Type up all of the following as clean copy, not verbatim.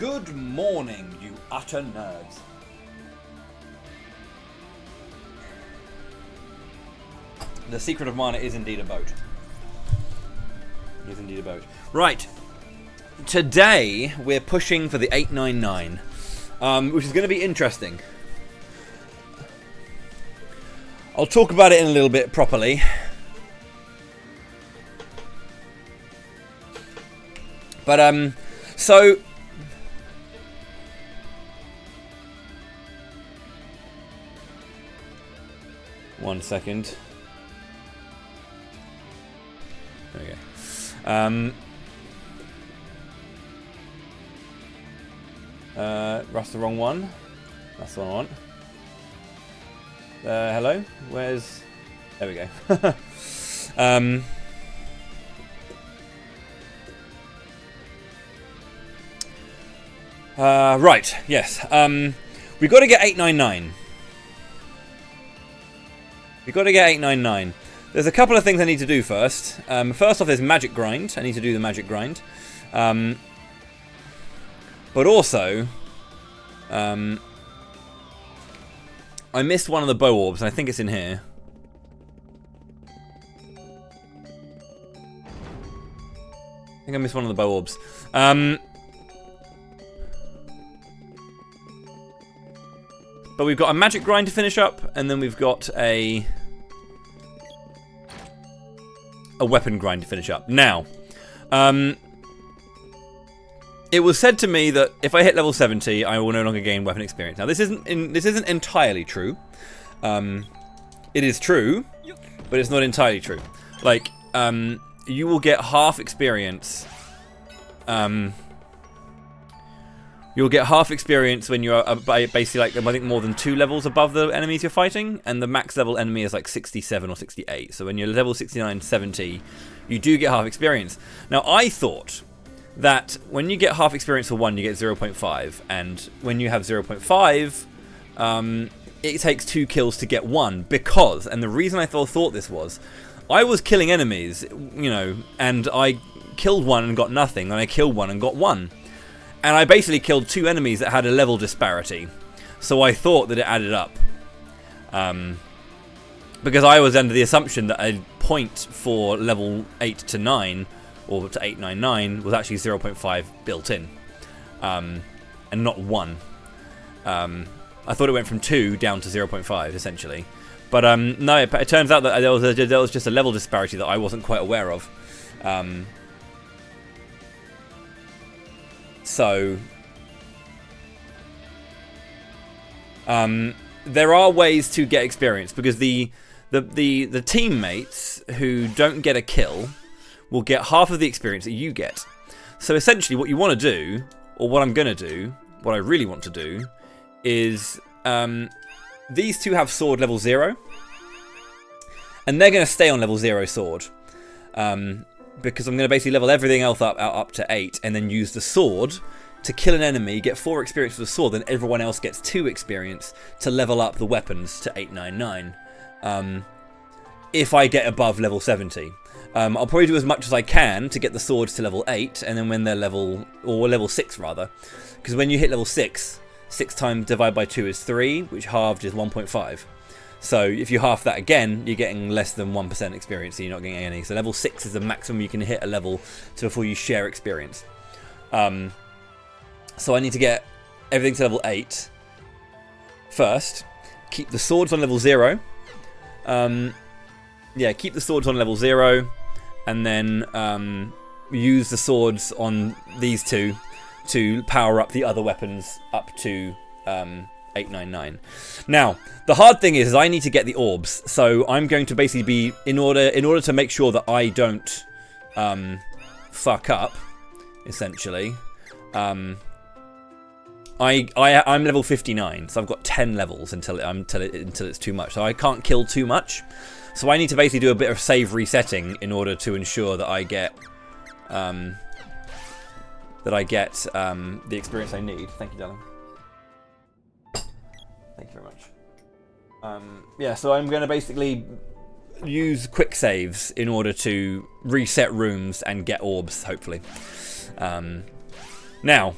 Good morning, you utter nerds. The secret of mana is indeed a boat. Is indeed a boat. Right. Today we're pushing for the 899, which is going to be interesting. I'll talk about it in a little bit properly. But so one second. There we go. That's the wrong one. That's the one I want. Hello? Where's... There we go. Right, yes. We've got to get 899. We've got to get 899. There's a couple of things I need to do first. First off, there's magic grind. I need to do the magic grind. But also... I missed one of the bow orbs, and I think it's in here. I think I missed one of the bow orbs. But we've got a magic grind to finish up, and then we've got a weapon grind to finish up. Now, it was said to me that if I hit level 70, I will no longer gain weapon experience. Now, this isn't entirely true. It is true, but it's not entirely true. Like, you will get half experience. You'll get half experience when you're basically like, I think, more than 2 levels above the enemies you're fighting, and the max level enemy is like 67 or 68. So when you're level 69, 70, you do get half experience. Now, I thought that when you get half experience for 1, you get 0.5, and when you have 0.5, it takes 2 kills to get 1, because, and the reason I thought this was, I was killing enemies, you know, and I killed 1 and got nothing, and I killed 1 and got 1. And I basically killed 2 enemies that had a level disparity. So I thought that it added up. Because I was under the assumption that a point for level 8 to 9, or to 899, was actually 0.5 built in. And not 1. I thought it went from 2 down to 0.5, essentially. But no, it turns out that there was just a level disparity that I wasn't quite aware of. So, there are ways to get experience, because the teammates who don't get a kill will get half of the experience that you get. So essentially what you want to do, or what I'm going to do, what I really want to do, is these two have sword level 0, and they're going to stay on level 0 sword. Because I'm going to basically level everything else up to 8, and then use the sword to kill an enemy, get 4 experience with the sword, then everyone else gets 2 experience to level up the weapons to 899. If I get above level 70. I'll probably do as much as I can to get the swords to level 8, and then when they're level 6 rather. Because when you hit level 6, 6 times divided by 2 is 3, which halved is 1.5. So if you half that again, you're getting less than 1% experience, so you're not getting any. So level 6 is the maximum you can hit a level before you share experience. So I need to get everything to level 8 first. Keep the swords on level 0. Yeah, keep the swords on level 0. And then use the swords on these two to power up the other weapons up to 899. Now, the hard thing is I need to get the orbs, so I'm going to basically be, in order to make sure that I don't fuck up, essentially. I'm level 59, so I've got 10 levels until it's too much. So I can't kill too much. So I need to basically do a bit of save resetting in order to ensure that I get the experience I need. Thank you, darling. Thank you very much. Yeah, so I'm going to basically use quick saves in order to reset rooms and get orbs, hopefully. Now,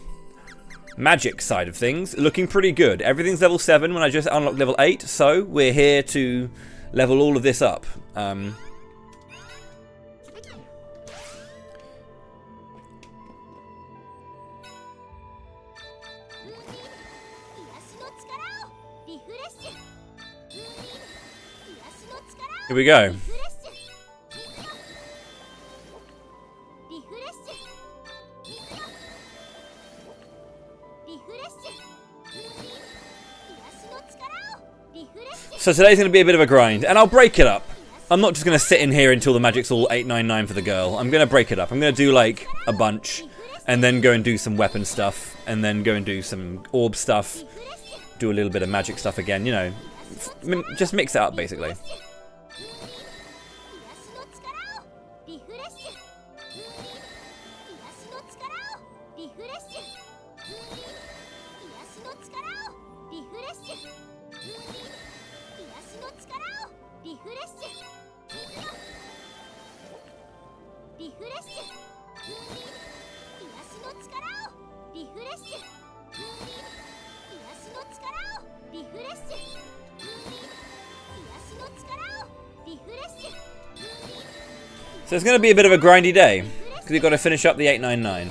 magic side of things, looking pretty good. Everything's level 7 when I just unlocked level 8, so we're here to level all of this up. Here we go. So today's going to be a bit of a grind, and I'll break it up. I'm not just going to sit in here until the magic's all 899 for the girl. I'm going to break it up. I'm going to do like a bunch, and then go and do some weapon stuff, and then go and do some orb stuff, do a little bit of magic stuff again, you know. Just mix it up, basically. So it's going to be a bit of a grindy day, because we've got to finish up the 899.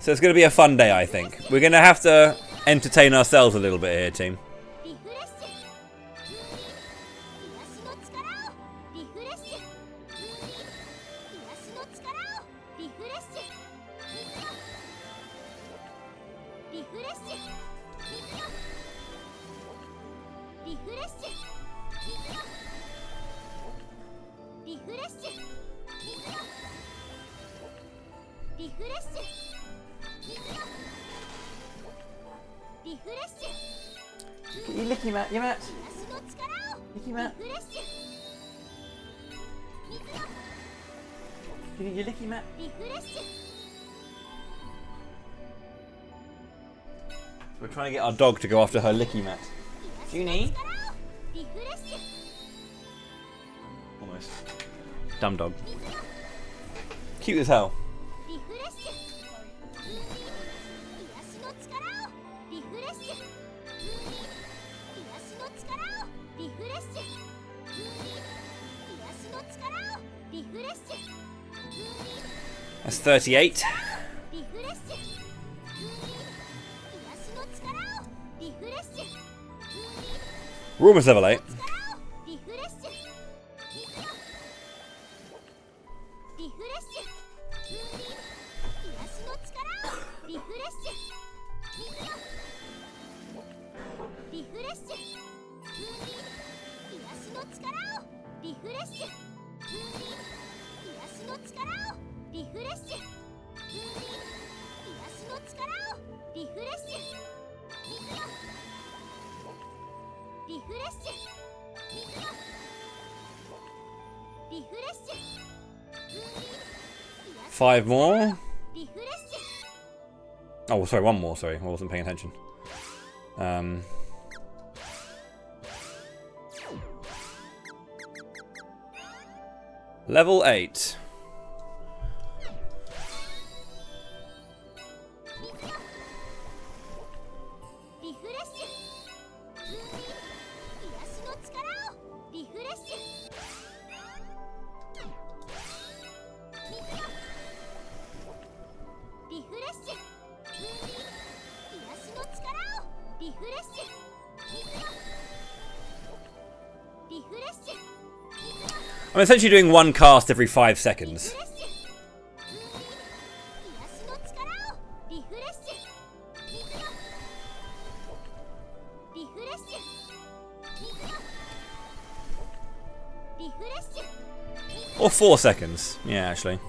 So it's going to be a fun day, I think. We're going to have to entertain ourselves a little bit here, team. You licky mat, you mat. Licky mat. You licky mat. We're trying to get our dog to go after her licky mat. Junie? Almost. Dumb dog. Cute as hell. That's 38. We're almost level 8. Five more. Oh, sorry, one more. Sorry, I wasn't paying attention. Level 8. I'm essentially doing one cast every 5 seconds. Or 4 seconds. Yeah, actually.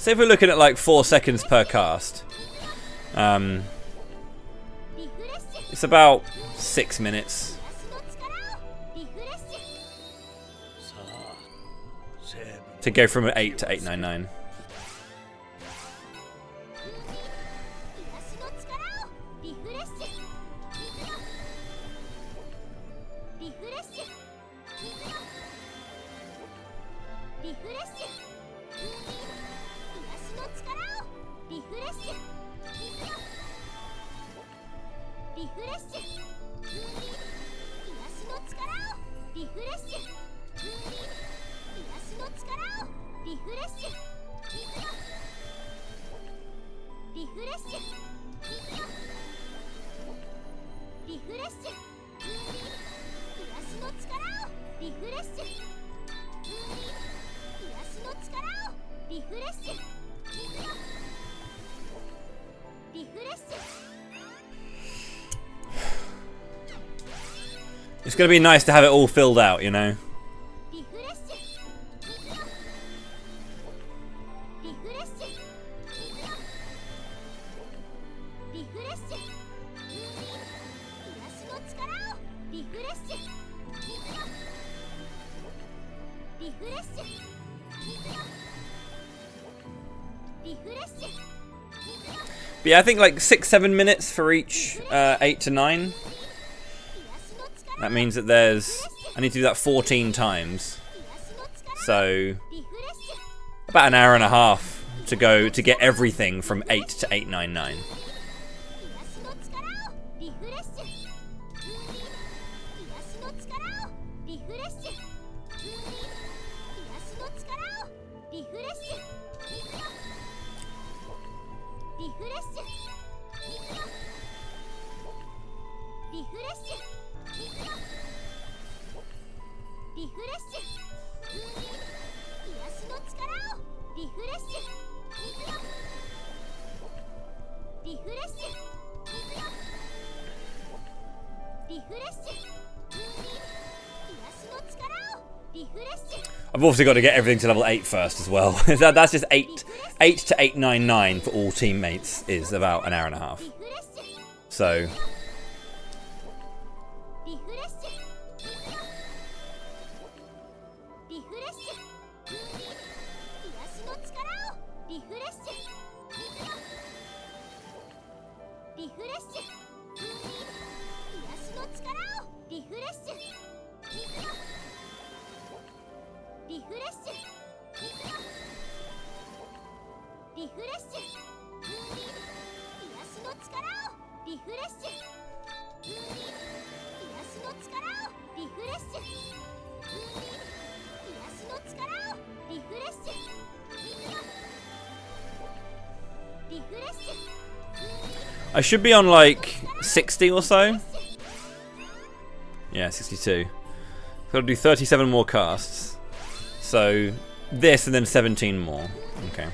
Say if we're looking at like 4 seconds per cast. It's about 6 minutes. To go from 8 to 899. It's gonna be nice to have it all filled out, you know? But yeah, I think like 6-7 minutes for each 8 to 9. That means that I need to do that 14 times. So about an hour and a half to go to get everything from 8 to 899. I've also got to get everything to level 8 first as well. That's just 8 to 899 for all teammates is about an hour and a half. So I should be on like 60 or so. Yeah, 62. Got to do 37 more casts. So this and then 17 more. Okay.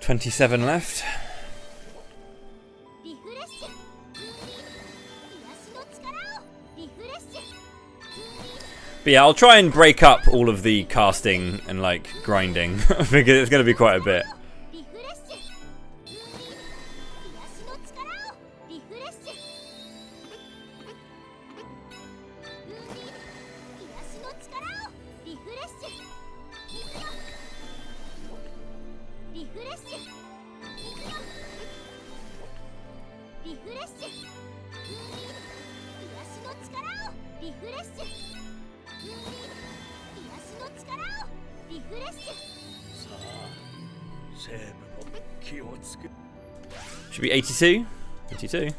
$27 left. But yeah, I'll try and break up all of the casting and like grinding. I think it's going to be quite a bit. Should be 82. 82.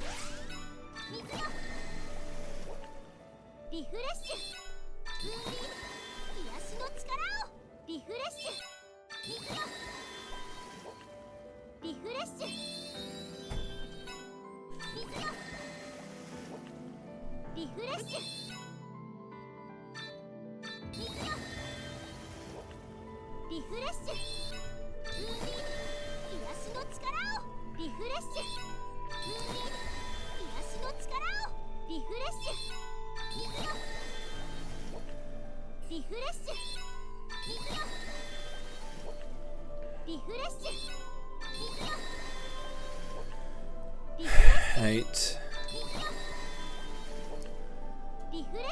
Eight.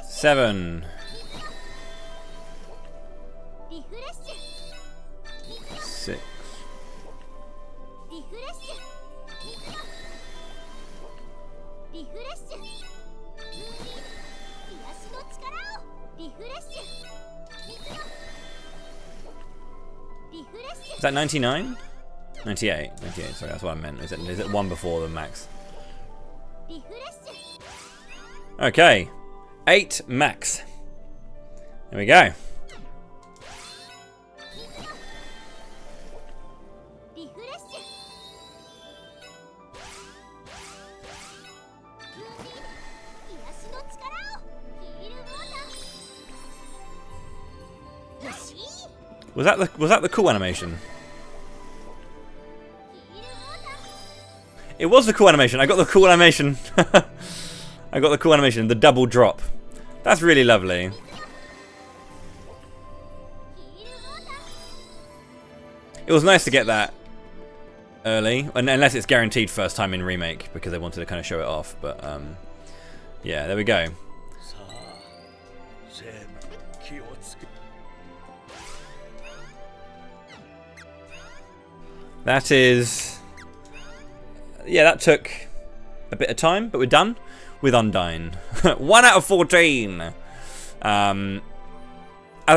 7. 6. 'Is that 99? 98. 98, sorry, that's what I meant. Is it one before the max? Okay. 8 max. There we go. Was that the cool animation? It was the cool animation. I got the cool animation. I got the cool animation, the double drop. That's really lovely. It was nice to get that early, unless it's guaranteed first time in remake because they wanted to kind of show it off. But yeah, there we go. That is, yeah, that took a bit of time, but we're done with Undyne. 1 out of 14. As I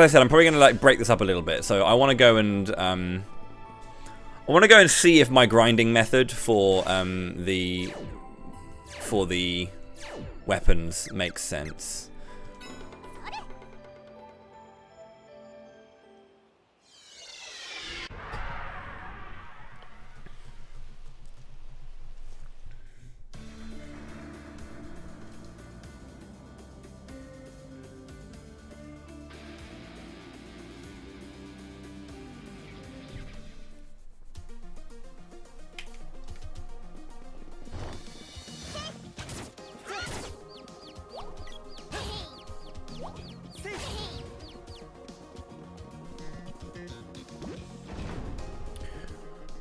said, I'm probably gonna like break this up a little bit. So I want to go and see if my grinding method for the weapons makes sense.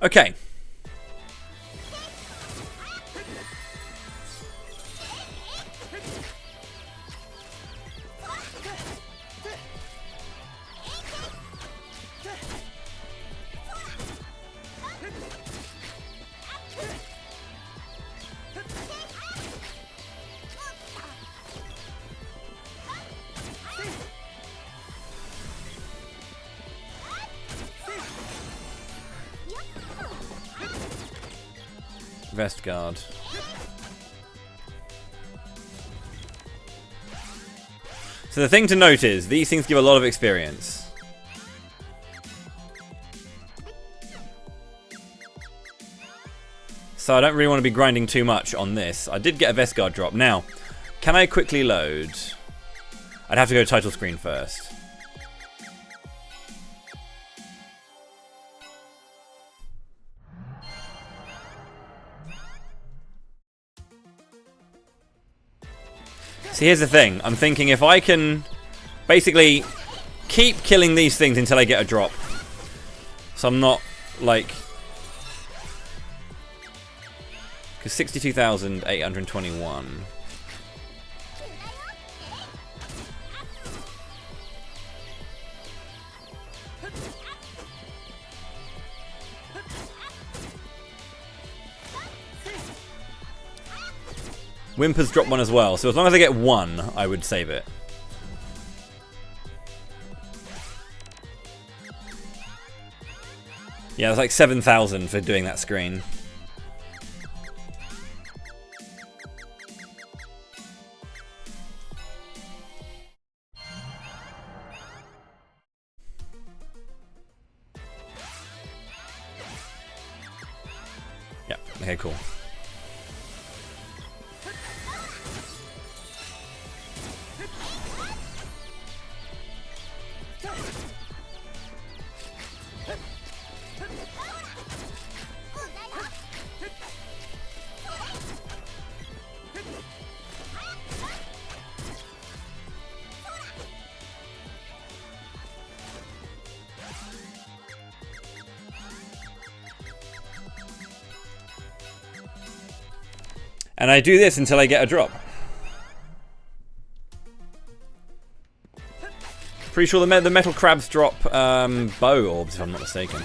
Okay. Vest guard. So the thing to note is, these things give a lot of experience. So I don't really want to be grinding too much on this. I did get a vest guard drop. Now, can I quickly load? I'd have to go to title screen first. See, here's the thing. I'm thinking if I can basically keep killing these things until I get a drop. So I'm not like... Because 62,821. Whimper's dropped one as well, so as long as I get one, I would save it. Yeah, it's like 7,000 for doing that screen. Yeah, okay, cool. And I do this until I get a drop. Pretty sure the metal crabs drop bow orbs, if I'm not mistaken.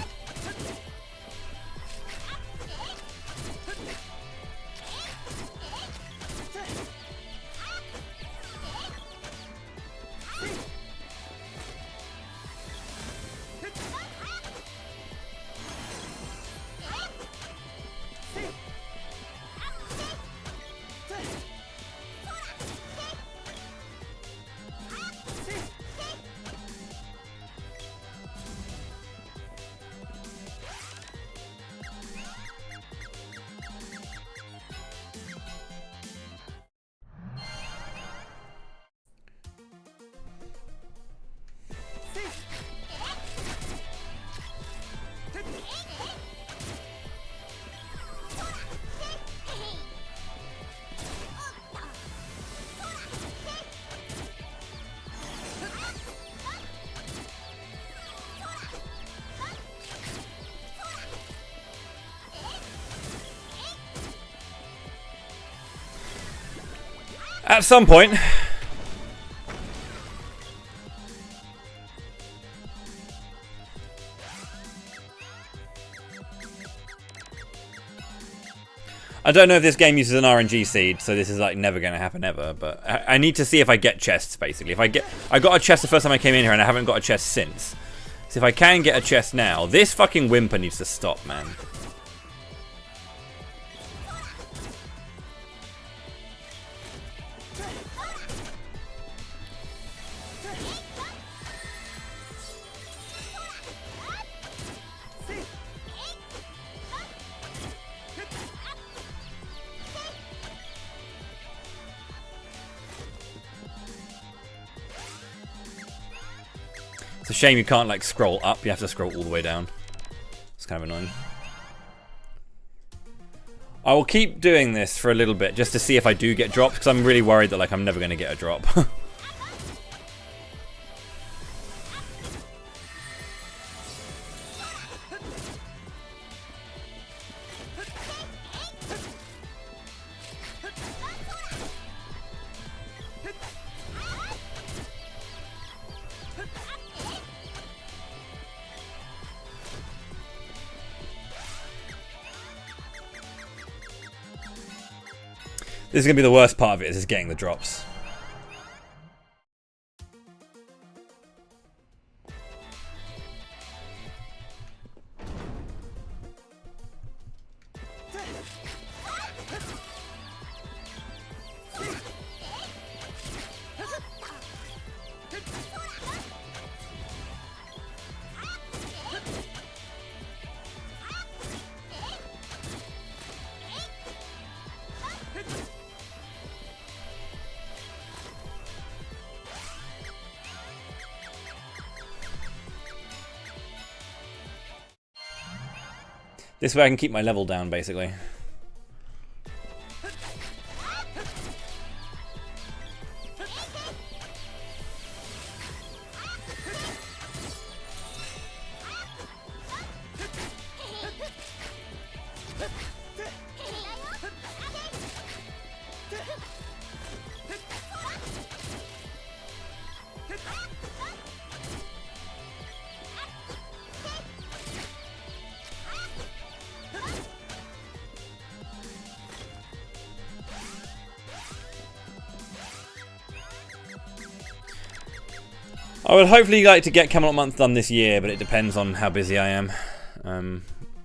At some point. I don't know if this game uses an RNG seed, so this is like never going to happen ever, but I need to see if I get chests, basically. If I got a chest the first time I came in here and I haven't got a chest since. So if I can get a chest now, this fucking whimper needs to stop, man. It's a shame you can't like scroll up, you have to scroll all the way down. It's kind of annoying. I will keep doing this for a little bit just to see if I do get dropped, because I'm really worried that like I'm never going to get a drop. This is going to be the worst part of it, is getting the drops. This way I can keep my level down, basically. I would hopefully like to get Camelot Month done this year, but it depends on how busy I am.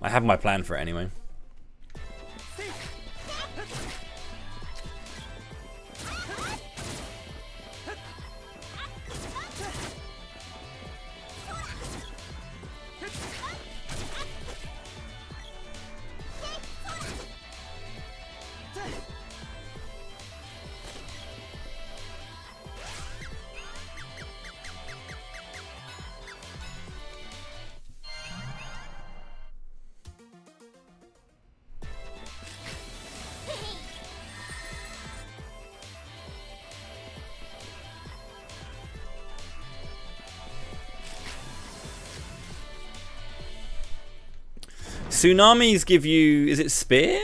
I have my plan for it anyway. Tsunamis give you... Is it spear?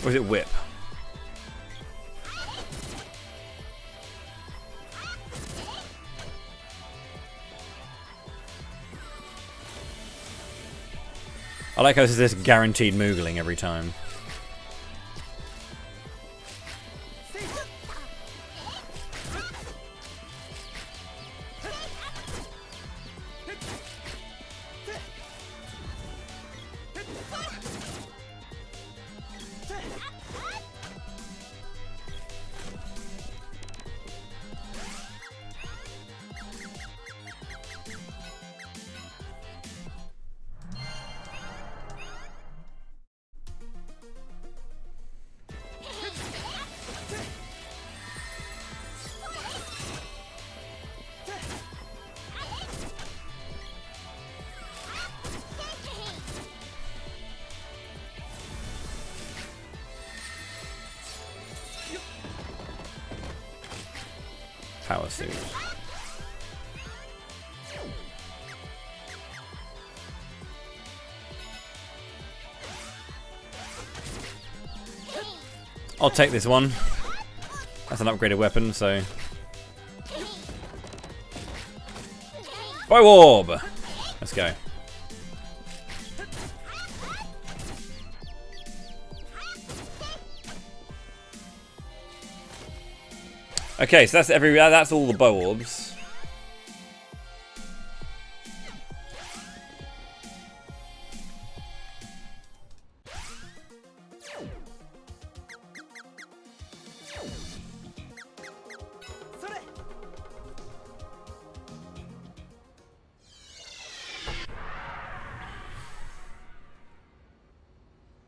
Or is it whip? I like how this is this guaranteed moogling every time. Power suit. I'll take this one. That's an upgraded weapon, so... Fire Orb! Let's go. Okay, so that's all the bow orbs.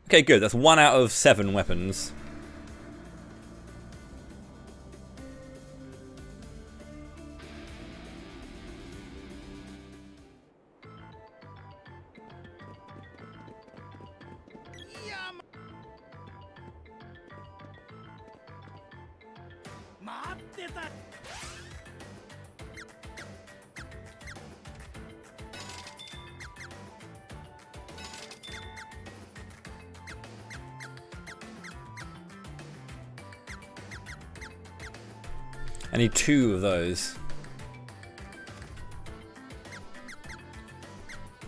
Okay, good. That's 1 out of 7 weapons. I need 2 of those.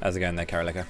How's it going there, Karoleka?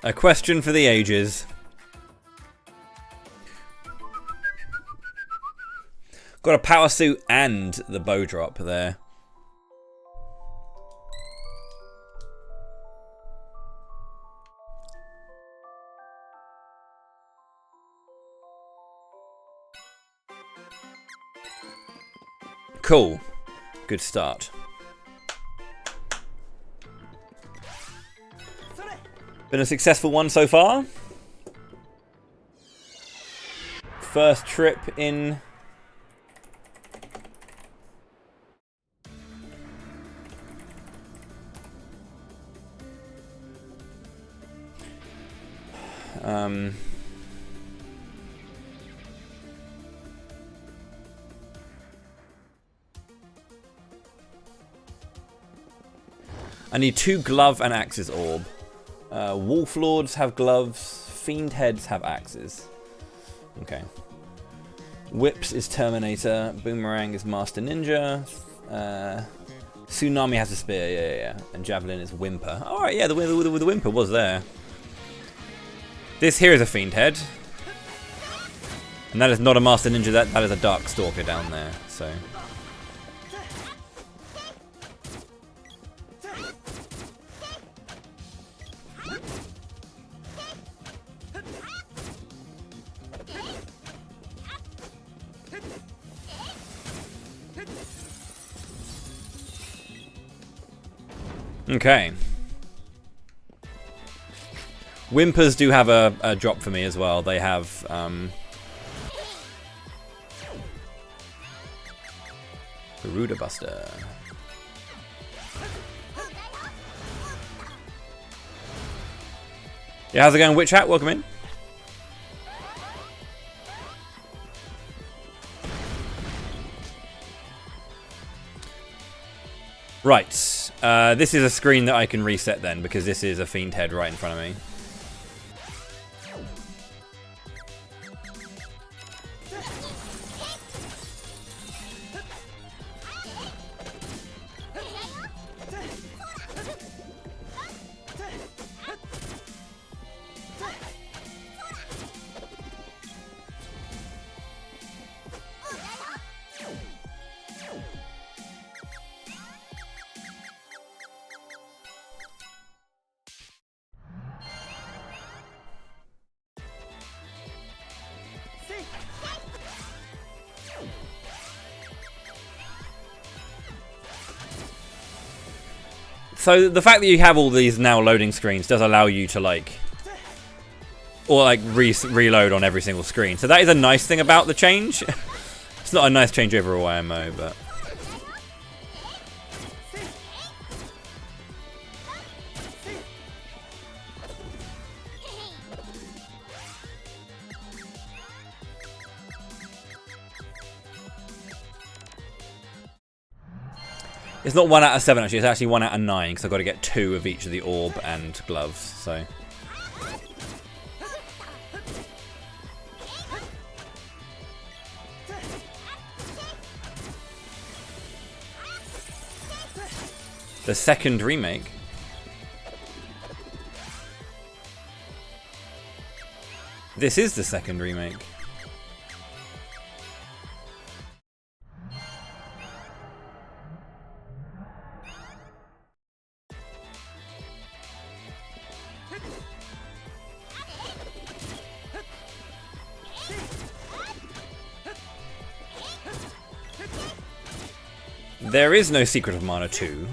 A question for the ages. Got a power suit and the bow drop there. Cool. Good start. Been a successful one so far. First trip in. I need 2 glove and axes orb. Wolf Lords have gloves, Fiend Heads have axes. Okay. Whips is Terminator, Boomerang is Master Ninja, Tsunami has a spear, yeah. And Javelin is Whimper. Alright, yeah, the Whimper was there. This here is a Fiend Head. And that is not a Master Ninja, that is a Dark Stalker down there, so... Okay. Whimpers do have a drop for me as well. They have Garuda Buster. Yeah, how's it going, Witch Hat? Welcome in. Right. This is a screen that I can reset then, because this is a Fiend Head right in front of me. So the fact that you have all these now loading screens does allow you to reload on every single screen. So that is a nice thing about the change. It's not a nice change overall IMO, but... It's not 1 out of 7 actually, it's actually 1 out of 9 because I've got to get 2 of each of the orb and gloves, so... The second remake? This is the second remake. There is no Secret of Mana 2.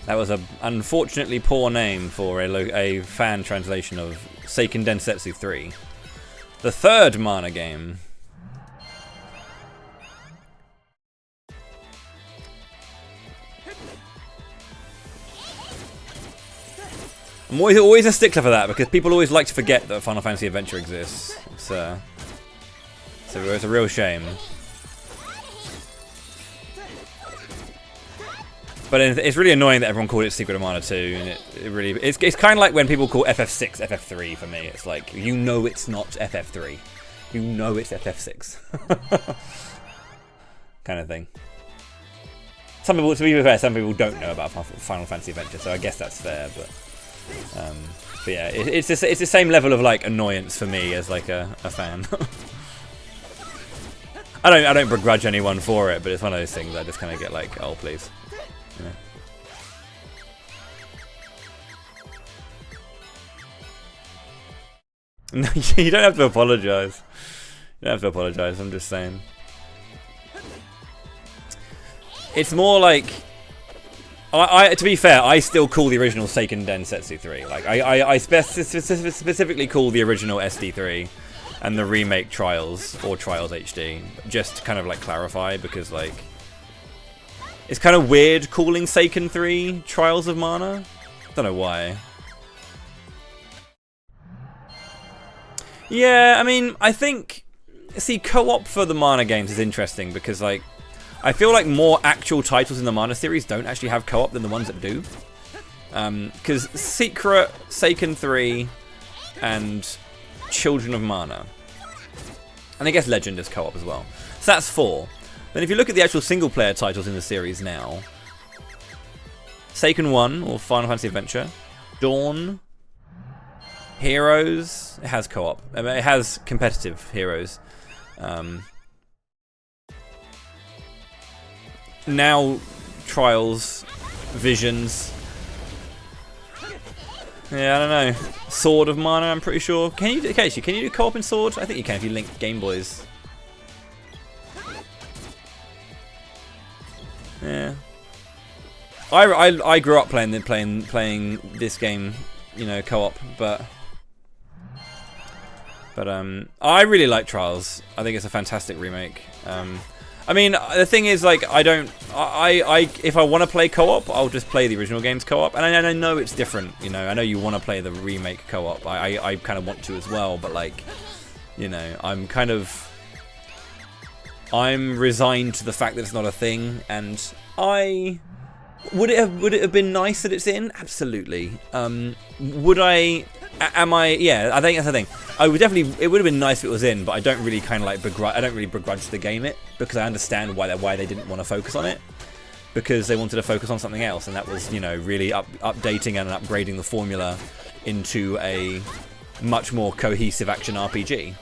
That was an unfortunately poor name for a fan translation of Seiken Densetsu 3. The third Mana game. I'm always a stickler for that because people always like to forget that Final Fantasy Adventure exists. It's a real shame. But it's really annoying that everyone called it Secret of Mana 2, and it's kind of like when people call FF6 FF3 for me. It's like, you know it's not FF3. You know it's FF6. Kind of thing. Some people, to be fair, some people don't know about Final Fantasy Adventure, so I guess that's fair, but yeah, it's the same level of like annoyance for me as like a fan. I don't begrudge anyone for it, but it's one of those things I just kind of get like, oh please. Yeah. No, you don't have to apologise. You don't have to apologise, I'm just saying. It's more like... to be fair, I still call the original Seiken Densetsu 3. Like, I specifically call the original SD3 and the remake Trials, or Trials HD, just to kind of like clarify, because like... It's kind of weird calling Seiken 3 Trials of Mana. Don't know why. Yeah, I mean, I think... See, co-op for the Mana games is interesting because, like, I feel like more actual titles in the Mana series don't actually have co-op than the ones that do. Because Secret, Seiken 3, and Children of Mana. And I guess Legend is co-op as well. So that's 4. Then if you look at the actual single-player titles in the series now, Seiken 1, or Final Fantasy Adventure, Dawn, Heroes, it has co-op. I mean, it has competitive Heroes. Now, Trials, Visions. Yeah, I don't know. Sword of Mana, I'm pretty sure. Can you do co-op in Sword? I think you can if you link Game Boys. Yeah. I grew up playing this game, you know, co-op, but I really like Trials. I think it's a fantastic remake. I mean, the thing is, like, if I want to play co-op, I'll just play the original game's co-op, and I know it's different, you know. I know you want to play the remake co-op. I kind of want to as well, but, like, you know, I'm resigned to the fact that it's not a thing, and would it have been nice that it's in? Absolutely. Would I? Yeah, I think that's the thing. It would have been nice if it was in, but I don't really begrudge the game it, because I understand why they didn't want to focus on it, because they wanted to focus on something else, and that was, you know, really updating and upgrading the formula into a much more cohesive action RPG.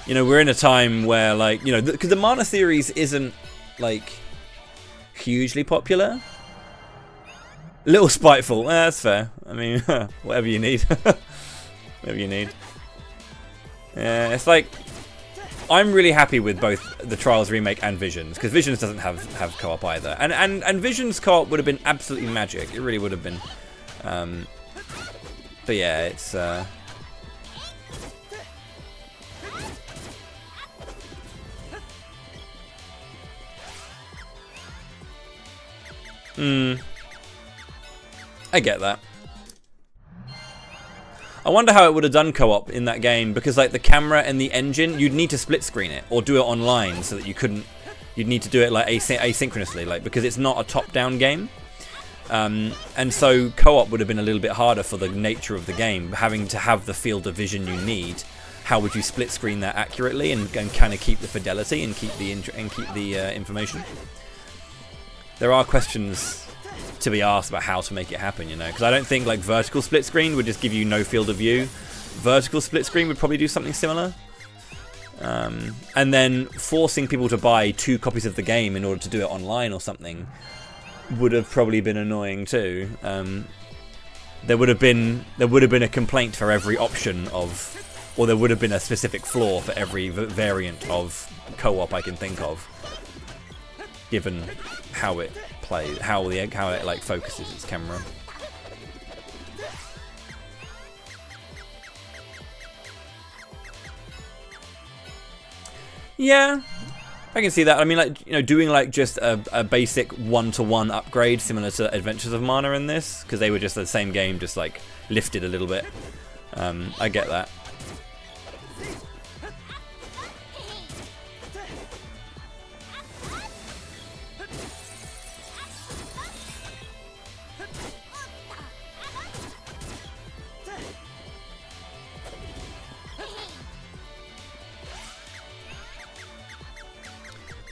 You know, we're in a time where, like, you know, because the Mana series isn't, like, hugely popular. A little spiteful. That's fair. I mean, whatever you need. Whatever you need. Yeah, it's like, I'm really happy with both the Trials remake and Visions, because Visions doesn't have co-op either. And Visions co-op would have been absolutely magic. It really would have been. But yeah, it's I get that. I wonder how it would have done co-op in that game, because, like, the camera and the engine, you'd need to split screen it or do it online, so that you'd need to do it, like, asynchronously, like, because it's not a top-down game. And so co-op would have been a little bit harder for the nature of the game, having to have the field of vision you need. How would you split screen that accurately and kind of keep the fidelity and keep the information? There are questions to be asked about how to make it happen, you know, because I don't think, like, vertical split screen would just give you no field of view. Vertical split screen would probably do something similar. And then forcing people to buy 2 copies of the game in order to do it online or something would have probably been annoying too. There would have been a complaint for every option of, or there would have been a specific flaw for every variant of co-op I can think of, given how it plays, how it, like, focuses its camera. Yeah, I can see that. I mean, like, you know, doing, like, just a basic one-to-one upgrade similar to Adventures of Mana in this, because they were just the same game, just, like, lifted a little bit. I get that.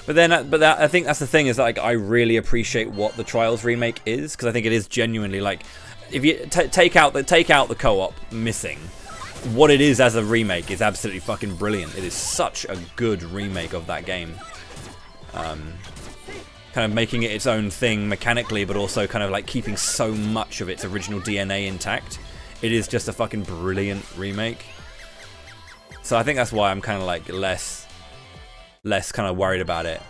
But I think that's the thing, is that, like, I really appreciate what the Trials remake is, because I think it is genuinely, like, if you take out the co-op missing, what it is as a remake is absolutely fucking brilliant. It is such a good remake of that game. Kind of making it its own thing mechanically, but also kind of, like, keeping so much of its original DNA intact. It is just a fucking brilliant remake. So I think that's why I'm kind of, like, less kind of worried about it.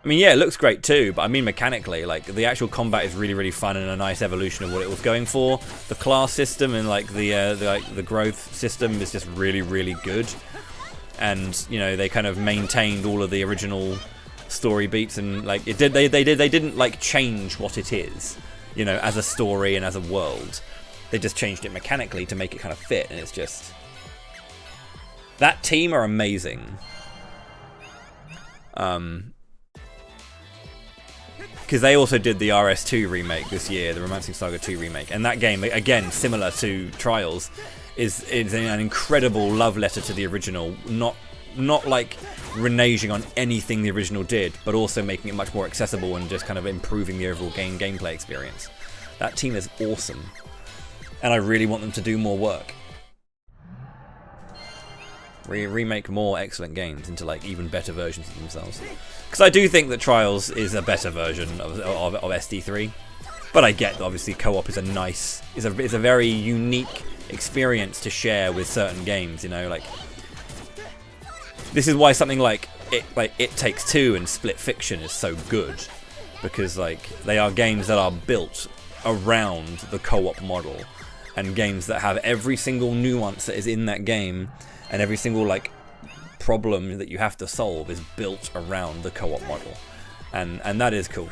I mean, yeah, it looks great too, but I mean, mechanically, like, the actual combat is really, really fun and a nice evolution of what it was going for. The class system and, like, the growth system is just really, really good. And, you know, they kind of maintained all of the original story beats, and, like, they didn't, like, change what it is, you know, as a story and as a world. They just changed it mechanically to make it kind of fit, and it's just, that team are amazing. Because they also did the RS2 remake this year, the Romancing Saga 2 remake, and that game, again, similar to Trials, is an incredible love letter to the original, not not like reneging on anything the original did, but also making it much more accessible and just kind of improving the overall gameplay experience. That team is awesome, and I really want them to do more work. Remake more excellent games into like even better versions of themselves. Because I do think that Trials is a better version of SD3, but I get that obviously co-op is a very unique experience to share with certain games. You know, like this is why something like It Takes Two and Split Fiction is so good, because like they are games that are built around the co-op model, and games that have every single nuance that is in that game. And every single like problem that you have to solve is built around the co-op model, and that is cool.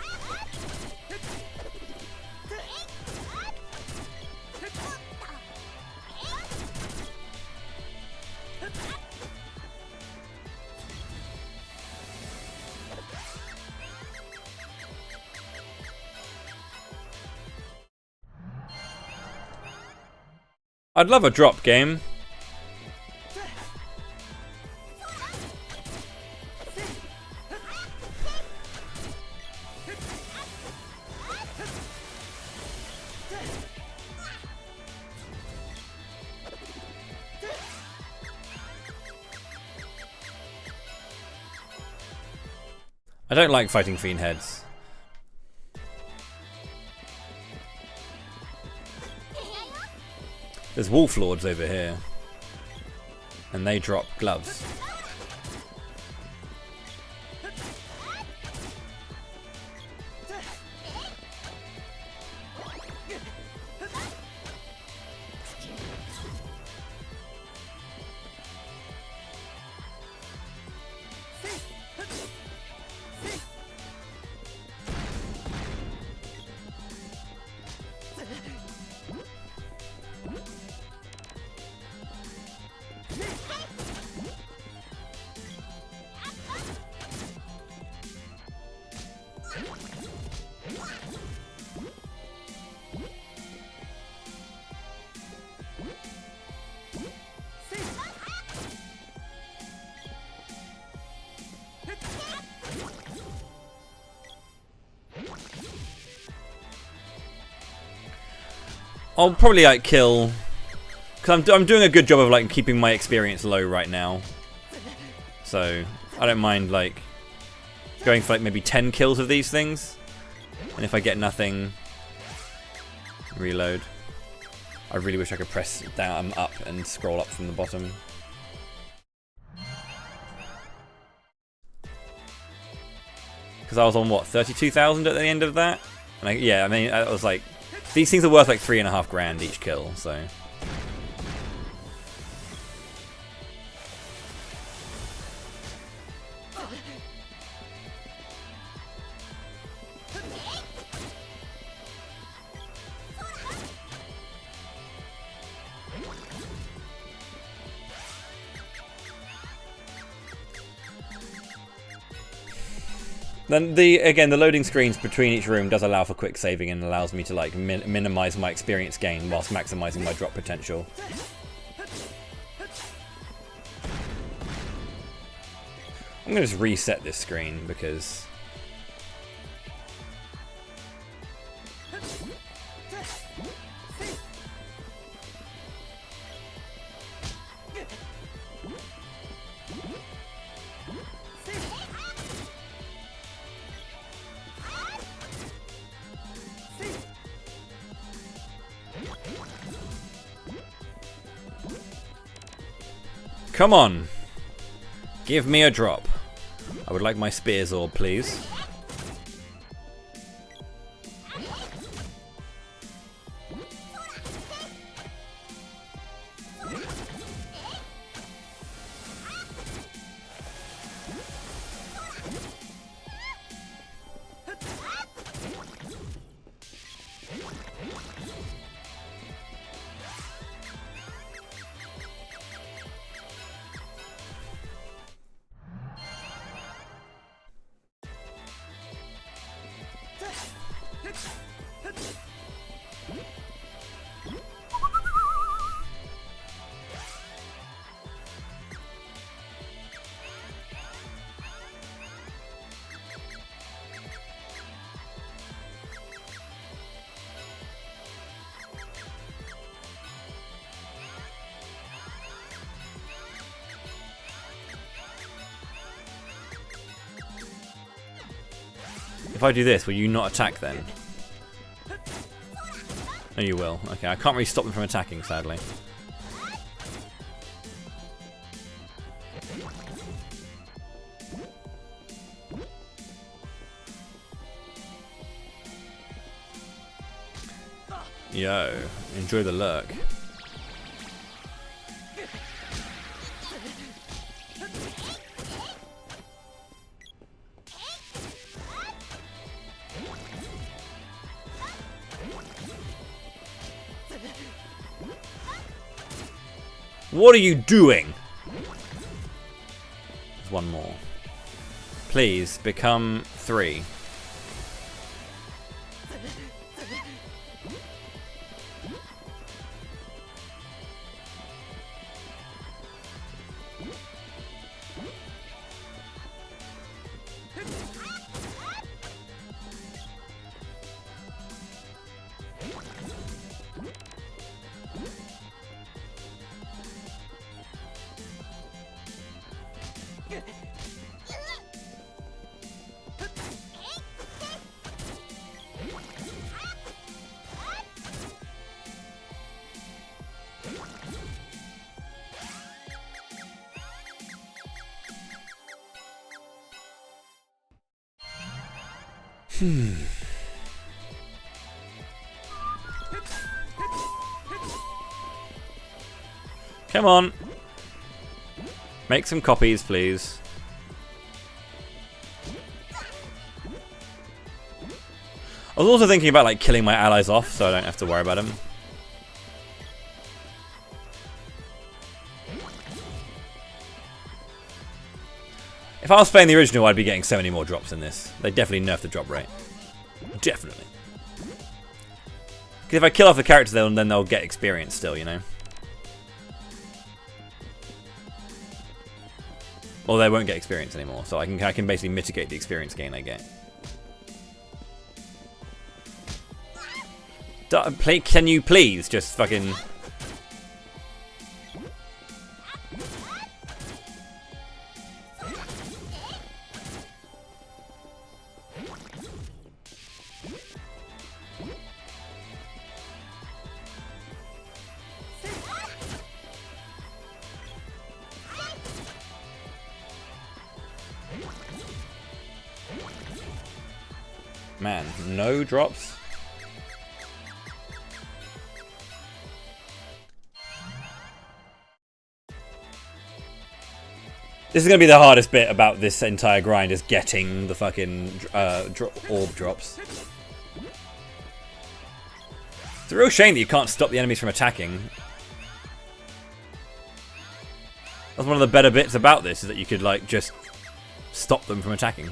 I'd love a drop game. I don't like fighting fiend heads. There's wolf lords over here, and they drop gloves. I'll probably like kill, because I'm doing a good job of like keeping my experience low right now. So I don't mind like going for like maybe 10 kills of these things, and if I get nothing, reload. I really wish I could press down up and scroll up from the bottom. Because I was on what, 32,000 at the end of that, and yeah, I mean I was like. These things are worth like 3.5 grand each kill, so. Then again, the loading screens between each room does allow for quick saving and allows me to like minimize my experience gain whilst maximizing my drop potential. I'm gonna just reset this screen because come on, give me a drop. I would like my spears orb, please. If I do this, will you not attack then? No, you will. Okay, I can't really stop them from attacking, sadly. Yo, enjoy the lurk. What are you doing? There's one more. Please become 3. Come on. Make some copies, please. I was also thinking about like killing my allies off so I don't have to worry about them. If I was playing the original, I'd be getting so many more drops in this. They definitely nerfed the drop rate. Definitely. Because if I kill off the characters, then they'll get experience still, you know? Or they won't get experience anymore, so I can basically mitigate the experience gain I get. Can you please just fucking... Man, no drops? This is going to be the hardest bit about this entire grind, is getting the fucking orb drops. It's a real shame that you can't stop the enemies from attacking. That's one of the better bits about this, is that you could like just stop them from attacking.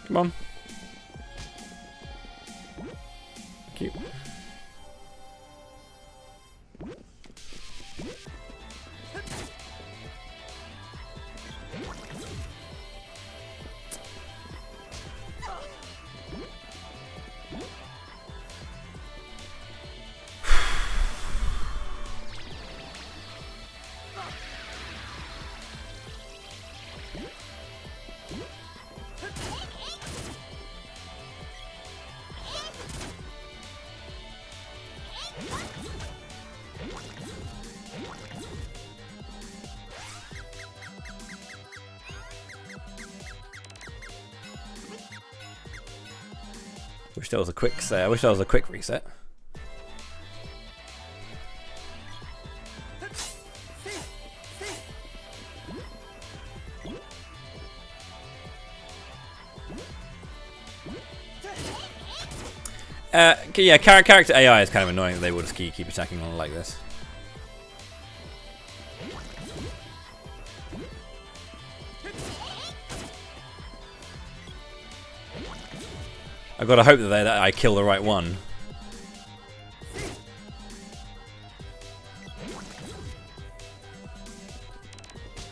Come on. Cute. Wish there was a quick say. I wish there was a quick reset. Yeah, character AI is kind of annoying that they will just keep attacking on like this. I've got to hope that I kill the right one.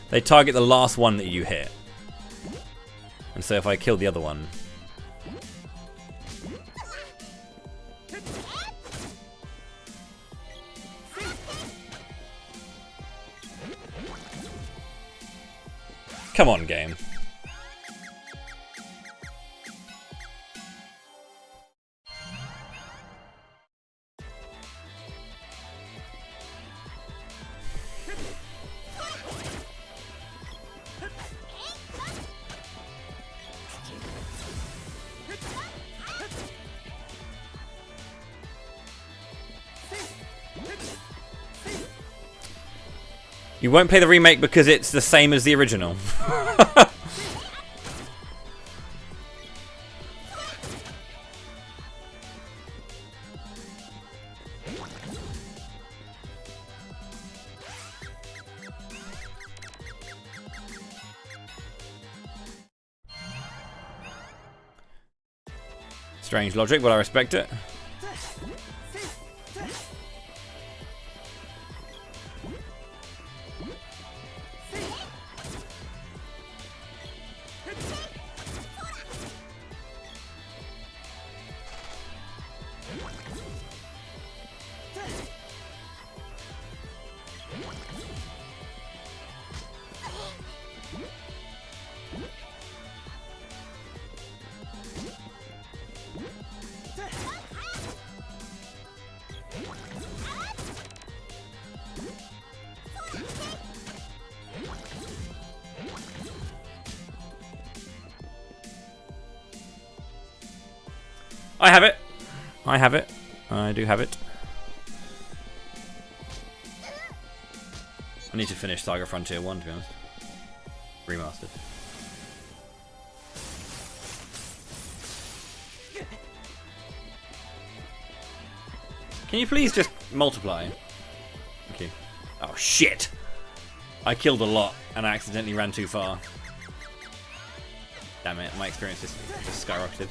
They target the last one that you hit. And so if I kill the other one... Come on, game. You won't play the remake because it's the same as the original. Strange logic, but I respect it. I have it. I have it. I do have it. I need to finish Saga Frontier 1, to be honest. Remastered. Can you please just multiply? Okay. Oh, shit! I killed a lot, and I accidentally ran too far. Damn it, my experience just skyrocketed.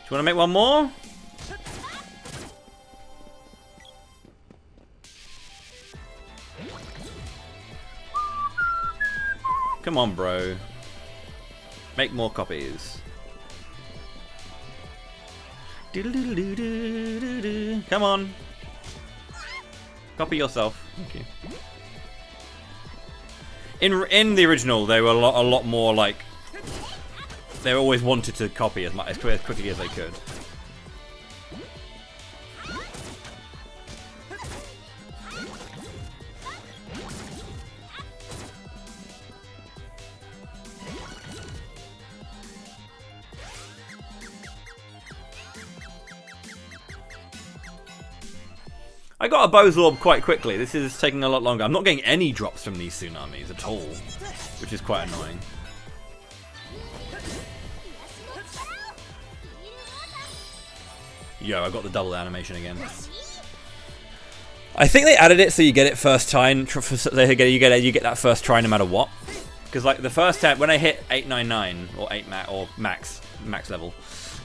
Do you want to make one more? Come on, bro. Make more copies. Come on. Copy yourself. Thank you. In the original, they were a lot more like. They always wanted to copy as quickly as they could. I got a Bow's Orb quite quickly. This is taking a lot longer. I'm not getting any drops from these tsunamis at all, which is quite annoying. Yo, I got the double animation again. I think they added it so you get it first time. You get that first try no matter what. Because like the first time when I hit 899 or 8 max level,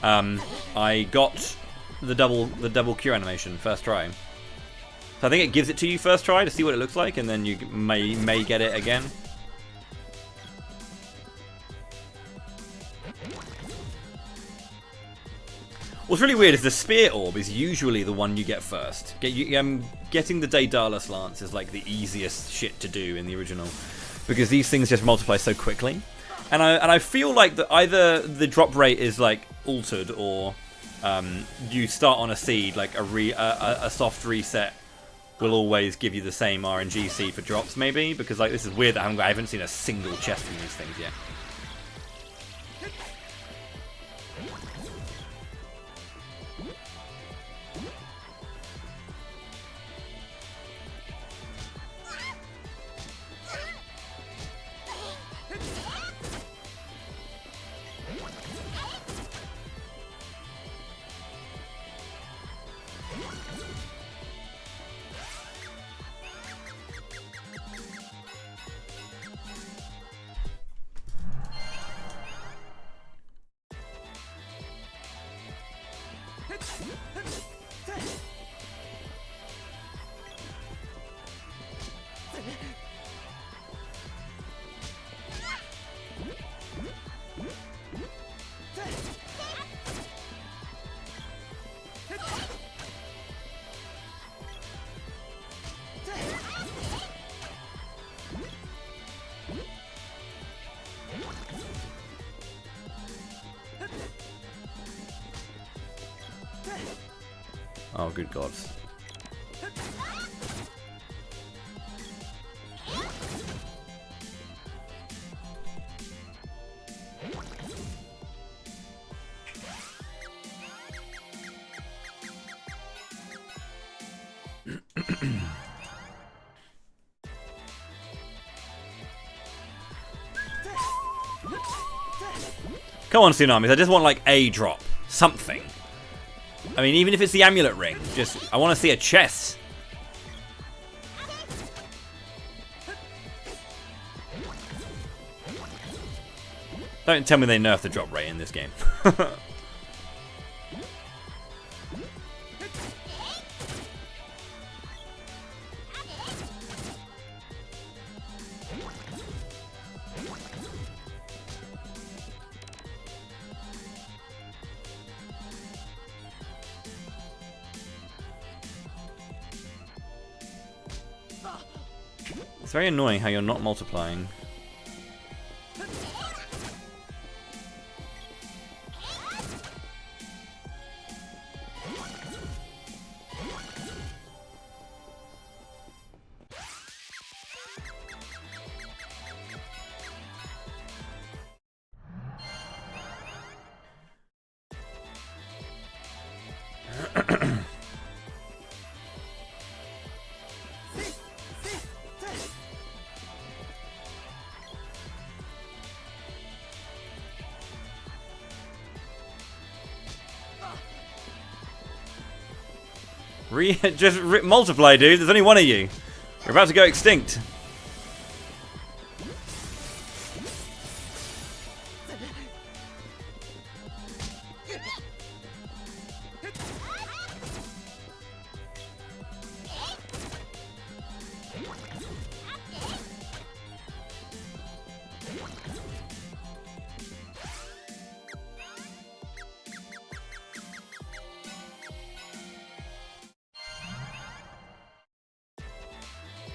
I got the double Q animation first try. So I think it gives it to you first try to see what it looks like, and then you may get it again. What's really weird is the Spear Orb is usually the one you get first. Getting the Daedalus Lance is like the easiest shit to do in the original, because these things just multiply so quickly. And I feel like that either the drop rate is like altered, or you start on a seed, like a soft reset will always give you the same RNG seed for drops, maybe, because like this is weird that I haven't seen a single chest from these things yet. Oh, good gods. Come on, Tsunamis. I just want like a drop. Something. I mean, even if it's the amulet ring, I want to see a chest. Don't tell me they nerfed the drop rate in this game. It's very annoying how you're not multiplying. Just multiply, dude. There's only one of you. You're about to go extinct.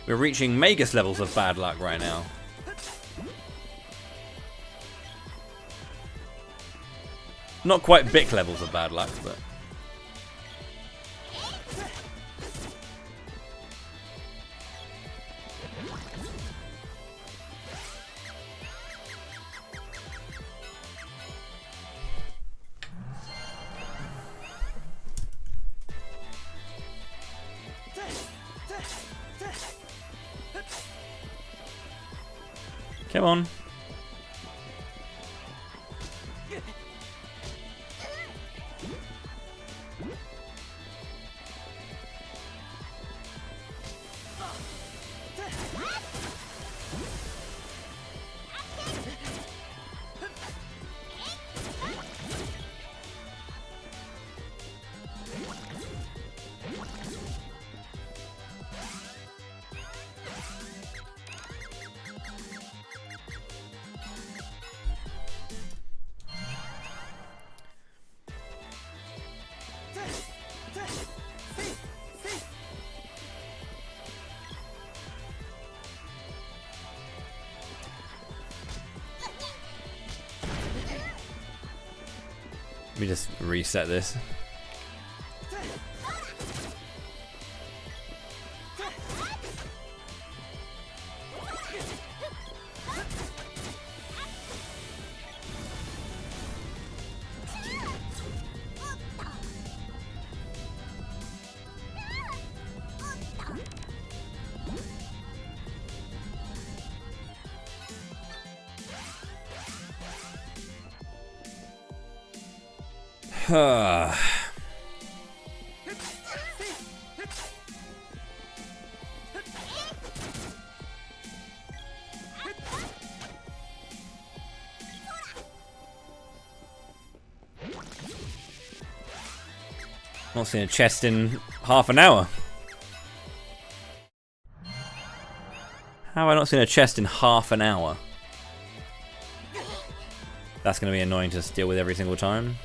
We're reaching Magus levels of bad luck right now. Not quite Bic levels of bad luck, but... Come on. Let me just reset this. Not seen a chest in half an hour. How have I not seen a chest in half an hour? That's going to be annoying to deal with every single time.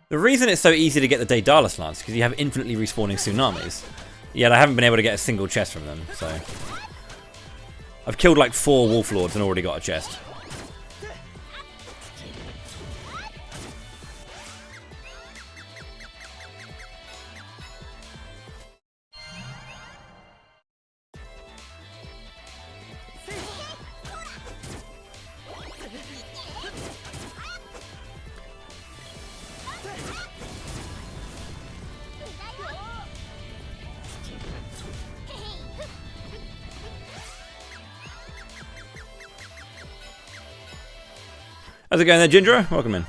The reason it's so easy to get the Daedalus Lance is because you have infinitely respawning tsunamis. Yet I haven't been able to get a single chest from them, so... I've killed like 4 Wolf Lords and already got a chest. How's it going there, Ginger? Welcome in.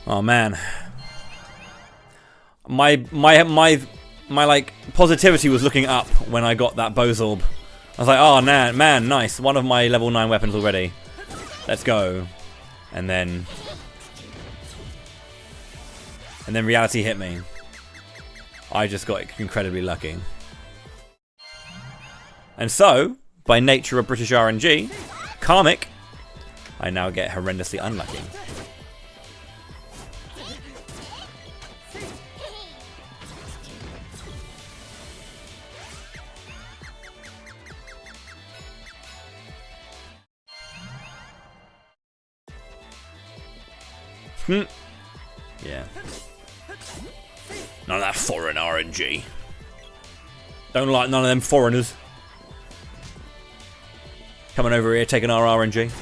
Oh man, my like positivity was looking up when I got that Bozorb. I was like, oh man, nice, one of my level 9 weapons already. Let's go. And then reality hit me. I just got incredibly lucky. And so, by nature of British RNG, karmic, I now get horrendously unlucky. Yeah. None of that foreign RNG. Don't like none of them foreigners coming over here taking our RNG.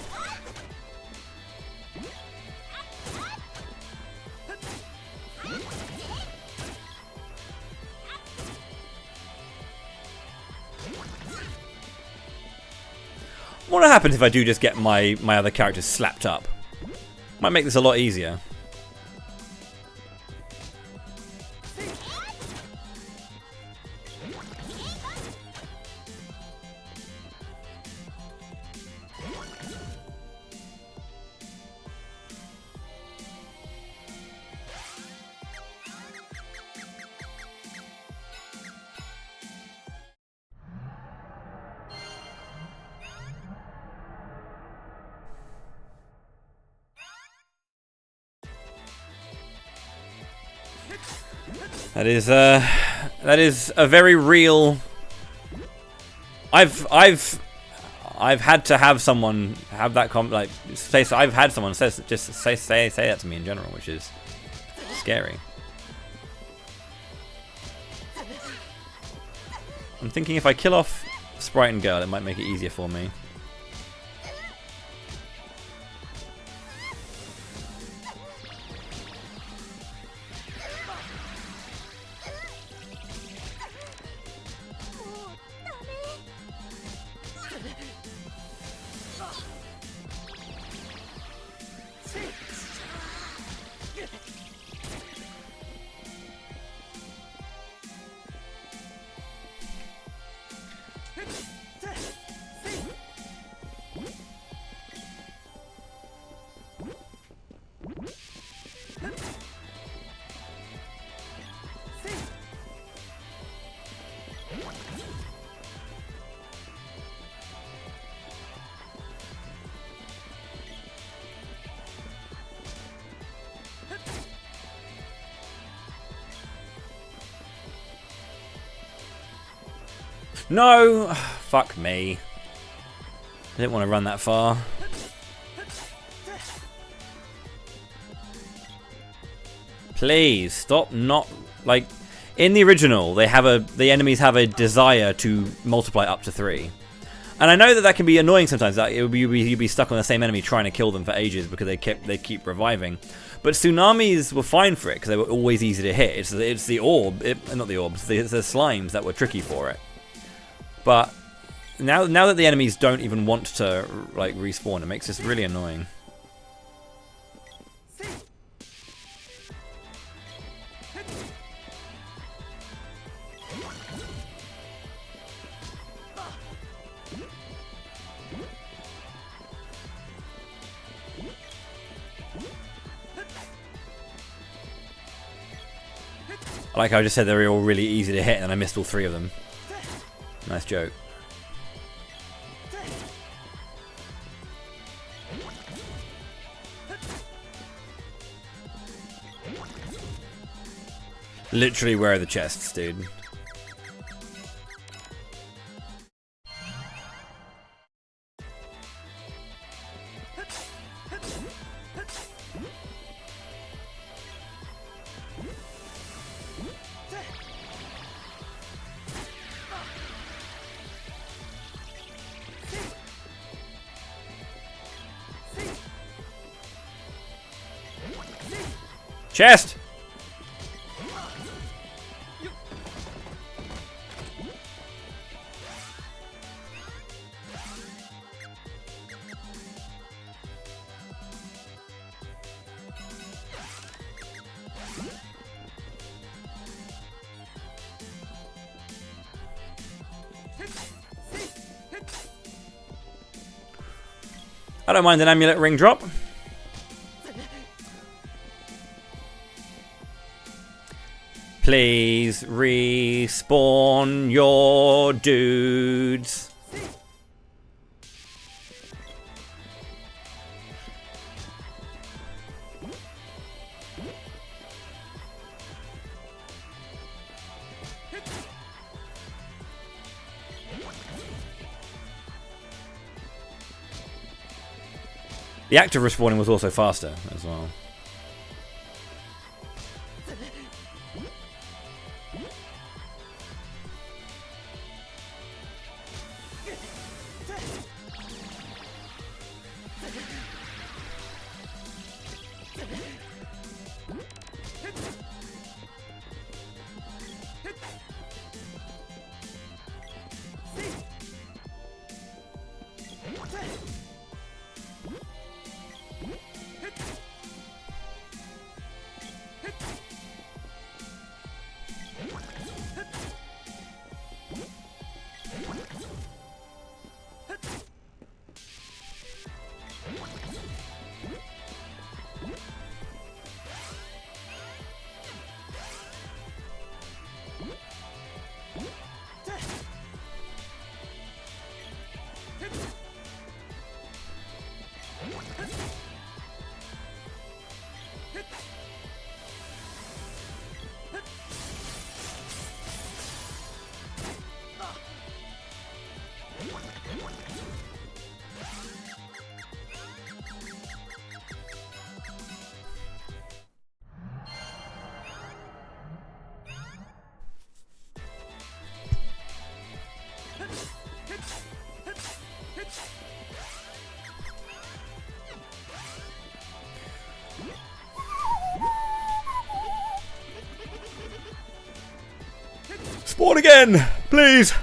What happens if I do just get my other characters slapped up? Might make this a lot easier. That is a very real. I've had to have someone have that like say. So I've had someone say that to me in general, which is scary. I'm thinking if I kill off Sprite and Girl, it might make it easier for me. No! Fuck me. I didn't want to run that far. Please, stop not... Like, in the original, the enemies have a desire to multiply up to 3. And I know that can be annoying sometimes. That you'd be stuck on the same enemy trying to kill them for ages because they keep reviving. But tsunamis were fine for it because they were always easy to hit. It's the orb, not the orbs, the slimes that were tricky for it. But now that the enemies don't even want to like respawn, it makes this really annoying. Like I just said, they were all really easy to hit, and I missed all 3 of them. Nice joke. Literally, where are the chests, dude? Chest! I don't mind an amulet ring drop. Please respawn your dudes. The act of respawning was also faster as well. Spawn again, please.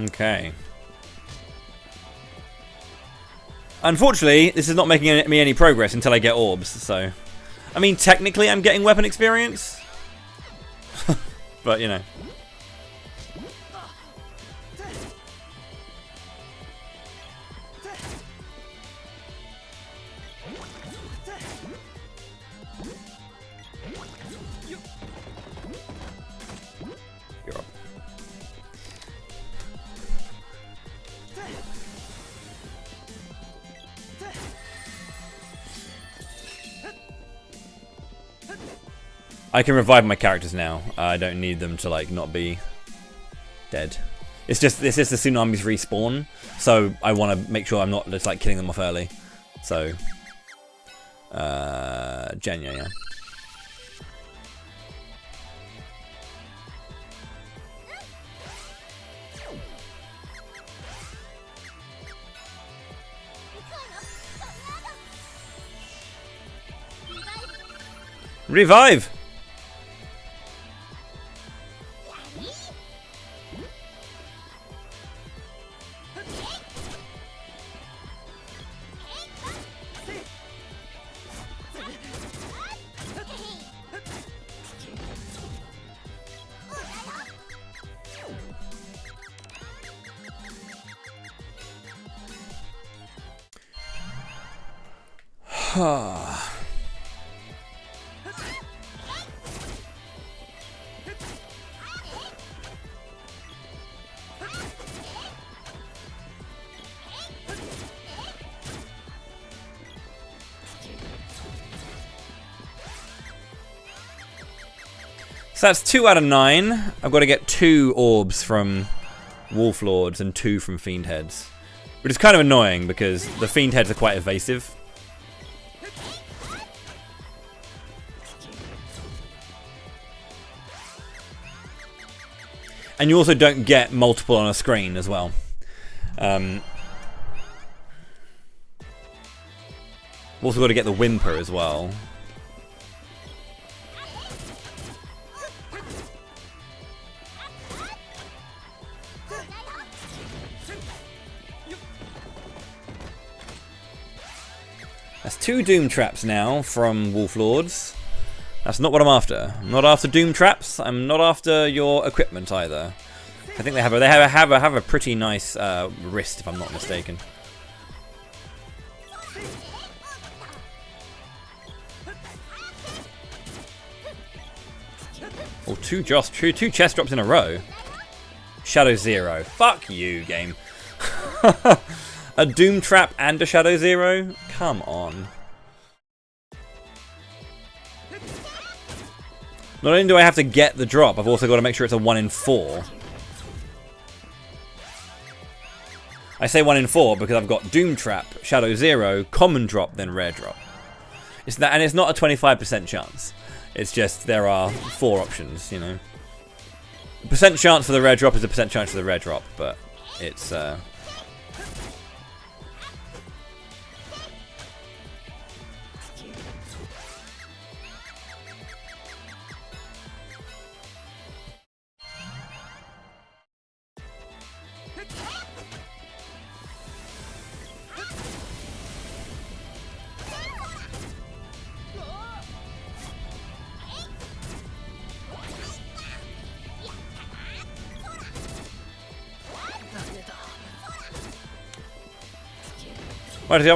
Okay. Unfortunately, this is not making me any progress until I get orbs, so... I mean, technically I'm getting weapon experience. But, you know. I can revive my characters now. I don't need them to like not be dead. It's just the tsunamis respawn, so I want to make sure I'm not just like killing them off early. So, Genya, yeah. Revive! So that's 2 out of 9. I've got to get 2 orbs from Wolf Lords and 2 from Fiend Heads. Which is kind of annoying because the Fiend Heads are quite evasive. And you also don't get multiple on a screen as well. We've also got to get the Whimper as well. That's 2 Doom Traps now from Wolf Lords. That's not what I'm after. I'm not after Doom Traps. I'm not after your equipment either. I think they have a pretty nice wrist, if I'm not mistaken. Oh, two chest drops in a row. Shadow Zero. Fuck you, game. A Doom Trap and a Shadow Zero? Come on. Not only do I have to get the drop, I've also got to make sure it's a 1 in 4. I say 1 in 4 because I've got Doom Trap, Shadow Zero, Common Drop, then Rare Drop. It's that, and it's not a 25% chance. It's just there are 4 options, you know. The percent chance for the Rare Drop is a percent chance for the Rare Drop, but it's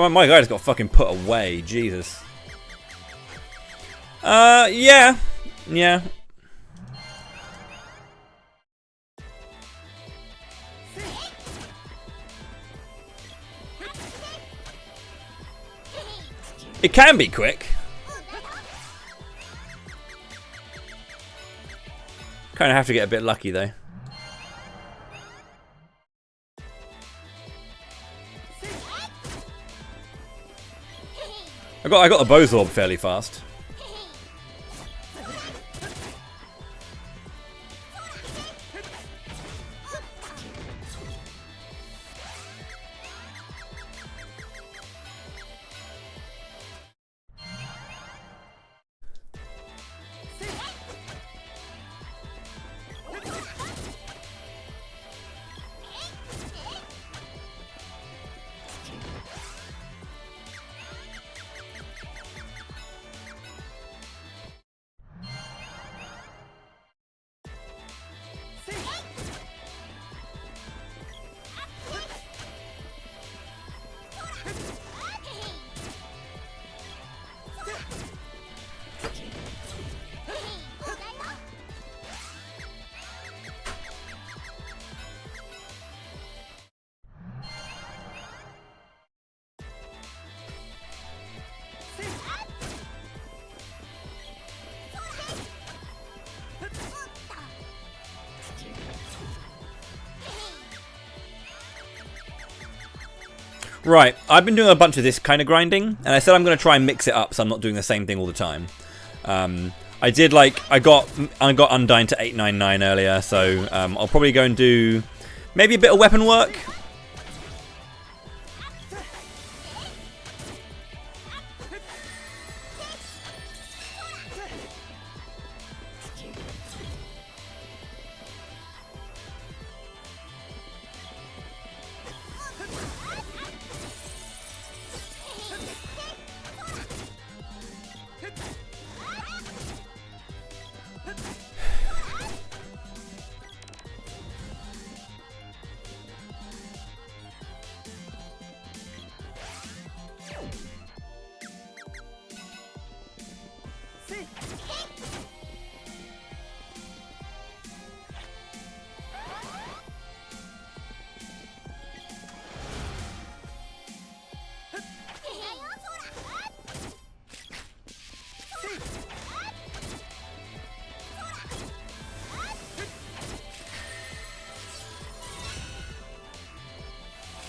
my guy just got fucking put away, Jesus. Yeah. Yeah. It can be quick. Kind of have to get a bit lucky though. I got a Bose Orb fairly fast. Right, I've been doing a bunch of this kind of grinding, and I said I'm going to try and mix it up so I'm not doing the same thing all the time. I did I got Undying to 899 earlier, so I'll probably go and do maybe a bit of weapon work.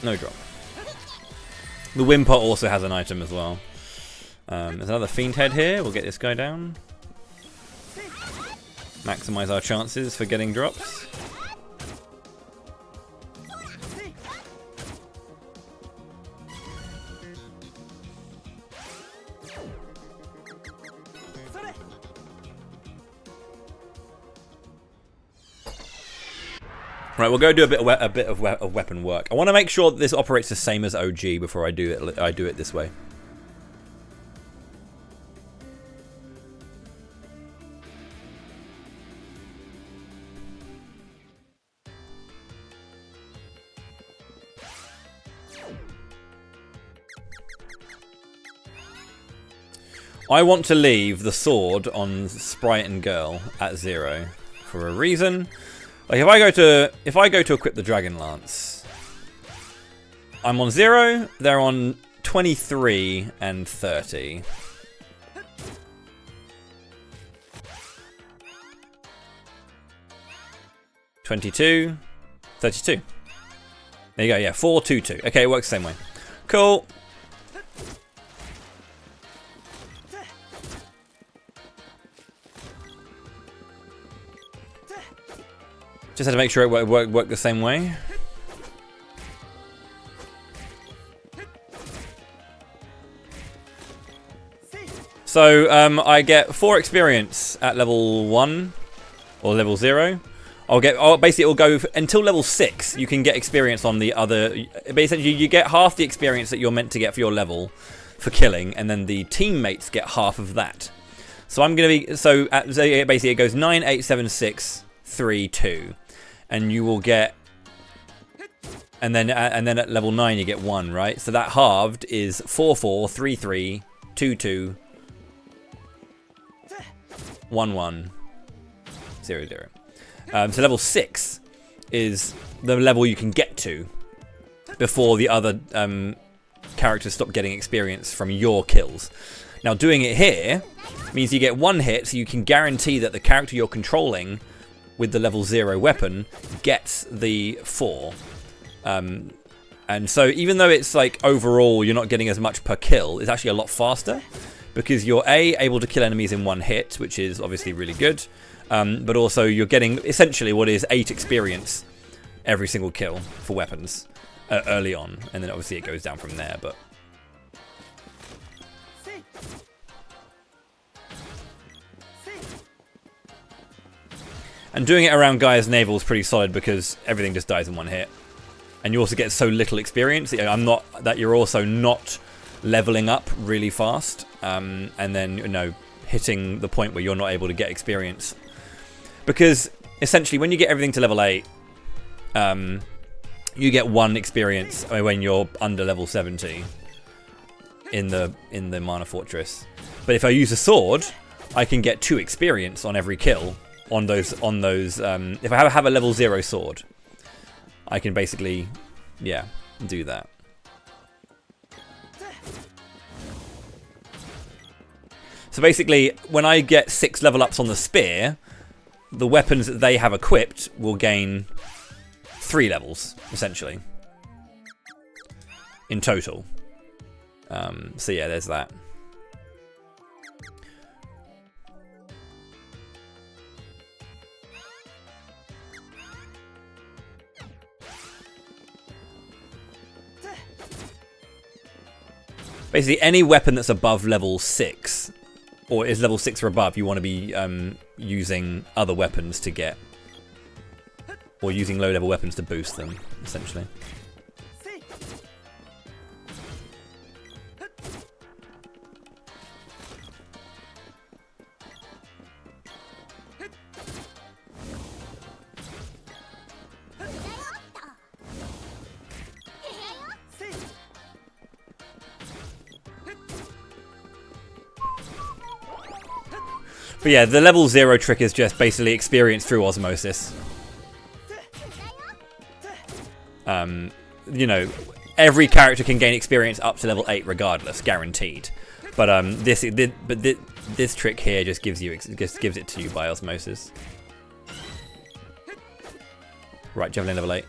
No drop. The Wimpot also has an item as well. There's another Fiend Head here. We'll get this guy down. Maximize our chances for getting drops. Right, we'll go do a bit of weapon work. I want to make sure that this operates the same as OG before I do it. I do it this way. I want to leave the sword on Sprite and Girl at 0 for a reason. Like if I go to equip the Dragon Lance, I'm on 0, they're on 23 and 30. (22) 32. There you go, yeah, 4, 2, 2. Okay, it works the same way. Cool. Just had to make sure it worked the same way. So I get 4 experience at level 1 or level 0. Basically it'll go until level 6. You can get experience on the other. Basically, you get half the experience that you're meant to get for your level for killing, and then the teammates get half of that. So I'm gonna be basically it goes 9, 8, 7, 6, 3, 2. And you will get, and then at level 9 you get 1, right? So that halved is 4, 4, 3, 3, 2, 2, 1, 1, 0, 0. So level 6 is the level you can get to before the other characters stop getting experience from your kills. Now doing it here means you get 1 hit, so you can guarantee that the character you're controlling with the level 0 weapon gets the 4. And so even though it's like overall you're not getting as much per kill, it's actually a lot faster because you're able to kill enemies in 1 hit, which is obviously really good, but also you're getting essentially what is 8 experience every single kill for weapons early on, and then obviously it goes down from there. But and doing it around Gaia's navel is pretty solid because everything just dies in 1 hit. And you also get so little experience. You're also not leveling up really fast. And then, hitting the point where you're not able to get experience. Because essentially when you get everything to level 8, you get 1 experience when you're under level 70 in the Mana Fortress. But if I use a sword, I can get 2 experience on every kill. On those, if I have a level 0 sword, I can basically, do that. So basically, when I get 6 level ups on the spear, the weapons that they have equipped will gain 3 levels, essentially. in total. So yeah, there's that. Basically, any weapon that's above level 6, or is level 6 or above, you want to be using other weapons to get, or using low-level weapons to boost them, essentially. But yeah, the level 0 trick is just basically experience through osmosis. You know, every character can gain experience up to level 8 regardless, guaranteed. But this trick here just gives it to you by osmosis. Right, Javelin level 8.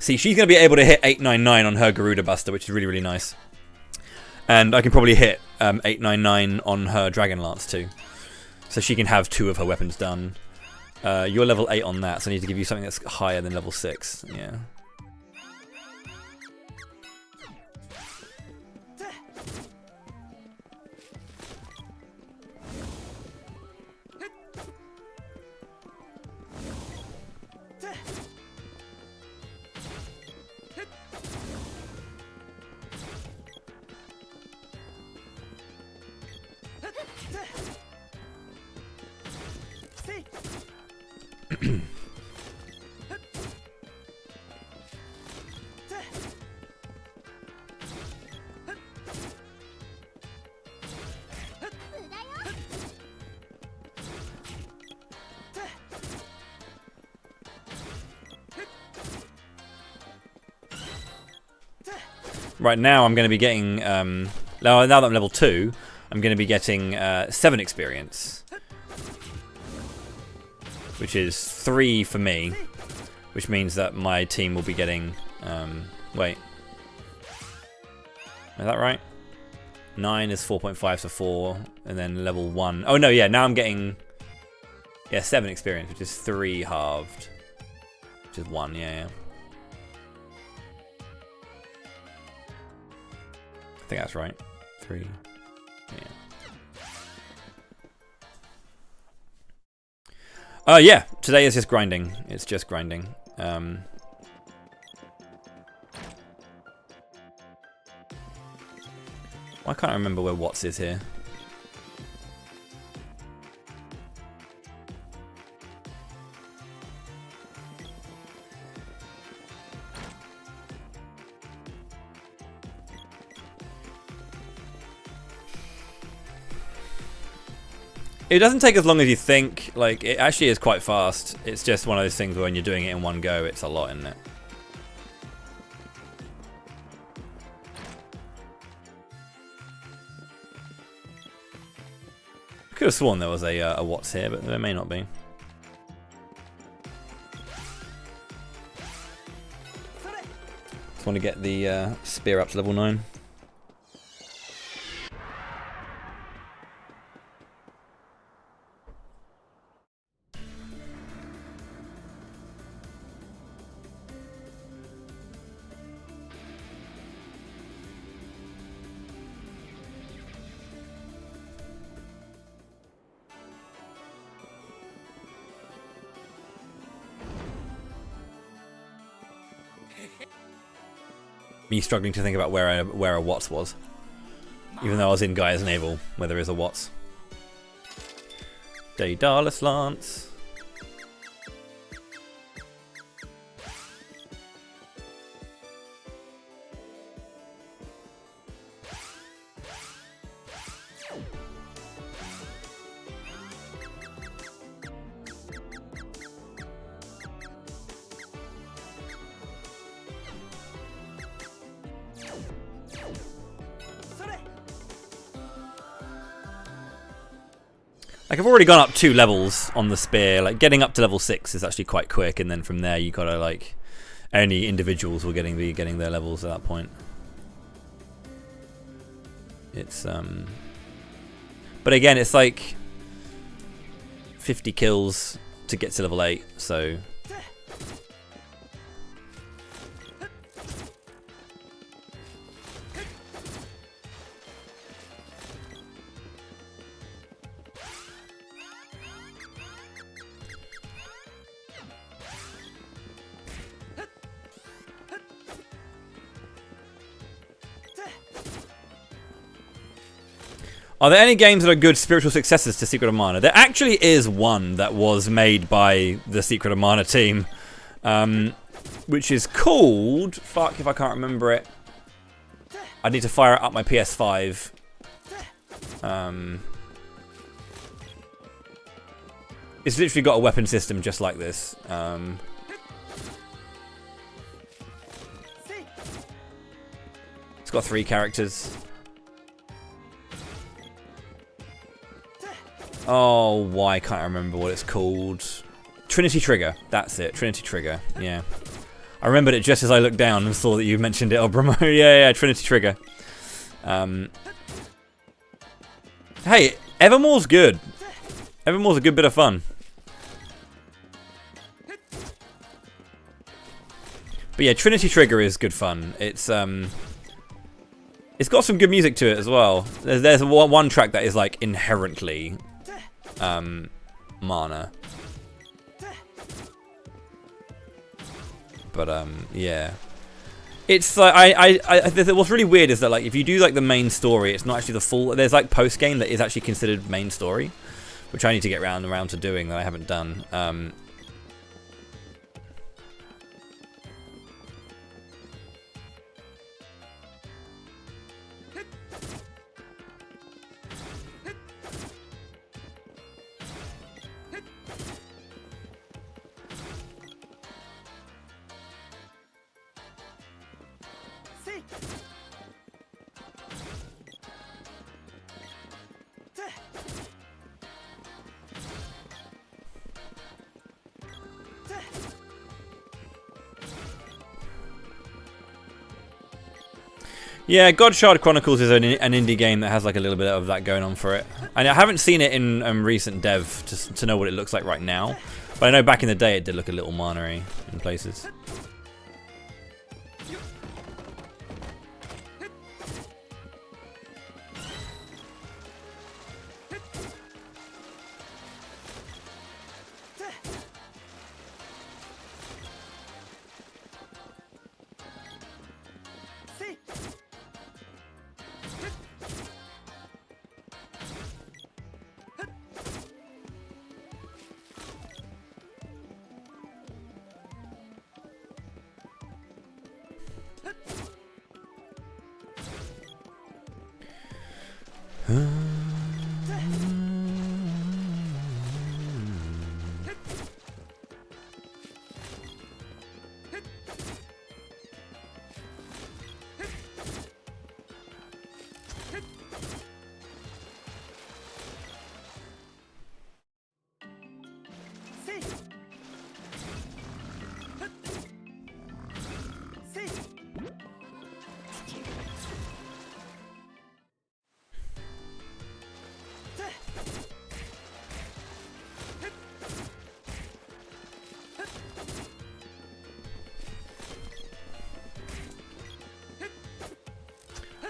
See, she's going to be able to hit 899 on her Garuda Buster, which is really, really nice. And I can probably hit 899 on her Dragon Lance too. So she can have 2 of her weapons done. You're level 8 on that, so I need to give you something that's higher than level 6. Yeah. Right now I'm going to be getting, now that I'm level 2, I'm going to be getting 7 experience. Which is 3 for me. Which means that my team will be getting, wait. Is that right? 9 is 4.5, so 4. And then level 1. Oh no, yeah, now I'm getting, yeah, 7 experience, which is 3 halved. Which is 1, yeah. I think that's right. 3. Yeah. Yeah. Today is just grinding. It's just grinding. I can't remember where Watts is here. It doesn't take as long as you think. Like, it actually is quite fast. It's just one of those things where when you're doing it in one go, it's a lot, isn't it? I could have sworn there was a Watts here, but there may not be. Just want to get the spear up to level 9. Me struggling to think about where a Watts was, even though I was in Gaia's Navel, where there is a Watts. Daedalus Lance. Like, I've already gone up 2 levels on the spear. Like, getting up to level 6 is actually quite quick, and then from there you gotta, like, Only individuals will be getting their levels at that point. It's but again, it's like 50 kills to get to level 8, so are there any games that are good spiritual successors to Secret of Mana? There actually is one that was made by the Secret of Mana team, which is called... Fuck if I can't remember it. I need to fire up my PS5. It's literally got a weapon system just like this. It's got 3 characters. Oh, why can't I remember what it's called? Trinity Trigger. That's it. Trinity Trigger. Yeah. I remembered it just as I looked down and saw that you mentioned it. Oh, Bramo. Yeah, Trinity Trigger. Hey, Evermore's good. Evermore's a good bit of fun. But yeah, Trinity Trigger is good fun. It's got some good music to it as well. There's one track that is like inherently Mana. But yeah, it's like what's really weird is that like if you do like the main story, it's not actually the full. There's like post game that is actually considered main story, which I need to get around to doing that I haven't done. Yeah, Godshard Chronicles is an indie game that has like a little bit of that going on for it. And I haven't seen it in recent dev to know what it looks like right now. But I know back in the day it did look a little Mana-y in places.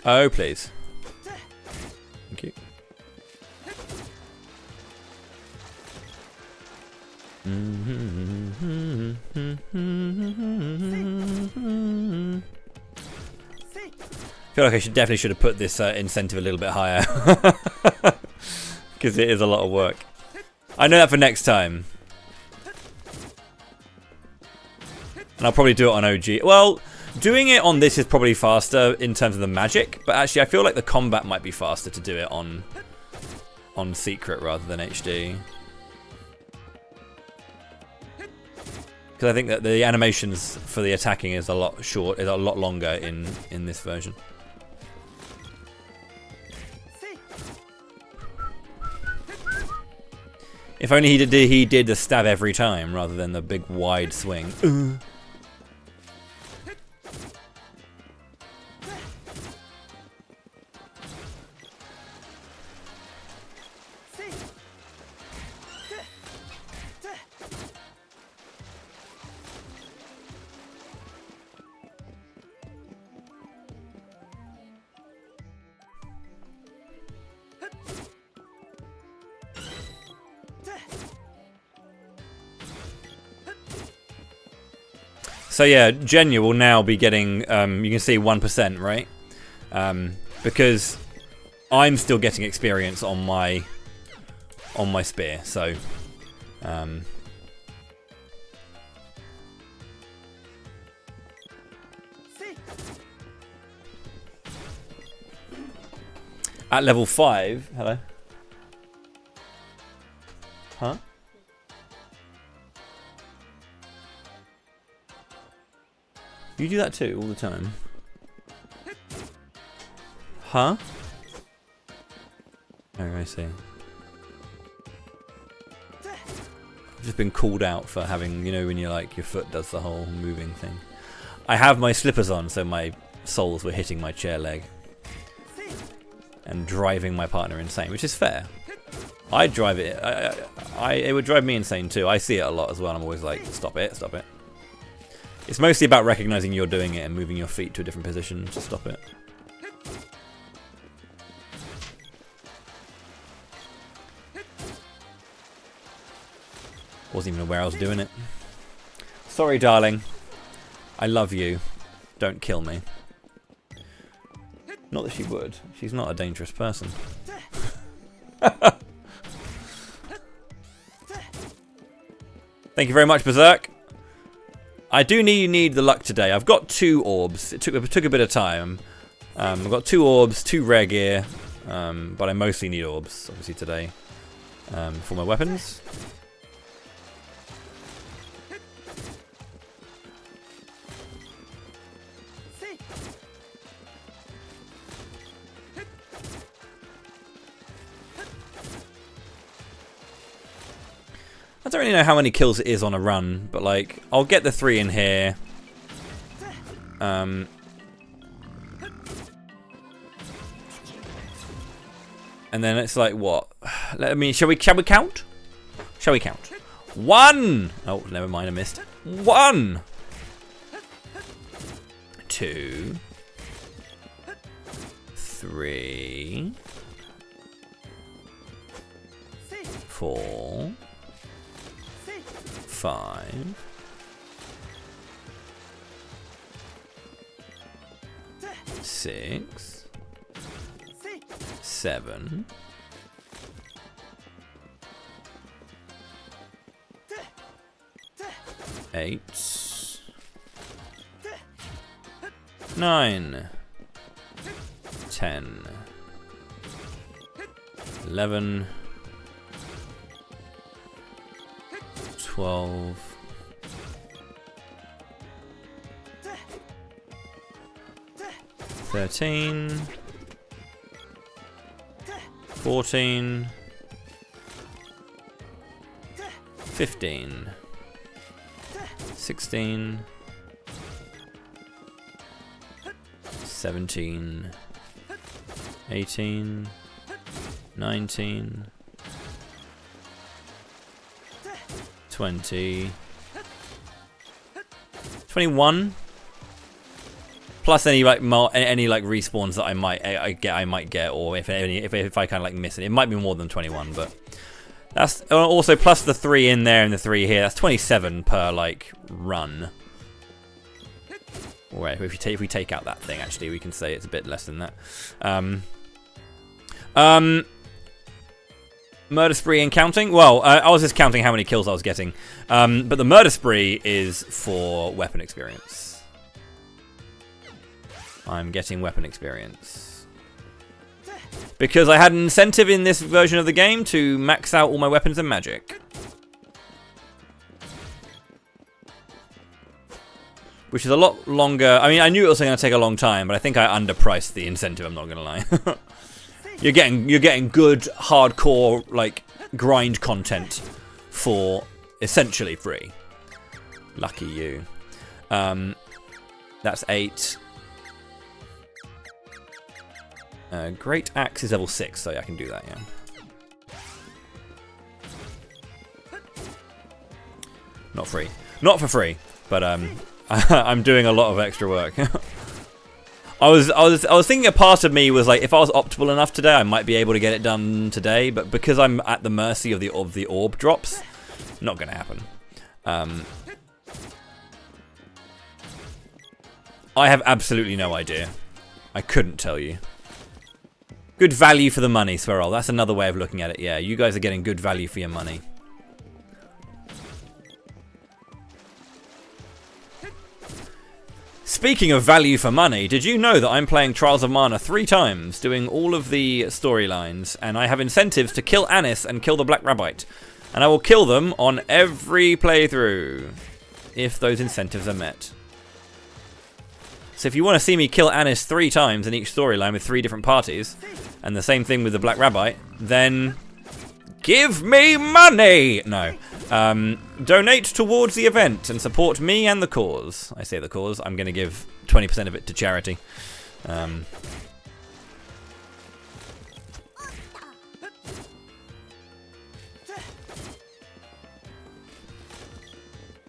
Oh, please. Thank you. I feel like I definitely should have put this incentive a little bit higher. Because it is a lot of work. I know that for next time. And I'll probably do it on OG. Well, doing it on this is probably faster in terms of the magic, but actually I feel like the combat might be faster to do it on Secret rather than HD. Because I think that the animations for the attacking is a lot longer in this version. If only he did the stab every time rather than the big wide swing. So yeah, Genya will now be getting, you can see 1%, right? Because I'm still getting experience on my spear, so at level 5, hello? Huh? You do that too, all the time? Huh? Oh, I see. I've just been called out for having, you know, when you're like, your foot does the whole moving thing. I have my slippers on, so my soles were hitting my chair leg. And driving my partner insane, which is fair. I drive it. It would drive me insane too. I see it a lot as well. I'm always like, stop it, stop it. It's mostly about recognizing you're doing it and moving your feet to a different position to stop it. Wasn't even aware I was doing it. Sorry, darling. I love you. Don't kill me. Not that she would. She's not a dangerous person. Thank you very much, Berserk. I do need the luck today. I've got 2 orbs. It took a bit of time. I've got 2 orbs, 2 rare gear, but I mostly need orbs, obviously, today for my weapons. I don't really know how many kills it is on a run, but like, I'll get the 3 in here. And then it's like, what? I mean, shall we count? Shall we count? 1! Oh, never mind, I missed. 1! 2. 3. 4. 5. 6. 7. 8. 9. 10. 11. 12. 13. 14. 15. 16. 17. 18. 19. 20. 21. Plus any like respawns that I might get, or if I kind of like miss it, it might be more than 21. But that's also plus the 3 in there and the 3 here. That's 27 per like run. Or if we take out that thing, actually, we can say it's a bit less than that. Murder spree and counting? Well, I was just counting how many kills I was getting. But the murder spree is for weapon experience. I'm getting weapon experience. Because I had an incentive in this version of the game to max out all my weapons and magic. Which is a lot longer. I mean, I knew it was going to take a long time, but I think I underpriced the incentive, I'm not going to lie. You're getting good hardcore like grind content for essentially free. Lucky you. That's 8. Great axe is level 6, so yeah, I can do that. Yeah. Not free. Not for free, but I'm doing a lot of extra work. I was thinking a part of me was like, if I was optimal enough today, I might be able to get it done today. But because I'm at the mercy of the orb drops, not going to happen. I have absolutely no idea. I couldn't tell you. Good value for the money, Swerol. That's another way of looking at it. Yeah, you guys are getting good value for your money. Speaking of value for money, did you know that I'm playing Trials of Mana 3 times, doing all of the storylines, and I have incentives to kill Anis and kill the Black Rabbite. And I will kill them on every playthrough, if those incentives are met. So if you want to see me kill Anis 3 times in each storyline with 3 different parties, and the same thing with the Black Rabbite, then give me money! No. Donate towards the event and support me and the cause. I say the cause. I'm going to give 20% of it to charity.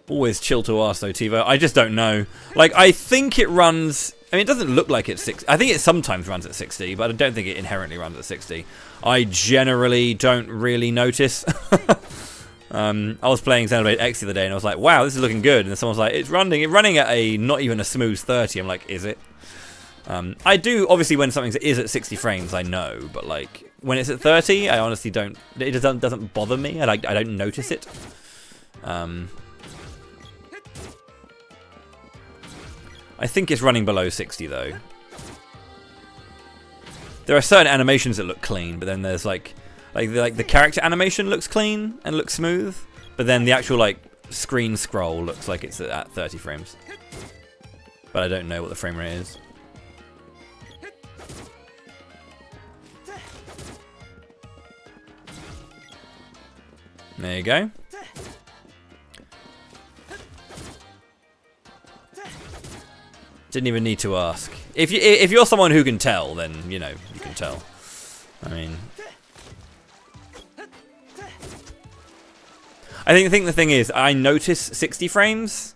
Always chill to ask though, TiVo. I just don't know. Like, I think it runs... I mean, it doesn't look like it's 60. I think it sometimes runs at 60, but I don't think it inherently runs at 60. I generally don't really notice. I was playing Xenoblade X the other day, and I was like, wow, this is looking good. And then someone was like, it's running at a not even a smooth 30. I'm like, is it? I do, obviously, when something is at 60 frames, I know. But, like, when it's at 30, I honestly don't... It doesn't bother me. I don't notice it. I think it's running below 60 though. There are certain animations that look clean, but then there's like the character animation looks clean and looks smooth, but then the actual like screen scroll looks like it's at 30 frames. But I don't know what the frame rate is. There you go. Didn't even need to ask. If you're someone who can tell, then you know you can tell. I mean, I think the thing is, I notice 60 frames.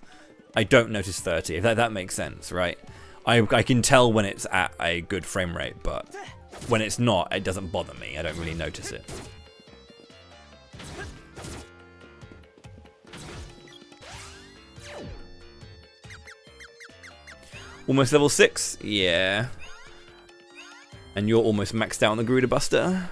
I don't notice 30. If that makes sense, right? I can tell when it's at a good frame rate, but when it's not, it doesn't bother me. I don't really notice it. Almost level 6? Yeah. And you're almost maxed out on the Garuda Buster.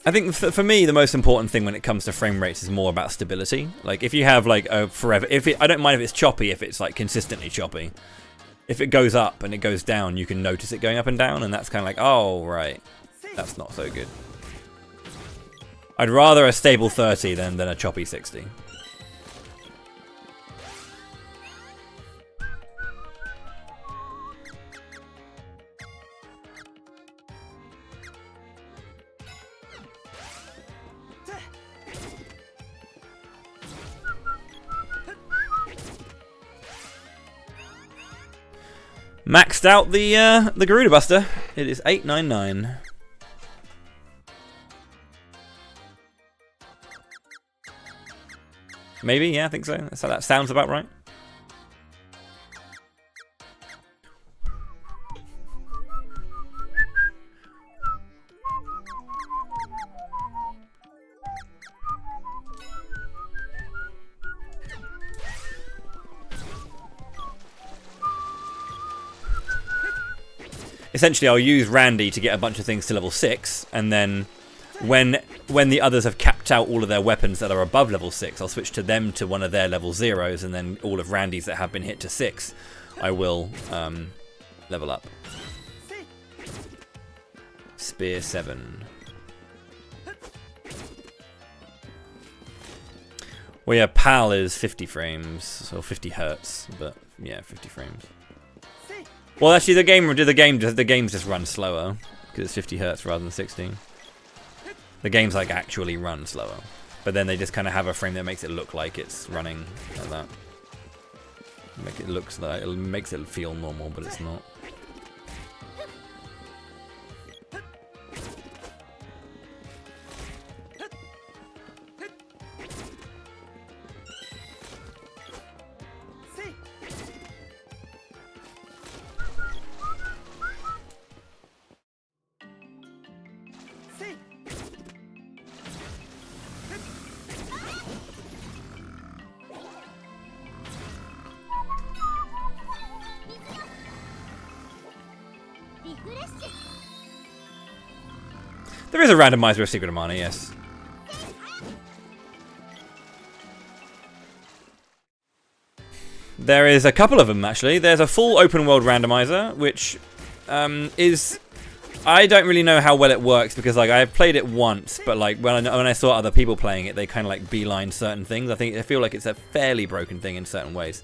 I think for me, the most important thing when it comes to frame rates is more about stability. Like, if you have, like, a forever... I don't mind if it's choppy, if it's, like, consistently choppy. If it goes up and it goes down, you can notice it going up and down, and that's kind of like, oh, right. That's not so good. I'd rather a stable 30 than a choppy 60. Maxed out the Garuda Buster. It is 899. Maybe, yeah, I think so. So that sounds about right. Essentially, I'll use Randy to get a bunch of things to level 6, and then when the others have capped out all of their weapons that are above level 6, I'll switch to them to one of their level 0s, and then all of Randy's that have been hit to 6, I will level up. Spear 7. Well, yeah, PAL is 50 frames, or 50 hertz, but yeah, 50 frames. Well, actually, the games just run slower because it's 50 hertz rather than 60. The games like actually run slower, but then they just kind of have a frame that makes it look like it's running like that. It makes it feel normal, but it's not. There is a randomizer of Secret of Mana, yes. There is a couple of them, actually. There's a full open world randomizer, which is... I don't really know how well it works, because like I've played it once, but like when I saw other people playing it, they kind of like beeline certain things. I feel like it's a fairly broken thing in certain ways.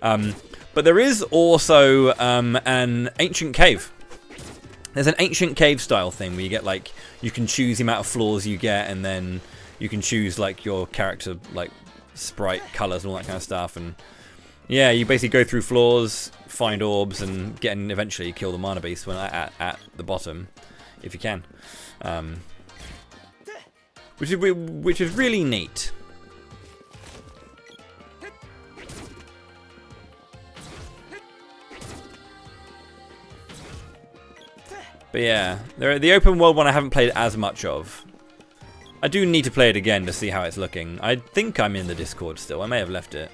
But there is also an ancient cave. There's an ancient cave style thing where you get like, you can choose the amount of floors you get, and then you can choose like your character, like sprite colors and all that kind of stuff. And yeah, you basically go through floors, find orbs, and eventually kill the mana beast when at the bottom, if you can. Which is really neat. But yeah, the open world one I haven't played as much of. I do need to play it again to see how it's looking. I think I'm in the Discord still. I may have left it.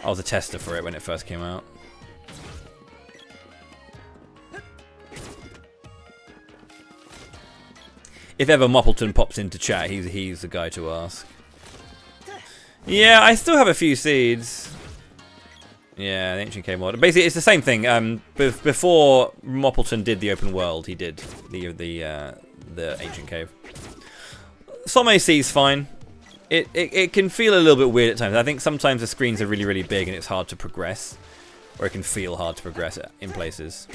I was a tester for it when it first came out. If ever Moppleton pops into chat, he's the guy to ask. Yeah, I still have a few seeds. Yeah, the Ancient Cave mod. Basically, it's the same thing. Before Moppleton did the open world, he did the Ancient Cave. Some AC is fine. It can feel a little bit weird at times. I think sometimes the screens are really, really big and it's hard to progress. Or it can feel hard to progress in places.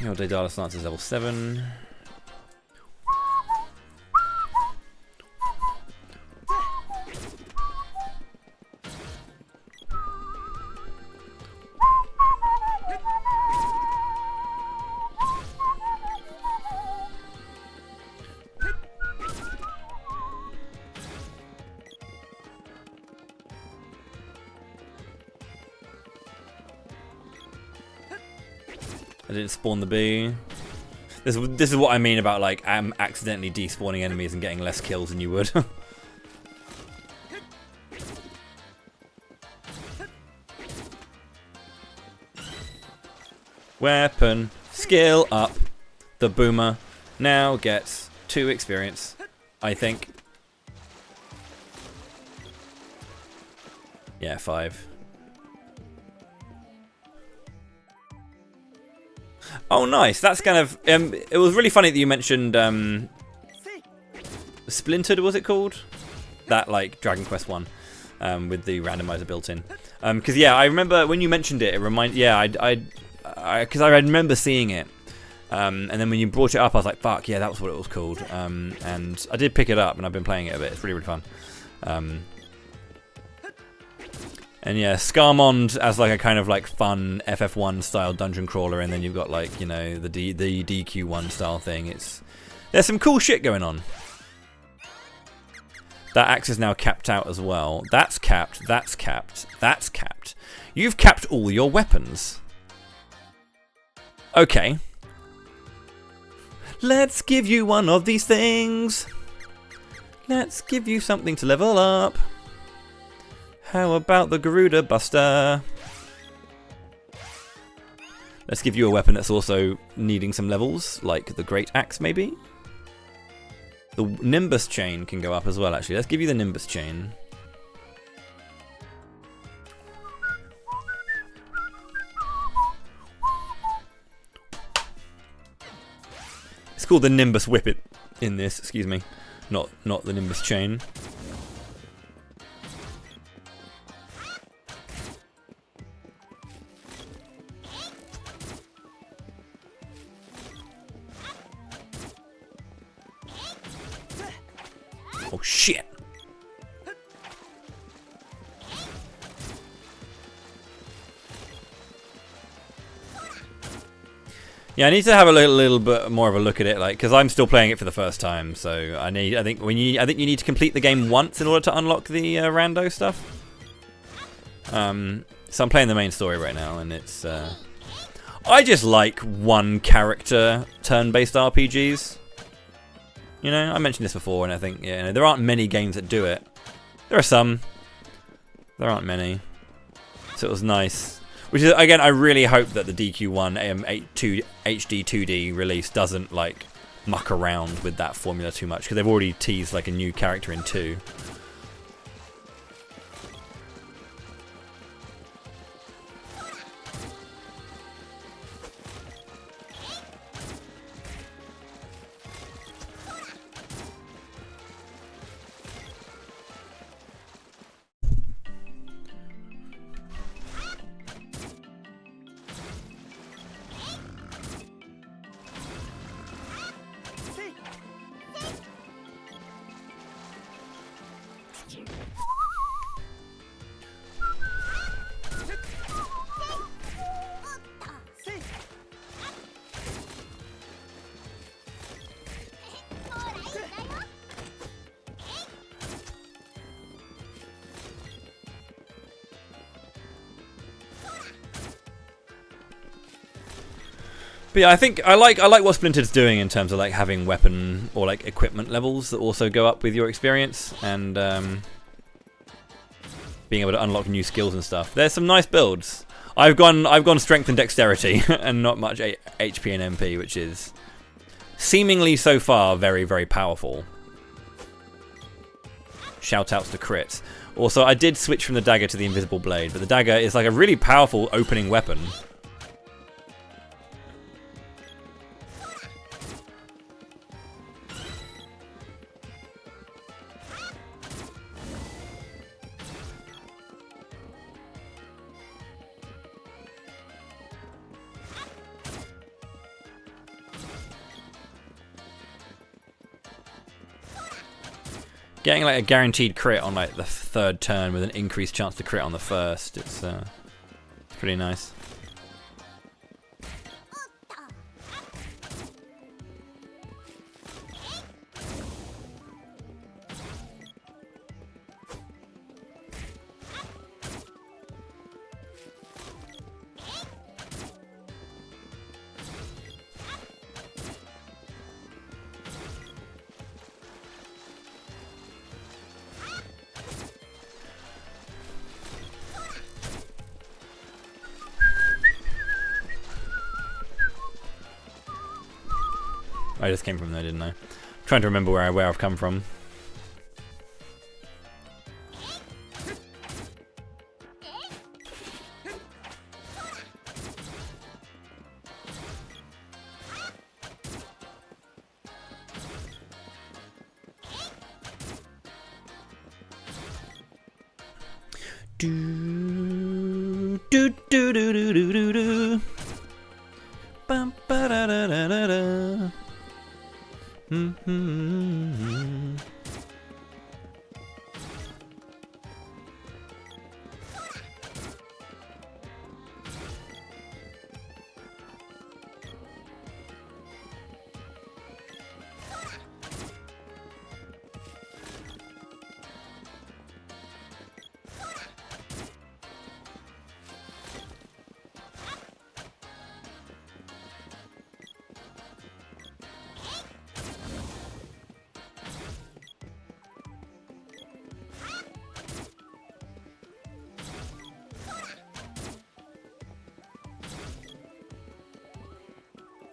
Your Daedalus starts as level 7. I didn't spawn the bee. This is what I mean about like I'm accidentally despawning enemies and getting less kills than you would. Weapon skill up. The boomer now gets 2 experience, I think. Yeah, 5. Oh, nice. That's kind of... it was really funny that you mentioned... Splintered, was it called? That, like, Dragon Quest 1. With the randomizer built in. Because, yeah, I remember when you mentioned it, it reminded... Yeah, because I remember seeing it. And then when you brought it up, I was like, fuck, yeah, that was what it was called. And I did pick it up, and I've been playing it a bit. It's really, really fun. And yeah, Scarmond as like a kind of like fun FF1 style dungeon crawler, and then you've got like, you know, the DQ1 style thing. There's some cool shit going on. That axe is now capped out as well. That's capped, that's capped, that's capped. You've capped all your weapons. Okay. Let's give you one of these things. Let's give you something to level up. How about the Garuda Buster? Let's give you a weapon that's also needing some levels, like the Great Axe, maybe? The Nimbus Chain can go up as well, actually. Let's give you the Nimbus Chain. It's called the Nimbus Whippet in this, excuse me. Not the Nimbus Chain. Oh shit! Yeah, I need to have a little bit more of a look at it, like, because I'm still playing it for the first time. So I think you need to complete the game once in order to unlock the rando stuff. So I'm playing the main story right now, and it's I just like one character turn-based RPGs. You know, I mentioned this before, and I think there aren't many games that do it. There are some. There aren't many. So it was nice. Which is, again, I really hope that the DQ1 AM82 HD 2D release doesn't like muck around with that formula too much, because they've already teased like a new character in 2. But yeah, I think I like what Splinter's doing in terms of like having weapon or like equipment levels that also go up with your experience, and being able to unlock new skills and stuff. There's some nice builds. I've gone strength and dexterity and not much HP and MP, which is seemingly so far very, very powerful. Shout outs to crits. Also, I did switch from the dagger to the invisible blade, but the dagger is like a really powerful opening weapon. Getting like a guaranteed crit on like the 3rd turn with an increased chance to crit on the 1st, it's pretty nice. I just came from there, didn't I? I'm trying to remember where I've come from. Do do do do do do do do. Bum ba da da da da da. Mm-hmm.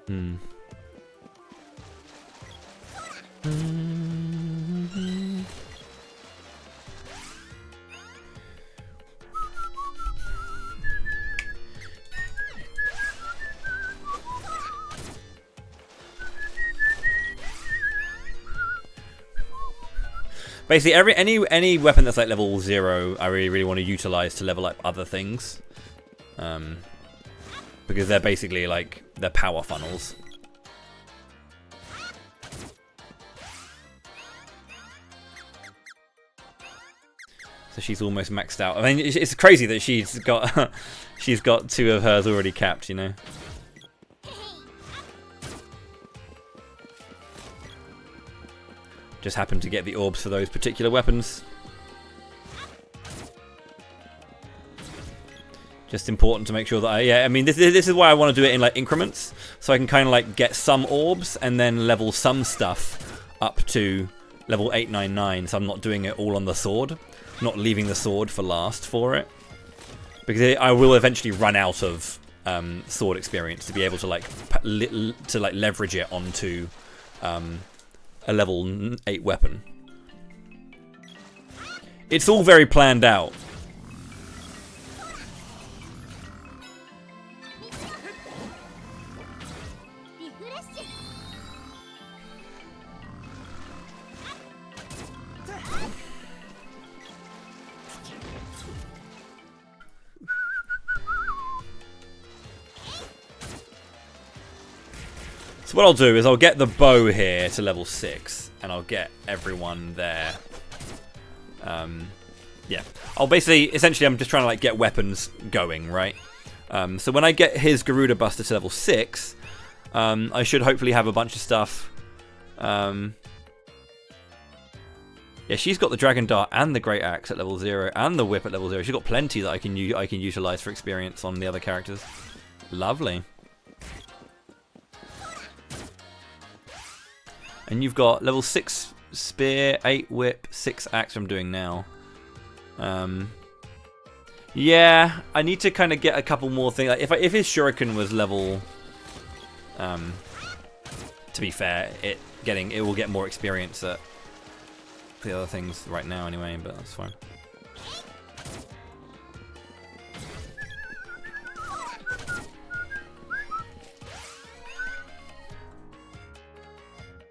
Mm. Mm-hmm. Basically, any weapon that's like level 0, I really want to utilize to level up other things, because they're basically like they're power funnels. So she's almost maxed out. I mean, it's crazy that she's got 2 of hers already capped, you know. Just happened to get the orbs for those particular weapons. Just important to make sure that I mean, this is why I want to do it in like increments, so I can kind of like get some orbs and then level some stuff up to level 899. So I'm not doing it all on the sword, not leaving the sword for last for it, because I will eventually run out of sword experience to be able to like leverage it onto a level 8 weapon. It's all very planned out. So what I'll do is I'll get the bow here to level 6, and I'll get everyone there. Yeah, essentially I'm just trying to like get weapons going, right? So when I get his Garuda Buster to level 6, I should hopefully have a bunch of stuff. Yeah, she's got the Dragon Dart and the Great Axe at level 0, and the Whip at level 0. She's got plenty that I can utilize for experience on the other characters. Lovely. And you've got level 6 Spear, 8 Whip, 6 Axe I'm doing now. Yeah, I need to kind of get a couple more things. Like if his Shuriken was level... to be fair, it will get more experience at the other things right now anyway, but that's fine.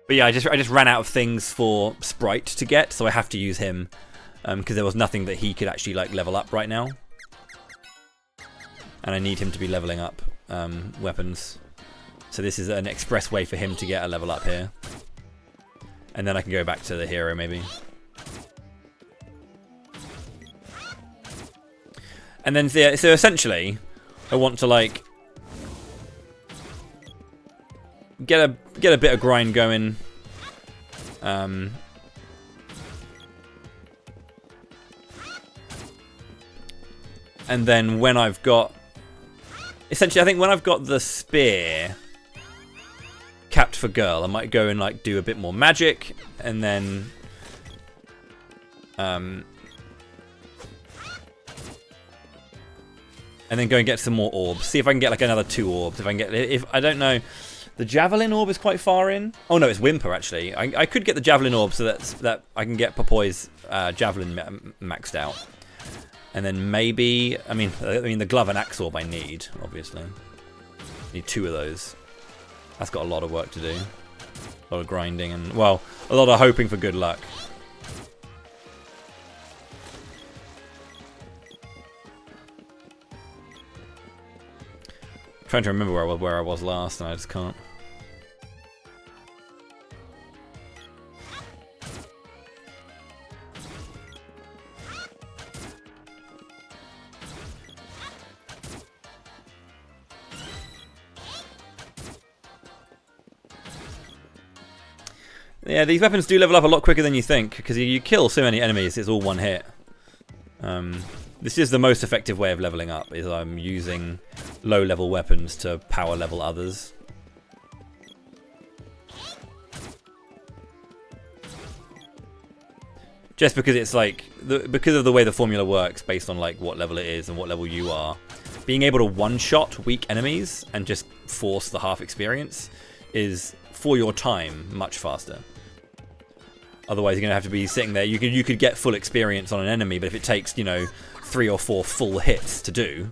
But yeah, I just ran out of things for Sprite to get, so I have to use him because there was nothing that he could actually like level up right now, and I need him to be leveling up weapons. So this is an express way for him to get a level up here, and then I can go back to the hero maybe. And then so essentially, I want to like get a bit of grind going. And then when I've got... Essentially, I think when I've got the spear capped for girl, I might go and like do a bit more magic, and then... and then go and get some more orbs. See if I can get like another 2 orbs. If I don't know... The Javelin Orb is quite far in. Oh no, it's Whimper actually. I could get the Javelin Orb so that I can get Popoy's Javelin maxed out. And then maybe... I mean, the Glove and Axe Orb I need, obviously. Need 2 of those. That's got a lot of work to do. A lot of grinding and, well, a lot of hoping for good luck. I'm trying to remember where I was last, and I just can't. Yeah, these weapons do level up a lot quicker than you think, because you kill so many enemies, it's all one hit. This is the most effective way of leveling up, is I'm using low-level weapons to power level others. Just because it's like, because of the way the formula works, based on like what level it is and what level you are, being able to one-shot weak enemies and just force the half experience is, for your time, much faster. Otherwise, you're going to have to be sitting there. You could get full experience on an enemy, but if it takes, you know, 3 or 4 full hits to do,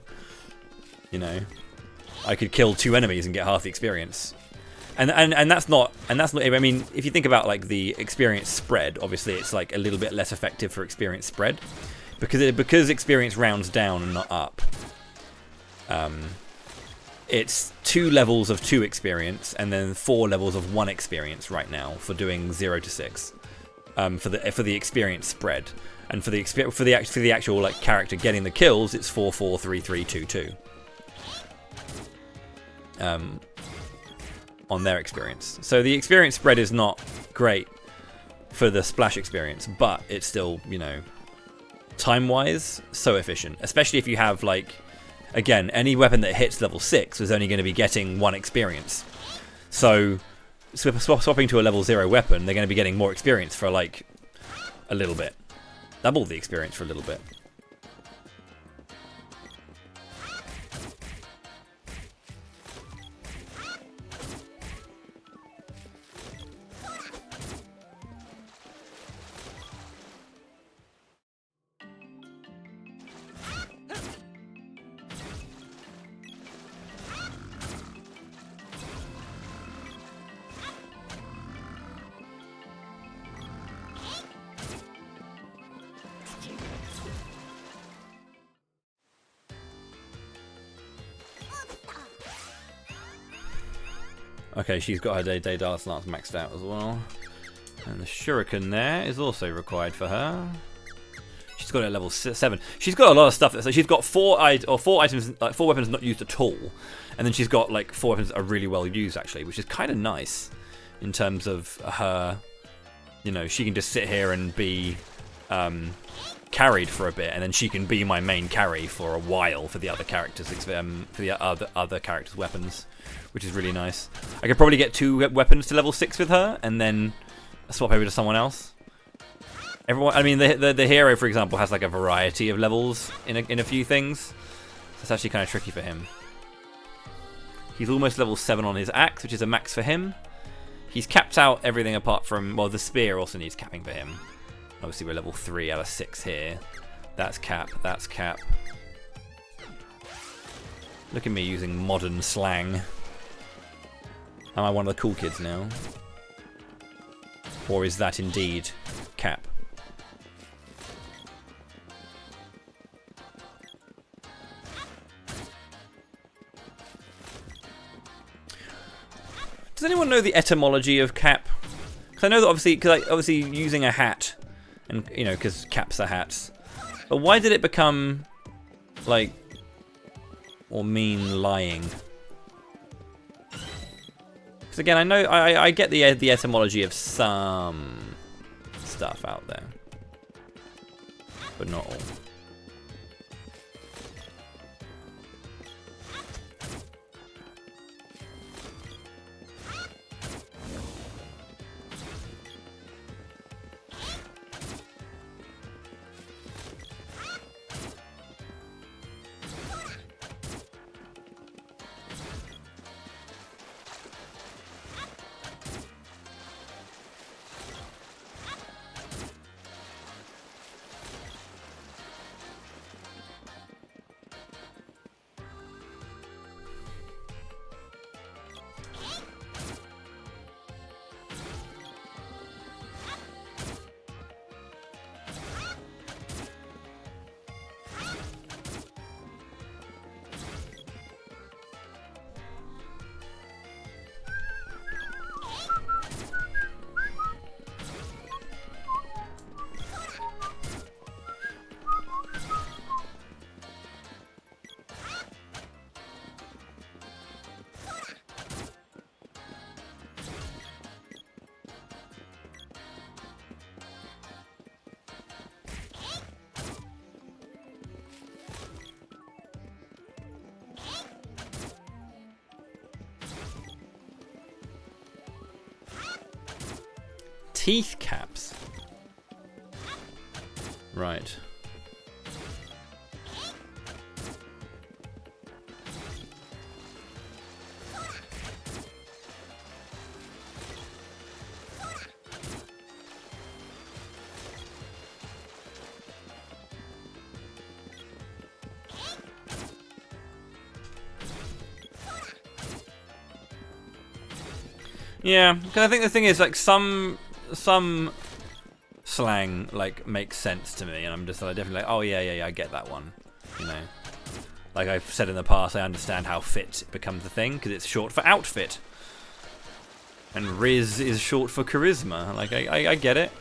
you know, I could kill 2 enemies and get half the experience. And that's not. I mean, if you think about like the experience spread, obviously it's like a little bit less effective for experience spread, because experience rounds down and not up. It's 2 levels of 2 experience and then 4 levels of 1 experience right now for doing 0 to 6. For the experience spread, and for the actual like character getting the kills, it's 4 4 3 3 2 2. On their experience, so the experience spread is not great for the splash experience, but it's still, you know, time-wise, so efficient. Especially if you have, like, again, any weapon that hits level 6 is only going to be getting 1 experience. So, swapping to a level 0 weapon, they're going to be getting more experience for, like, a little bit. Double the experience for a little bit. Okay, she's got her day dance lance maxed out as well. And the shuriken there is also required for her. She's got it at level 7. She's got a lot of stuff. So she's got 4 items, like 4 weapons not used at all. And then she's got like 4 weapons that are really well used actually, which is kind of nice in terms of her, you know, she can just sit here and be carried for a bit, and then she can be my main carry for a while for the other characters, for the other characters' weapons, which is really nice. I could probably get 2 weapons to level 6 with her, and then swap over to someone else. Everyone, I mean, the hero, for example, has like a variety of levels in a few things. So it's actually kind of tricky for him. He's almost level 7 on his axe, which is a max for him. He's capped out everything apart from, well, the spear also needs capping for him. Obviously, we're level 3 out of 6 here. That's cap, that's cap. Look at me using modern slang. Am I one of the cool kids now? Or is that indeed cap? Does anyone know the etymology of cap? Because I know that obviously using a hat, and you know, because caps are hats. But why did it become like, or mean lying? Because again, I know I get the etymology of some stuff out there, but not all. Teeth caps. Right. Yeah, because I think the thing is, like, some slang like makes sense to me, and I'm just like, definitely like, oh yeah, I get that one, you know. Like I've said in the past, I understand how fit becomes a thing because it's short for outfit, and Riz is short for charisma. Like I get it.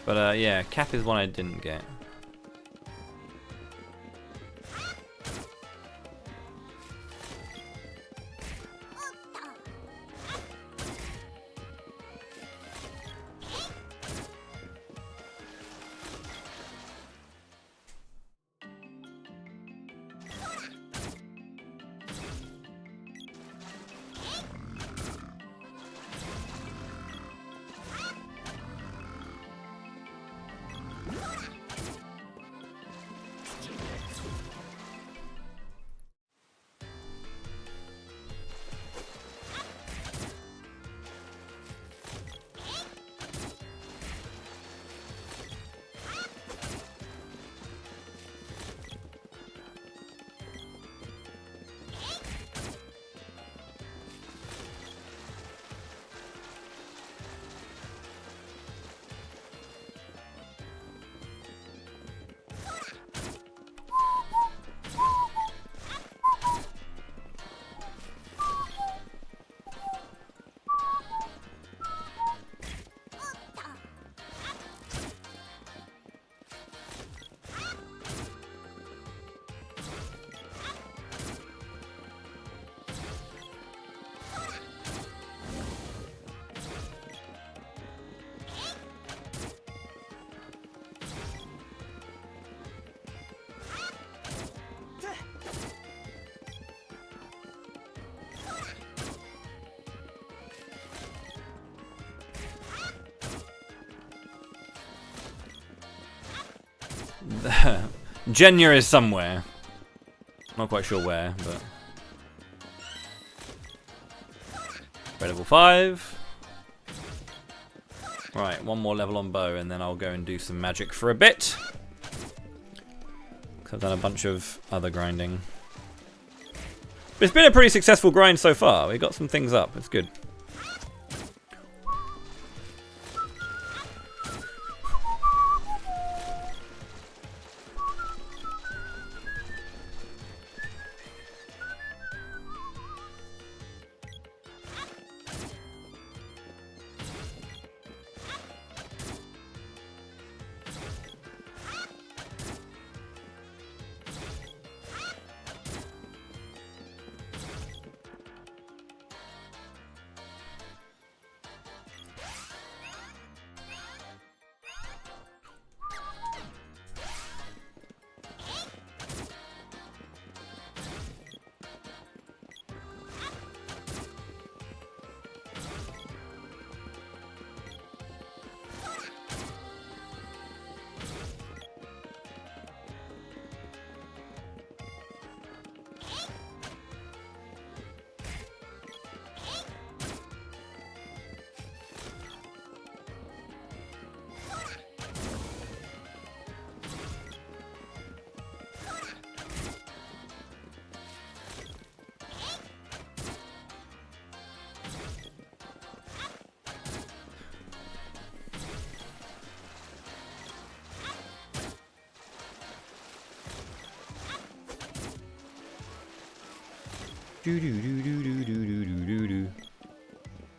But yeah, cap is one I didn't get. Genya is somewhere. Not quite sure where, but... Red level 5. Right, one more level on bow, and then I'll go and do some magic for a bit. I've done a bunch of other grinding. But it's been a pretty successful grind so far. We got some things up. It's good.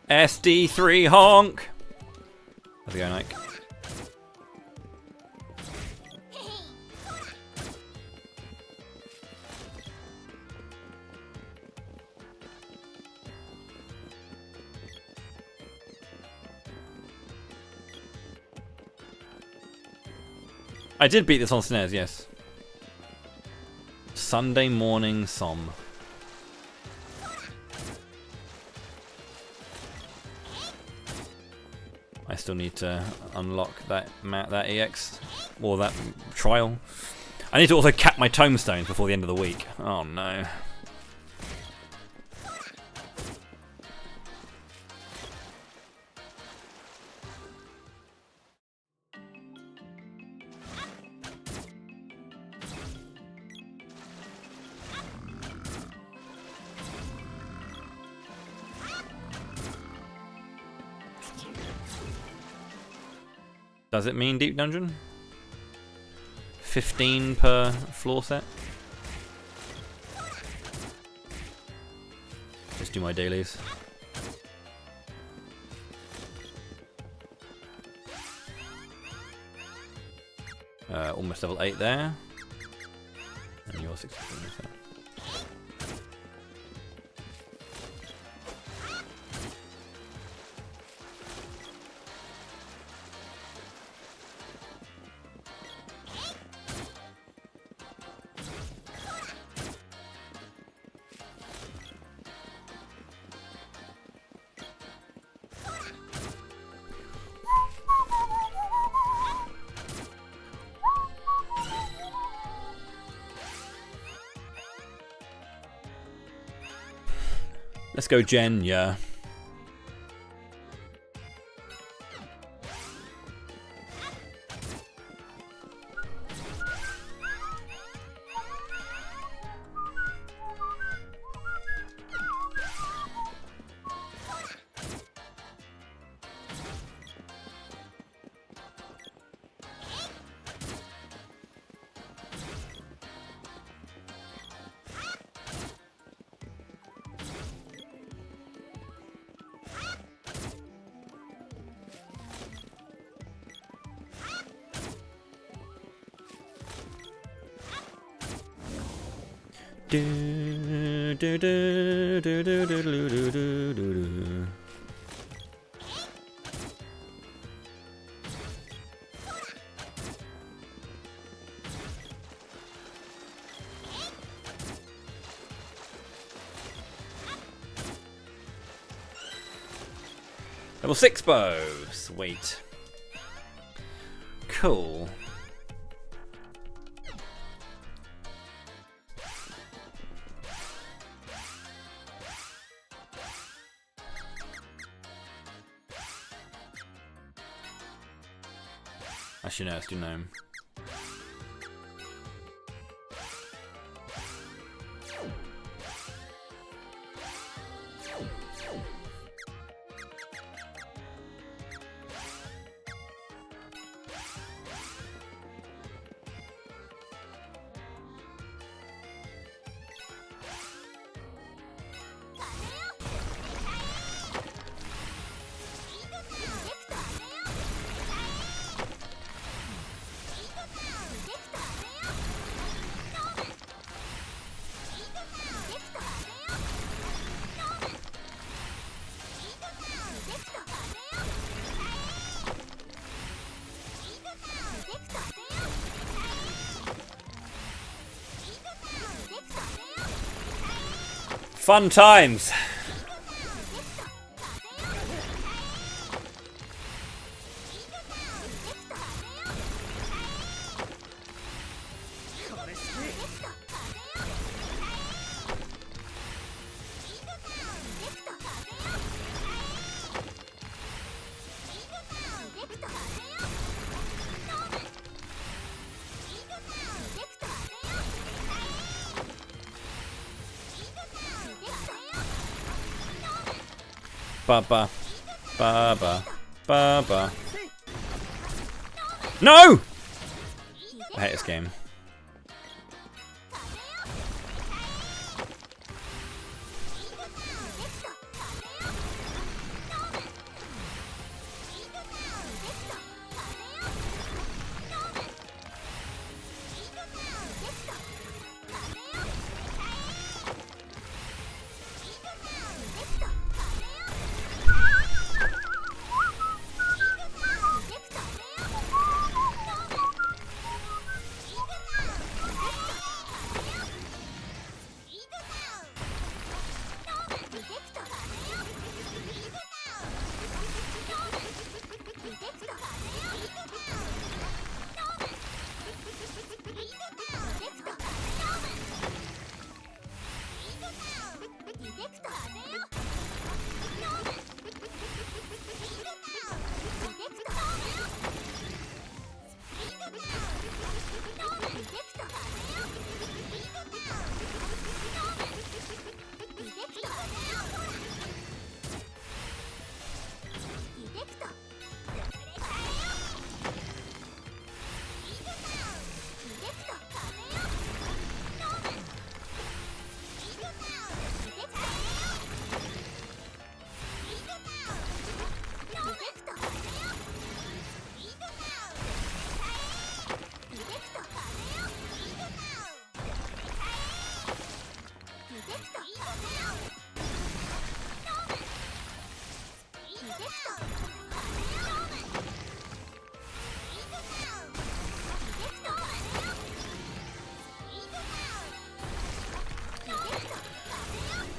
SD3 honk! How's it going, Ike? I did beat this on snares, yes. Sunday morning som. I still need to unlock that EX, or that trial. I need to also cap my tombstones before the end of the week. Oh no. Does it mean deep dungeon? 15 per floor set? Just do my dailies. Almost level 8 there. And you're 16. So. Let's go Genya. Level 6 bow. Sweet. Cool. Actually, no, let's do gnome. Fun times. Ba-ba. Ba-ba. Ba-ba. No! I hate this game.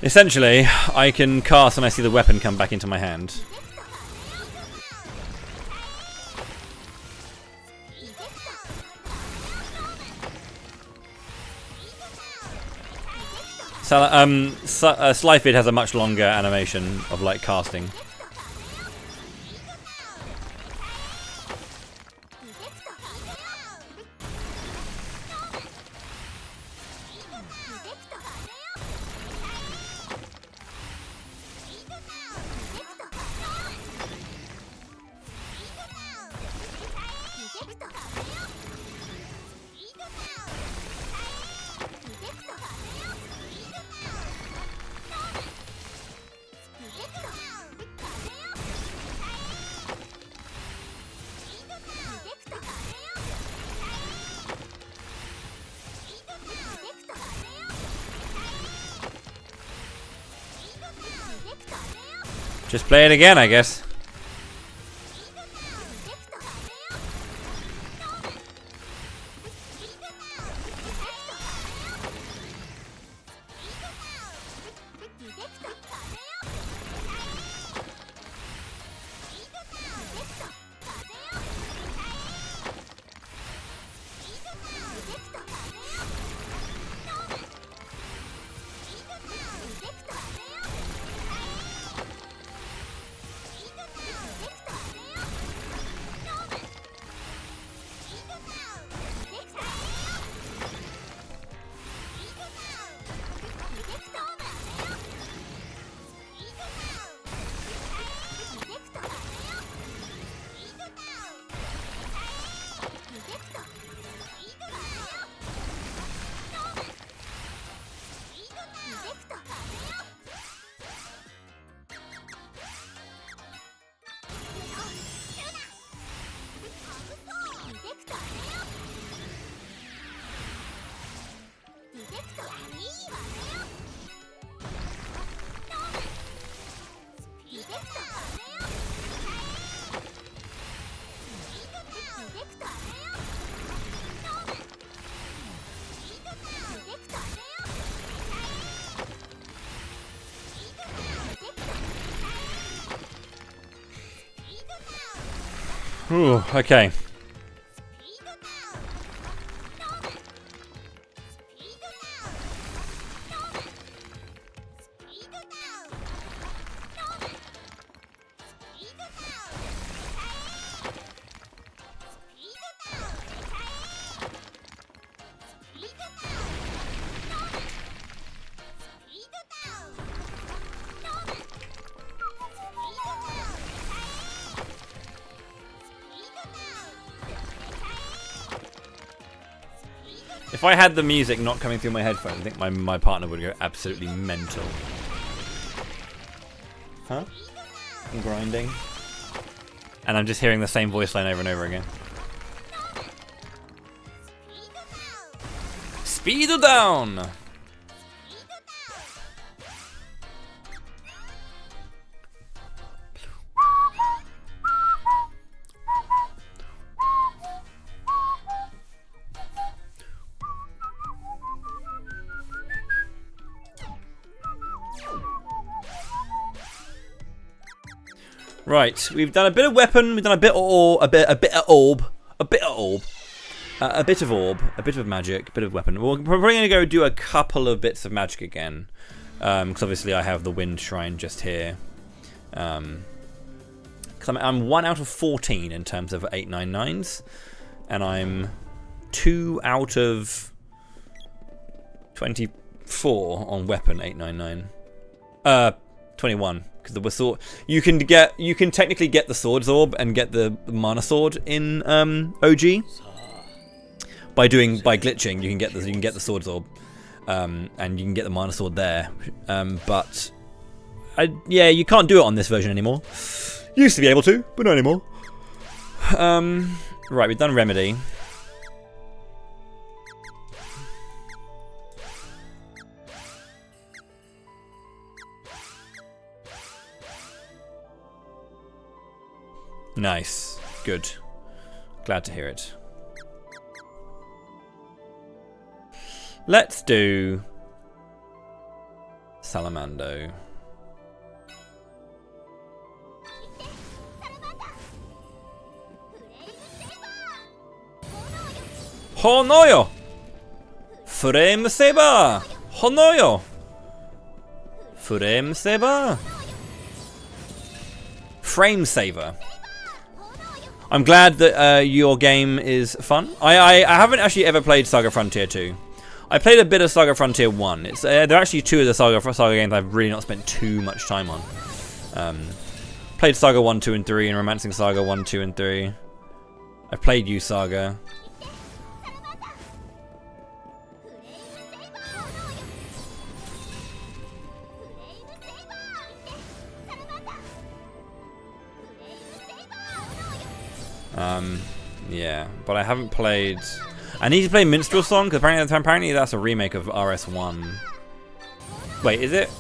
Essentially, I can cast and I see the weapon come back into my hand. So, Slyfid has a much longer animation of like casting. Just play it again, I guess. Ooh, okay. If I had the music not coming through my headphones, I think my partner would go absolutely mental. Huh? I'm grinding. And I'm just hearing the same voice line over and over again. Speed down! Right, we've done a bit of weapon, we've done a bit of orb, a bit of orb, a bit of magic, a bit of weapon. We're probably going to go do a couple of bits of magic again, because obviously I have the wind shrine just here. Because I'm 1 out of 14 in terms of 899s, and I'm 2 out of 24 on weapon 899. 21. Because the sword, you can technically get the swords orb and get the mana sword in OG by glitching. You can get the swords orb, and you can get the mana sword there. But yeah, you can't do it on this version anymore. Used to be able to, but not anymore. Right, we've done remedy. Nice. Good. Glad to hear it. Let's do Salamando. Honoyo! Frame Saber! Honoyo! Frame Saber! Frame Saver. I'm glad that your game is fun. I haven't actually ever played Saga Frontier 2. I played a bit of Saga Frontier 1. It's there are actually 2 of the Saga games I've really not spent too much time on. Played Saga 1, 2, and 3, and Romancing Saga 1, 2, and 3. I've played U Saga. Yeah, but I haven't played. I need to play Minstrel Song because apparently that's a remake of RS1. Wait, is it?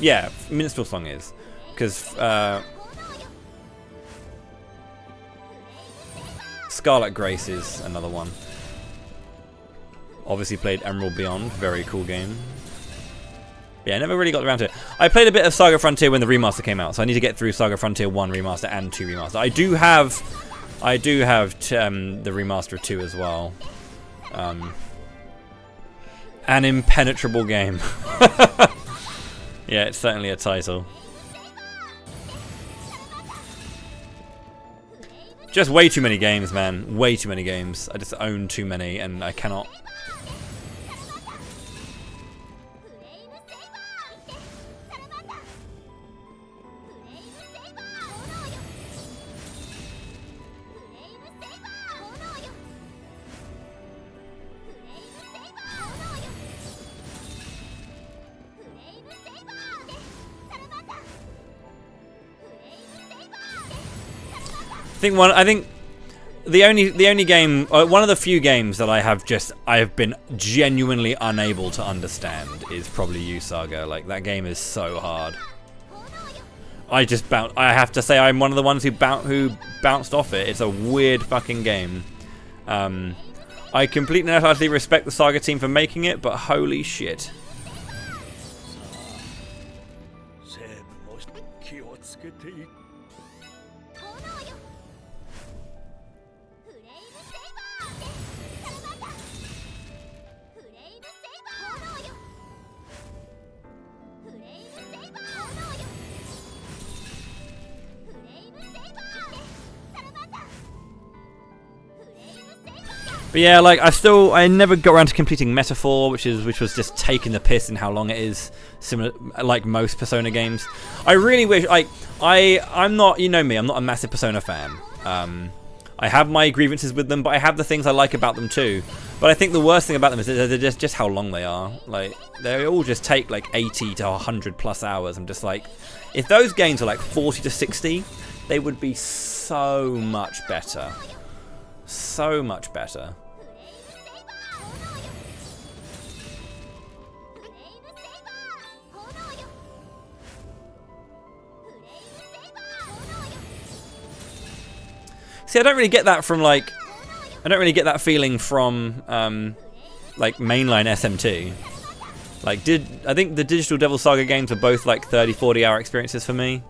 Yeah, Minstrel Song is because Scarlet Grace is another one. Obviously played Emerald Beyond, very cool game. Yeah, I never really got around to it. I played a bit of Saga Frontier when the remaster came out, so I need to get through Saga Frontier 1 remaster and 2 remaster. I do have the remaster of 2 as well. An impenetrable game. Yeah, it's certainly a title. Just way too many games, man. Way too many games. I just own too many and I cannot. I think the only game, one of the few games that I have been genuinely unable to understand is probably U Saga. Like, that game is so hard. I just bounced. I have to say, I'm one of the ones who bounced off it. It's a weird fucking game. I completely and utterly respect the Saga team for making it, but holy shit. But yeah, like I never got around to completing Metaphor, which was just taking the piss in how long it is, similar like most Persona games. I really wish I'm not, you know me, I'm not a massive Persona fan. I have my grievances with them, but I have the things I like about them too. But I think the worst thing about them is that they're just how long they are. Like they all just take like 80 to 100 plus hours. I'm just like, if those games were like 40 to 60, they would be so much better. So much better. See, I don't really get that from I don't really get that feeling from like mainline SMT. Like I think the Digital Devil Saga games are both like 30-40 hour experiences for me.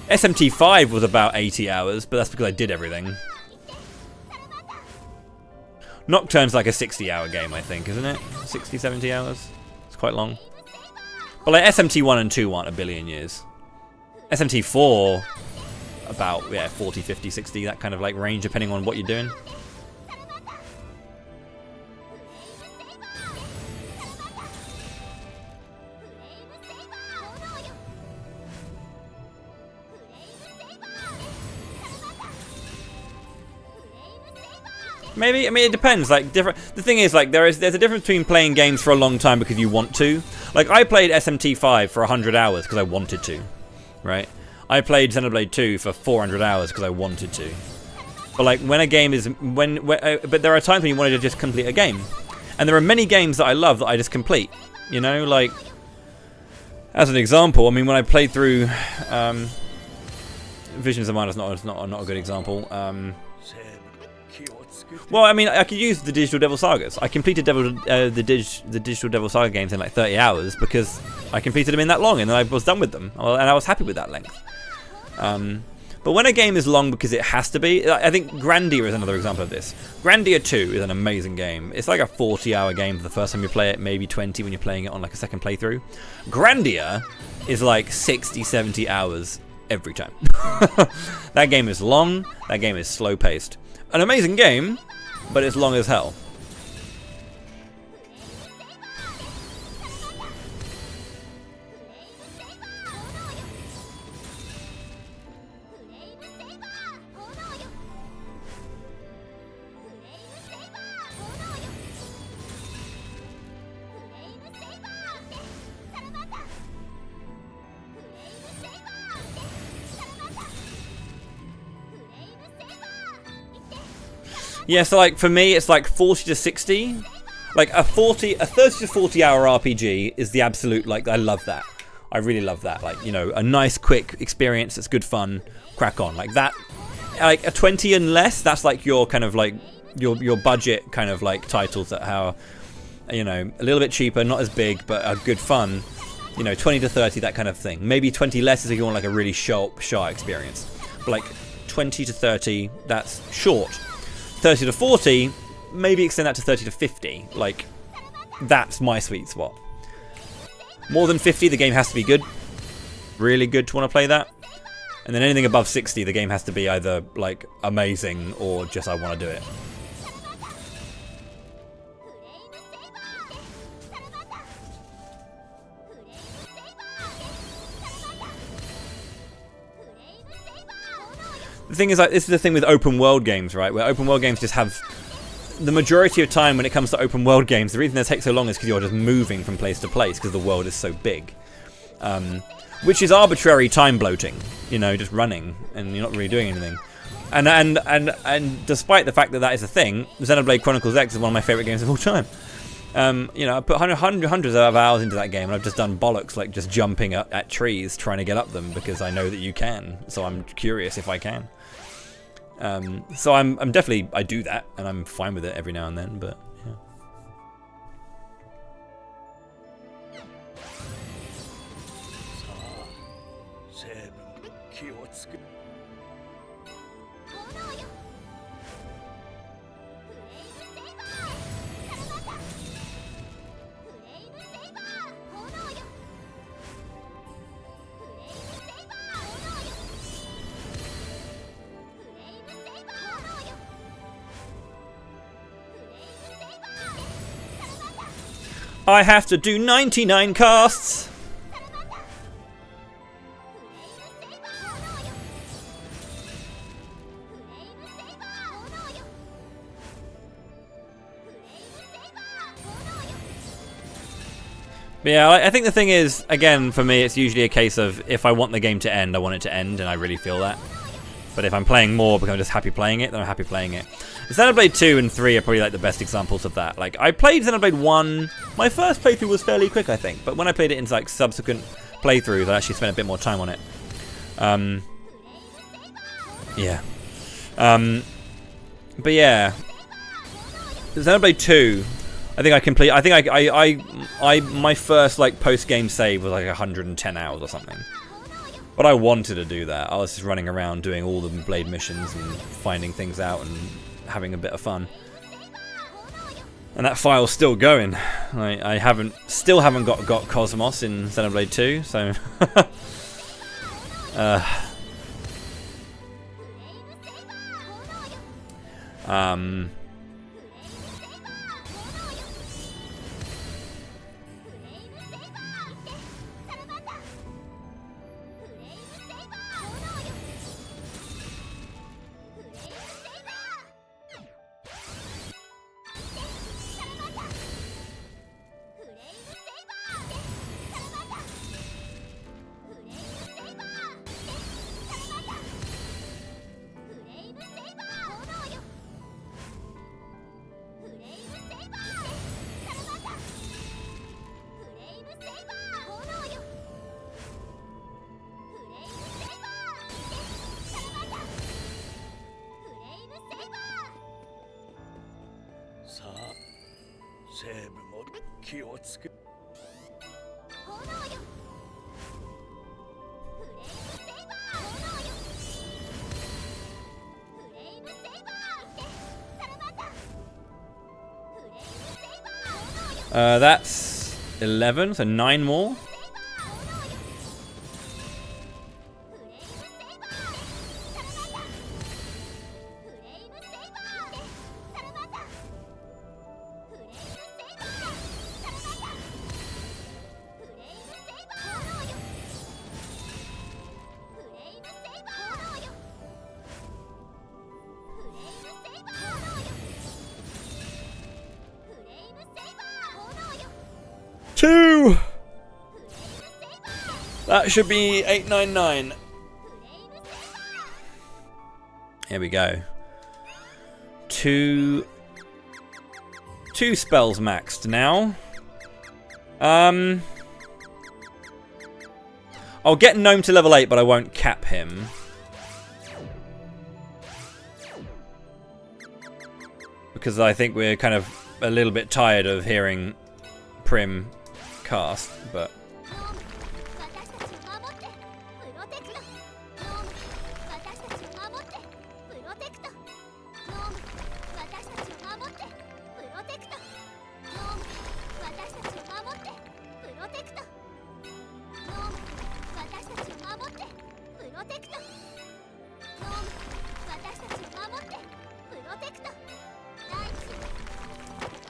SMT5 was about 80 hours, but that's because I did everything. Nocturne's like a 60-hour game, I think, isn't it? 60, 70 hours? It's quite long. But like SMT1 and 2 aren't a billion years. SMT4, about, yeah, 40, 50, 60, that kind of like range, depending on what you're doing. Maybe, I mean, it depends. Like, different. The thing is, like, there's a difference between playing games for a long time because you want to. Like, I played SMT5 for 100 hours because I wanted to, right? I played Xenoblade 2 for 400 hours because I wanted to. But like, when a game is but there are times when you wanted to just complete a game, and there are many games that I love that I just complete. You know, like as an example, I mean, when I played through Visions of Mine is not a good example. Well, I mean, I could use the Digital Devil Sagas. I completed the Digital Devil Saga games in like 30 hours because I completed them in that long, and then I was done with them, and I was happy with that length. But when a game is long because it has to be, I think Grandia is another example of this. Grandia 2 is an amazing game. It's like a 40-hour game for the first time you play it, maybe 20 when you're playing it on like a second playthrough. Grandia is like 60, 70 hours every time. That game is long, that game is slow-paced. An amazing game, but it's long as hell. Yeah, so like for me, it's like 40 to 60. Like a 30 to 40 hour RPG is the absolute, like, I love that. I really love that. Like, you know, a nice quick experience that's good fun, crack on. Like that, like a 20 and less, that's like your kind of like, your budget kind of like titles that are, you know, a little bit cheaper, not as big, but are good fun. You know, 20 to 30, that kind of thing. Maybe 20 less is if you want like a really sharp experience. But like 20 to 30, that's short. 30 to 40, maybe extend that to 30 to 50. Like, that's my sweet spot. More than 50, the game has to be good. Really good to want to play that. And then anything above 60, the game has to be either, like, amazing or just I want to do it. The thing is, like, this is the thing with open world games, right? Where open world games just have the majority of time when it comes to open world games. The reason they take so long is because you're just moving from place to place because the world is so big, which is arbitrary time bloating. You know, just running and you're not really doing anything. And despite the fact that that is a thing, Xenoblade Chronicles X is one of my favorite games of all time. You know, I put hundreds of hours into that game, and I've just done bollocks like just jumping at trees trying to get up them because I know that you can. So I'm curious if I can. So I'm definitely, I do that, and I'm fine with it every now and then. But yeah. I have to do 99 casts. But yeah, I think the thing is, again, for me, it's usually a case of if I want the game to end, I want it to end, and I really feel that. But if I'm playing more because I'm just happy playing it, then I'm happy playing it. Xenoblade 2 and 3 are probably like the best examples of that. Like, I played Xenoblade 1, my first playthrough was fairly quick, I think. But when I played it in like subsequent playthroughs, I actually spent a bit more time on it. Yeah. But yeah. Xenoblade 2, I think I complete. I think my first like post-game save was like 110 hours or something. But I wanted to do that. I was just running around doing all the Blade missions and finding things out and having a bit of fun. And that file's still going. I still haven't got Cosmos in Xenoblade 2, so that's 11, so 9 more. Two. That should be 899. Here we go. Two spells maxed now. I'll get Gnome to level 8, but I won't cap him. Because I think we're kind of a little bit tired of hearing Prim cast, but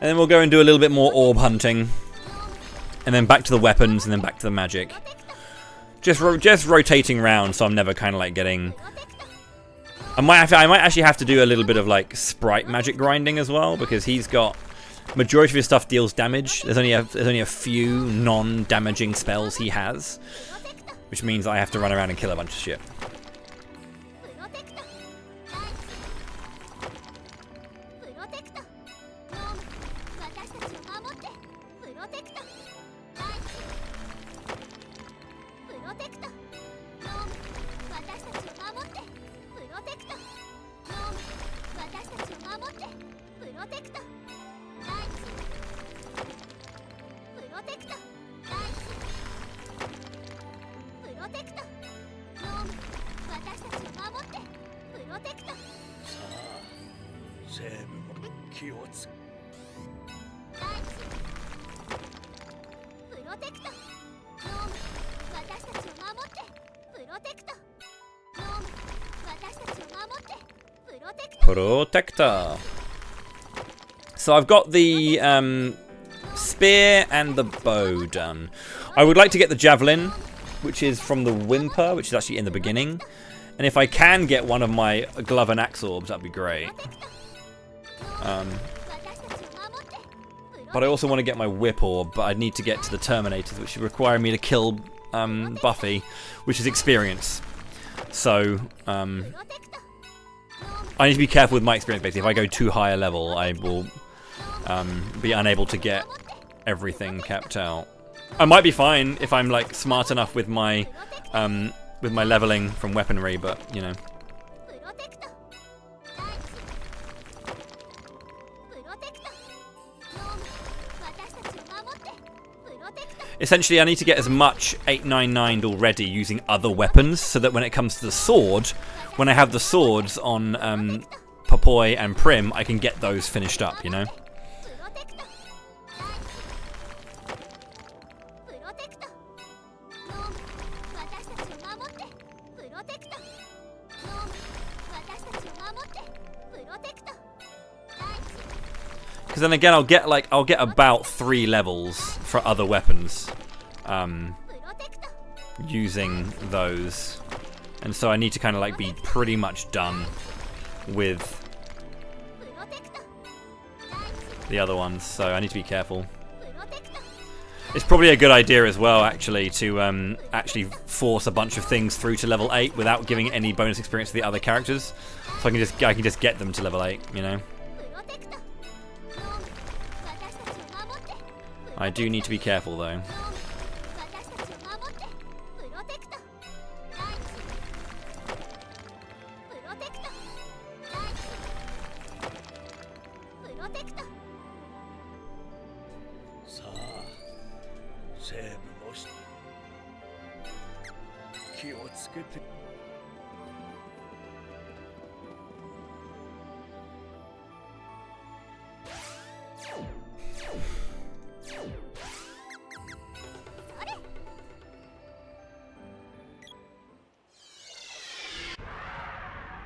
and then we'll go and do a little bit more orb hunting. And then back to the weapons, and then back to the magic. Just rotating around, so I'm never kind of like getting... I might actually have to do a little bit of like sprite magic grinding as well, because he's got... Majority of his stuff deals damage. There's only a few non-damaging spells he has. Which means I have to run around and kill a bunch of shit. Protector. So I've got the spear and the bow done. I would like to get the javelin, which is from the whimper, which is actually in the beginning. And if I can get one of my glove and axe orbs, that'd be great. But I also want to get my whip orb, but I need to get to the Terminators, which would require me to kill Buffy, which is experience. So, I need to be careful with my experience, basically. If I go too high a level, I will be unable to get everything kept out. I might be fine if I'm like smart enough with my leveling from weaponry, but you know. Essentially, I need to get as much 899'd already using other weapons, so that when it comes to the sword, when I have the swords on Popoi and Prim, I can get those finished up, you know? Because then again, I'll get about 3 levels for other weapons, using those, and so I need to kind of like be pretty much done with the other ones. So I need to be careful. It's probably a good idea as well, actually, to actually force a bunch of things through to level 8 without giving any bonus experience to the other characters, so I can just get them to level 8, you know. I do need to be careful though.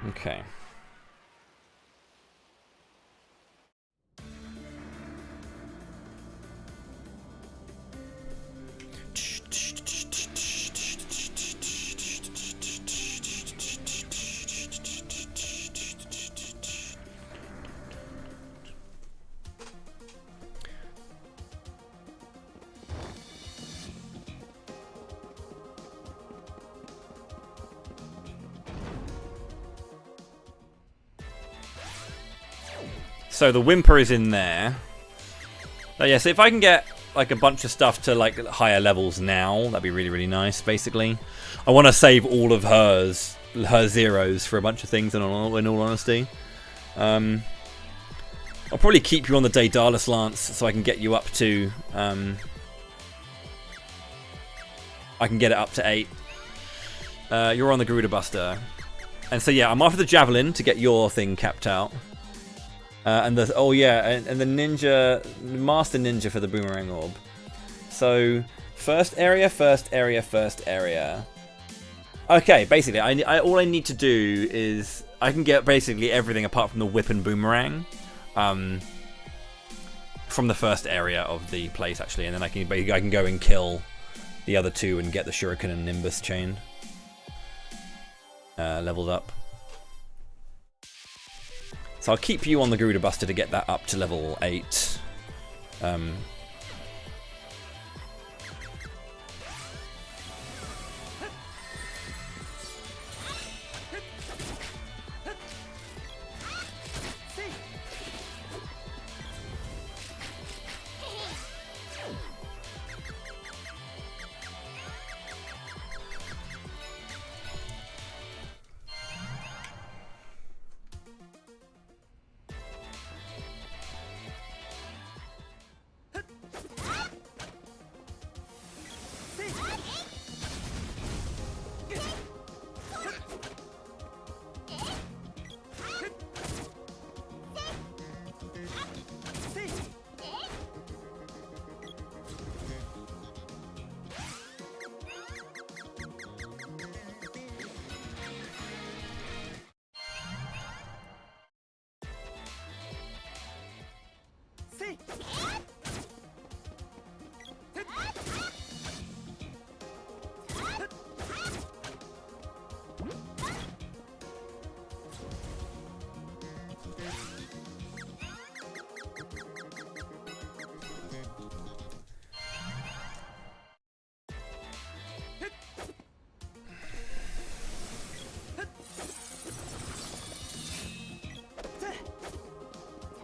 Okay. So the whimper is in there. Oh, yeah, so if I can get like a bunch of stuff to like higher levels now, that'd be really, really nice, basically. I want to save all of her zeros for a bunch of things, in all honesty. I'll probably keep you on the Daedalus Lance so I can get you up to... I can get it up to 8. You're on the Garuda Buster. And so yeah, I'm after the Javelin to get your thing capped out. And the and the ninja, Master Ninja for the Boomerang Orb. So first area. Okay, basically, all I need to do is I can get basically everything apart from the Whip and Boomerang, from the first area of the place actually, and then I can go and kill the other 2 and get the Shuriken and Nimbus chain leveled up. So I'll keep you on the Garuda Buster to get that up to level 8.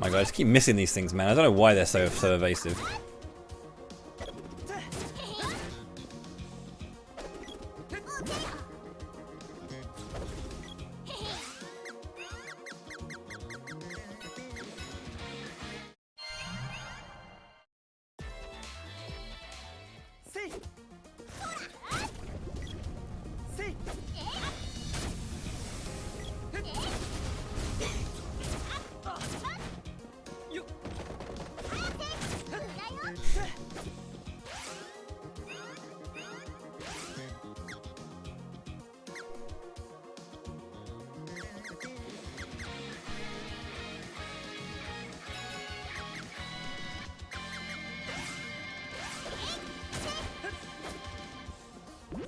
My God, I just keep missing these things, man. I don't know why they're so evasive.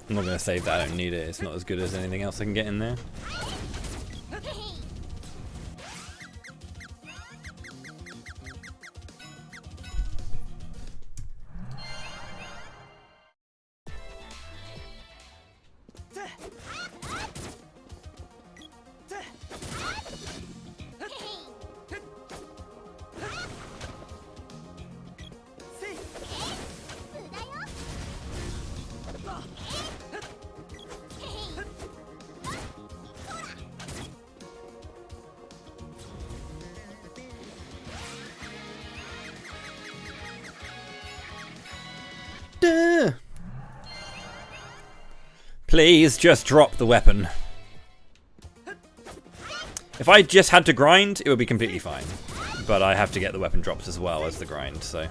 I'm not going to save that, I don't need it. It's not as good as anything else I can get in there. Please just drop the weapon. If I just had to grind, it would be completely fine. But I have to get the weapon drops as well as the grind, so...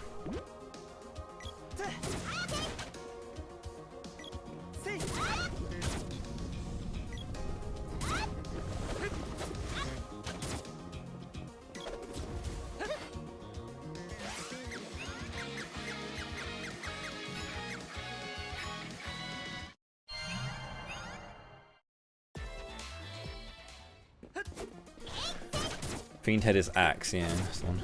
Fiend Head is axe, yeah, that's the one.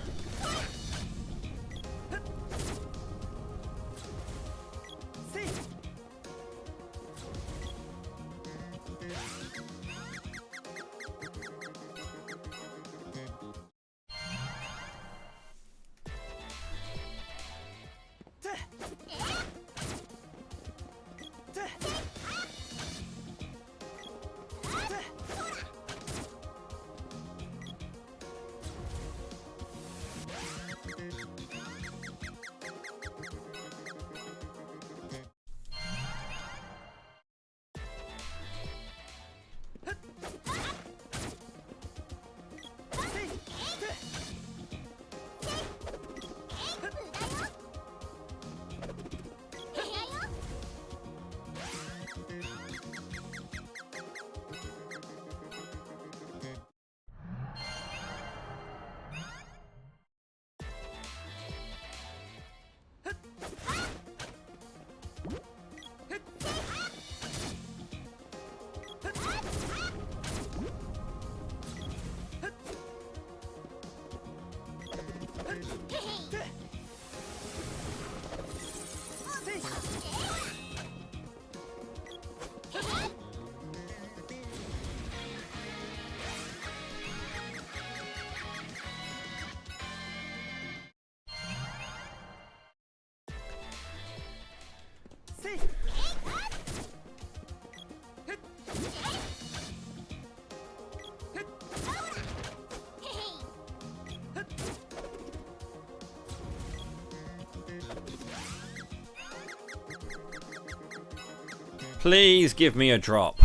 Please give me a drop.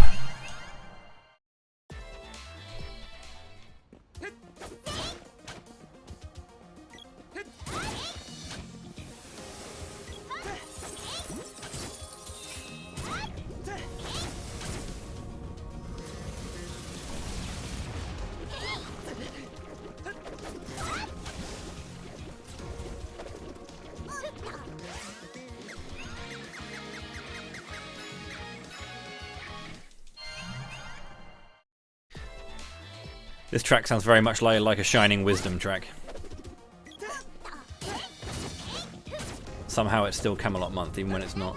This track sounds very much like a Shining Wisdom track. Somehow it's still Camelot month, even when it's not.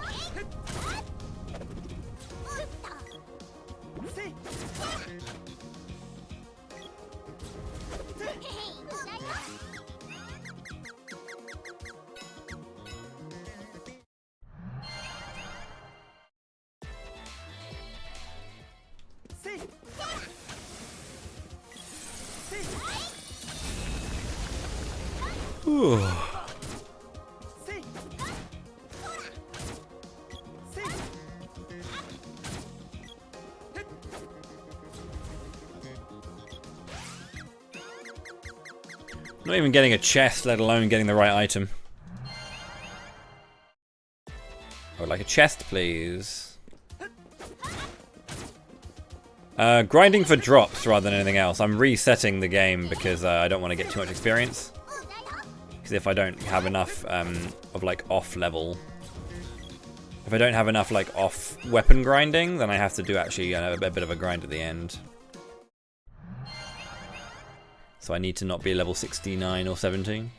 Whew. Not even getting a chest, let alone getting the right item. I would like a chest, please. Grinding for drops rather than anything else. I'm resetting the game because I don't want to get too much experience. Because if I don't have enough of like off level, if I don't have enough like off weapon grinding, then I have to do actually a bit of a grind at the end. So I need to not be level 69 or 17.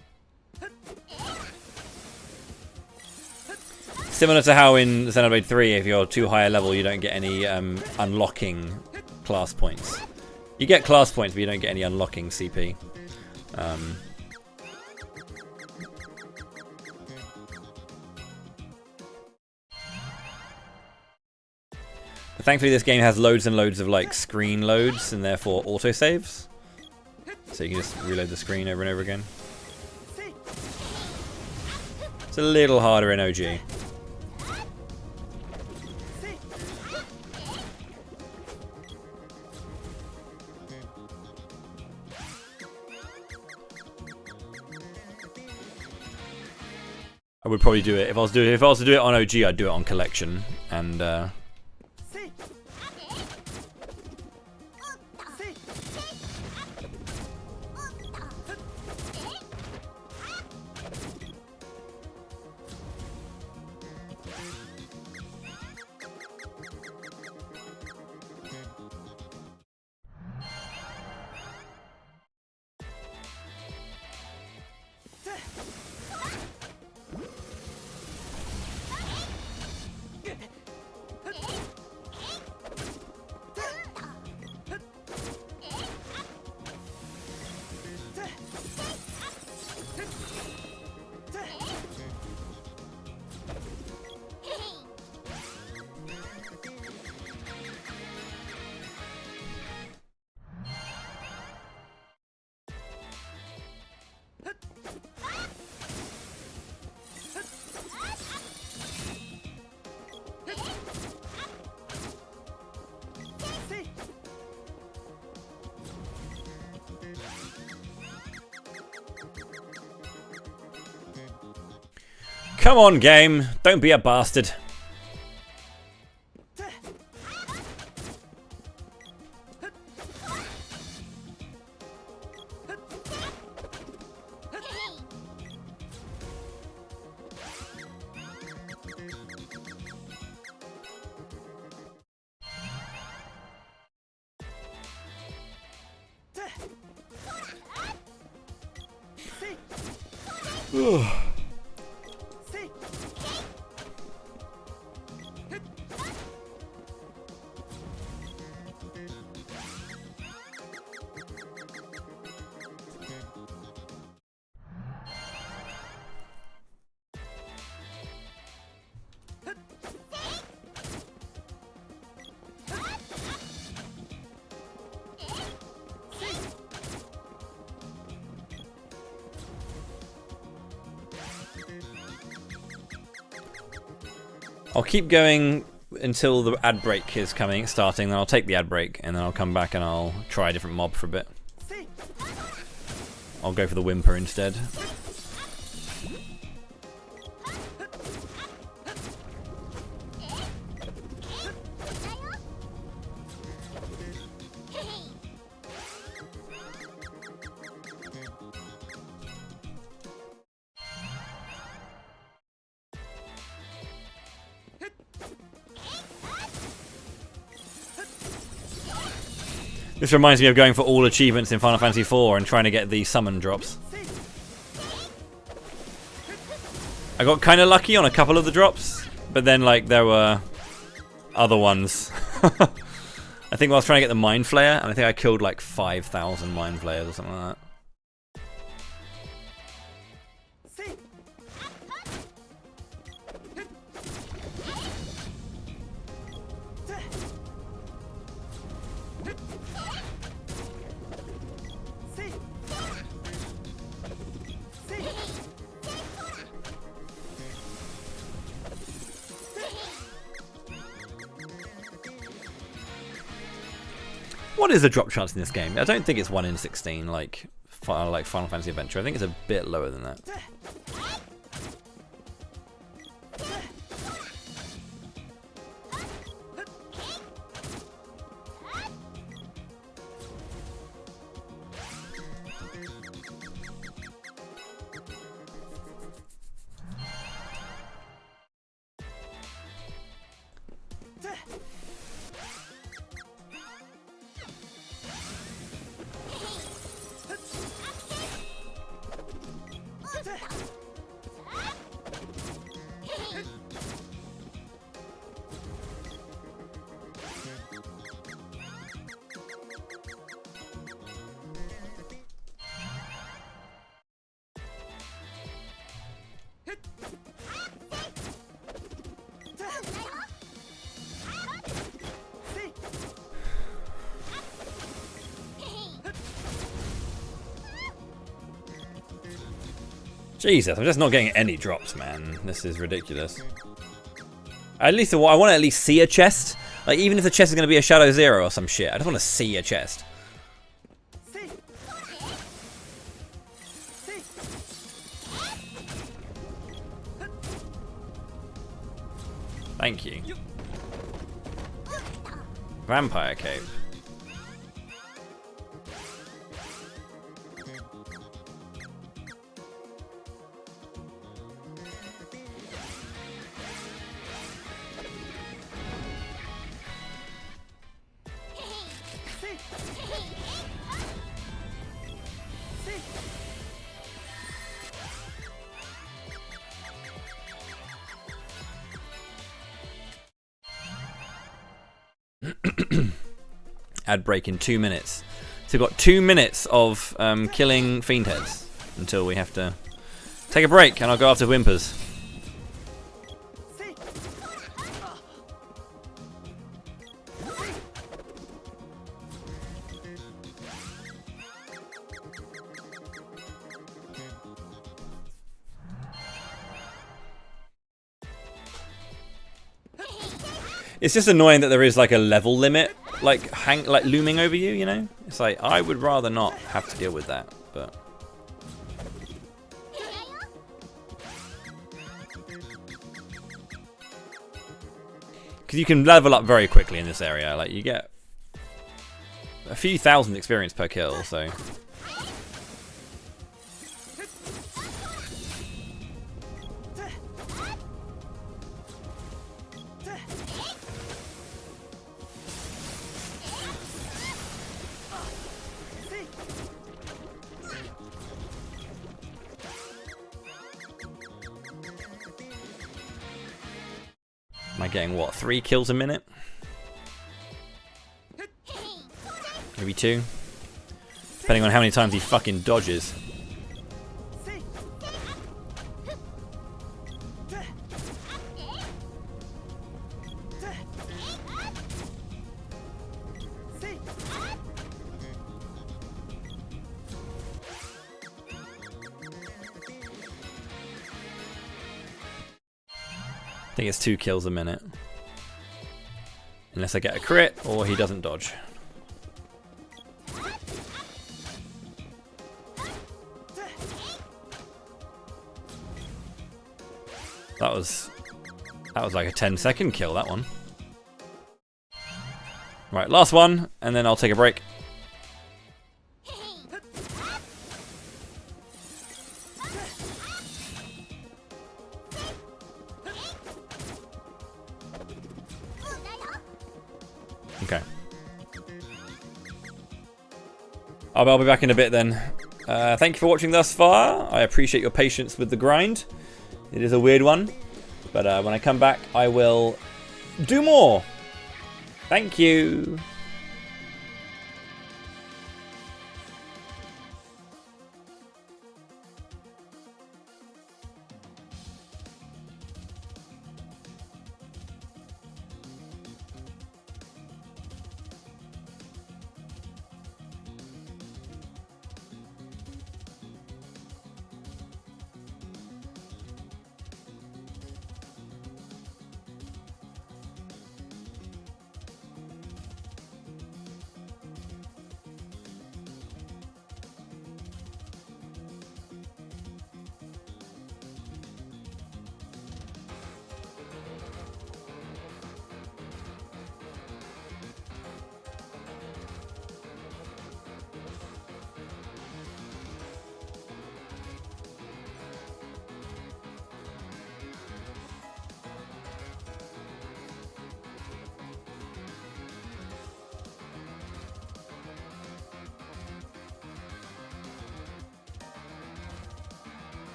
Similar to how in Xenoblade 3, if you're too high a level, you don't get any unlocking class points. You get class points, but you don't get any unlocking CP. But thankfully, this game has loads and loads of like screen loads and therefore autosaves. So you can just reload the screen over and over again. It's a little harder in OG. I would probably do it if I was to do it on OG. I'd do it on collection and. Come on, game. Don't be a bastard. I'll keep going until the ad break is starting, then I'll take the ad break, and then I'll come back and I'll try a different mob for a bit. I'll go for the Whimper instead. This reminds me of going for all achievements in Final Fantasy IV and trying to get the summon drops. I got kind of lucky on a couple of the drops, but then like there were other ones. I think I was trying to get the Mind Flayer, and I think I killed like 5,000 Mind Flayers or something like that. What is the drop chance in this game? I don't think it's 1 in 16 like Final Fantasy Adventure. I think it's a bit lower than that. Jesus, I'm just not getting any drops, man. This is ridiculous. At least I want to at least see a chest. Like, even if the chest is going to be a Shadow Zero or some shit, I just want to see a chest. Thank you. Vampire Cape. Ad break in 2 minutes. So we've got 2 minutes of killing fiend heads until we have to take a break, and I'll go after Whimpers. It's just annoying that there is like a level limit, like looming over you. You know, it's like I would rather not have to deal with that, but. Because you can level up very quickly in this area, like you get a few thousand experience per kill, so. Am I getting, what, 3 kills a minute? Maybe 2? Depending on how many times he fucking dodges. I think it's 2 kills a minute. Unless I get a crit or he doesn't dodge. That was like a 10-second kill, that one. Right, last one, and then I'll take a break. Okay. I'll be back in a bit then. Thank you for watching thus far. I appreciate your patience with the grind. It is a weird one. But when I come back, I will do more. Thank you.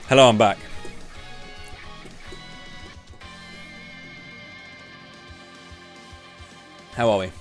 Hello, I'm back. How are we?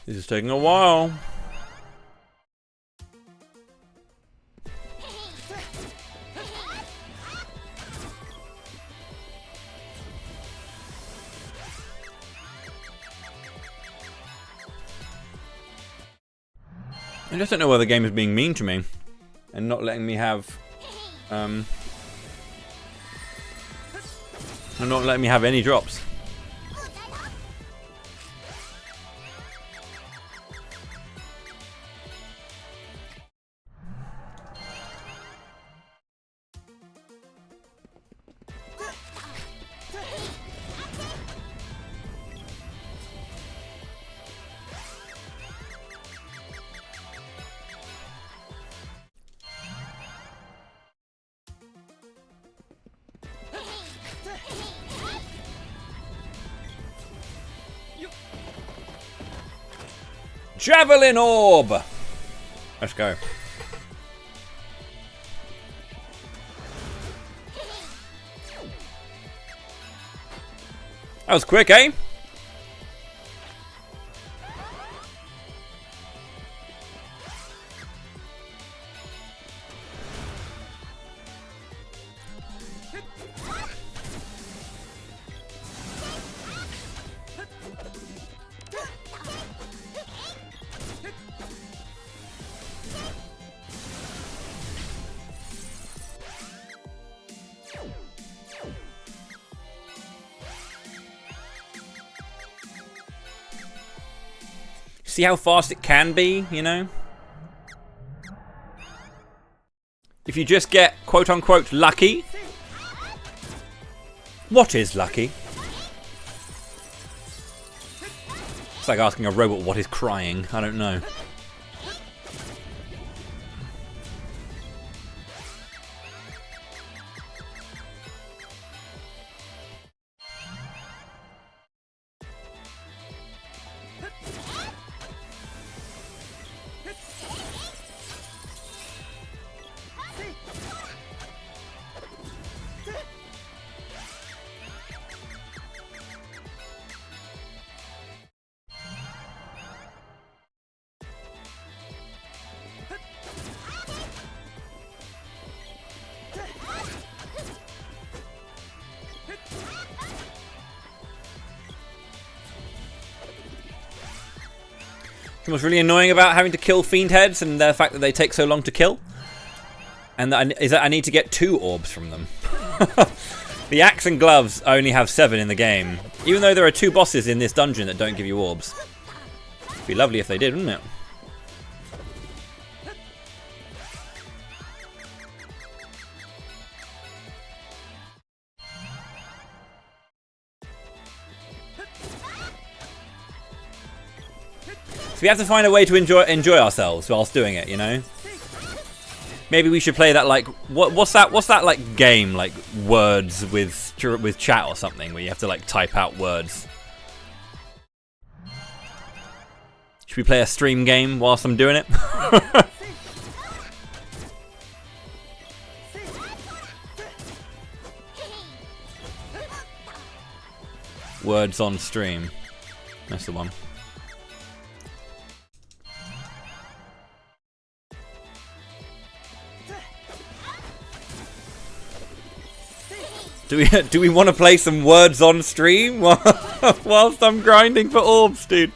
This is taking a while. I just don't know why the game is being mean to me and not letting me have and not letting me have any drops. Javelin orb! Let's go. That was quick, eh? See how fast it can be, you know? If you just get quote-unquote lucky. What is lucky? It's like asking a robot what is crying. I don't know. What's really annoying about having to kill fiend heads and the fact that they take so long to kill, and that I need to get 2 orbs from them. The axe and gloves only have 7 in the game, even though there are 2 bosses in this dungeon that don't give you orbs. It'd be lovely if they did, wouldn't it? We have to find a way to enjoy ourselves whilst doing it, you know? Maybe we should play that, like, what's that like game, like words with chat or something, where you have to like type out words. Should we play a stream game whilst I'm doing it? Words on stream. That's the one. Do we want to play some words on stream whilst I'm grinding for orbs, dude?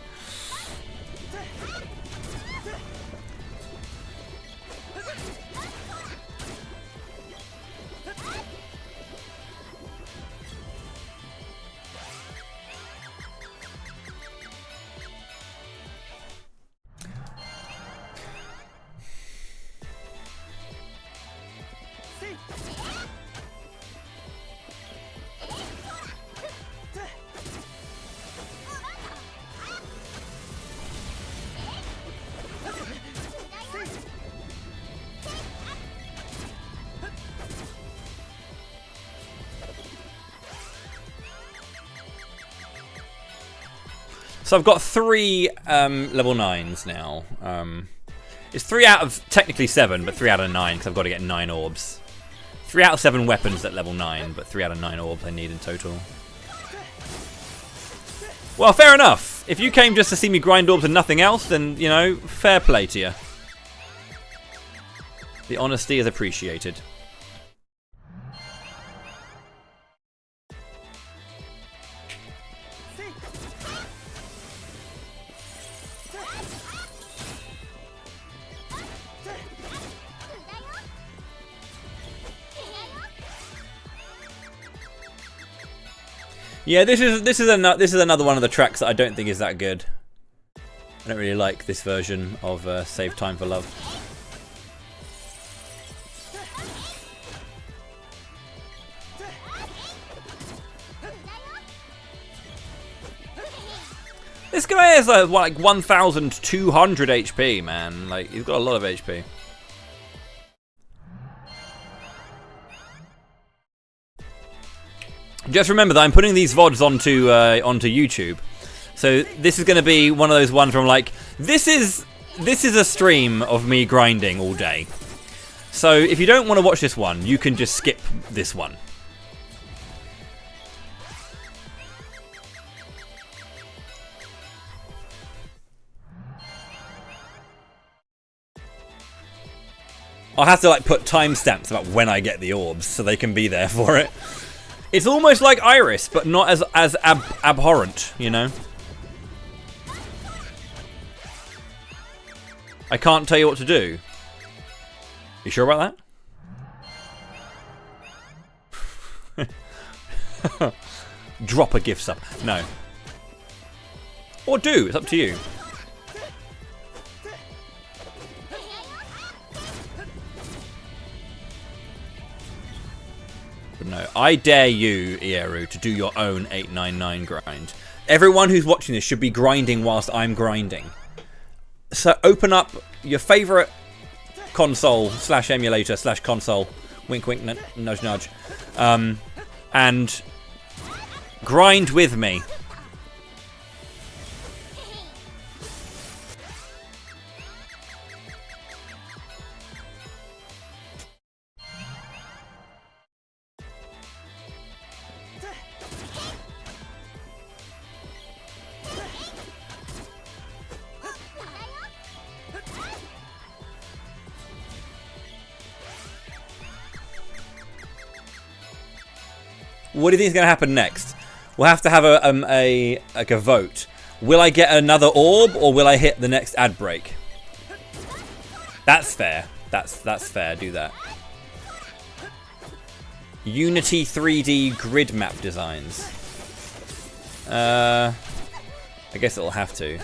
So I've got 3 level 9s now. It's 3 out of technically 7, but 3 out of 9 because I've got to get 9 orbs. 3 out of 7 weapons at level 9, but 3 out of 9 orbs I need in total. Well, fair enough. If you came just to see me grind orbs and nothing else, then, you know, fair play to you. The honesty is appreciated. Yeah, this is another one of the tracks that I don't think is that good. I don't really like this version of Save Time for Love. This guy has like 1,200 HP, man. Like, he's got a lot of HP. Just remember that I'm putting these VODs onto YouTube, so this is going to be one of those ones where I'm like, this is a stream of me grinding all day. So if you don't want to watch this one, you can just skip this one. I'll have to like put timestamps about when I get the orbs so they can be there for it. It's almost like Iris, but not as abhorrent, you know? I can't tell you what to do. You sure about that? Drop a gift sub. No. Or do, it's up to you. No, I dare you, Ieru, to do your own 899 grind. Everyone who's watching this should be grinding whilst I'm grinding. So open up your favourite console / emulator / console, wink wink, nudge nudge, and grind with me. What do you think is going to happen next? We'll have to have a vote. Will I get another orb, or will I hit the next ad break? That's fair. That's fair. Do that. Unity 3D grid map designs. I guess it'll have to.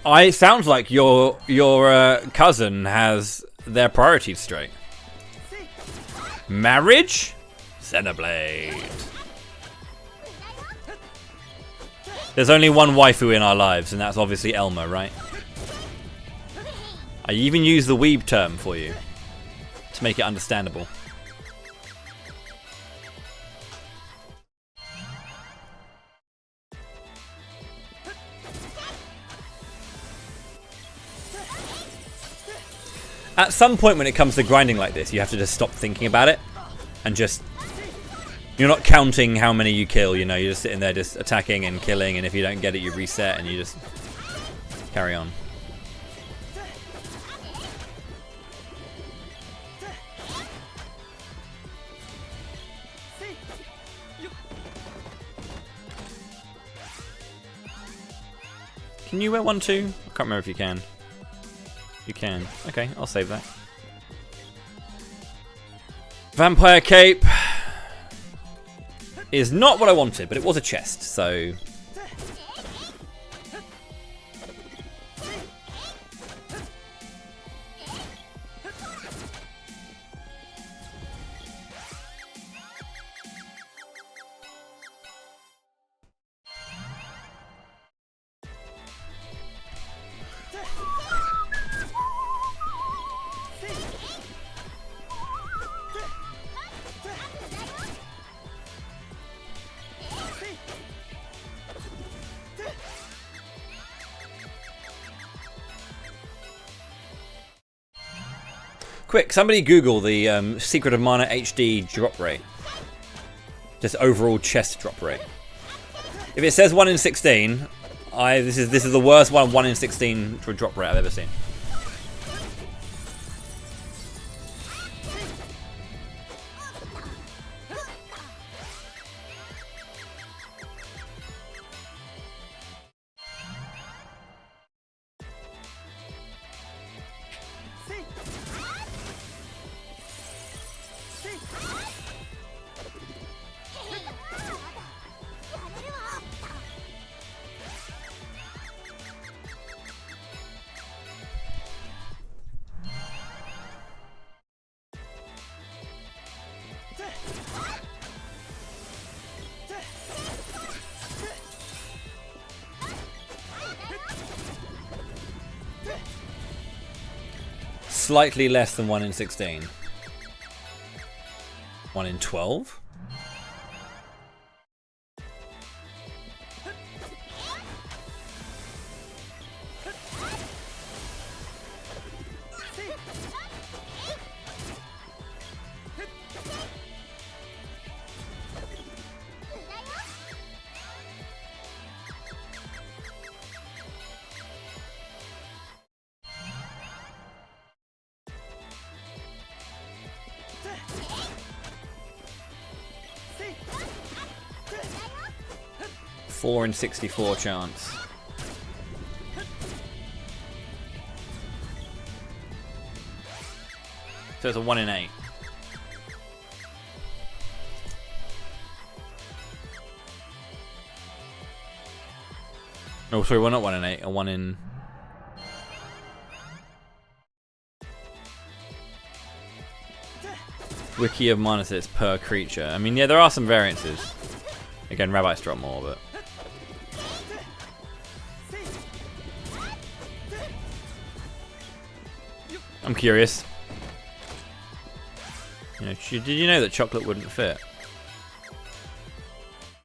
It sounds like your cousin has their priorities straight. Marriage? Xenoblade. There's only one waifu in our lives, and that's obviously Elma, right? I even use the weeb term for you to make it understandable. At some point when it comes to grinding like this, you have to just stop thinking about it and just... You're not counting how many you kill, you know, you're just sitting there just attacking and killing, and if you don't get it, you reset and you just carry on. Can you wear one too? I can't remember if you can. You can. Okay, I'll save that. Vampire cape is not what I wanted, but it was a chest, so... Quick, somebody Google the Secret of Mana HD drop rate. Just overall chest drop rate. If it says 1 in 16, this is the worst 1 in 16 drop rate I've ever seen. Slightly less than 1 in 16. 1 in 12? Four in 64 chance. So it's a 1 in 8. Oh, sorry, well, not 1 in 8, a 1 in... Wiki of Mana says per creature. I mean, yeah, there are some variances. Again, Rabbits drop more, but... I'm curious. You know, did you know that chocolate wouldn't fit?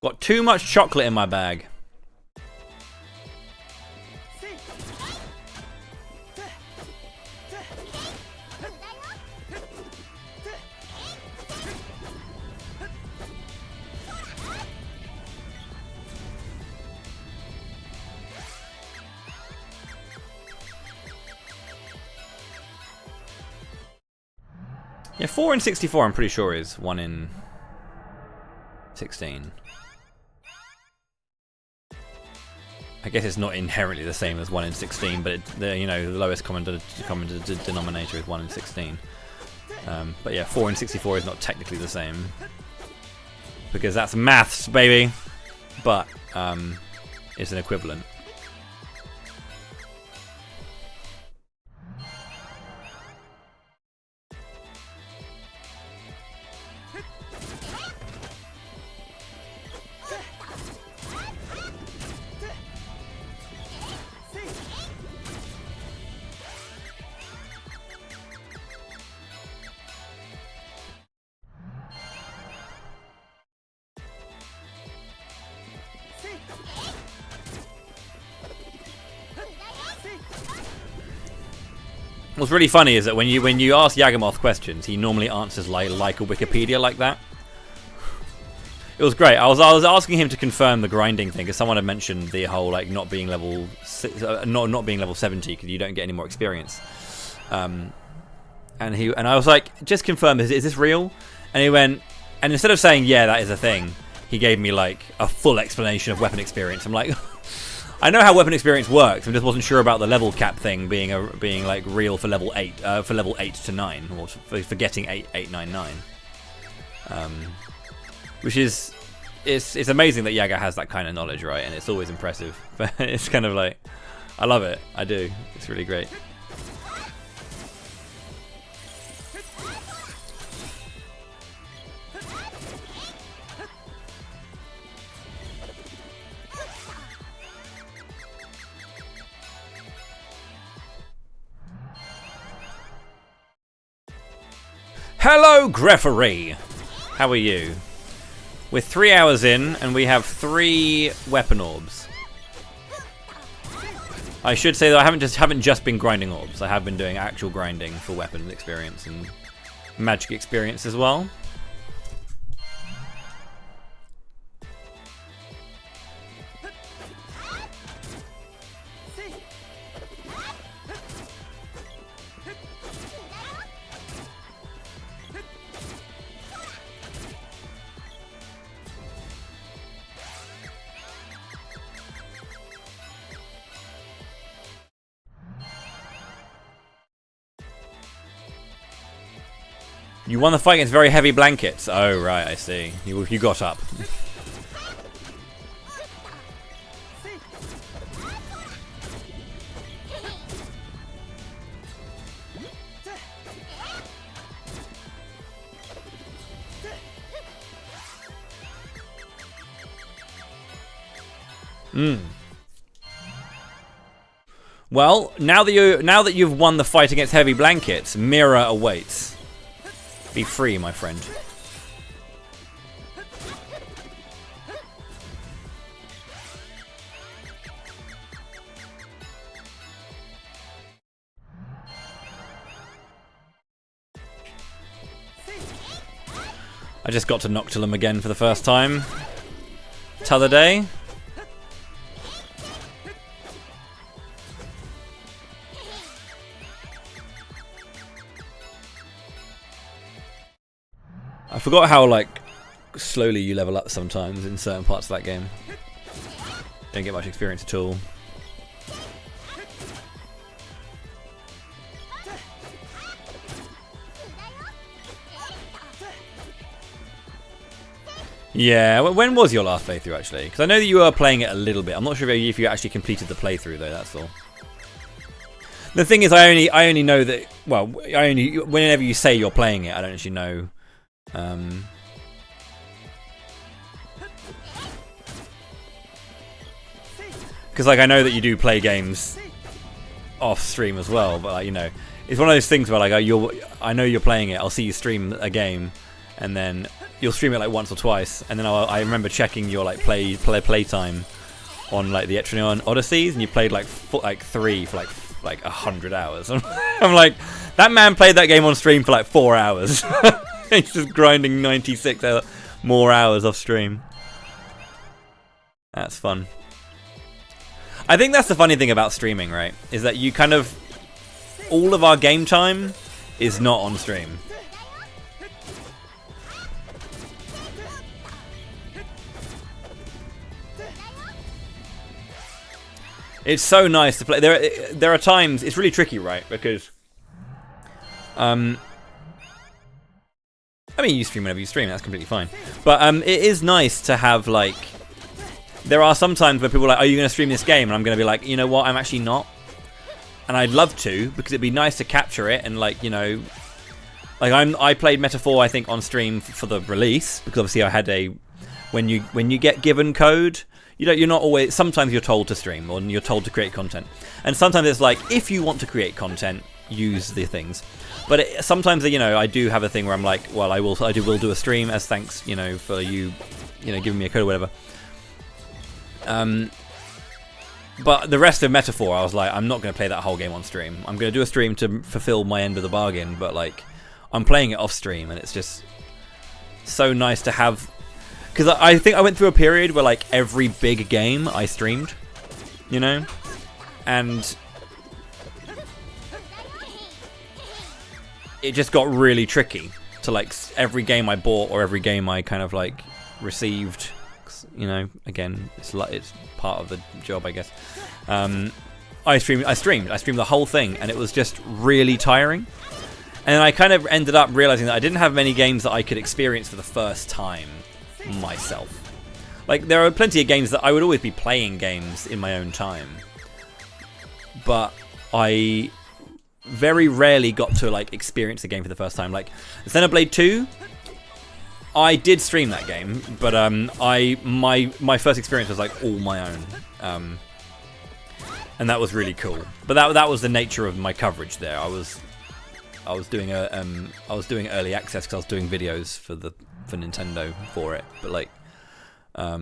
Got too much chocolate in my bag. Yeah, 4 in 64 I'm pretty sure is 1 in 16. I guess it's not inherently the same as 1 in 16, but you know, the lowest common denominator is 1 in 16. But yeah, 4 in 64 is not technically the same. Because that's maths, baby! But it's an equivalent. What's really funny is that when you ask Yagamoth questions, he normally answers like a Wikipedia like that. It was great. I was asking him to confirm the grinding thing because someone had mentioned the whole like not being level 70 because you don't get any more experience. And I was like, just confirm, is this real? And he went, and instead of saying yeah, that is a thing, he gave me like a full explanation of weapon experience. I'm like, I know how weapon experience works. I just wasn't sure about the level cap thing being like real for level 8 to 9 or for getting 899. Which is, it's amazing that Yaga has that kind of knowledge, right? And it's always impressive. But it's kind of like, I love it. I do. It's really great. Hello, Greffery. How are you? We're 3 hours in, and we have 3 weapon orbs. I should say that I haven't just been grinding orbs. I have been doing actual grinding for weapon experience and magic experience as well. You won the fight against very heavy blankets. Oh, right, I see. You got up. Well, now that you've won the fight against heavy blankets, Mira awaits. Be free, my friend. I just got to Noctilum again for the first time. T'other day. I forgot how like slowly you level up sometimes in certain parts of that game. Don't get much experience at all. Yeah, when was your last playthrough actually? Because I know that you were playing it a little bit. I'm not sure if you actually completed the playthrough though. That's all. The thing is, I only know that. Well, whenever you say you're playing it, I don't actually know. Because like I know that you do play games off stream as well, but like, you know, it's one of those things where like I know you're playing it. I'll see you stream a game, and then you'll stream it like once or twice, and then I remember checking your like play time on like the Etrian Odysseys, and you played like 3 for like 100 hours. I'm like, that man played that game on stream for like 4 hours. He's just grinding 96 more hours off stream. That's fun. I think that's the funny thing about streaming, right? Is that you kind of... all of our game time is not on stream. It's so nice to play. There are times... it's really tricky, right? Because... I mean, you stream whenever you stream, that's completely fine. But it is nice to have, like... there are some times where people are like, are you going to stream this game? And I'm going to be like, you know what, I'm actually not. And I'd love to, because it'd be nice to capture it and, like, you know... like, I played Metaphor, I think, on stream for the release, because obviously I had a... when you get given code... you're not always... sometimes you're told to stream, or you're told to create content. And sometimes it's like, if you want to create content, use the things. But sometimes, you know, I do have a thing where I'm like, well, I will do a stream as thanks, you know, for you know, giving me a code or whatever. But the rest of Metaphor, I was like, I'm not going to play that whole game on stream. I'm going to do a stream to fulfill my end of the bargain, but like, I'm playing it off stream, and it's just so nice to have. Because I think I went through a period where like every big game I streamed, you know, and it just got really tricky to like every game I bought or every game I kind of like received. You know, again, it's part of the job, I guess. I streamed the whole thing, and it was just really tiring. And I kind of ended up realizing that I didn't have many games that I could experience for the first time myself. Like, there are plenty of games that I would always be playing games in my own time, but I very rarely got to like experience the game for the first time. Like Xenoblade 2, I did stream that game, but my first experience was like all my own, and that was really cool. But that was the nature of my coverage there. I was doing early access because I was doing videos for Nintendo for it. But like, but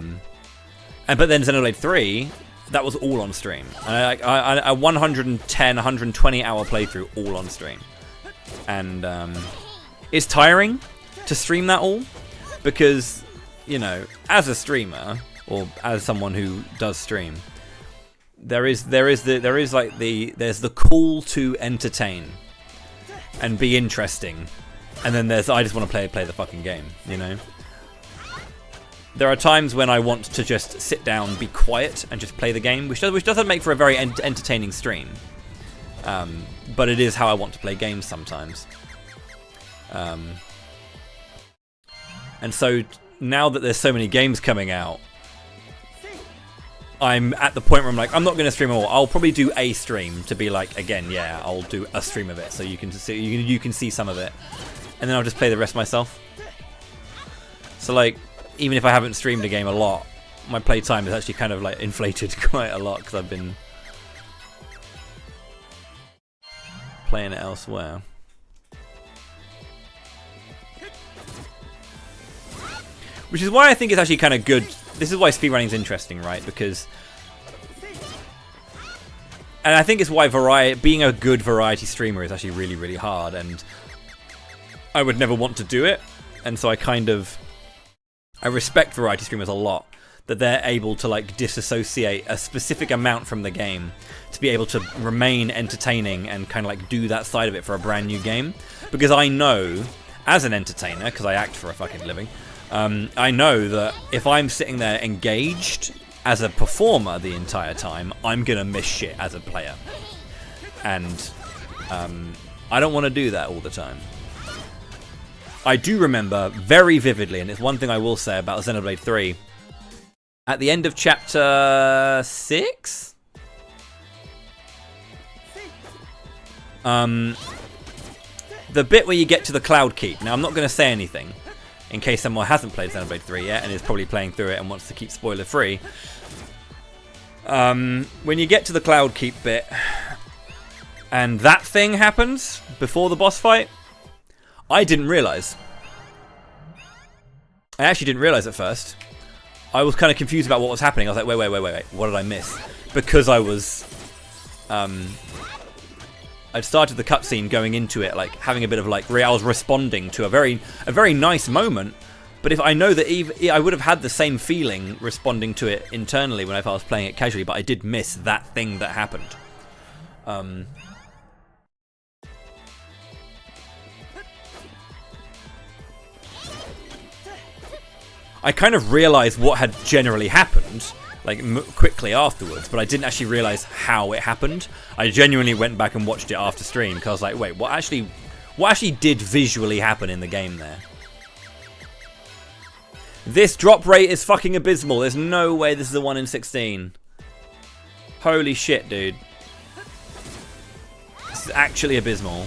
then Xenoblade 3, that was all on stream, and I 110, 120 hour playthrough all on stream, and it's tiring to stream that all, because, you know, as a streamer or as someone who does stream, there's the call to entertain and be interesting, and then there's I just want to play the fucking game, you know. There are times when I want to just sit down, be quiet, and just play the game, which doesn't make for a very entertaining stream, but it is how I want to play games sometimes. And so now that there's so many games coming out, I'm at the point where I'm like, I'm not going to stream them all. I'll probably do a stream to be like, again, yeah, I'll do a stream of it, so you can see some of it, and then I'll just play the rest myself. So like, even if I haven't streamed a game a lot, my playtime is actually kind of like inflated quite a lot because I've been playing it elsewhere. Which is why I think it's actually kind of good. This is why speedrunning is interesting, right? Because, and I think it's why being a good variety streamer is actually really, really hard, and I would never want to do it. And so I respect variety streamers a lot, that they're able to like disassociate a specific amount from the game to be able to remain entertaining and kind of like do that side of it for a brand new game. Because I know, as an entertainer, because I act for a fucking living, I know that if I'm sitting there engaged as a performer the entire time, I'm gonna miss shit as a player, and I don't want to do that all the time. I do remember very vividly, and it's one thing I will say about Xenoblade 3, at the end of chapter 6, the bit where you get to the Cloud Keep. Now, I'm not going to say anything in case someone hasn't played Xenoblade 3 yet and is probably playing through it and wants to keep spoiler free. When you get to the Cloud Keep bit and that thing happens before the boss fight, I didn't realise. I actually didn't realise at first. I was kind of confused about what was happening. I was like, wait, what did I miss? Because I was I'd started the cutscene going into it, like having a bit of like, I was responding to a very nice moment. But if I know that I would have had the same feeling responding to it internally when I was playing it casually, but I did miss that thing that happened. I kind of realised what had generally happened, like quickly afterwards, but I didn't actually realise how it happened. I genuinely went back and watched it after stream because I was like, wait, what actually did visually happen in the game there? This drop rate is fucking abysmal. There's no way this is a 1 in 16. Holy shit, dude. This is actually abysmal.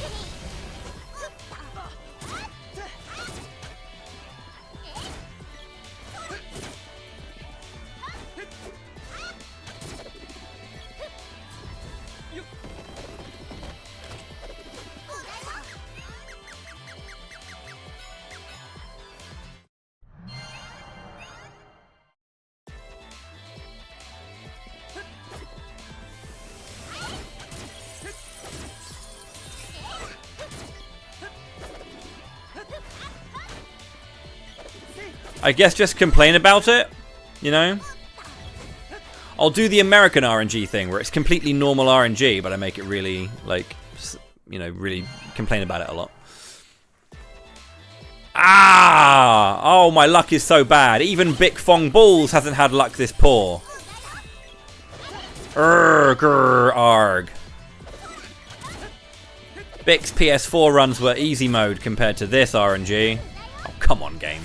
I guess just complain about it, you know? I'll do the American RNG thing where it's completely normal RNG, but I make it really, like, you know, really complain about it a lot. Ah! Oh, my luck is so bad. Even Big Fong Balls hasn't had luck this poor. Arg. Bix PS4 runs were easy mode compared to this RNG. Oh, come on, game.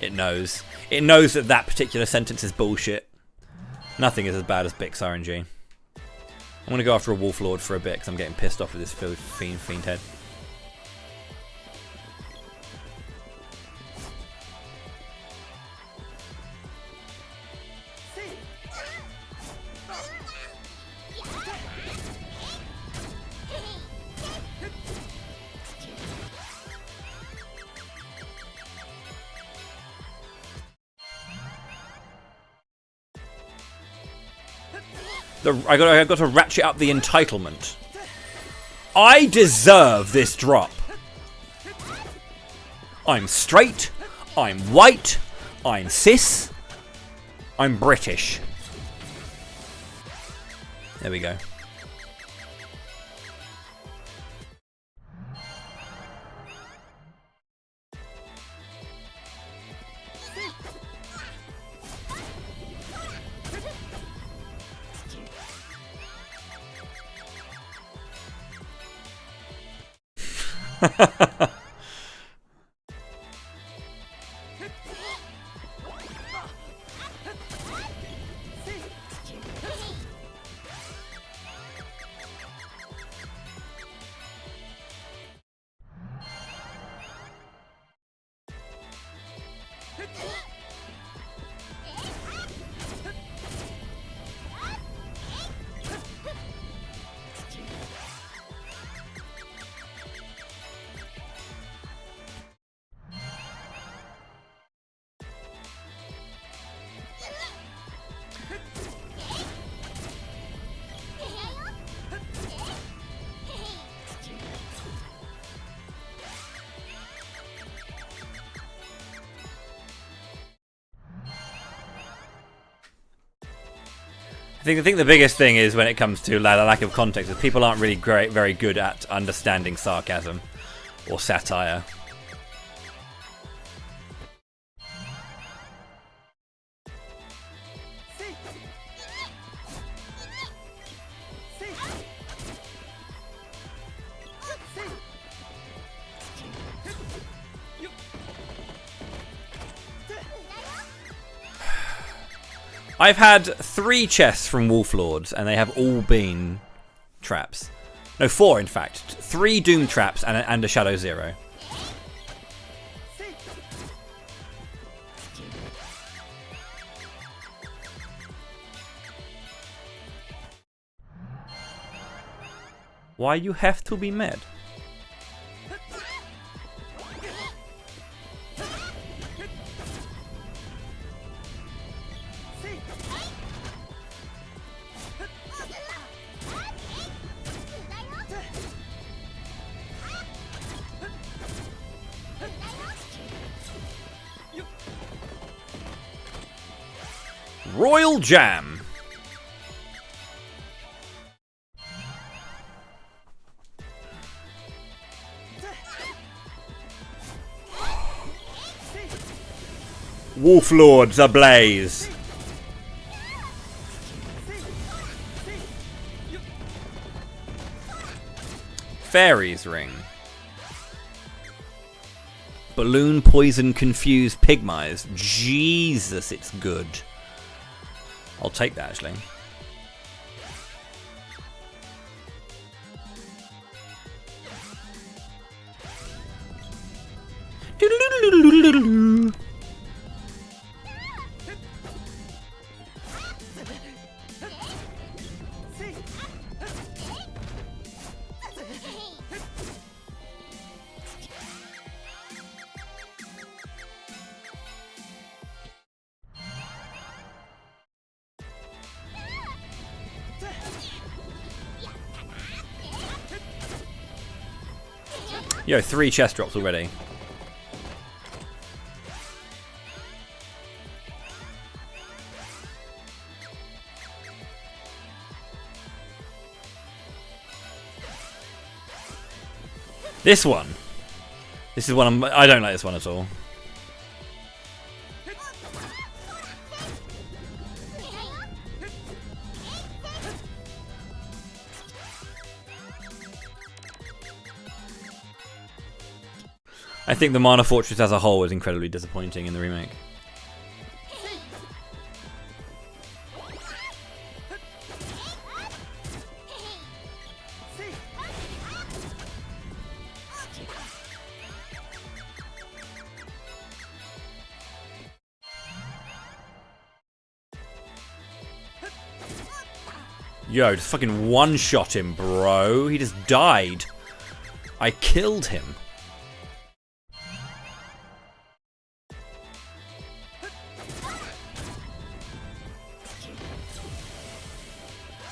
It knows. It knows that that particular sentence is bullshit. Nothing is as bad as Bix RNG. I'm going to go after a Wolf Lord for a bit because I'm getting pissed off with this fiend head. I got to ratchet up the entitlement. I deserve this drop. I'm straight. I'm white. I'm cis. I'm British. There we go. I think the biggest thing is when it comes to lack of context is people aren't really very good at understanding sarcasm or satire. I've had 3 chests from Wolf Lords, and they have all been traps. No, 4 in fact. 3 Doom traps and a Shadow Zero. Why you have to be mad? Royal Jam. Wolf Lords ablaze. Fairies Ring. Balloon Poison Confused Pygmies. Jesus, it's good. I'll take that, actually. Yo, 3 chest drops already. This one. This is one I don't like this one at all. I think the Mana Fortress as a whole was incredibly disappointing in the remake. Yo, just fucking one-shot him, bro. He just died. I killed him.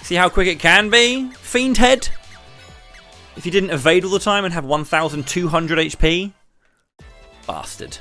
See how quick it can be? Fiend Head? If you didn't evade all the time and have 1,200 HP? Bastard.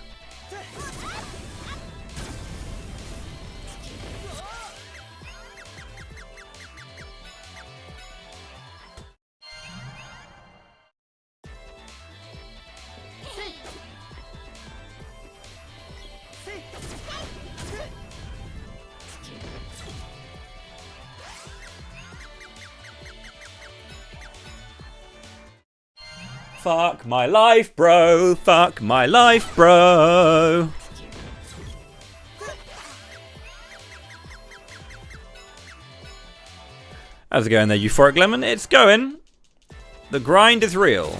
Fuck my life, bro. Fuck my life, bro. How's it going there, Euphoric Lemon? It's going. The grind is real.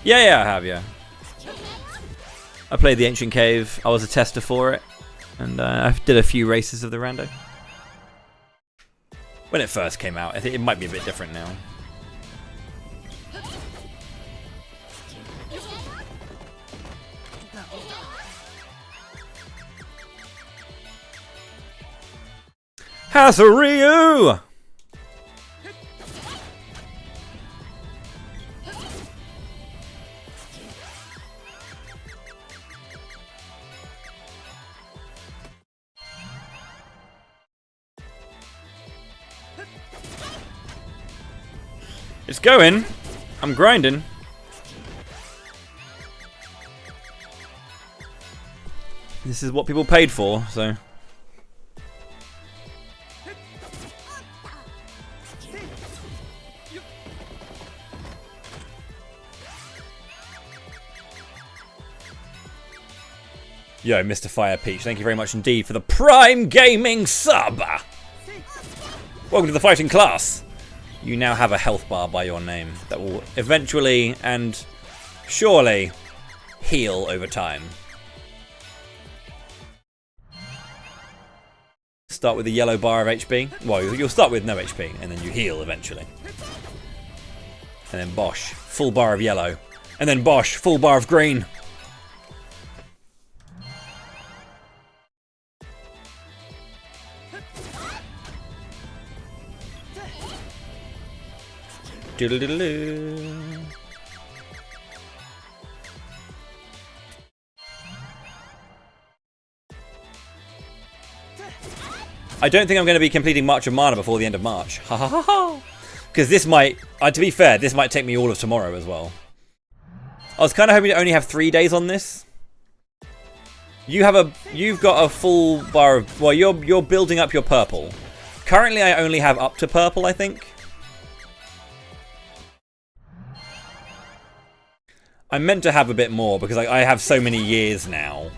Yeah, I have, yeah. I played the Ancient Cave. I was a tester for it. And I did a few races of the rando. When it first came out. I think it might be a bit different now. Hasaryu! It's going. I'm grinding. This is what people paid for, so. Yo, Mr. Fire Peach, thank you very much indeed for the Prime Gaming sub. Welcome to the fighting class. You now have a health bar by your name that will eventually and surely heal over time. Start with a yellow bar of HP. Well, you'll start with no HP and then you heal eventually. And then bosh, full bar of yellow. And then bosh, full bar of green. Doodle-doodle-doo. I don't think I'm going to be completing March of Mana before the end of March. Ha ha ha ha! Because this might, to be fair, this might take me all of tomorrow as well. I was kind of hoping to only have 3 days on this. You've got a full bar of, well, you're building up your purple. Currently, I only have up to purple, I think. I'm meant to have a bit more because I have so many years now.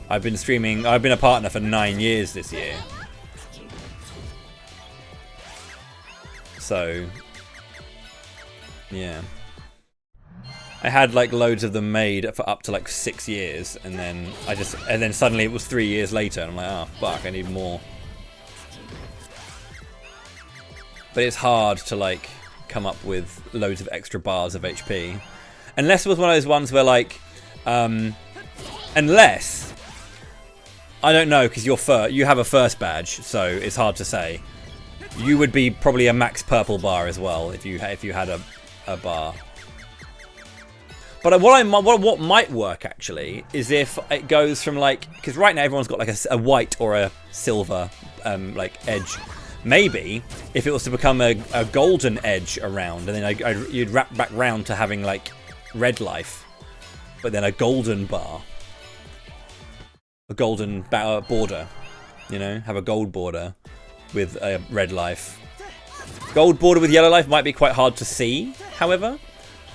I've been streaming, I've been a partner for 9 years this year. So, yeah. I had like loads of them made for up to like 6 years and then suddenly it was 3 years later and I'm like, oh fuck, I need more. But it's hard to like come up with loads of extra bars of HP. Unless it was one of those ones where like Unless, I don't know, because you have a first badge, so it's hard to say. You would be probably a max purple bar as well if you had a bar. But what might work actually is if it goes from like, because right now everyone's got like a white or a silver like edge. Maybe if it was to become a golden edge around, and then you'd wrap back round to having like red life, but then a golden bar, a golden border, you know, have a gold border with a red life. Gold border with yellow life might be quite hard to see, however.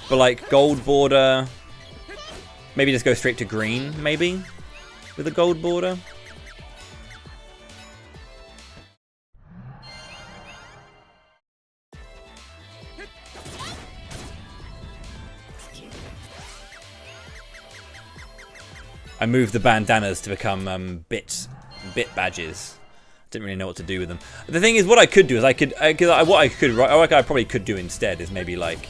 But like gold border, maybe just go straight to green, maybe, with a gold border. I moved the bandanas to become bit badges. Didn't really know what to do with them. The thing is, what I could do is what I probably could do instead is maybe like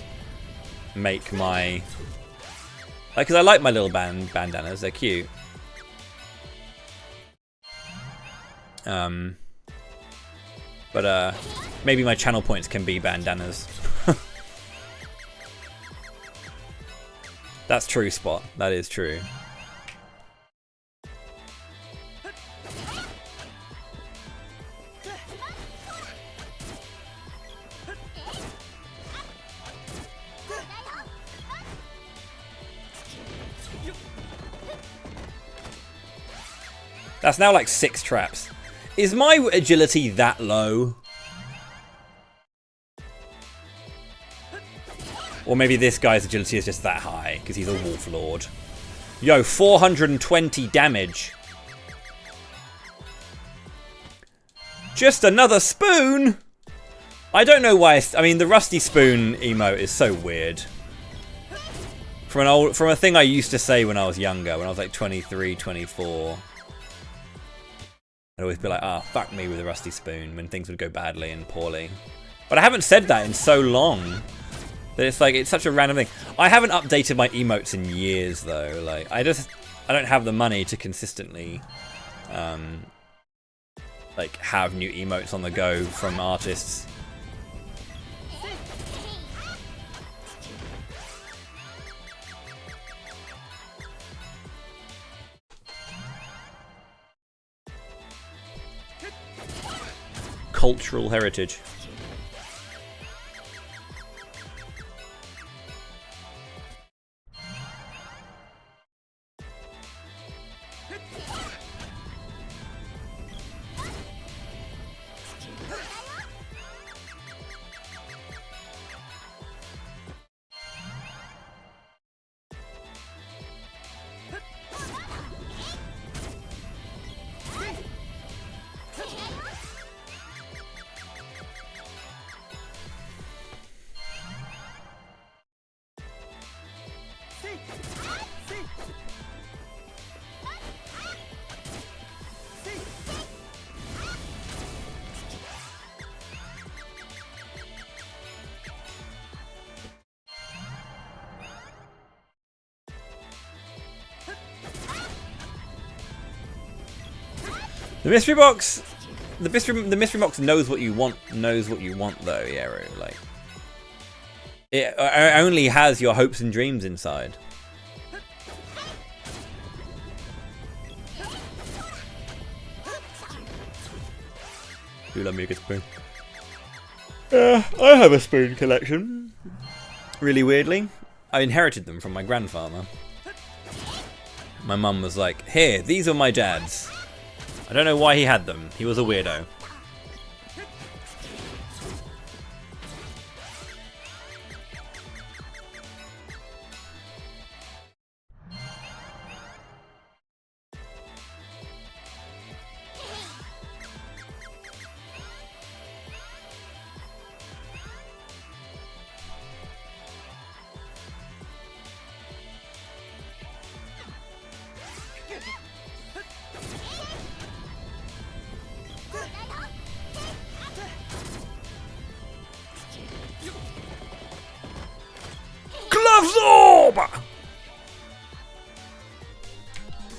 make my, like, because I like my little bandanas, they're cute. But maybe my channel points can be bandanas. That's true, Spot. That is true. That's now like 6 traps. Is my agility that low? Or maybe this guy's agility is just that high because he's a wolf lord. Yo, 420 damage. Just another spoon? I don't know why. I mean, the rusty spoon emote is so weird. From a thing I used to say when I was younger, when I was like 23, 24. I'd always be like, ah, fuck me with a rusty spoon when things would go badly and poorly. But I haven't said that in so long that it's like, it's such a random thing. I haven't updated my emotes in years though. Like, I don't have the money to consistently like have new emotes on the go from artists. Cultural heritage. The mystery box, the mystery box knows what you want though, Yaru. Like, it only has your hopes and dreams inside. Do love me a good spoon. I have a spoon collection. Really weirdly, I inherited them from my grandfather. My mum was like, "Here, these are my dad's." I don't know why he had them. He was a weirdo.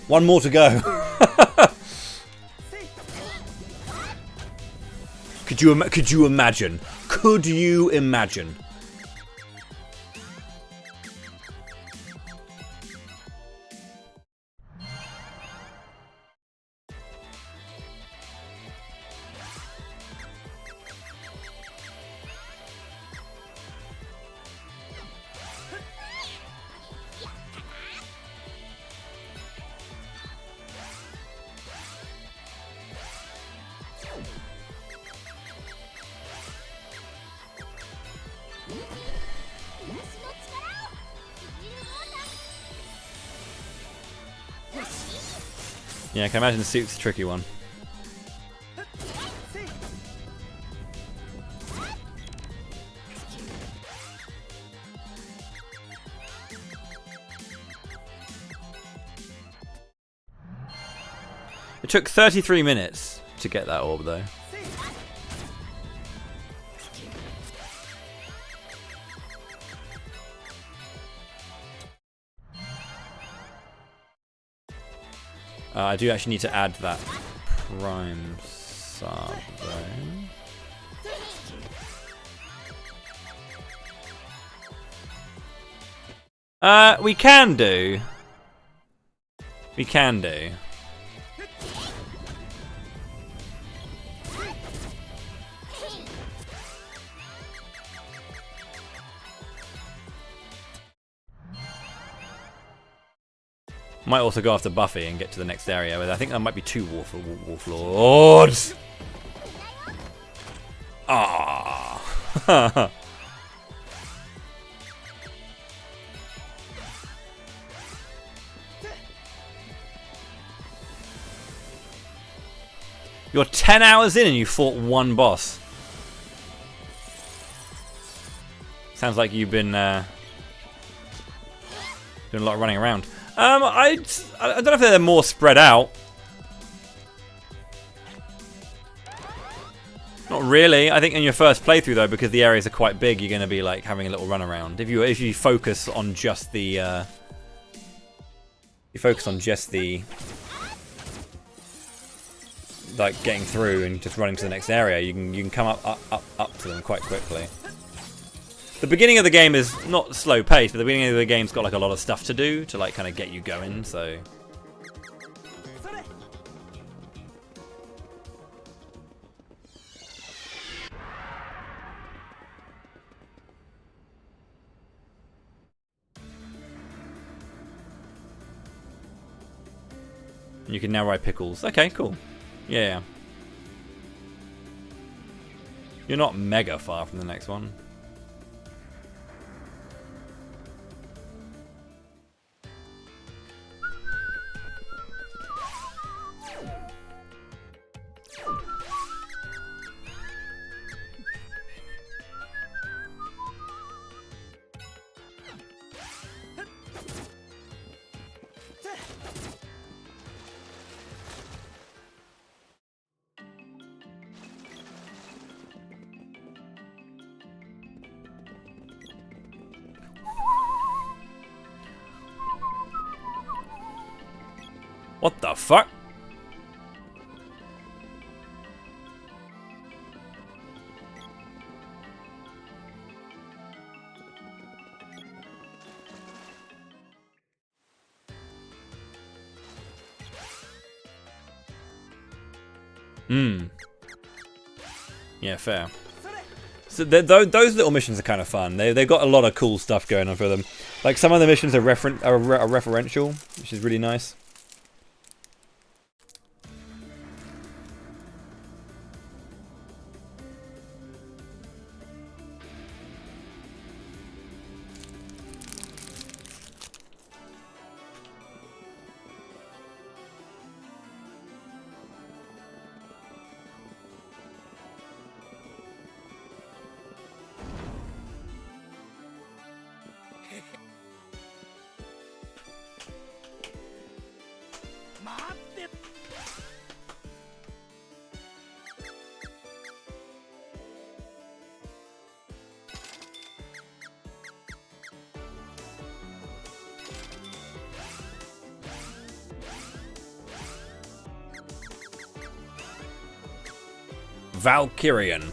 One more to go. Could you imagine? Could you imagine? Yeah, I can imagine the suit's a tricky one. It took 33 minutes to get that orb, though. I do actually need to add that prime sub, though. We can do. We can do. Might also go after Buffy and get to the next area, but I think there might be 2 Wolf Lords. Ah. You're 10 hours in and you fought 1 boss. Sounds like you've been doing a lot of running around. I don't know if they're more spread out. Not really. I think in your first playthrough though, because the areas are quite big, you're going to be like having a little run around. If you focus on just the like getting through and just running to the next area, you can come up to them quite quickly. The beginning of the game is not slow paced, but the beginning of the game's got like a lot of stuff to do to like kind of get you going, so. You can now ride Pickles. Okay, cool. Yeah. You're not mega far from the next one. What the fuck? Yeah, fair. So those little missions are kind of fun. They've got a lot of cool stuff going on for them. Like some of the missions are referential, which is really nice. Valkyrian.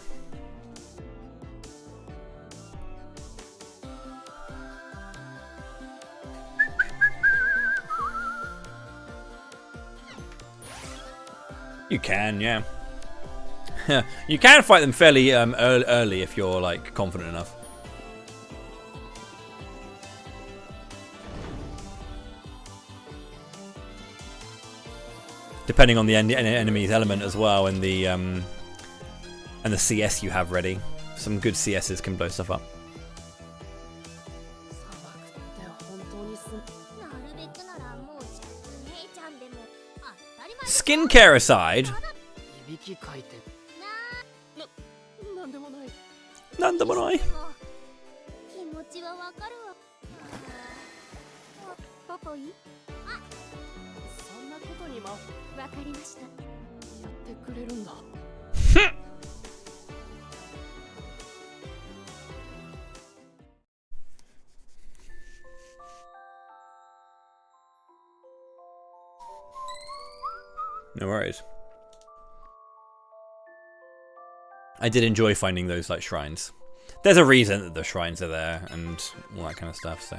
You can, yeah. You can fight them fairly early if you're like confident enough. Depending on the enemy's element as well, and the CS you have ready. Some good CSs can blow stuff up. Skincare aside, none them and I. No worries. I did enjoy finding those like shrines. There's a reason that the shrines are there and all that kind of stuff, so.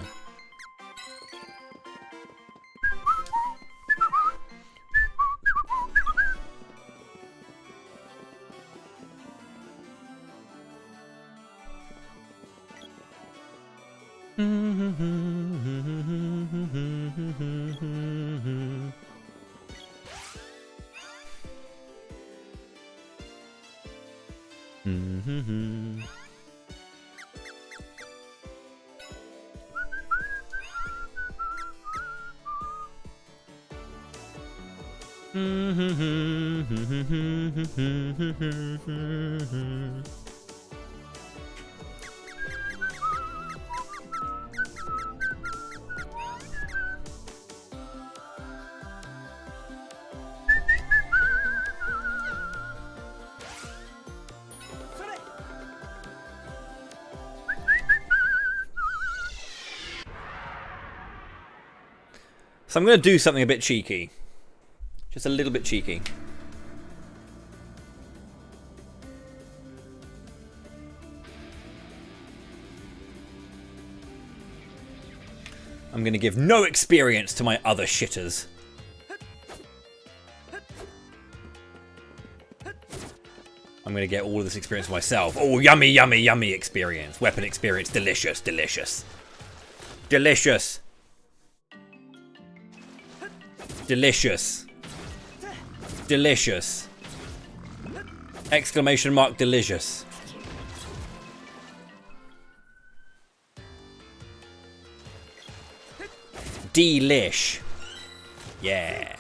So I'm going to do something a bit cheeky. Just a little bit cheeky. I'm going to give no experience to my other shitters. I'm going to get all of this experience for myself. Oh, yummy, yummy, yummy experience. Weapon experience. Delicious, delicious. Delicious. Delicious. Delicious. Exclamation mark delicious. Delish. Yeah.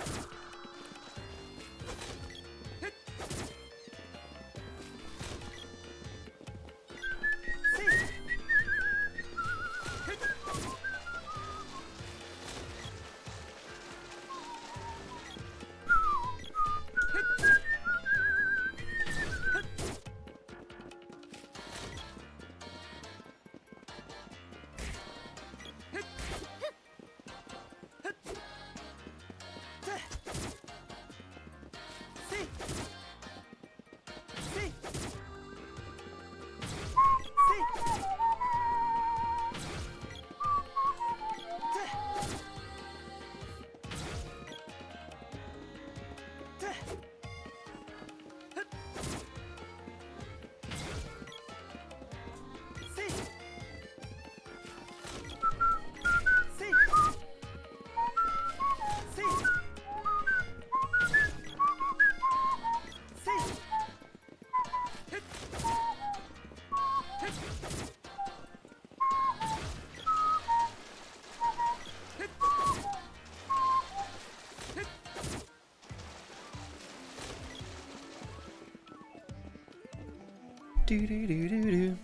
Do do do do do.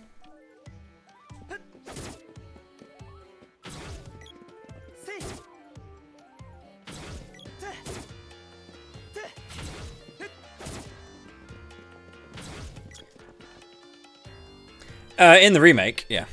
In the remake, yeah.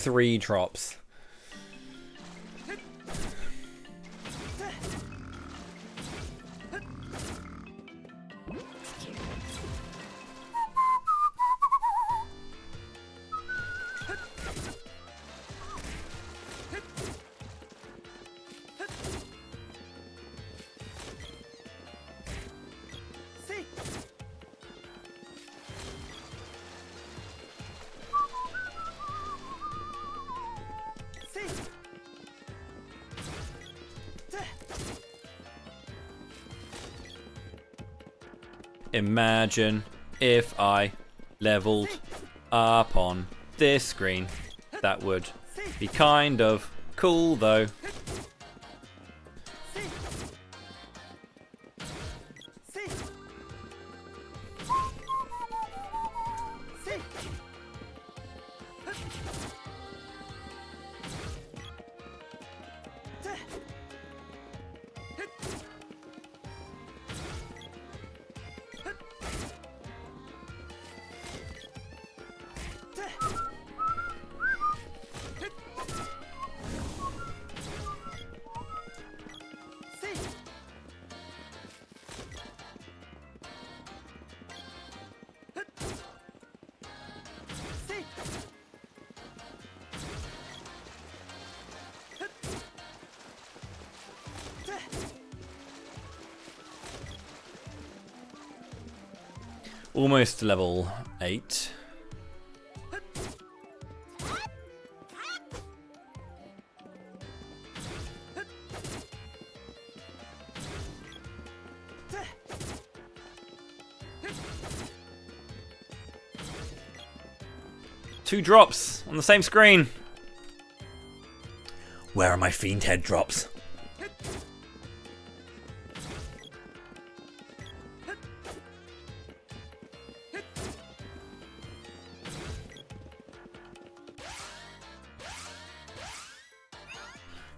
3 drops. Imagine if I leveled up on this screen. That would be kind of cool, though. Almost level 8. Two drops on the same screen. Where are my fiend head drops?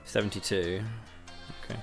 $72. Okay.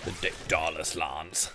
The Dick Darless Lance.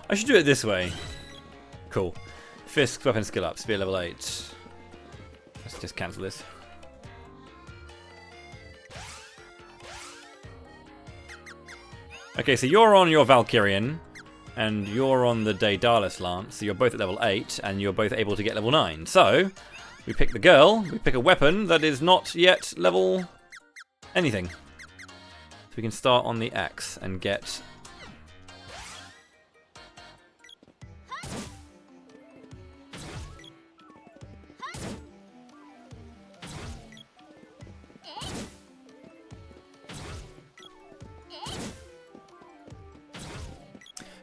I should do it this way. Cool. Fisk, weapon skill up, spear level 8. Let's just cancel this. Okay, so you're on your Valkyrian, and you're on the Daedalus Lance, so you're both at level 8, and you're both able to get level 9. So, we pick the girl, we pick a weapon that is not yet level anything. So we can start on the axe and get...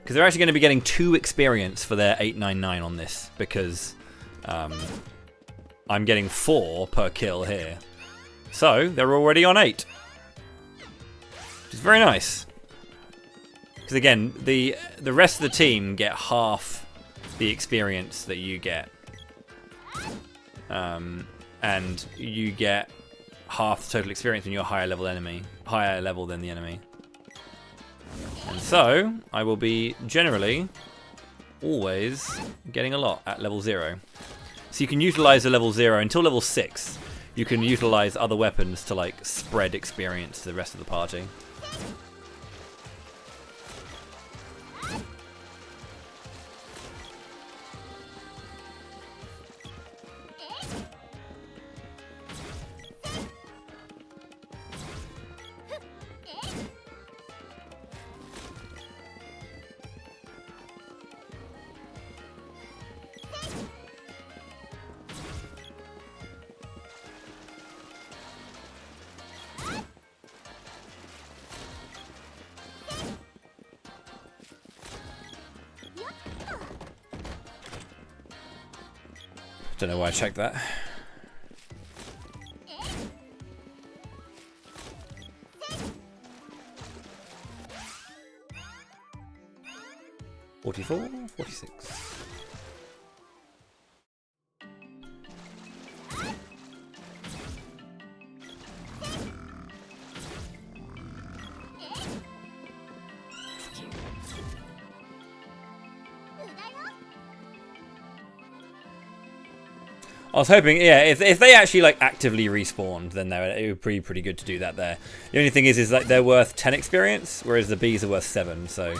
Because they're actually going to be getting 2 experience for their 899 on this, because I'm getting 4 per kill here. So, they're already on 8. Which is very nice. Because again, the rest of the team get half the experience that you get. And you get half the total experience when you're higher level than the enemy. And so, I will be generally always getting a lot at level 0. So you can utilize the level 0 until level 6. You can utilize other weapons to like spread experience to the rest of the party. Don't know why I checked that. $44, $46. I was hoping, yeah, if they actually like actively respawned, then it would be pretty good to do that there. The only thing is like they're worth 10 experience, whereas the bees are worth 7, so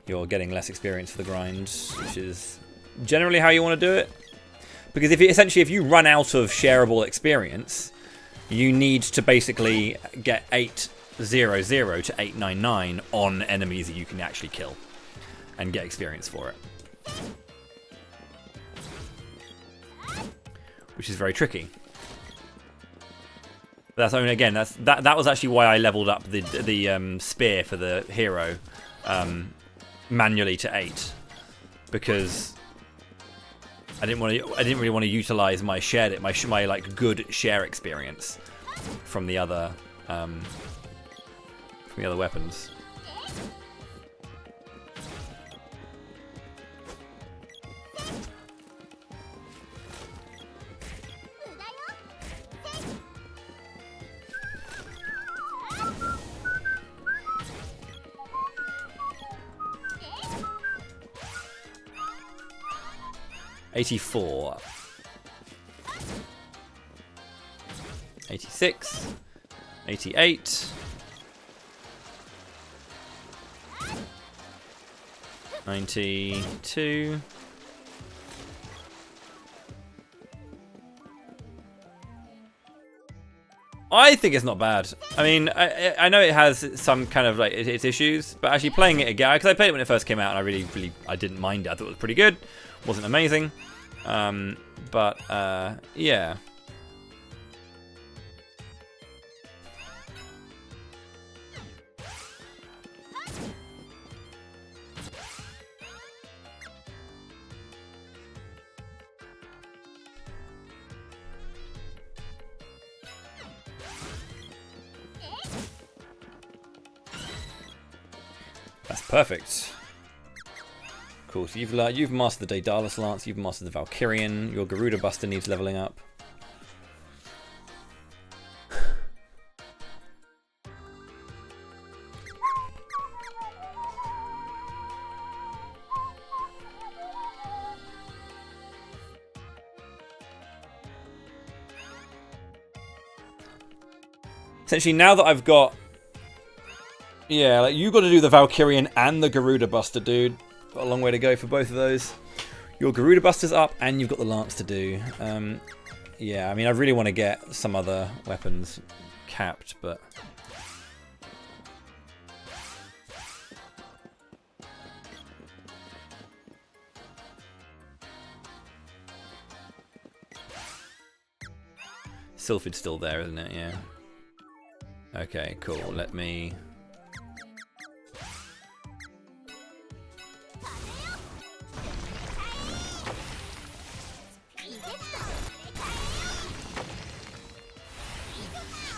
you're getting less experience for the grind, which is generally how you want to do it. Because if you run out of shareable experience, you need to basically get 800 to 899 on enemies that you can actually kill and get experience for it. Which is very tricky. But that's only again. That was actually why I leveled up the spear for the hero manually to 8, because I didn't really want to utilize my my like good share experience from the other weapons. $84, $86, $88, $92. I think it's not bad. I mean, I know it has some kind of like its issues, but actually playing it again, because I played it when it first came out, and I really I didn't mind it. I thought it was pretty good. Wasn't amazing, but yeah. That's perfect. Cool, so you've mastered the Daedalus Lance, you've mastered the Valkyrian, your Garuda Buster needs leveling up. Essentially, now that I've got... Yeah, like you got to do the Valkyrian and the Garuda Buster, dude. Got a long way to go for both of those. Your Garuda Buster's up, and you've got the Lance to do. Yeah, I mean, I really want to get some other weapons capped, but... Sylphid's still there, isn't it? Yeah. Okay, cool. Let me...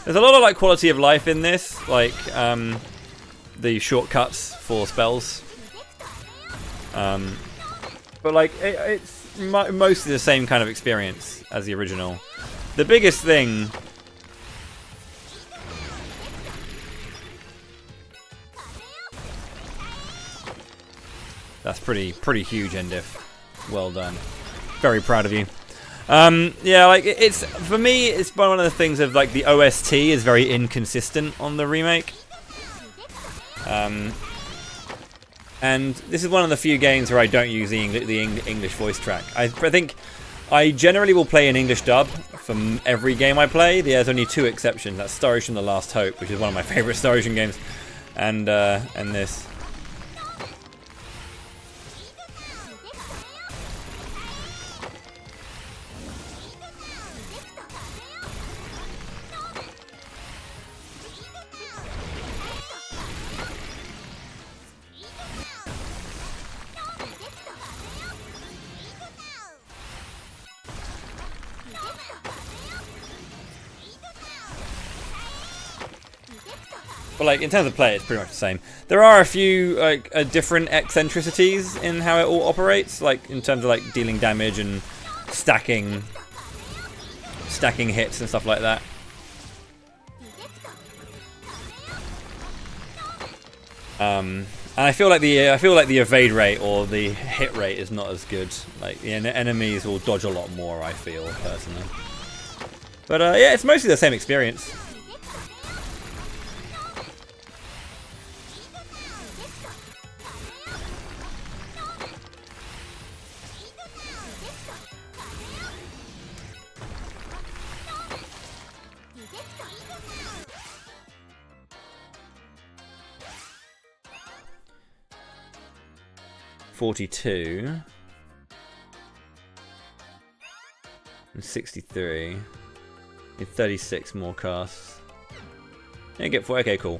There's a lot of like quality of life in this, like the shortcuts for spells. But like it's mostly the same kind of experience as the original. The biggest thing that's pretty huge, Endiff. Well done. Very proud of you. Yeah, like it's for me, it's one of the things of like the OST is very inconsistent on the remake. And this is one of the few games where I don't use the English voice track. I think I generally will play an English dub from every game I play. There's only two exceptions. That's Star Ocean: The Last Hope, which is one of my favorite Star Ocean games, and this. But like in terms of play, it's pretty much the same. There are a few like different eccentricities in how it all operates, like in terms of like dealing damage and stacking hits and stuff like that. And I feel like the evade rate or the hit rate is not as good. Like the enemies will dodge a lot more, I feel personally. But yeah, it's mostly the same experience. $42 and 63. Need 36 more casts. Yeah, get 4. Okay, cool.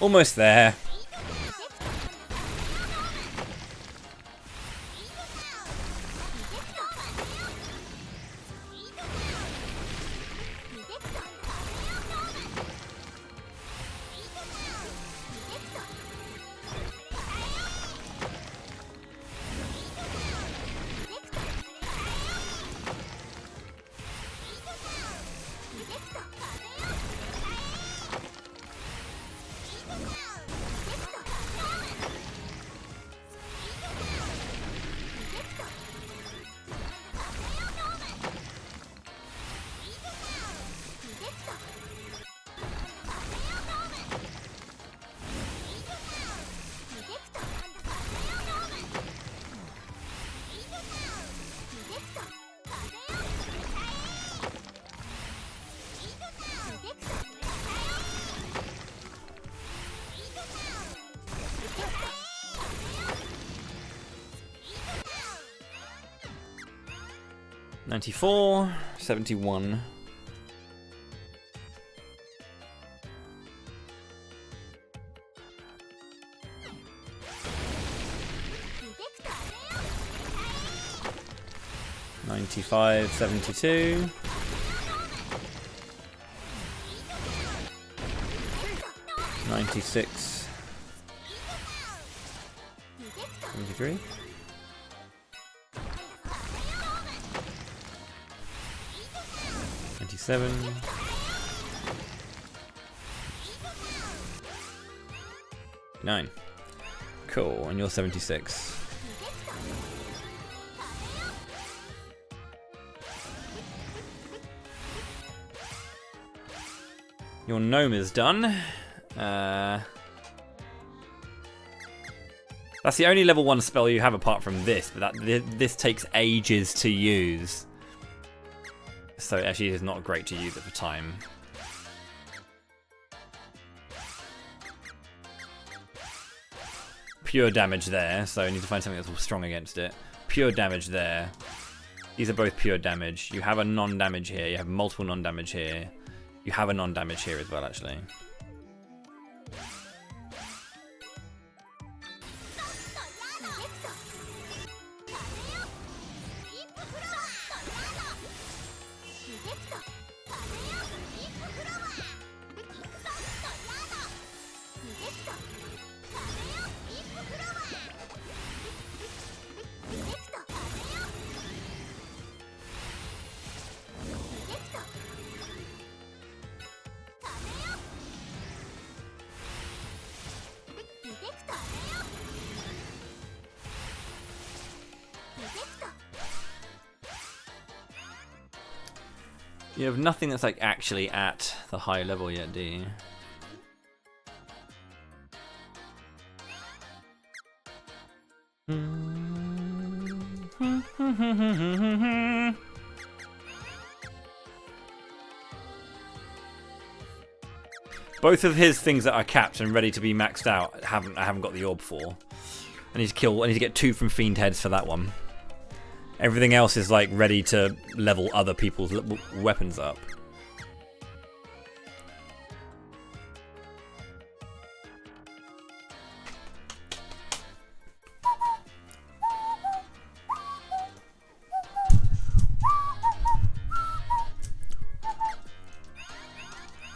Almost there. 94, 71. $95, 72. $96, 73. $97. $9. Cool, and you're 76. Your gnome is done. That's the only level 1 spell you have apart from this, but this takes ages to use. So it actually is not great to use at the time. Pure damage there, so I need to find something that's strong against it. Pure damage there. These are both pure damage. You have a non-damage here, you have multiple non-damage here. You have a non-damage here as well, actually. You have nothing that's like actually at the high level yet, do you? Both of his things that are capped and ready to be maxed out I haven't got the orb for. I need to get 2 from Fiend Heads for that one. Everything else is like ready to level other people's weapons up.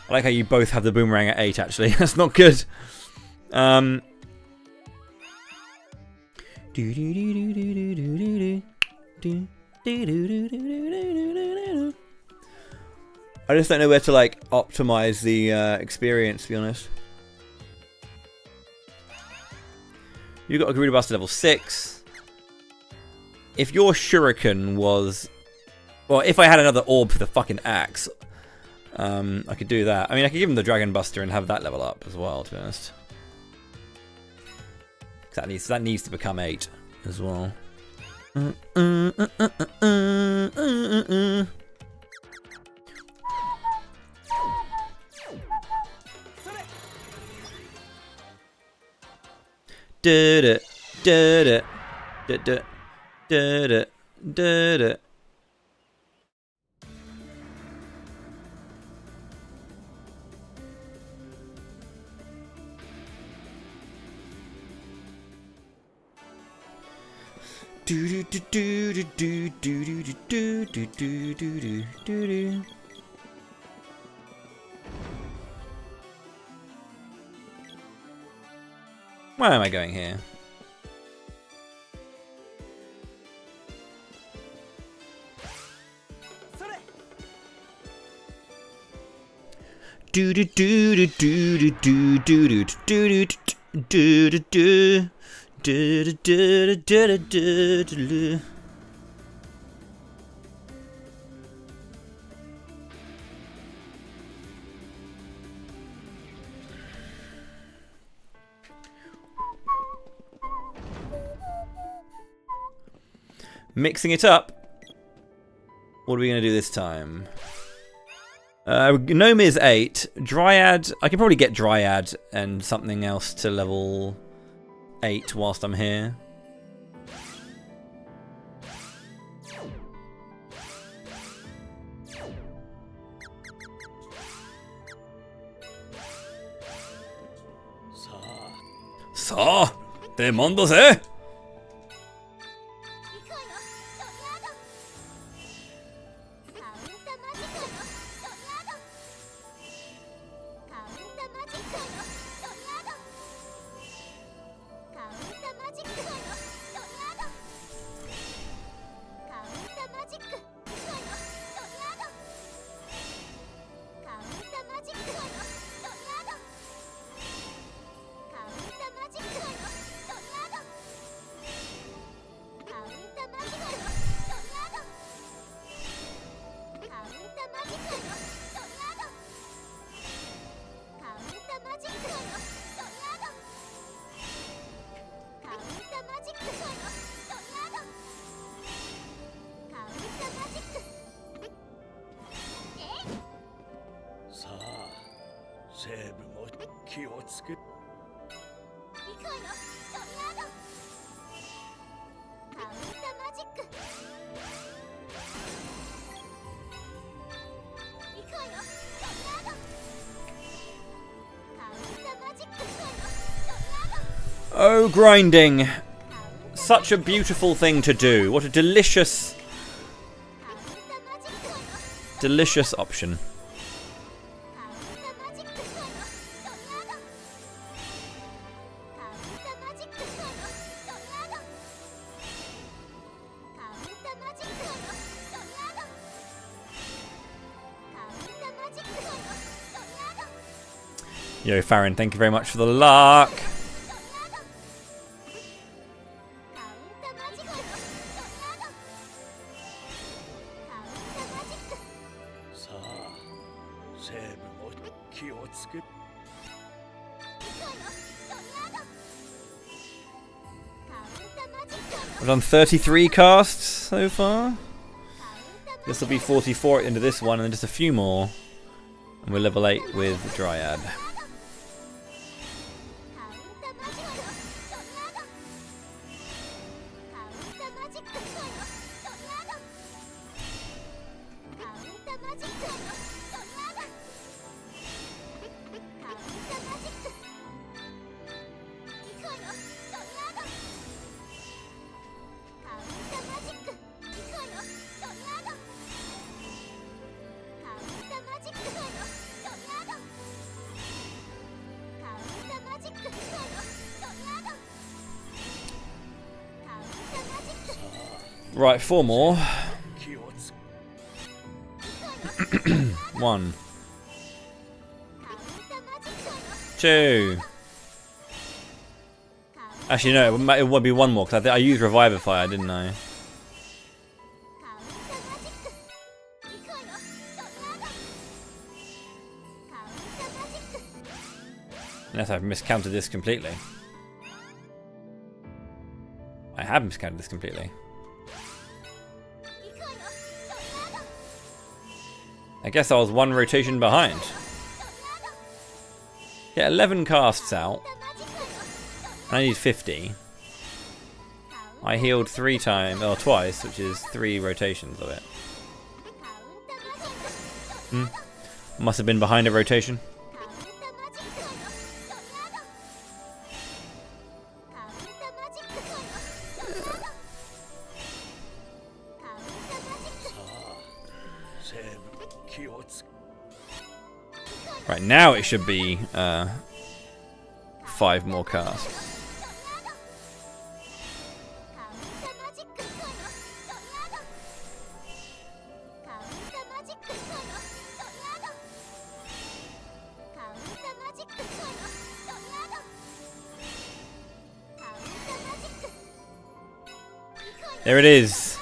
I like how you both have the boomerang at 8 actually. That's not good. I just don't know where to like optimize the experience, to be honest. You got a Garuda Buster level 6. If your Shuriken was, well, if I had another orb for the fucking axe, I could do that. I mean, I could give him the Dragon Buster and have that level up as well, to be honest. That needs to become 8 as well. Where am I going here? Do do do do do do do do do do do. Mixing it up. What are we going to do this time? Gnome is 8. Dryad, I can probably get Dryad and something else to level 8 whilst I'm here. さあ、出番だぜ。セーブも気をつけ。行くわよ、トリアード。カウンターマジック。行くわよ、トリアード。カウンターマジック。行くわよ、トリアード。Oh, grinding. Such a beautiful thing to do. What a delicious, delicious option. Yo, Farron, thank you very much for the luck. I've done 33 casts so far. This will be 44 at the end of this one, and then just a few more. And we're level 8 with Dryad. Right, 4 more. 1, 2. Actually, no, it would be 1 more because I used Revivify, didn't I? Unless I've miscounted this completely. I have miscounted this completely. I guess I was 1 rotation behind. Get 11 casts out. I need 50. I healed 3 times, or twice, which is 3 rotations of it. Must have been behind a rotation. Right, now it should be 5 more casts. There it is.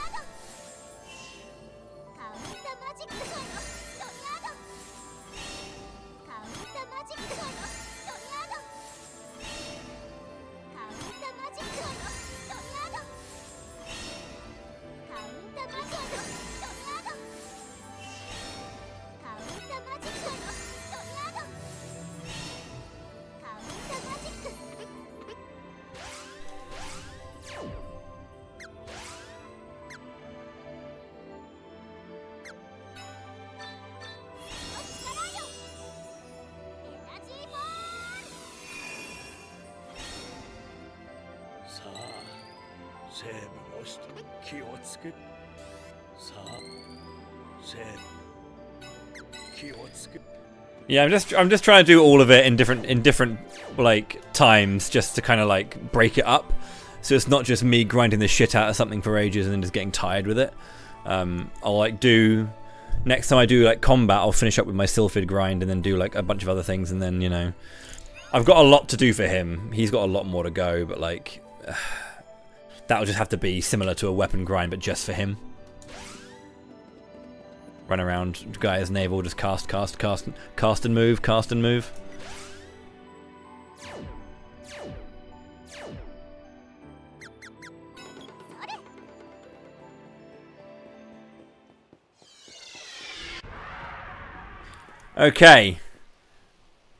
Yeah, I'm just trying to do all of it in different like times, just to kind of like break it up, so it's not just me grinding the shit out of something for ages and then just getting tired with it. I'll like do next time I do like combat, I'll finish up with my Sylphid grind and then do like a bunch of other things, and then, you know, I've got a lot to do for him. He's got a lot more to go, but like that'll just have to be similar to a weapon grind, but just for him. Run around Gaia's navel, just cast and move, cast and move. Okay,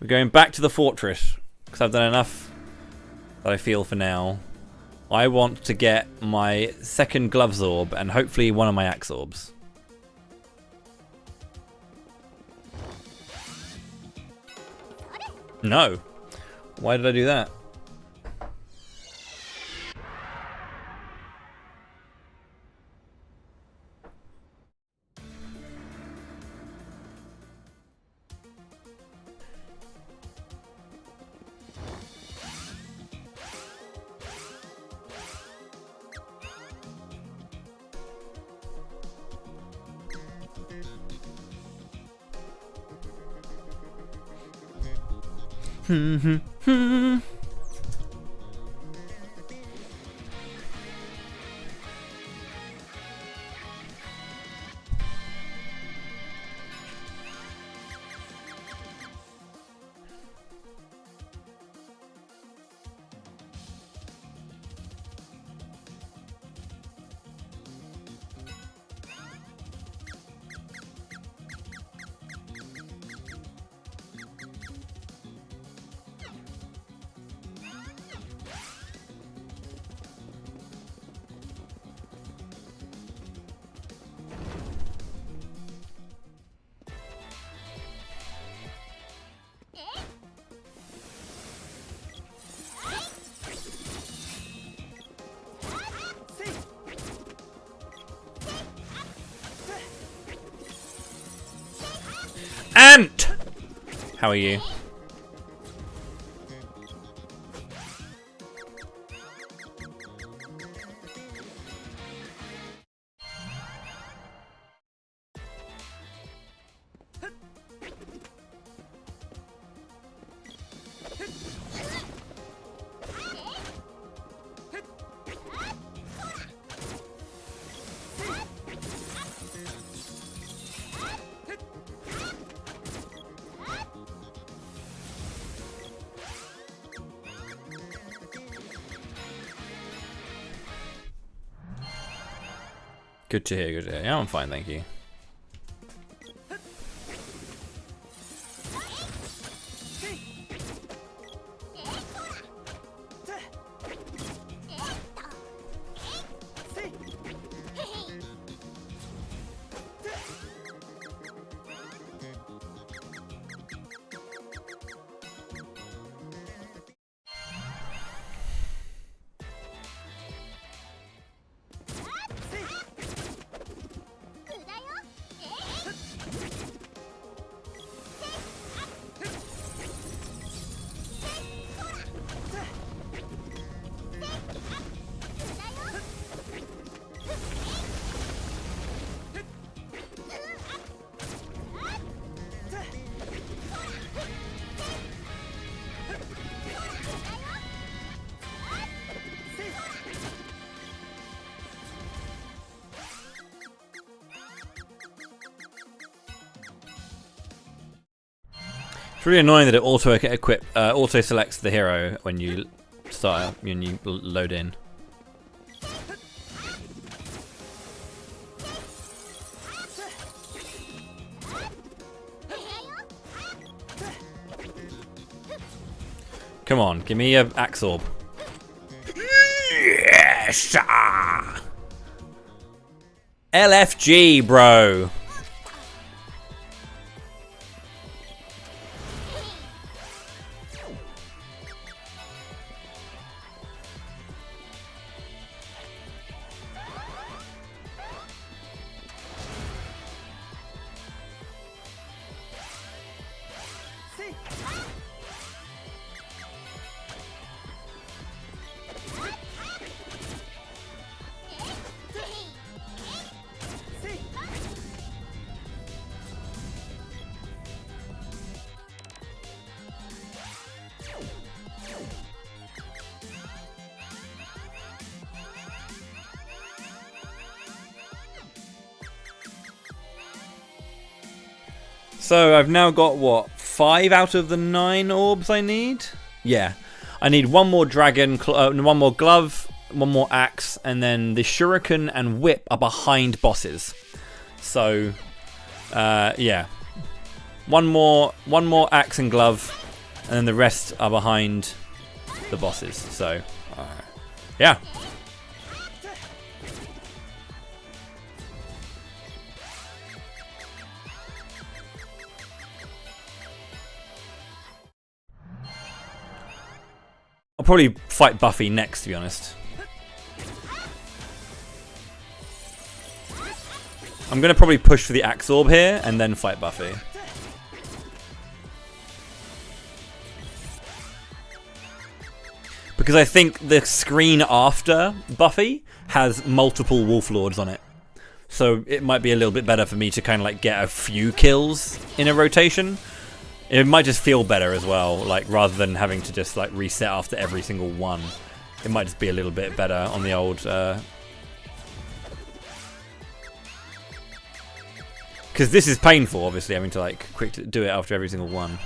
we're going back to the fortress because I've done enough that I feel for now. I want to get my second Gloves Orb and hopefully one of my Axe Orbs. No. Why did I do that? Ant! How are you? Good to hear, good to hear. Yeah, I'm fine, thank you. It's really annoying that it auto selects the hero when you start when you load in. Come on, give me a Axe Orb. Yes! LFG, bro. So I've now got, what, 5 out of the 9 orbs I need? Yeah. I need one more dragon, one more glove, one more axe, and then the shuriken and whip are behind bosses. So, yeah. One more axe and glove, and then the rest are behind the bosses. So, yeah. I'll probably fight Buffy next, to be honest. I'm going to probably push for the Axe Orb here and then fight Buffy. Because I think the screen after Buffy has multiple Wolf Lords on it. So it might be a little bit better for me to kind of like get a few kills in a rotation. It might just feel better as well, like rather than having to just like reset after every single one. It might just be a little bit better on the old... Because this is painful, obviously, having to like quickly do it after every single one.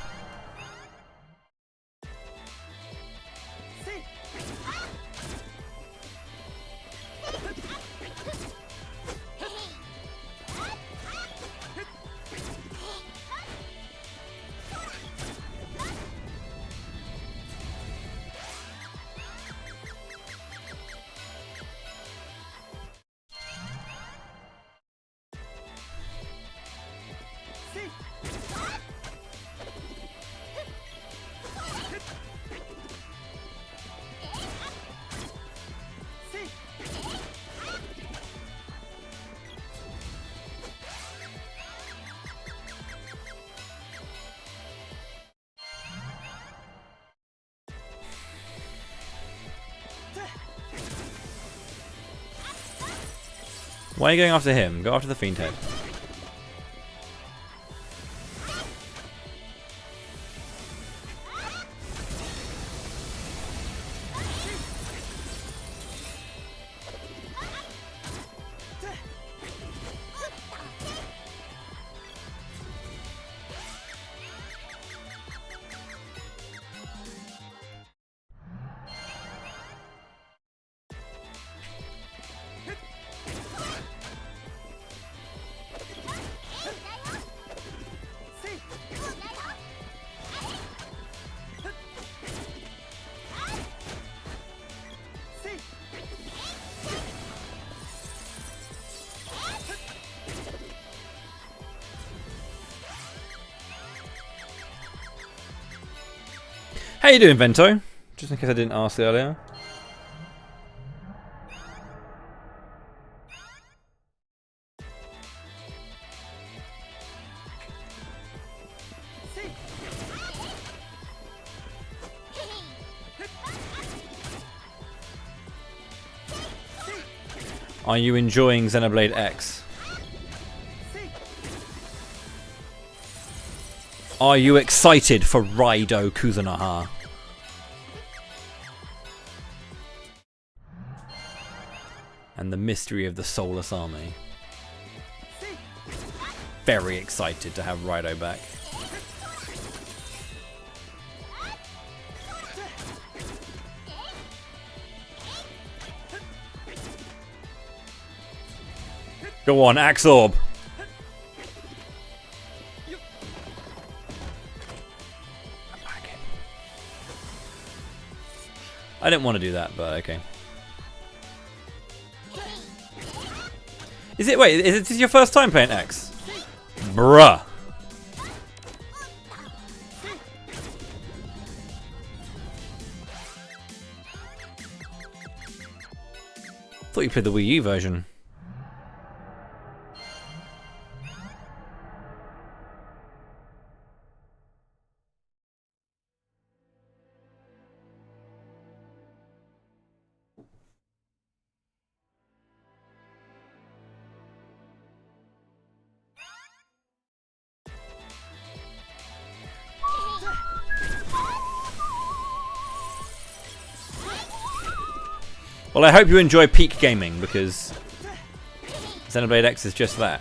Why are you going after him? Go after the Fiend Head. How you doing, Vento? Just in case I didn't ask earlier. Are you enjoying Xenoblade X? Are you excited for Raido Kuzunoha? And the mystery of the Soulless Army. Very excited to have Raido back. Go on, Axe Orb! I didn't want to do that, but okay. Is it? Wait, is this your first time playing X? Bruh. Thought you played the Wii U version. Well, I hope you enjoy peak gaming, because Xenoblade X is just that.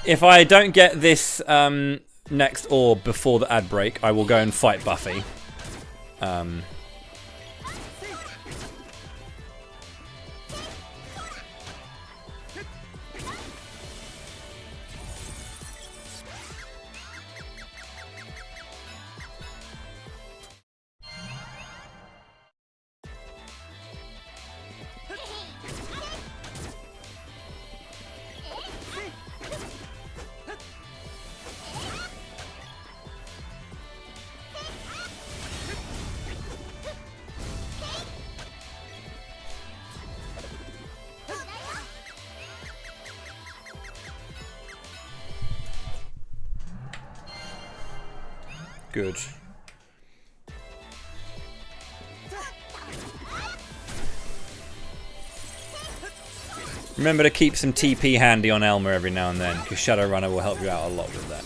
If I don't get this next orb before the ad break, I will go and fight Buffy. Good. Remember to keep some TP handy on Elmer every now and then, because Shadowrunner will help you out a lot with that.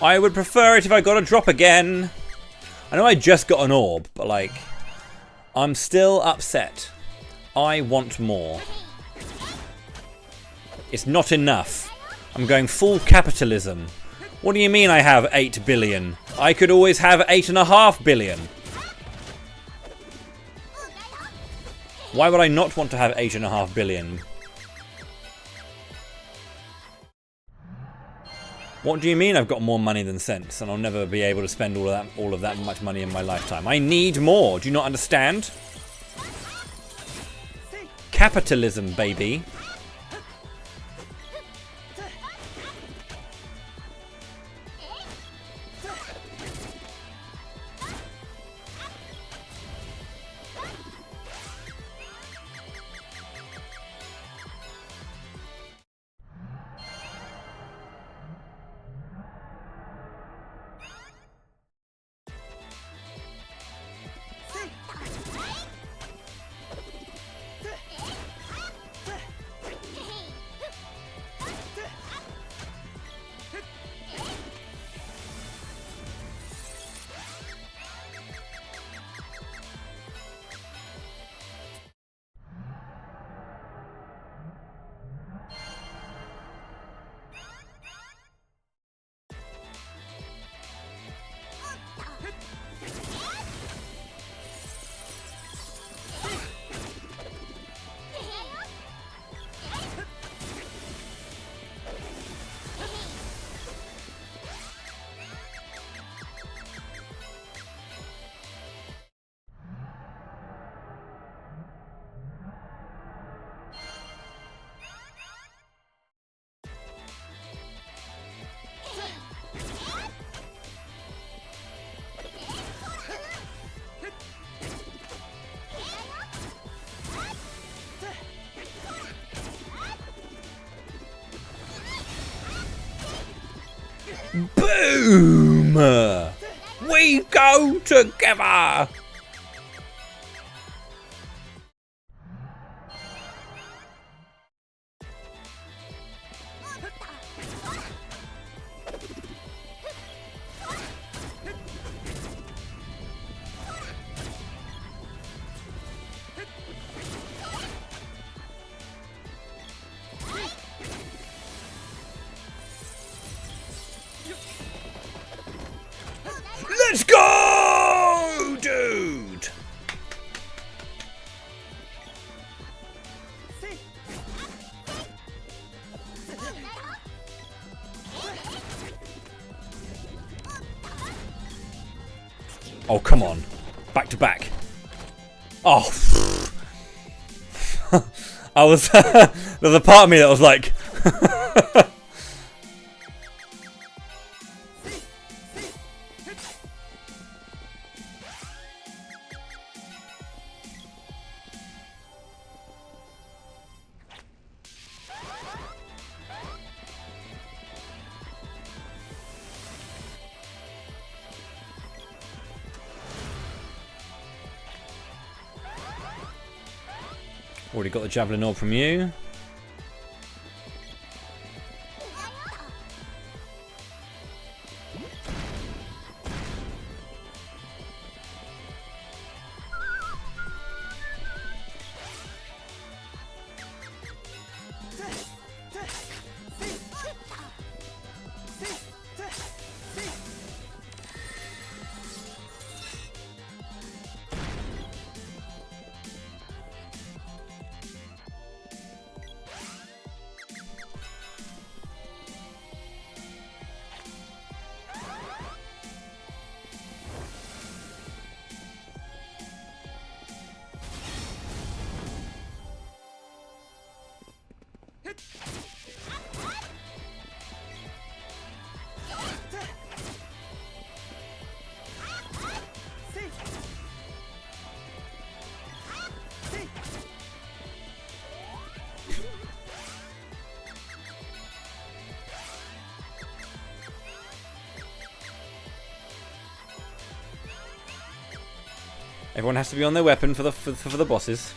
I would prefer it if I got a drop again. I know I just got an orb, but like, I'm still upset. I want more. It's not enough. I'm going full capitalism. What do you mean I have 8 billion? I could always have 8.5 billion. Why would I not want to have 8.5 billion? What do you mean I've got more money than sense and I'll never be able to spend all of that much money in my lifetime? I need more. Do you not understand? Capitalism, baby. Boom! We go together! Let's go, dude! Oh, come on. Back to back. Oh. I was... There's a part of me that was like... Already got the Javelin Orb from you. Everyone has to be on their weapon for the bosses.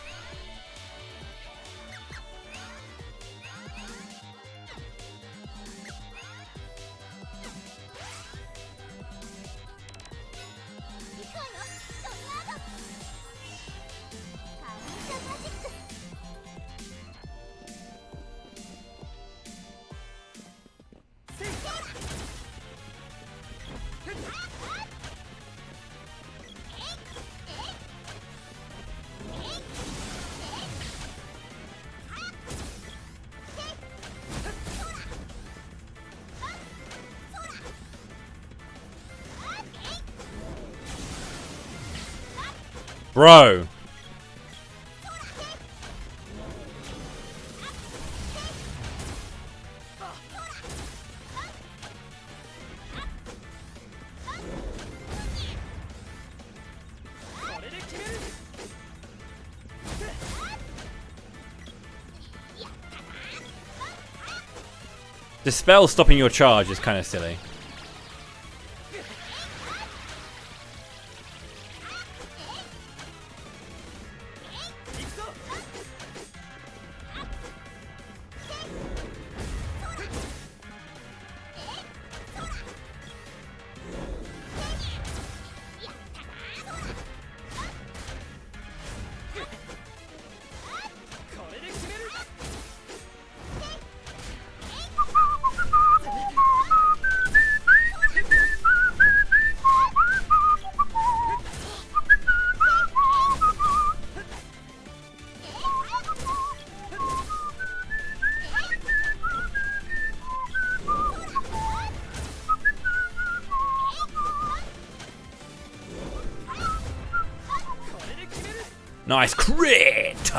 Bro. The spell stopping your charge is kind of silly. Nice crit!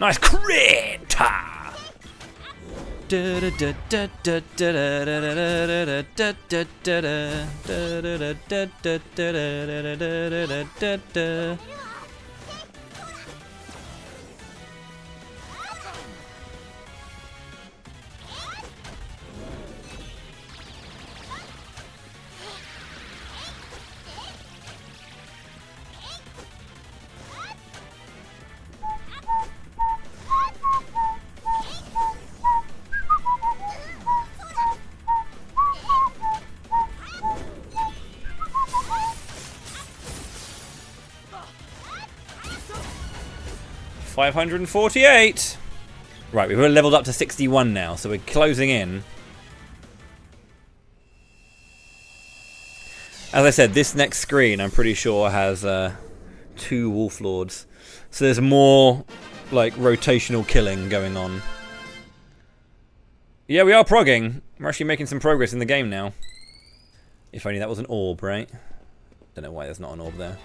Nice crit! 548. Right, we've leveled up to 61 now, so we're closing in. As I said, this next screen, I'm pretty sure, has 2 Wolf Lords. So there's more, like, rotational killing going on. Yeah, we are progging. We're actually making some progress in the game now. If only that was an orb, right? Don't know why there's not an orb there.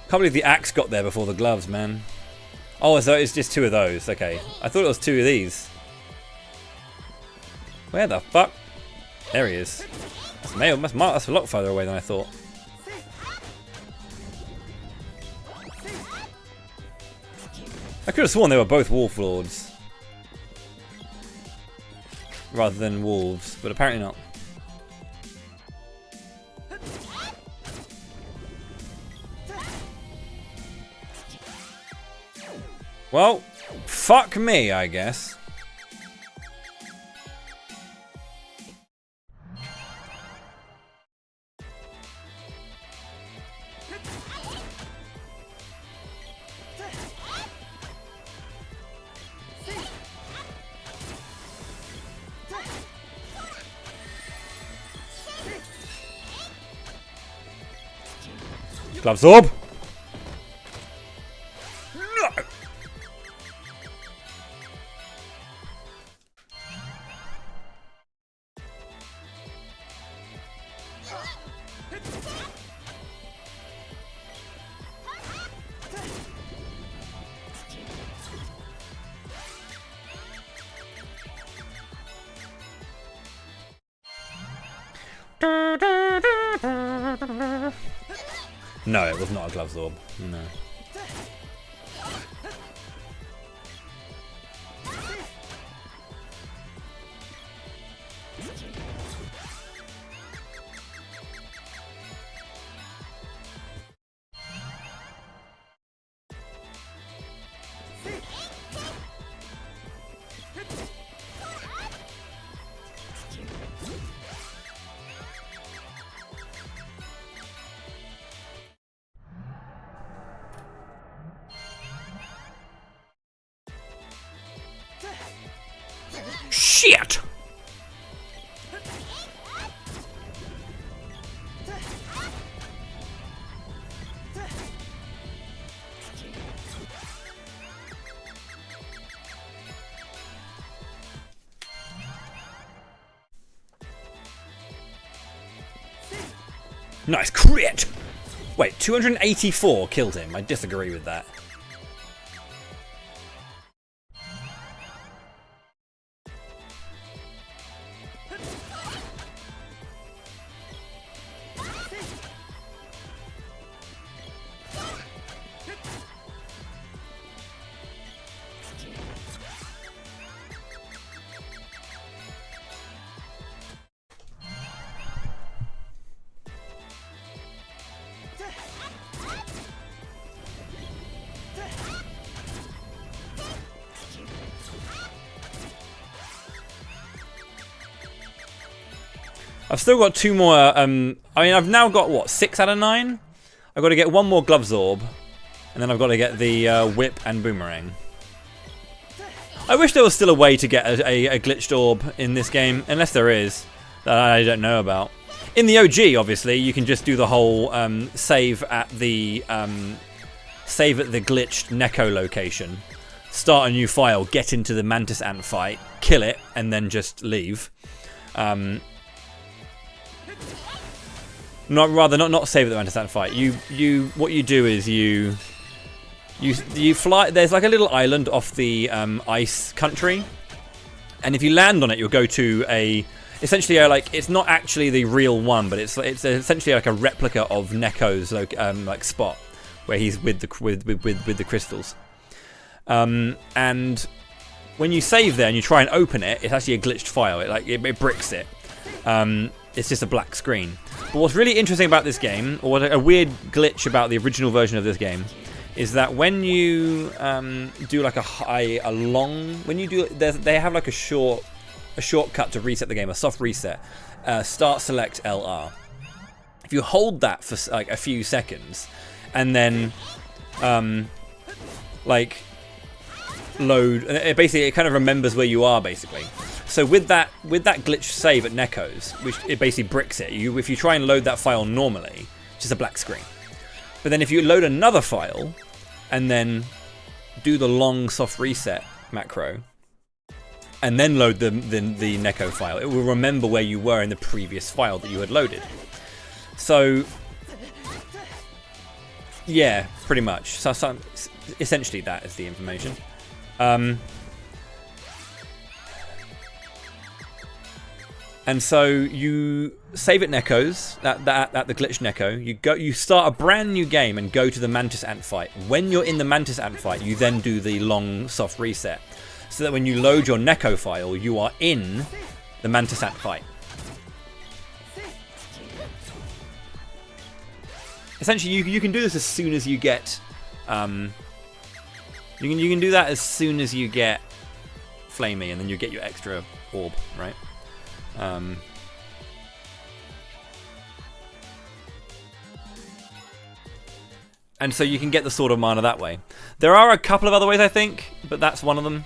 Can't believe the axe got there before the gloves, man. Oh, so it's just 2 of those. Okay. I thought it was 2 of these. Where the fuck? There he is. That's a lot further away than I thought. I could have sworn they were both Wolf Lords. Rather than wolves, but apparently not. Well, fuck me, I guess. Gloves orb. No. No, it was not a gloves orb. No. Shit! Nice crit! Wait, 284 killed him. I disagree with that. I've still got 2 more, I mean, I've now got, what, 6 out of 9? I've got to get 1 more gloves orb, and then I've got to get the whip and boomerang. I wish there was still a way to get a glitched orb in this game, unless there is, that I don't know about. In the OG, obviously, you can just do the whole save at the glitched Neko location, start a new file, get into the Mantis Ant fight, kill it, and then just leave. Not save at the Mantis Ant fight. What you do is you fly. There's like a little island off the ice country, and if you land on it, you'll go to essentially like, it's not actually the real one, but it's essentially like a replica of Neko's like spot where he's with the crystals. And when you save there and you try and open it, it's actually a glitched file. It bricks it. It's just a black screen. But what's really interesting about this game, or what a weird glitch about the original version of this game, is that when you do like a long, when you do, they have like a shortcut to reset the game, a soft reset. Start select LR. If you hold that for like a few seconds, and then like load, basically it kind of remembers where you are basically. So with that glitch save at Neko's, which it basically bricks it. If you try and load that file normally, it's just a black screen. But then if you load another file and then do the long soft reset macro and then load the Neko file, it will remember where you were in the previous file that you had loaded. So yeah, pretty much. So essentially that is the information. And so you save at Neko's, at the glitch Neko. You start a brand new game and go to the Mantis Ant fight. When you're in the Mantis Ant fight, you then do the long soft reset, so that when you load your Neko file, you are in the Mantis Ant fight. Essentially, you can do this as soon as you get. You can do that as soon as you get Flamey, and then you get your extra orb, right? And so you can get the Sword of Mana that way. There are a couple of other ways, I think, but that's one of them.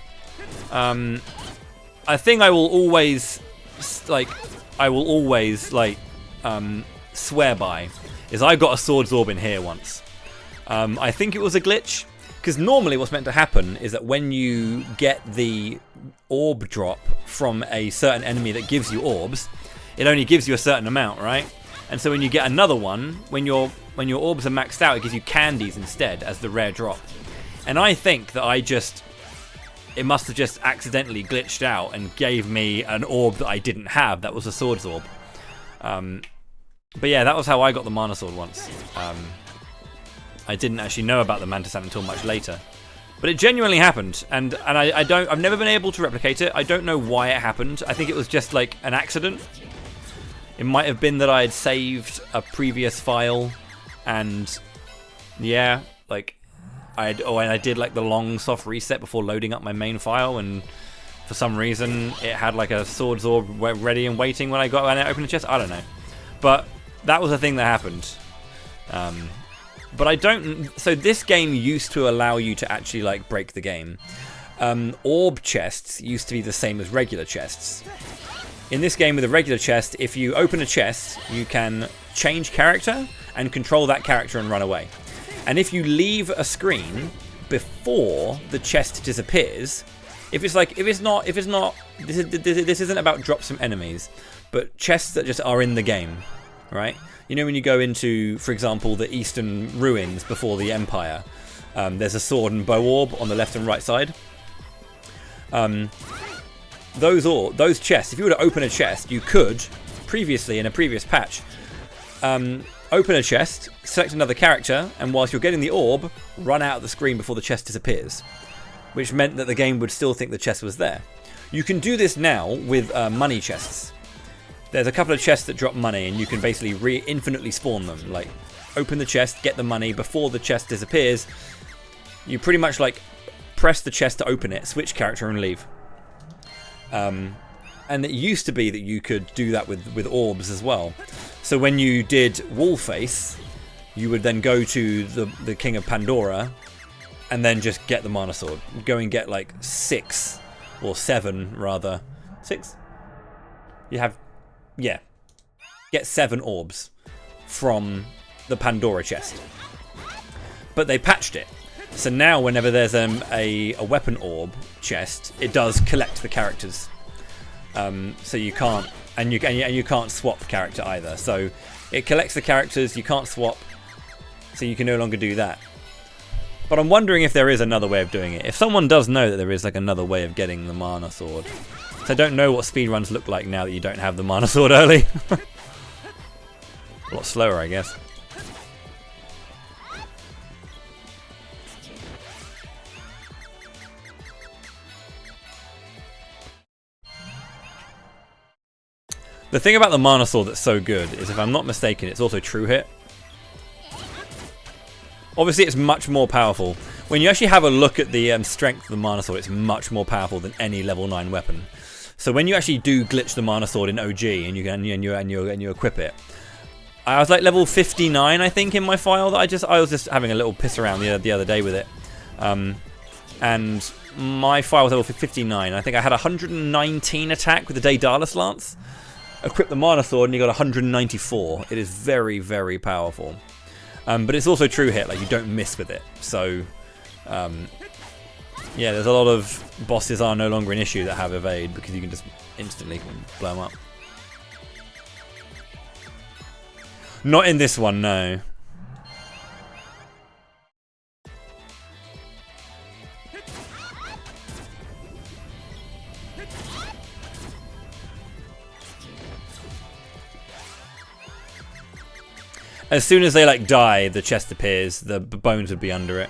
I think I will always swear by is I got a Swords Orb in here once. I think it was a glitch, because normally what's meant to happen is that when you get the orb drop from a certain enemy that gives you orbs, it only gives you a certain amount, right? And so when you get another one, when your orbs are maxed out, it gives you candies instead as the rare drop. And I think that it must have just accidentally glitched out and gave me an orb that I didn't have. That was a Swords Orb. But yeah, that was how I got the Mana Sword once. I didn't actually know about the Mantis Ant until much later. But it genuinely happened, and I've never been able to replicate it. I don't know why it happened. I think it was just like an accident. It might have been that I had saved a previous file, and yeah, like I did like the long soft reset before loading up my main file, and for some reason it had like a Swords Orb ready and waiting when I opened the chest. I don't know, but that was a thing that happened. But I don't. So this game used to allow you to actually like break the game. Orb chests used to be the same as regular chests. In this game with a regular chest, if you open a chest, you can change character and control that character and run away. And if you leave a screen before the chest disappears, this isn't about drops from enemies, but chests that just are in the game, right? You know when you go into, for example, the Eastern Ruins before the Empire, there's a sword and bow orb on the left and right side. Those chests, if you were to open a chest, you could, previously in a previous patch, open a chest, select another character, and whilst you're getting the orb, run out of the screen before the chest disappears, which meant that the game would still think the chest was there. You can do this now with money chests. There's a couple of chests that drop money, and you can basically infinitely spawn them. Like, open the chest, get the money before the chest disappears. You pretty much like press the chest to open it, switch character, and leave. And it used to be that you could do that with orbs as well. So when you did Wallface, you would then go to the King of Pandora, and then just get the Mana Sword. Go and get like 6 or 7 rather. 6? You have. Yeah, get 7 orbs from the Pandora chest. But they patched it. So now whenever there's a weapon orb chest, it does collect the characters. So you can't, and you can't swap character either. So it collects the characters, you can't swap, so you can no longer do that. But I'm wondering if there is another way of doing it. If someone does know that there is like another way of getting the Mana Sword. So I don't know what speedruns look like now that you don't have the Mana Sword early. A lot slower, I guess. The thing about the Mana Sword that's so good is, if I'm not mistaken, it's also true hit. Obviously, it's much more powerful. When you actually have a look at the strength of the Mana Sword, it's much more powerful than any level 9 weapon. So when you actually do glitch the Mana Sword in OG and you equip it, I was like level 59, I think, in my file. That I was just having a little piss around the other day with it, and my file was level 59. I think I had 119 attack with the Daedalus Lance. Equip the Mana Sword and you got 194. It is very, very powerful. But it's also true hit, like you don't miss with it. So, yeah, there's a lot of bosses are no longer an issue that have evade because you can just instantly blow them up. Not in this one, no. As soon as they like die, the chest appears, the bones would be under it.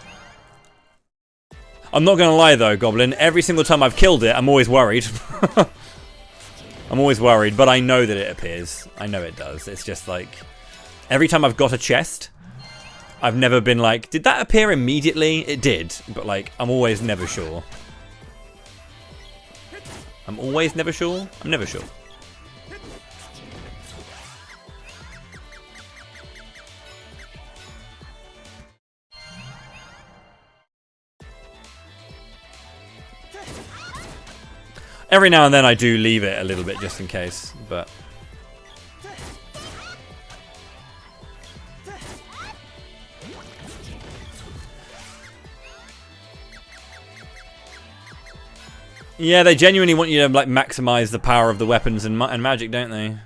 I'm not gonna lie though, Goblin, every single time I've killed it, I'm always worried. I'm always worried, but I know that it appears. I know it does. It's just like, every time I've got a chest, I've never been like, did that appear immediately? It did, but like, I'm always never sure. I'm always never sure? I'm never sure. Every now and then I do leave it a little bit just in case, but... Yeah, they genuinely want you to like maximize the power of the weapons and magic, don't they?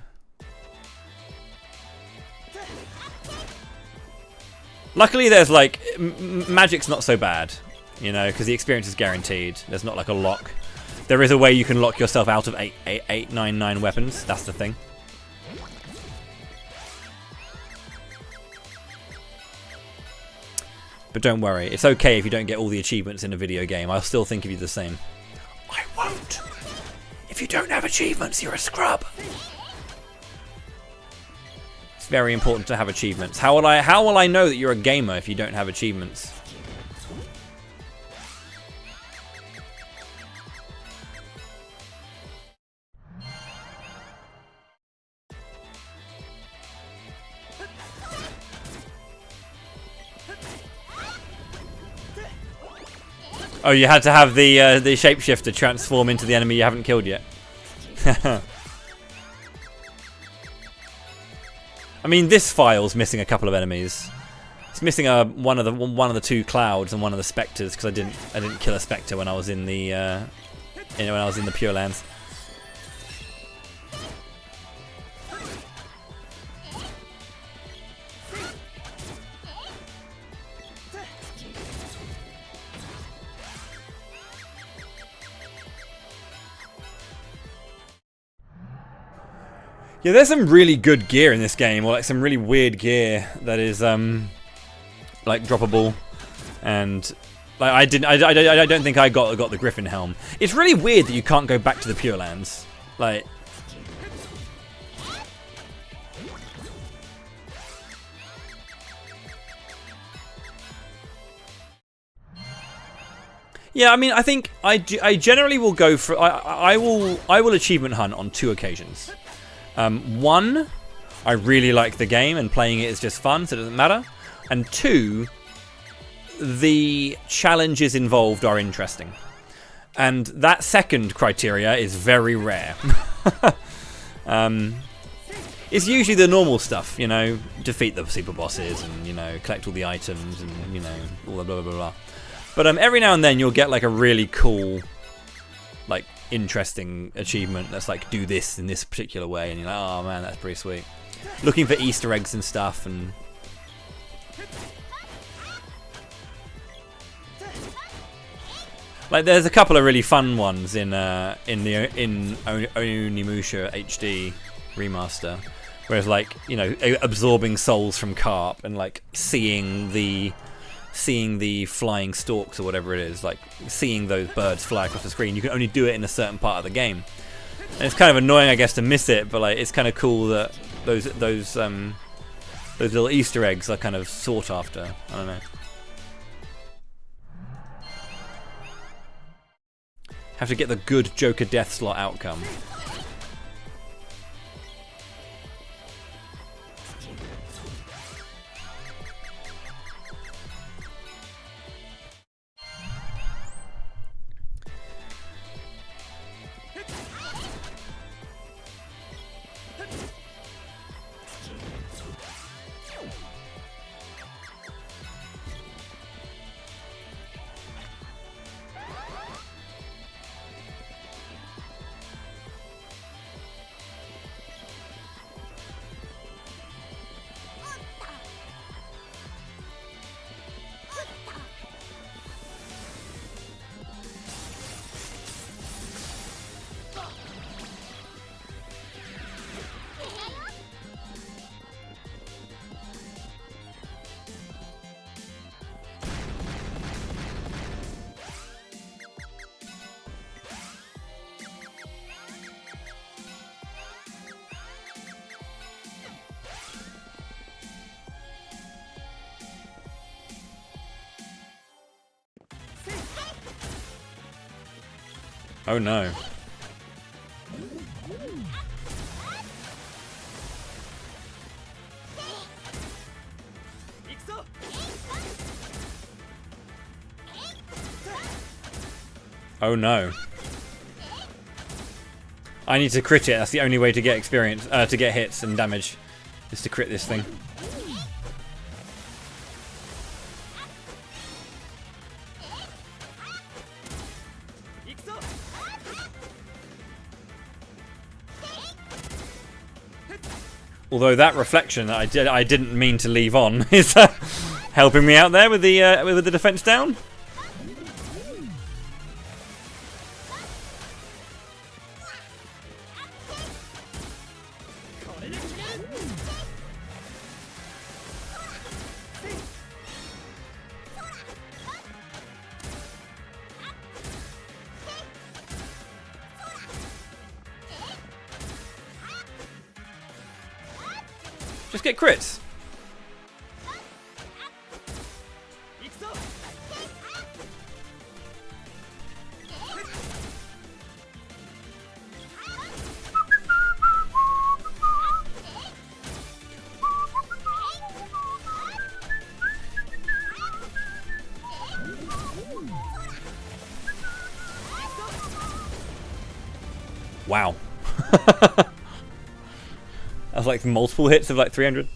Luckily there's like... magic's not so bad, you know, because the experience is guaranteed. There's not like a lock. There is a way you can lock yourself out of 899 weapons. That's the thing. But don't worry, it's okay if you don't get all the achievements in a video game. I'll still think of you the same. I won't. If you don't have achievements, you're a scrub. It's very important to have achievements. How will I know that you're a gamer if you don't have achievements? Oh, you had to have the shapeshifter transform into the enemy you haven't killed yet. I mean, this file's missing a couple of enemies. It's missing one of the two clouds and one of the specters because I didn't kill a specter when I was in the Pure Lands. Yeah, there's some really good gear in this game, or like some really weird gear that is like droppable, and like I don't think I got the Griffin helm. It's really weird that you can't go back to the Pure Lands. Like, yeah, I mean, I think I generally will go for I will achievement hunt on 2 occasions. One, I really like the game and playing it is just fun, so it doesn't matter. And 2, the challenges involved are interesting. And that second criteria is very rare. It's usually the normal stuff, you know, defeat the super bosses and, you know, collect all the items and, you know, all the blah, blah, blah, blah. But every now and then you'll get like a really cool, like, interesting achievement that's like, do this in this particular way, and you're like, oh man, that's pretty sweet. Looking for Easter eggs and stuff, and like there's a couple of really fun ones in Onimusha HD remaster, whereas like, you know, absorbing souls from Carp and like seeing the flying stalks or whatever it is, like seeing those birds fly across the screen. You can only do it in a certain part of the game, and it's kind of annoying, I guess, to miss it. But like, it's kind of cool that those little Easter eggs are kind of sought after. I don't know. Have to get the good Joker death slot outcome. Oh no. Oh no. I need to crit it. That's the only way to get experience, to get hits and damage, is to crit this thing. Although that reflection that I didn't mean to leave on is helping me out there with the defense down. Just get crits. Wow. That's like multiple hits of like 300.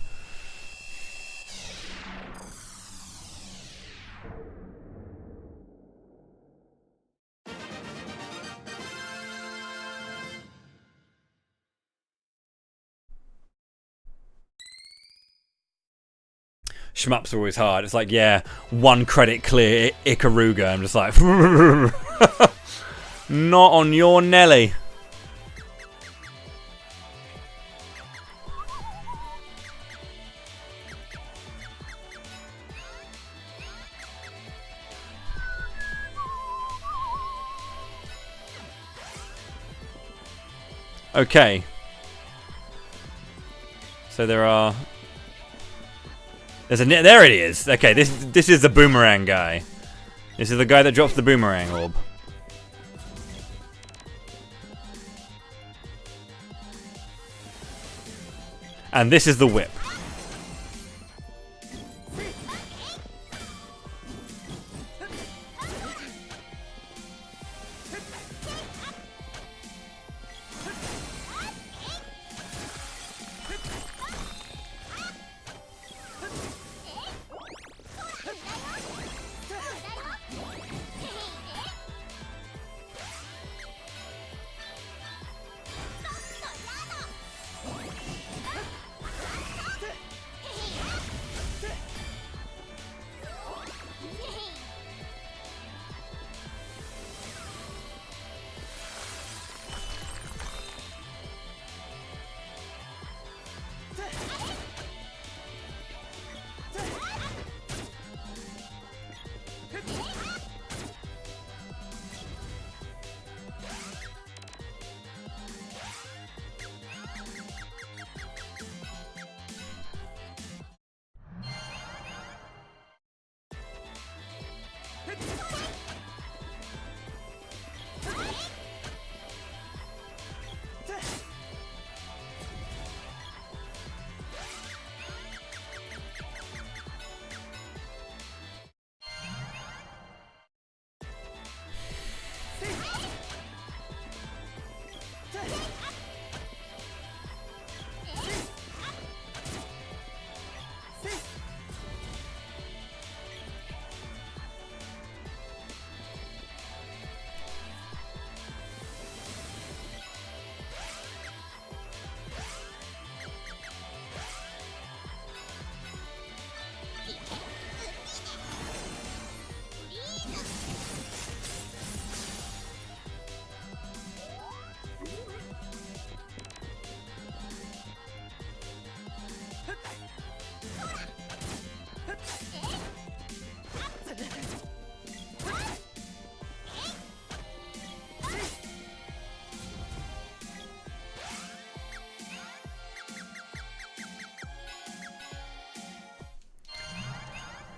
Shmups are always hard. It's like, yeah, 1 credit clear Ikaruga. I'm just like, not on your Nelly. Okay. So there are. There's a. There it is. Okay, this is the boomerang guy. This is the guy that drops the boomerang orb. And this is the whip.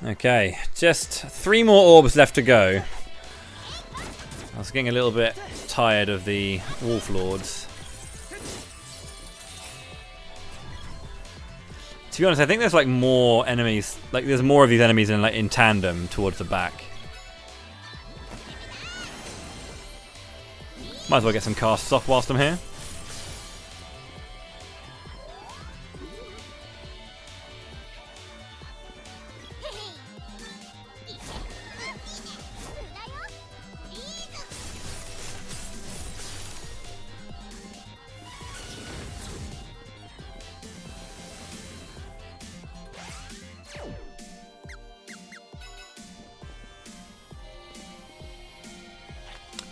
Okay, just 3 more orbs left to go. I was getting a little bit tired of the Wolf Lords. To be honest, I think there's like more enemies, like there's more of these enemies in tandem towards the back. Might as well get some casts off whilst I'm here.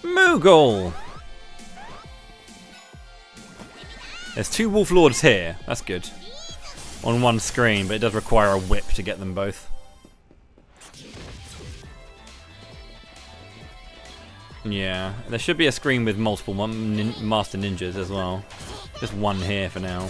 Moogle! There's 2 Wolf Lords here, that's good. On one screen, but it does require a whip to get them both. Yeah, there should be a screen with multiple Master Ninjas as well. Just one here for now.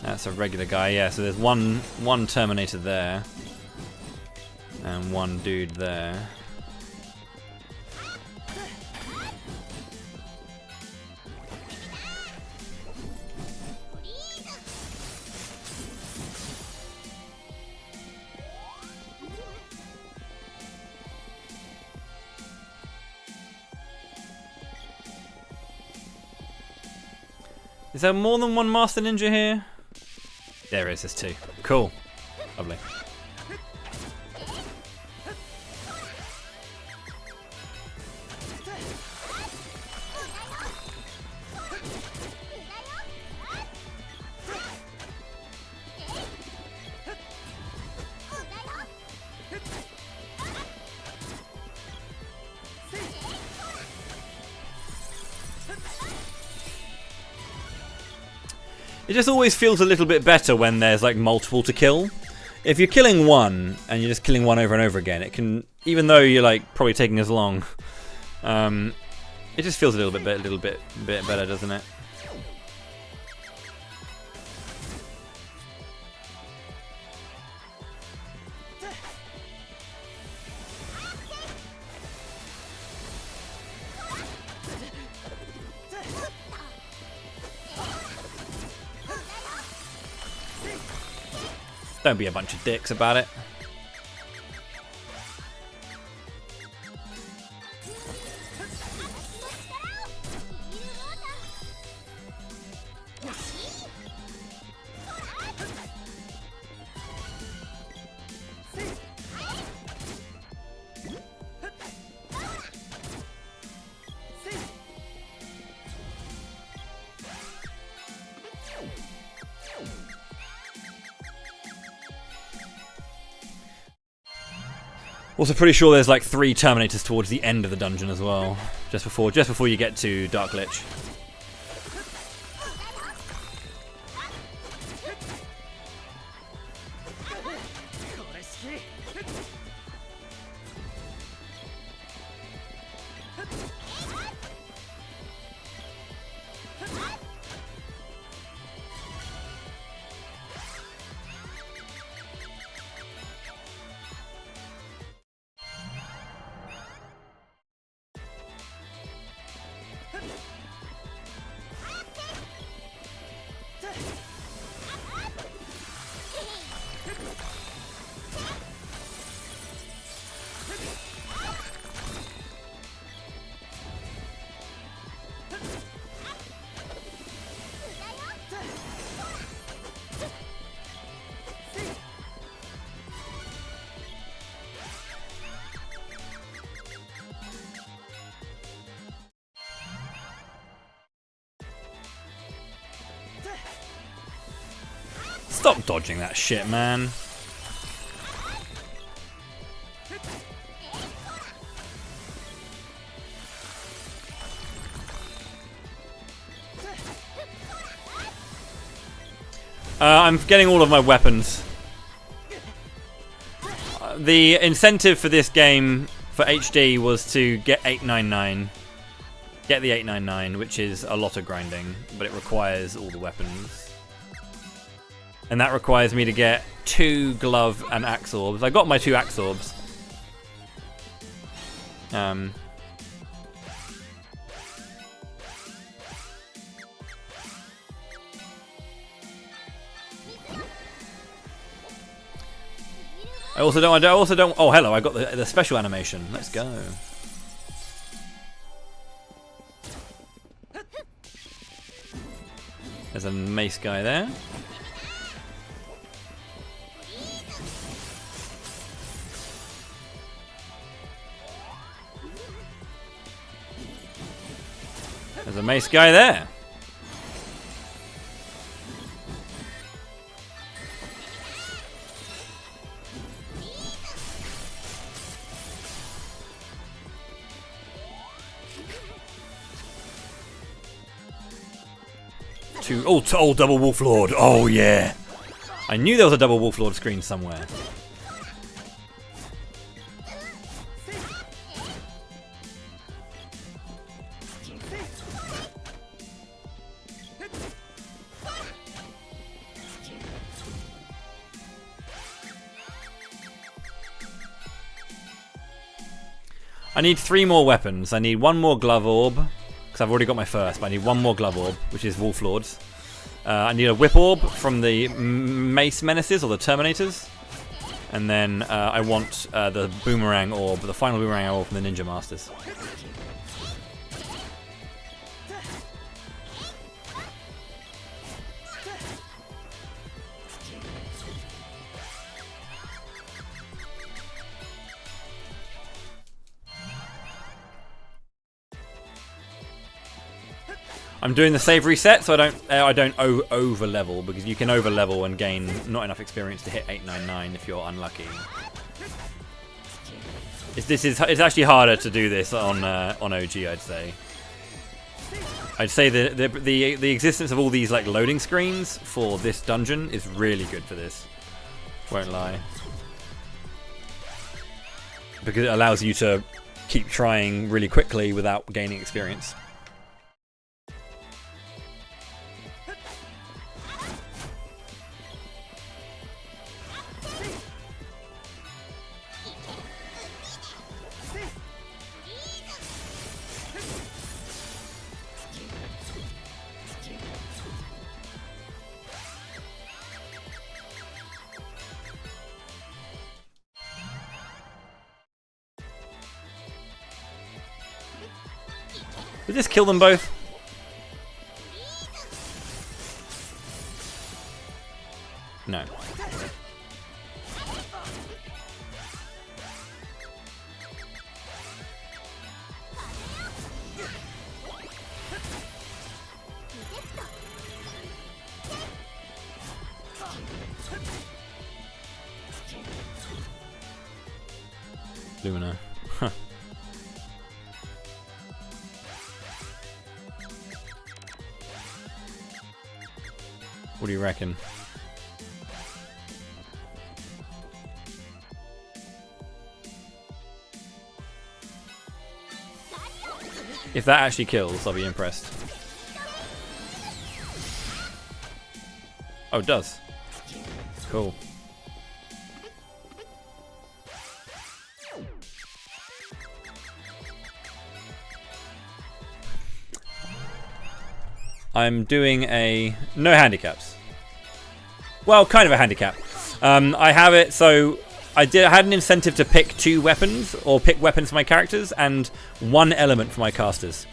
That's a regular guy, yeah, so there's one Terminator there. And one dude there. Is there more than one Master Ninja here? There is, there's 2. Cool. Lovely. It just always feels a little bit better when there's like multiple to kill. If you're killing one and you're just killing one over and over again, it can, even though you're like probably taking as long, it just feels a little bit better, doesn't it? Don't be a bunch of dicks about it. Also pretty sure there's like 3 Terminators towards the end of the dungeon as well. Just before you get to Dark Lich. Stop dodging that shit, man. I'm getting all of my weapons. The incentive for this game for HD was to get 899. Get the 899, which is a lot of grinding, but it requires all the weapons. And that requires me to get 2 glove and axe orbs. I got my 2 axe orbs. I also don't. Oh, hello! I got the special animation. Let's go. There's a mace guy there. There's a mace guy there. Oh, double Wolf Lord. Oh, yeah. I knew there was a double Wolf Lord screen somewhere. I need 3 more weapons. I need 1 more glove orb, because I've already got my first, but I need 1 more glove orb, which is Wolf Lord's. I need a whip orb from the Mace Menaces, or the Terminators. And then I want the boomerang orb, the final boomerang orb from the Ninja Masters. I'm doing the save reset, so I don't over level, because you can over level and gain not enough experience to hit 899 if you're unlucky. It's actually harder to do this on OG, I'd say. I'd say the existence of all these like loading screens for this dungeon is really good for this. Won't lie, because it allows you to keep trying really quickly without gaining experience. Did this kill them both? No. Lumina. Huh. What do you reckon? If that actually kills, I'll be impressed. Oh, it does. Cool. I'm doing a no handicaps. Well, kind of a handicap. I have it so I had an incentive to pick 2 weapons, or pick weapons for my characters, and 1 element for my casters.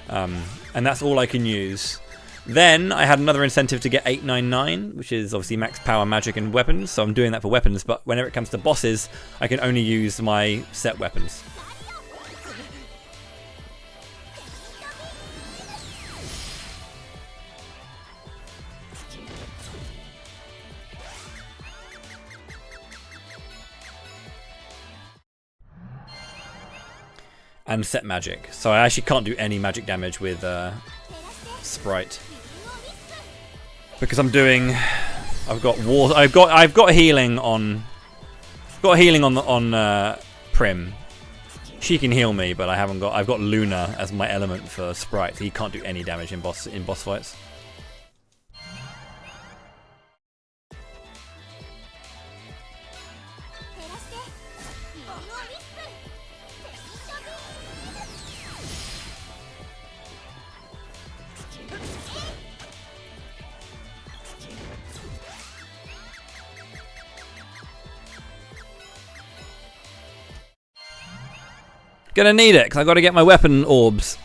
And that's all I can use. Then I had another incentive to get 899, which is obviously max power, magic, and weapons. So I'm doing that for weapons, but whenever it comes to bosses, I can only use my set weapons. And set magic, so I actually can't do any magic damage with Sprite, because I'm doing I've got war. I've got healing on. Got healing on Prim. She can heal me, but I haven't got. I've got Luna as my element for Sprite. He can't do any damage in boss fights. Gonna need it, because I've got to get my weapon orbs.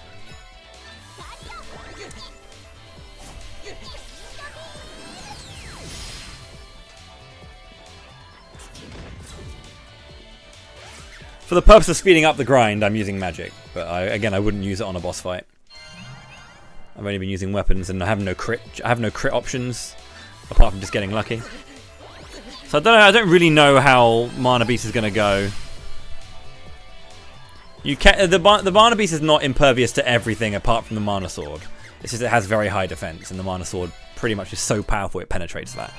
For the purpose of speeding up the grind, I'm using magic. But again, I wouldn't use it on a boss fight. I've only been using weapons, and I have no crit. I have no crit options, apart from just getting lucky. So I don't know. I don't really know how Mana Beast is gonna go. You can the Mana Beast is not impervious to everything apart from the Mana Sword. It's just it has very high defense, and the Mana Sword pretty much is so powerful it penetrates that.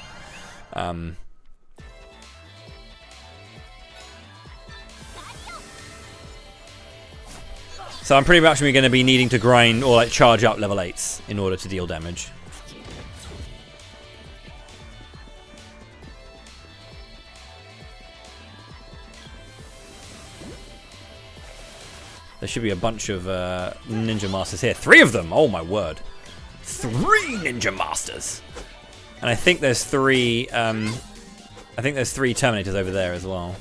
So I'm pretty much going to be needing to grind or like charge up level 8s in order to deal damage. There should be a bunch of Ninja Masters here. 3 of them! Oh my word. 3 Ninja Masters! And I think there's 3 Terminators over there as well.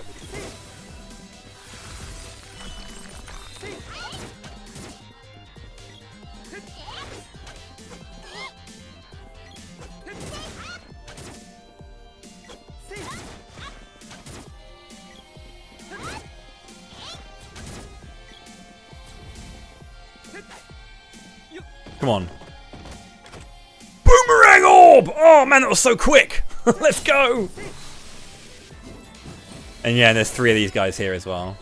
Come on. Boomerang orb! Oh man, that was so quick! Let's go! And yeah, there's 3 of these guys here as well.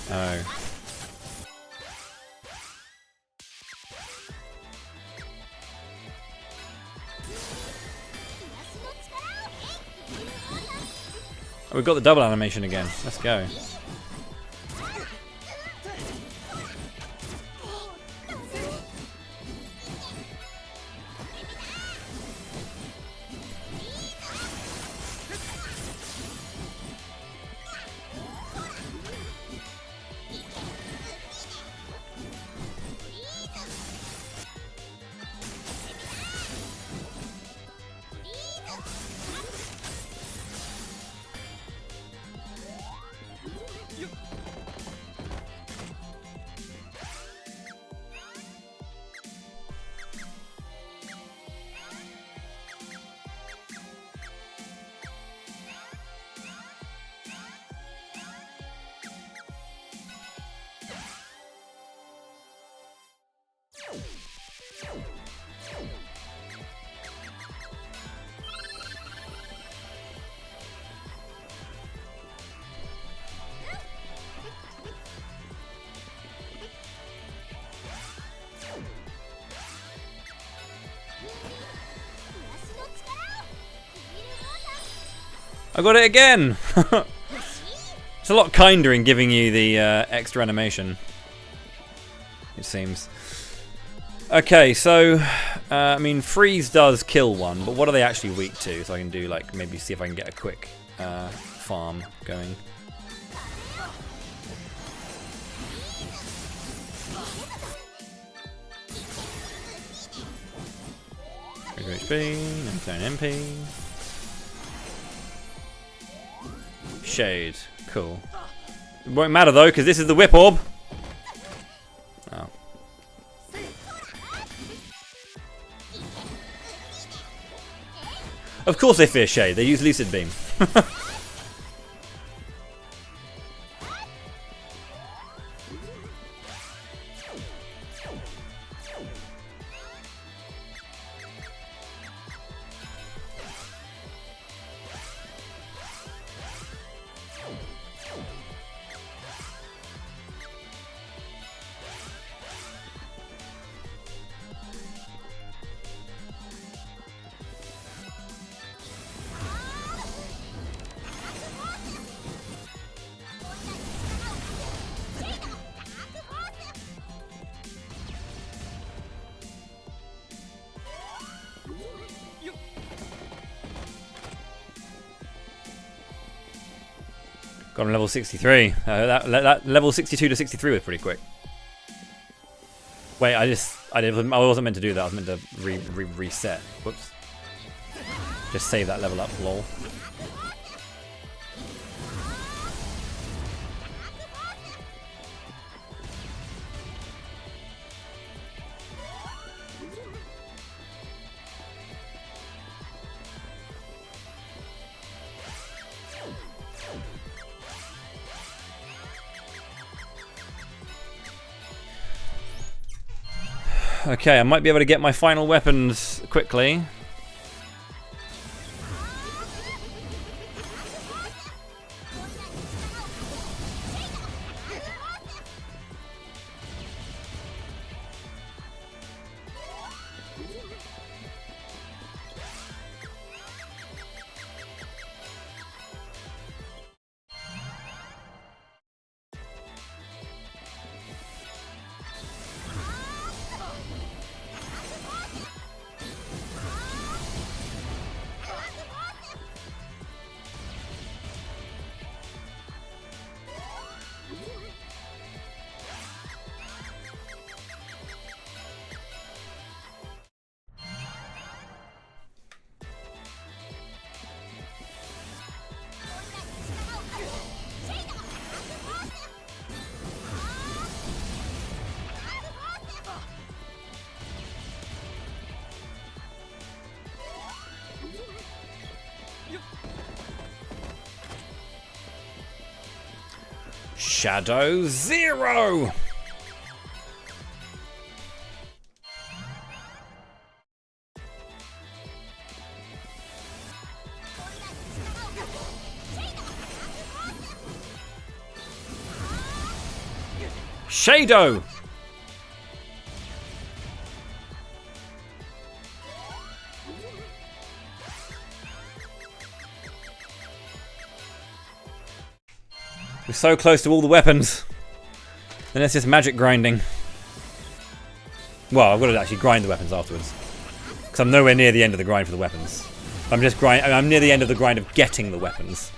Oh. Oh, we've got the double animation again. Let's go. I got it again! It's a lot kinder in giving you the extra animation, it seems. Okay, so, I mean, freeze does kill one, but what are they actually weak to? So I can do, like, maybe see if I can get a quick farm going. Trigger HP, 99 MP. Shade, cool. It won't matter though, because this is the Whip Orb. Oh. Of course they fear Shade, they use Lucid Beam. Got him level 63. That level 62 to 63 was pretty quick. Wait, I wasn't meant to do that. I was meant to reset. Whoops. Just save that level up, lol. Okay, I might be able to get my final weapons quickly. Shadow Zero! Shadow! We're so close to all the weapons. Then it's just magic grinding. Well, I've got to actually grind the weapons afterwards. Because I'm nowhere near the end of the grind for the weapons. I'm near the end of the grind of getting the weapons.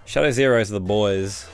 Shadow Zeros are the boys.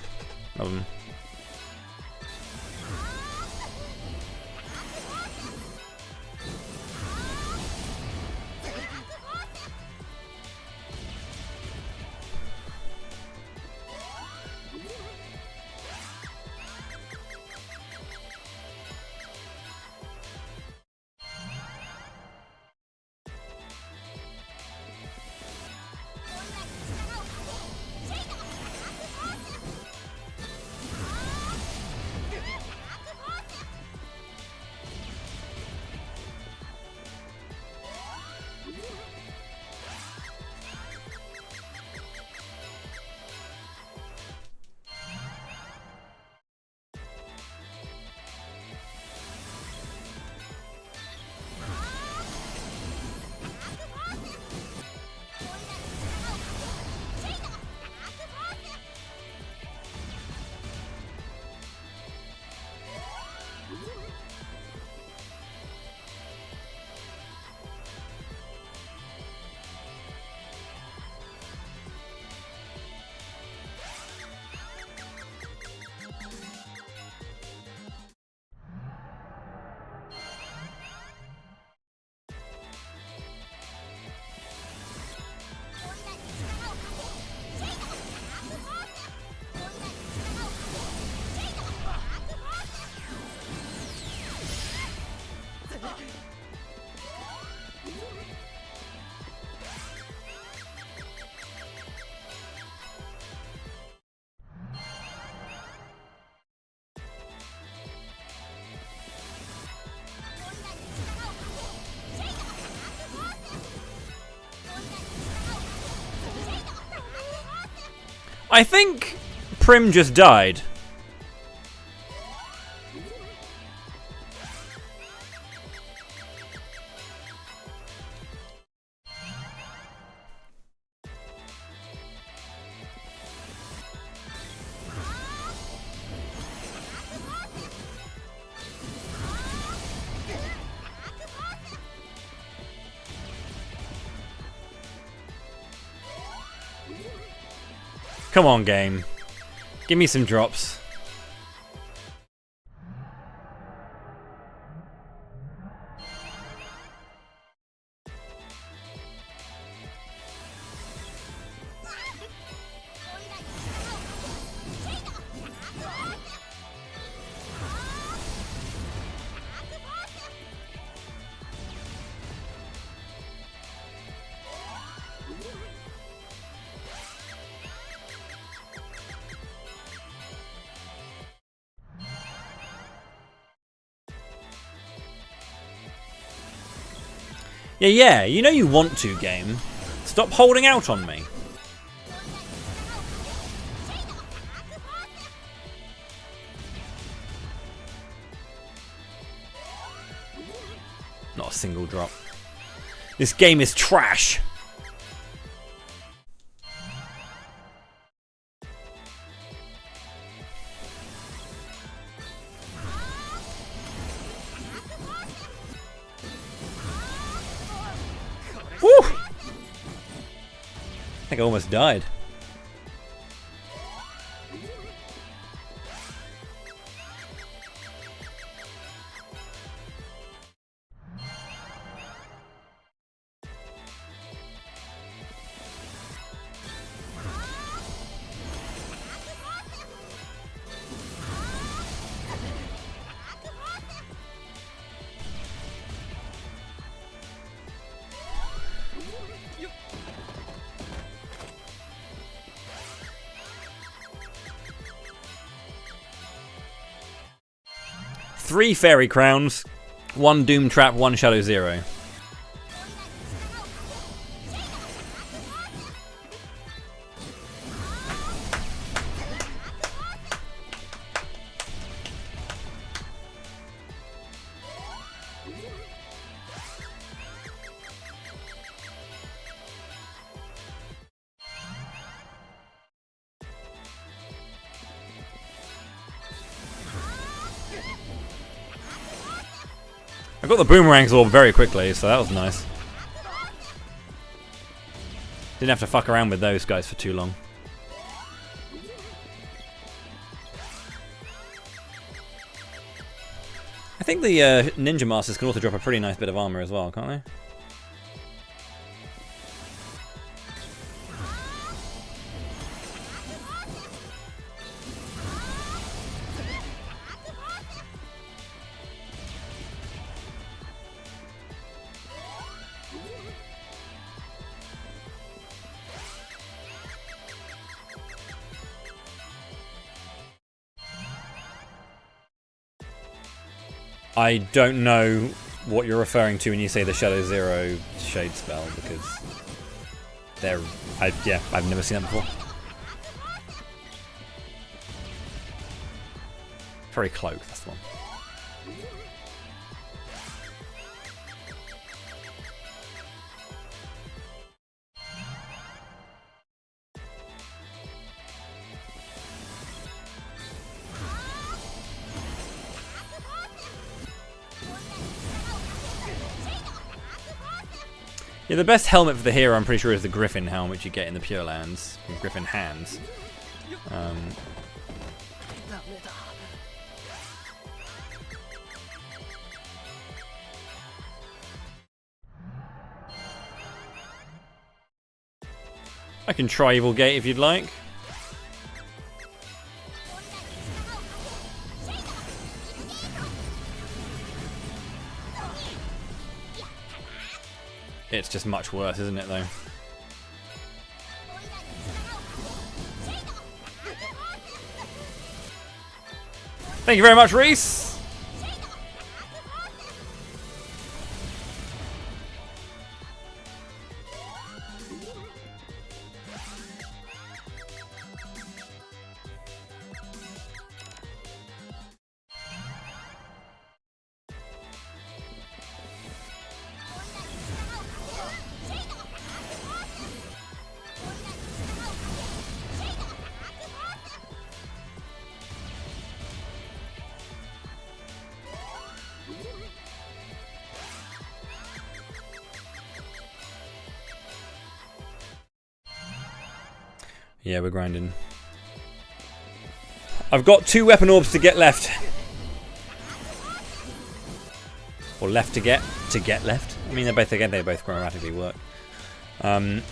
I think Prim just died. Come on, game. Give me some drops. Yeah, you know you want to, game. Stop holding out on me. Not a single drop. This game is trash. Woo! I think I almost died. Three fairy crowns, one doom trap, one shadow zero. I got the boomerangs orb very quickly, so that was nice. Didn't have to fuck around with those guys for too long. I think the ninja masters can also drop a pretty nice bit of armor as well, can't they? I don't know what you're referring to when you say the Shadow Zero Shade spell, because I've never seen that before. Very cloak, that's the one. Yeah, the best helmet for the hero, I'm pretty sure, is the Griffin helmet, which you get in the Pure Lands, from Griffin Hands. I can try Evil Gate if you'd like. It's just much worse, isn't it, though? Thank you very much, Reese! Yeah, we're grinding. I've got 2 weapon orbs to get left. Or left to get left. I mean, they both grammatically work. No,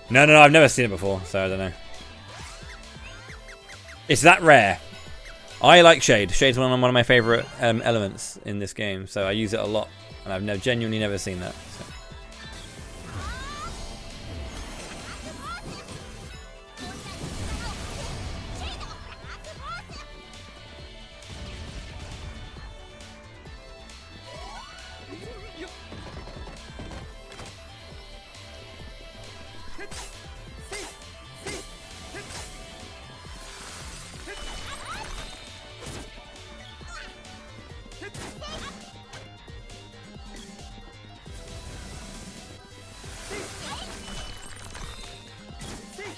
I've never seen it before, so I don't know. It's that rare. I like Shade. Shade's one of my favourite elements in this game, so I use it a lot, and I've genuinely never seen that. So.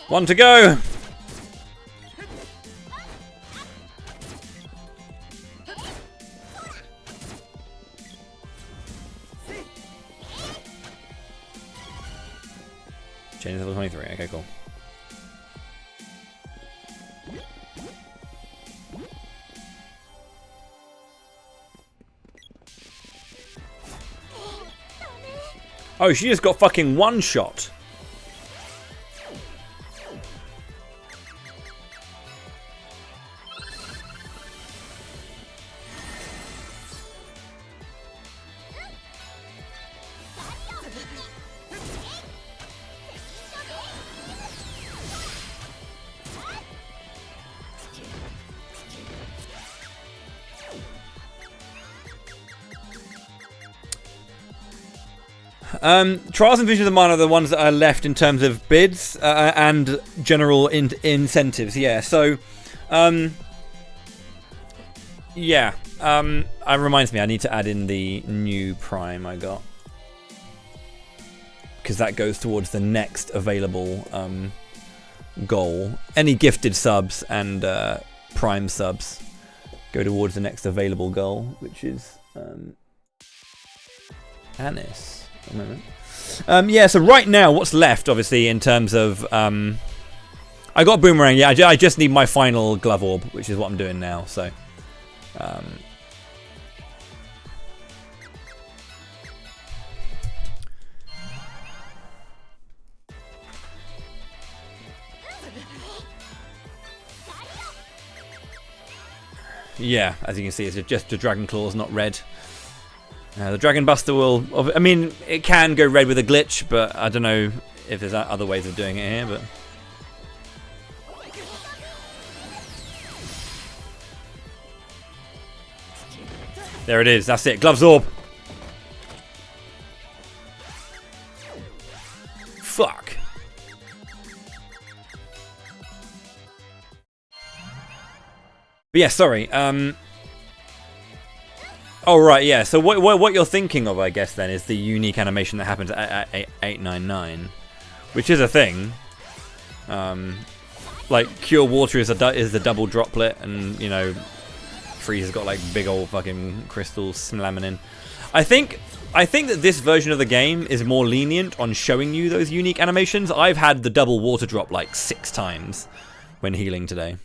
One to go. Change level 23. Okay, cool. Oh, she just got fucking one shot. Trials and Visions of the Mind are the ones that are left in terms of bids and general incentives. Yeah, so yeah, it reminds me I need to add in the new Prime I got, because that goes towards the next available goal. Any gifted subs and Prime subs go towards the next available goal, which is Anis. A moment. Yeah, so right now what's left, obviously, in terms of I got Boomerang. Yeah, I just need my final Glove Orb, which is what I'm doing now. So yeah, as you can see, it's just a Dragon Claws, not red. The Dragon Buster will... I mean, it can go red with a glitch, but I don't know if there's other ways of doing it here, but... There it is, that's it. Gloves Orb. Fuck. But yeah, sorry. Oh, right, yeah. So what you're thinking of, I guess, then, is the unique animation that happens at 899, which is a thing. Like, Cure Water is the double droplet, and, you know, Freeze has got, like, big old fucking crystals slamming in. I think that this version of the game is more lenient on showing you those unique animations. I've had the double water drop, like, 6 times when healing today.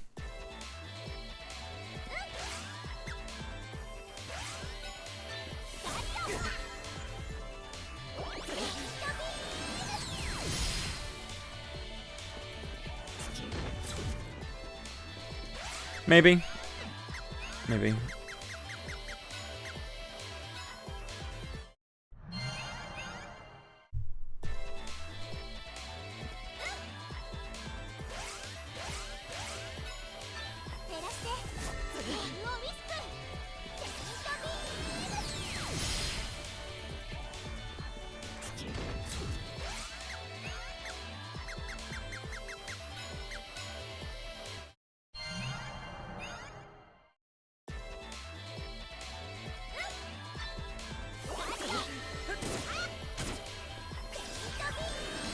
Maybe. Maybe.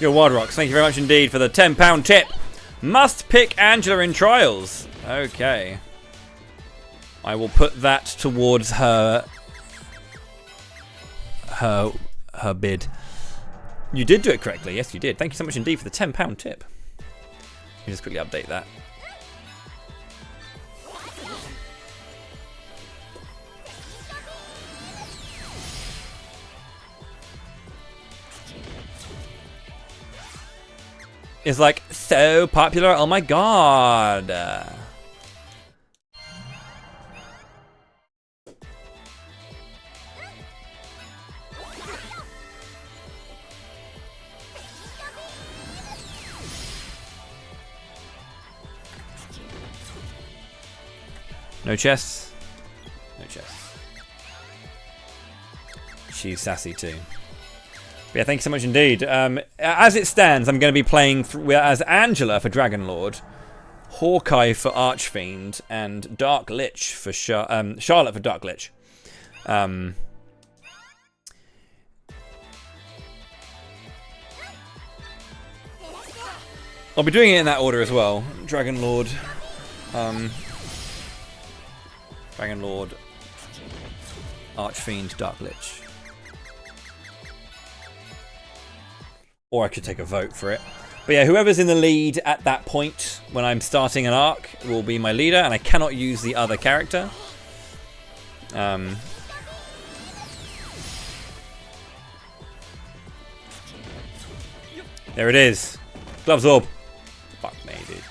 Yo, Wild Rocks, thank you very much indeed for the £10 tip. Must pick Angela in Trials. Okay. I will put that towards her bid. You did do it correctly. Yes, you did. Thank you so much indeed for the £10 tip. Let me just quickly update that. It's like so popular. Oh my god. No chests. No chests. She's sassy too. But yeah, thank you so much indeed. As it stands, I'm going to be playing as Angela for Dragon Lord, Hawkeye for Archfiend, and Dark Lich for Charlotte for Dark Lich. I'll be doing it in that order as well. Dragon Lord, Archfiend, Dark Lich. Or I could take a vote for it. But yeah, whoever's in the lead at that point when I'm starting an arc will be my leader, and I cannot use the other character. There it is. Gloves Orb. Fuck me, dude.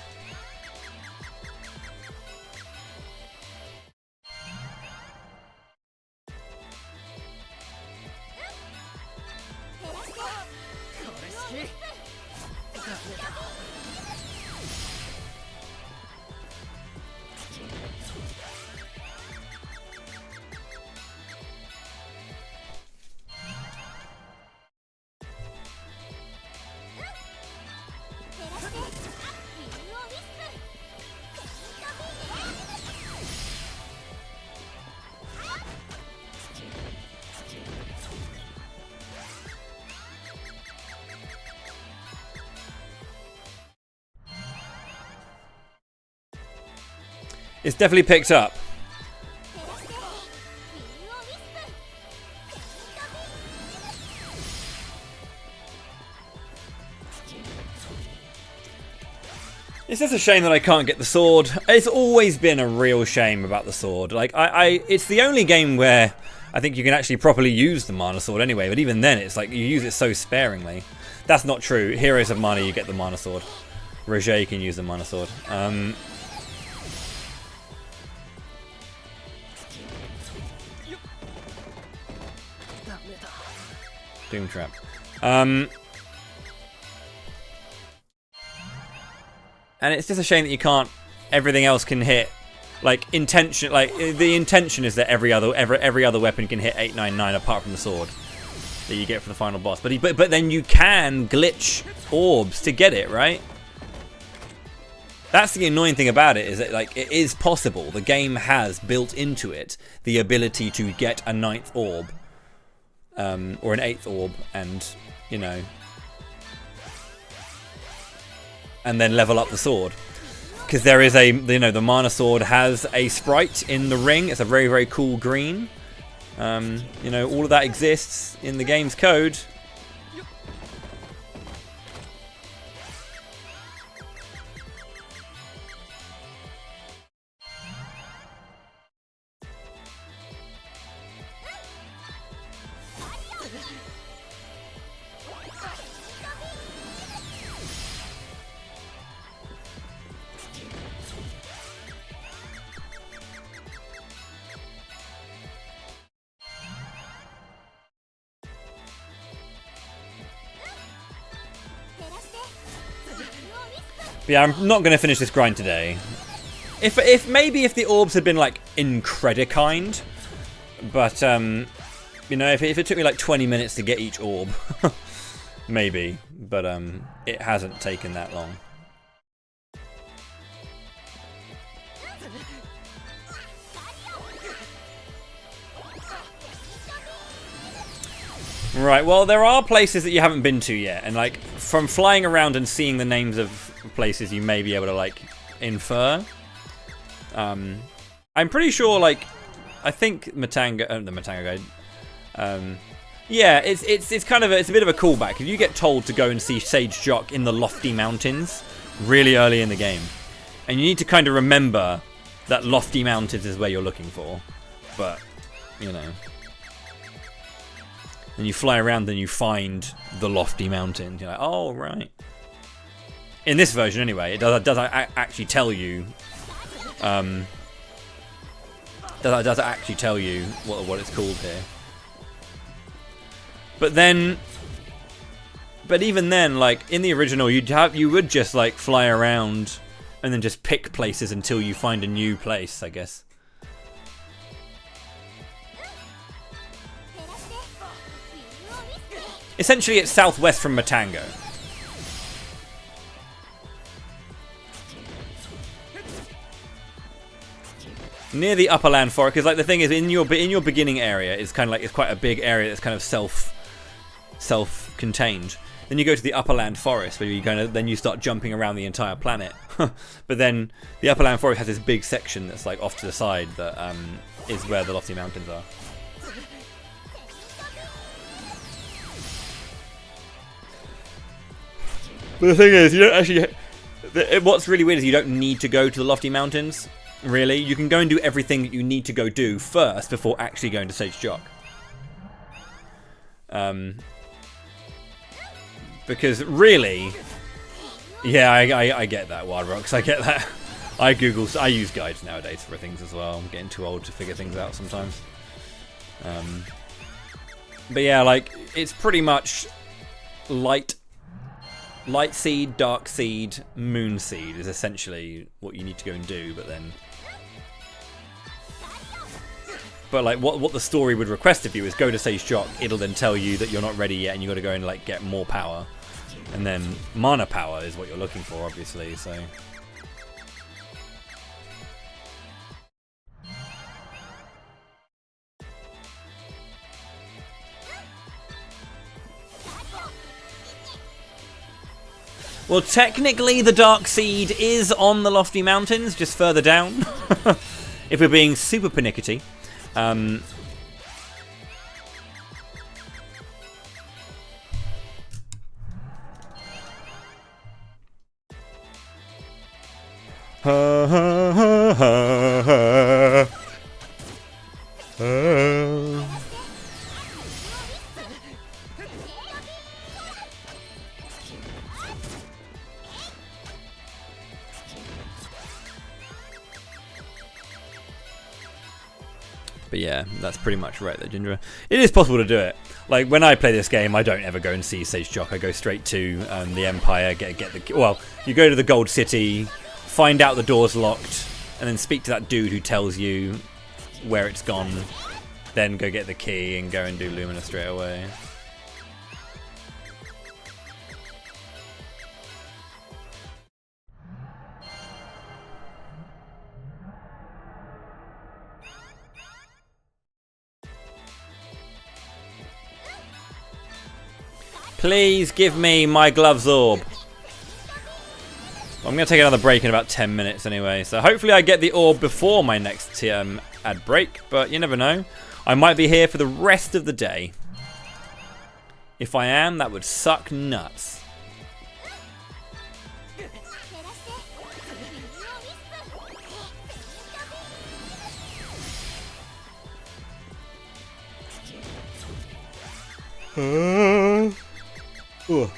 It's definitely picked up. It's just a shame that I can't get the sword. It's always been a real shame about the sword. Like it's the only game where I think you can actually properly use the mana sword anyway, but even then it's like you use it so sparingly. That's not true. Heroes of Mana, you get the mana sword. Roger can use the mana sword. Doom Trap. And it's just a shame that you can't. Everything else can hit. Like intention. Like the intention is that every other weapon can hit 899 apart from the sword that you get for the final boss. But then you can glitch orbs to get it, right? That's the annoying thing about it, is that like it is possible. The game has built into it the ability to get a 9th orb. Or an 8th orb, and you know, and then level up the sword, because there is the mana sword has a sprite in the ring. It's a very, very cool green. You know, all of that exists in the game's code. But yeah, I'm not going to finish this grind today. Maybe if the orbs had been like Incredikind, but you know, if it took me like 20 minutes to get each orb, maybe. But it hasn't taken that long. Right, well, there are places that you haven't been to yet, and like from flying around and seeing the names of places, you may be able to like infer. I'm pretty sure, like, I think the Matanga Guide, Yeah, it's kind of it's a bit of a callback. If you get told to go and see Sage Jock in the Lofty Mountains really early in the game, and you need to kind of remember that Lofty Mountains is where you're looking for, but you know, and you fly around, then you find the Lofty Mountains. You're like, oh right. In this version, anyway, it does actually tell you. Does actually tell you what it's called here. But even then, like in the original, you would just like fly around and then just pick places until you find a new place, I guess. Essentially, it's southwest from Matango. Near the Upperland Forest, because like the thing is, in your beginning area, it's kind of like it's quite a big area that's kind of self-contained. Then you go to the Upperland Forest, where then you start jumping around the entire planet. But then the Upperland Forest has this big section that's like off to the side that is where the Lofty Mountains are. But the thing is, you don't actually. What's really weird is you don't need to go to the Lofty Mountains. Really, you can go and do everything that you need to go do first before actually going to Sage Jock. Because really, yeah, I get that, Wild Rocks. I get that. I use guides nowadays for things as well. I'm getting too old to figure things out sometimes. But yeah, like it's pretty much light seed, dark seed, moon seed is essentially what you need to go and do. But like what the story would request of you is go to Sage Jock. It'll then tell you that you're not ready yet and you got to go and like get more power. And then mana power is what you're looking for, obviously, so. Well, technically the Dark Seed is on the Lofty Mountains, just further down. If we're being super pernickety. But yeah, that's pretty much right there, Ginger. It is possible to do it. Like, when I play this game, I don't ever go and see Sage Jock. I go straight to the Empire, get the... Well, you go to the Gold City, find out the door's locked, and then speak to that dude who tells you where it's gone. Then go get the key and go and do Lumina straight away. Please give me my gloves orb. I'm going to take another break in about 10 minutes anyway. So hopefully I get the orb before my next ad break. But you never know. I might be here for the rest of the day. If I am, that would suck nuts. Ugh.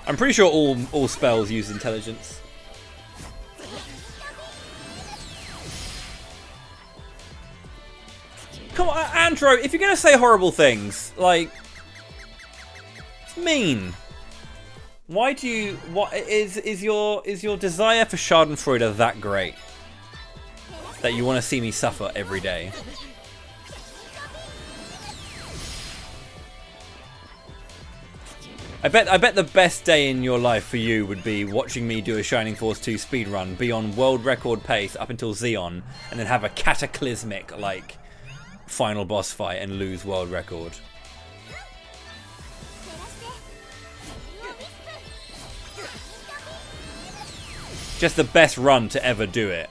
I'm pretty sure all spells use intelligence. Come on, Andro, if you're gonna say horrible things, like, it's mean. Why do you? What is your desire for Schadenfreude that great that you want to see me suffer every day? I bet the best day in your life for you would be watching me do a Shining Force 2 speedrun, be on world record pace up until Xeon, and then have a cataclysmic, like, final boss fight and lose world record. Just the best run to ever do it.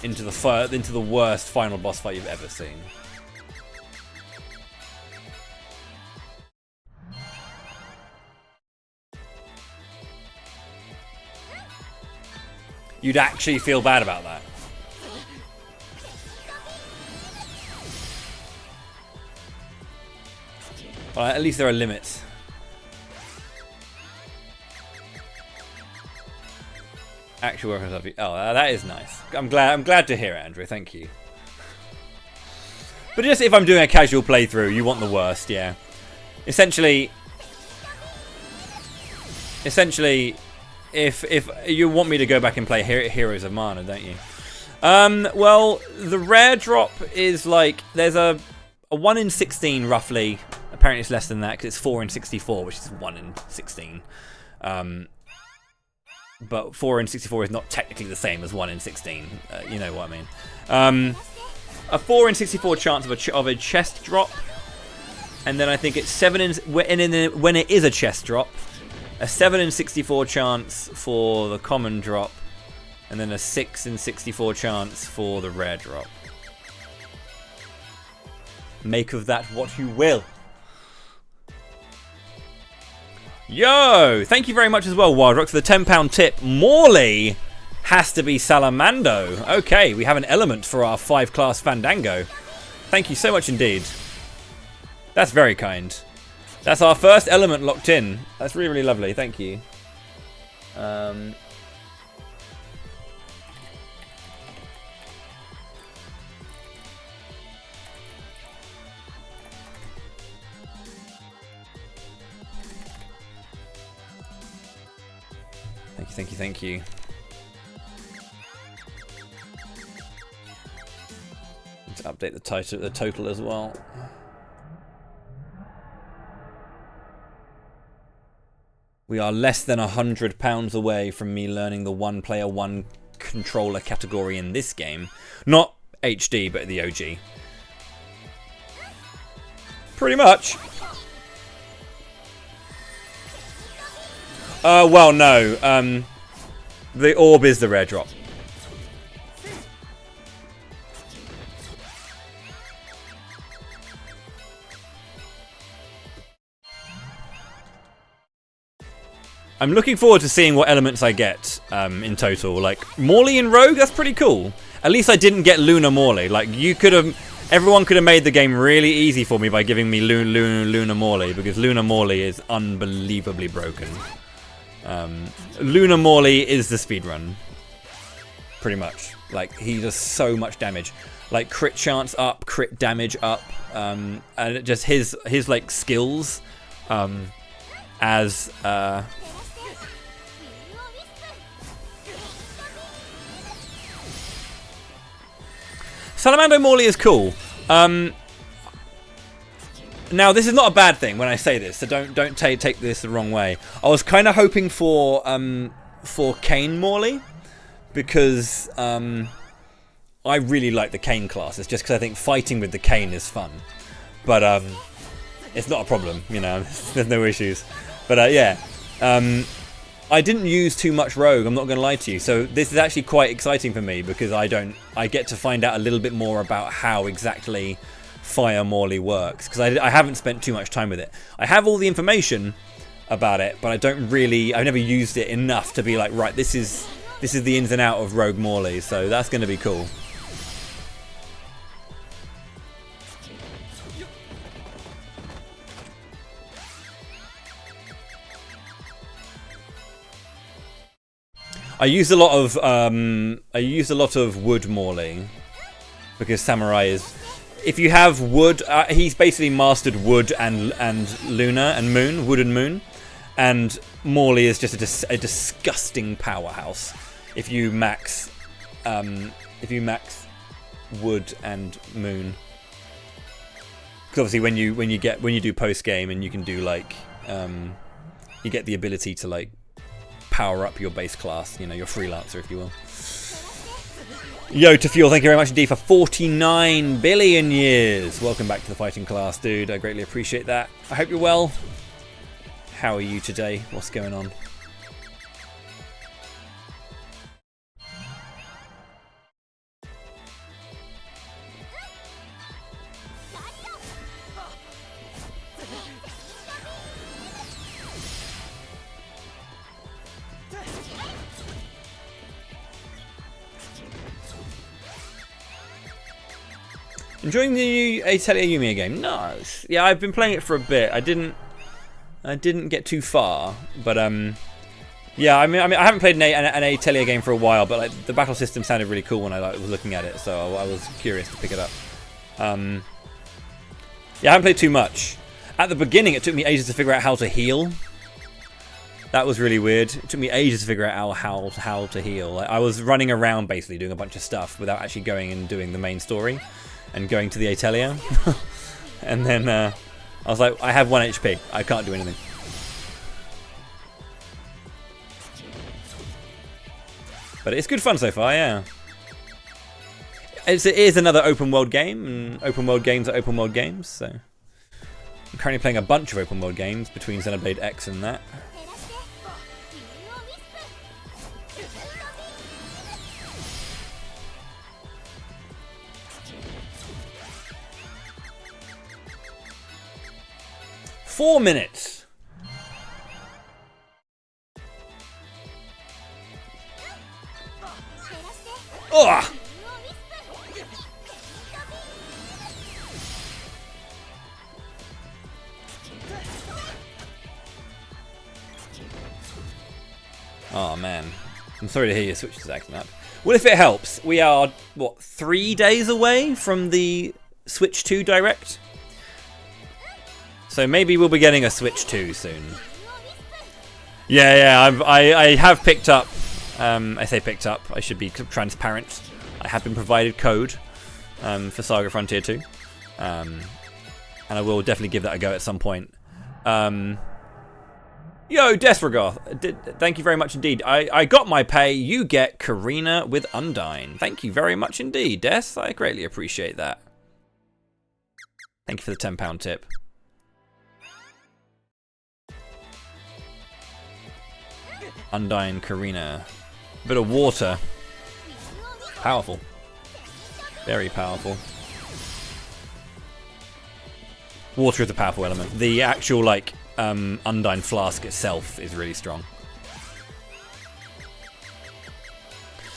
into the worst final boss fight you've ever seen. You'd actually feel bad about that. Well, at least there are limits. Actual weapons of you. Oh, that is nice. I'm glad to hear it, Andrew. Thank you. But just if I'm doing a casual playthrough, you want the worst, yeah. Essentially, if you want me to go back and play Heroes of Mana, don't you? Well, the rare drop is like there's a 1 in 16 roughly. Apparently, it's less than that because it's 4 in 64, which is 1 in 16. But 4 in 64 is not technically the same as 1 in 16. You know what I mean. A 4 in 64 chance of a chest drop, and then I think it's 7 in when it is a chest drop, a 7 in 64 chance for the common drop, and then a 6 in 64 chance for the rare drop. Make of that what you will. Yo! Thank you very much as well, Wildrock, for the £10 tip. Morley has to be Salamando. Okay, we have an element for our 5-class Fandango. Thank you so much indeed. That's very kind. That's our first element locked in. That's really, really lovely. Thank you. Thank you, thank you. Need to update the total as well. We are less than £100 away from me learning the one player, one controller category in this game. Not HD, but the OG. Pretty much. Well, no. The orb is the rare drop. I'm looking forward to seeing what elements I get in total. Like, Morley and Rogue, that's pretty cool. At least I didn't get Luna Morley. Like, everyone could have made the game really easy for me by giving me Luna Morley, because Luna Morley is unbelievably broken. Luna Morley is the speedrun. Pretty much. Like, he does so much damage. Like, crit chance up, crit damage up, and just his like, skills, as, Salamando Morley is cool. Now, this is not a bad thing when I say this, so don't take this the wrong way. I was kind of hoping for Kane Morley, because I really like the Kane classes, just because I think fighting with the Kane is fun. But it's not a problem, you know. There's no issues. But yeah, I didn't use too much Rogue. I'm not going to lie to you. So this is actually quite exciting for me, because I get to find out a little bit more about how exactly Fire Morley works, because I haven't spent too much time with it. I have all the information about it, but I've never used it enough to be like, right, this is the ins and out of Rogue Morley, so that's going to be cool. I used a lot of Wood Morley, because Samurai is. If you have Wood, he's basically mastered Wood and Luna and Moon, Wood and Moon, and Morley is just a disgusting powerhouse. If you max Wood and Moon, because obviously when you do post game and you can do like you get the ability to like power up your base class, you know, your freelancer, if you will. Yo, to Fuel, thank you very much indeed for 49 billion years. Welcome back to the fighting class, dude. I greatly appreciate that. I hope you're well. How are you today? What's going on? Enjoying the new Atelier Yumiya game? Nice. Yeah, I've been playing it for a bit. I didn't get too far, but yeah. I mean, I haven't played an Atelier game for a while, but like the battle system sounded really cool when I was looking at it, so I was curious to pick it up. Yeah, I haven't played too much. At the beginning, it took me ages to figure out how to heal. That was really weird. It took me ages to figure out how to heal. Like, I was running around basically doing a bunch of stuff without actually going and doing the main story and going to the Atelier. And then I was like, I have 1 HP. I can't do anything. But it's good fun so far, yeah. It is another open world game, and open world games are open world games, so I'm currently playing a bunch of open world games between Xenoblade X and that. Four minutes. Ugh. Oh man, I'm sorry to hear your Switch is acting up. Well, if it helps, we are, what, 3 days away from the Switch 2 Direct? So maybe we'll be getting a Switch 2 soon. Yeah, I have picked up, I say picked up, I should be transparent. I have been provided code for Saga Frontier 2. And I will definitely give that a go at some point. Yo, Desregoth, thank you very much indeed. I got my pay. You get Karina with Undyne. Thank you very much indeed, Des. I greatly appreciate that. Thank you for the £10 tip. Undyne, Karina. A bit of water. Powerful. Very powerful. Water is a powerful element. The actual, like, Undyne flask itself is really strong.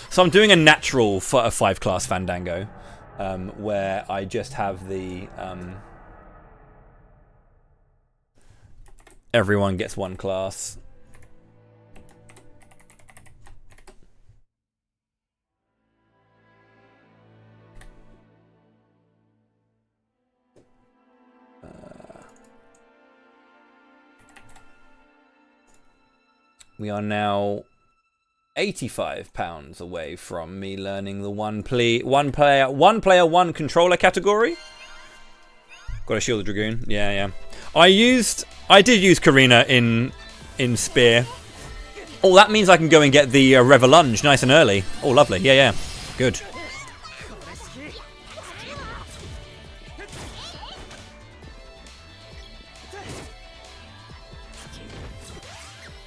So I'm doing a natural 5-class Fandango, where I just have the everyone gets 1 class. We are now £85 away from me learning the one player, one controller category. Got to shield the Dragoon. Yeah. I did use Karina in Spear. Oh, that means I can go and get the Revelunge nice and early. Oh, lovely. Yeah. Good.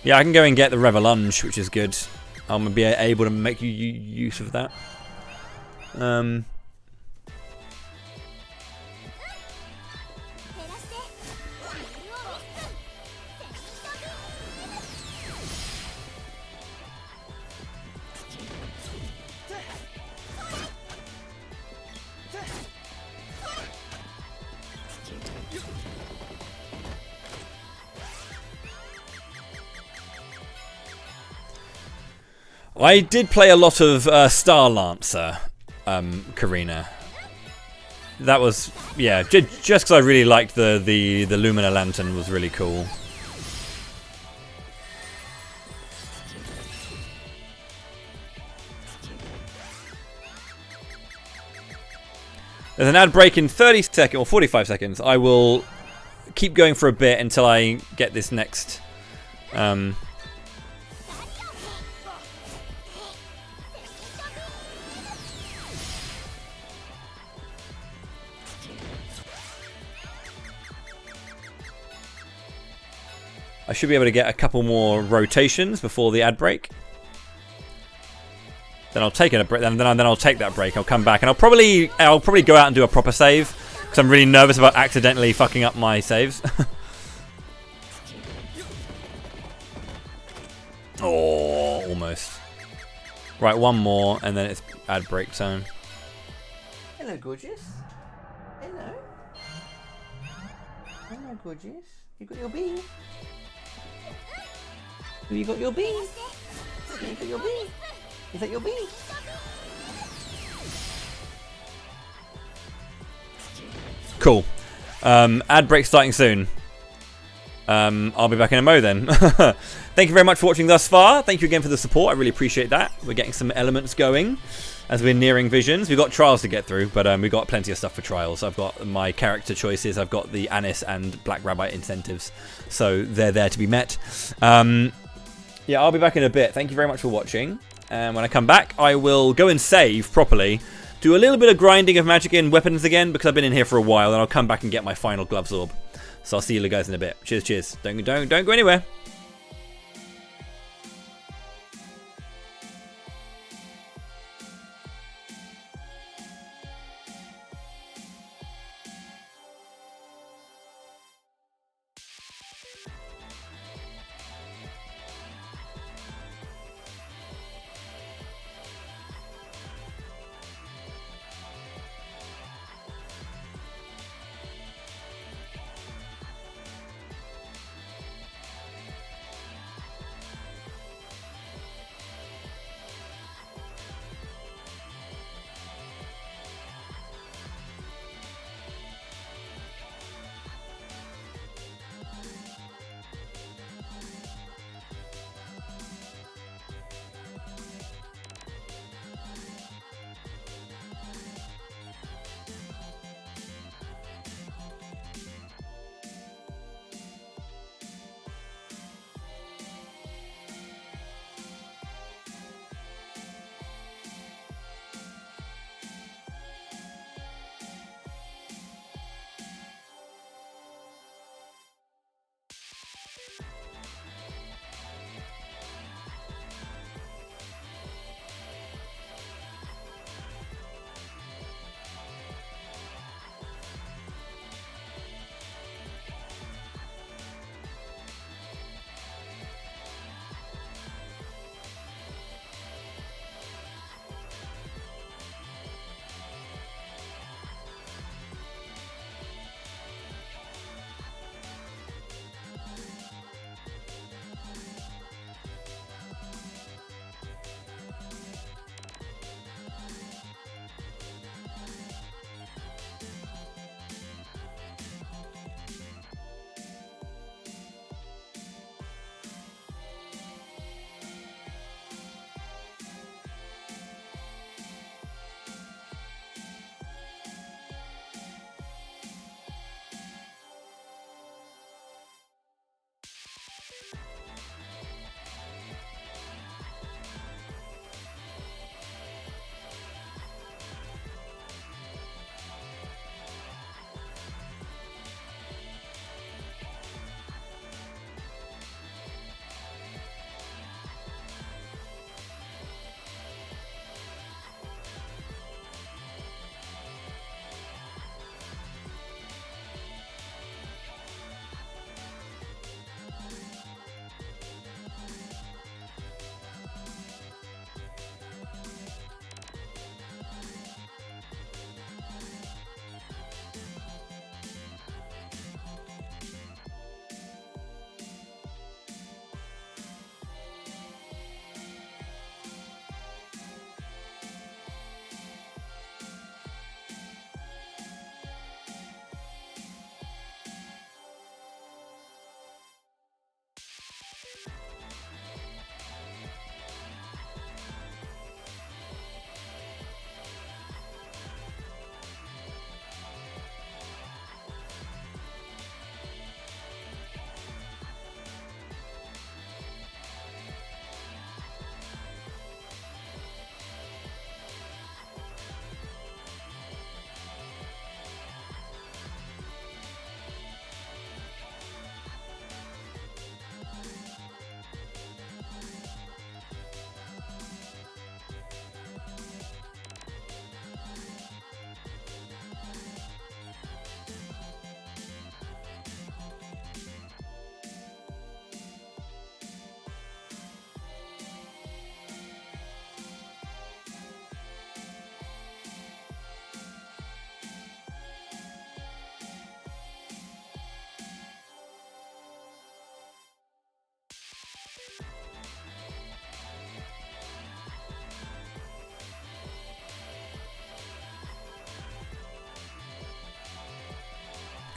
Yeah, I can go and get the Revelunge, which is good. I'm going to be able to make use of that. I did play a lot of Star Lancer, Karina. That was, yeah, just because I really liked the Lumina Lantern was really cool. There's an ad break in 30 seconds or 45 seconds. I will keep going for a bit until I get this next. I should be able to get a couple more rotations before the ad break. Then I'll take it a break. Then I'll take that break. I'll come back and I'll probably go out and do a proper save because I'm really nervous about accidentally fucking up my saves. Oh, almost. Right, one more and then it's ad break time. Hello, gorgeous. gorgeous. You got your bee. Have you got your bee? You got your bee? Is that your bee? Cool. Ad break starting soon. I'll be back in a mo then. Thank you very much for watching thus far. Thank you again for the support. I really appreciate that. We're getting some elements going as we're nearing Visions. We've got Trials to get through, but we've got plenty of stuff for Trials. I've got my character choices. I've got the Anis and Black Rabbit incentives. So they're there to be met. Yeah, I'll be back in a bit. Thank you very much for watching. And when I come back, I will go and save properly. Do a little bit of grinding of magic in weapons again, because I've been in here for a while. And I'll come back and get my final Gloves Orb. So I'll see you guys in a bit. Cheers, cheers. Don't go anywhere.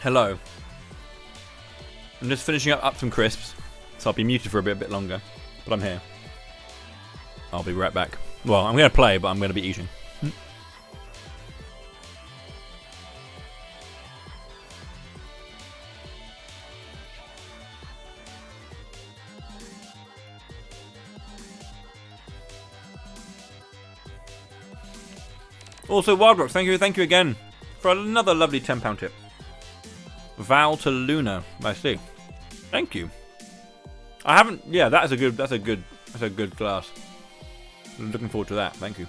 Hello. I'm just finishing up some crisps, so I'll be muted for a bit longer, but I'm here. I'll be right back. Well, I'm going to play, but I'm going to be eating. Also, Wildrock, thank you again for another lovely £10 tip. Val to Luna, I see. Thank you. I haven't. Yeah, that's a good class. I'm looking forward to that. Thank you.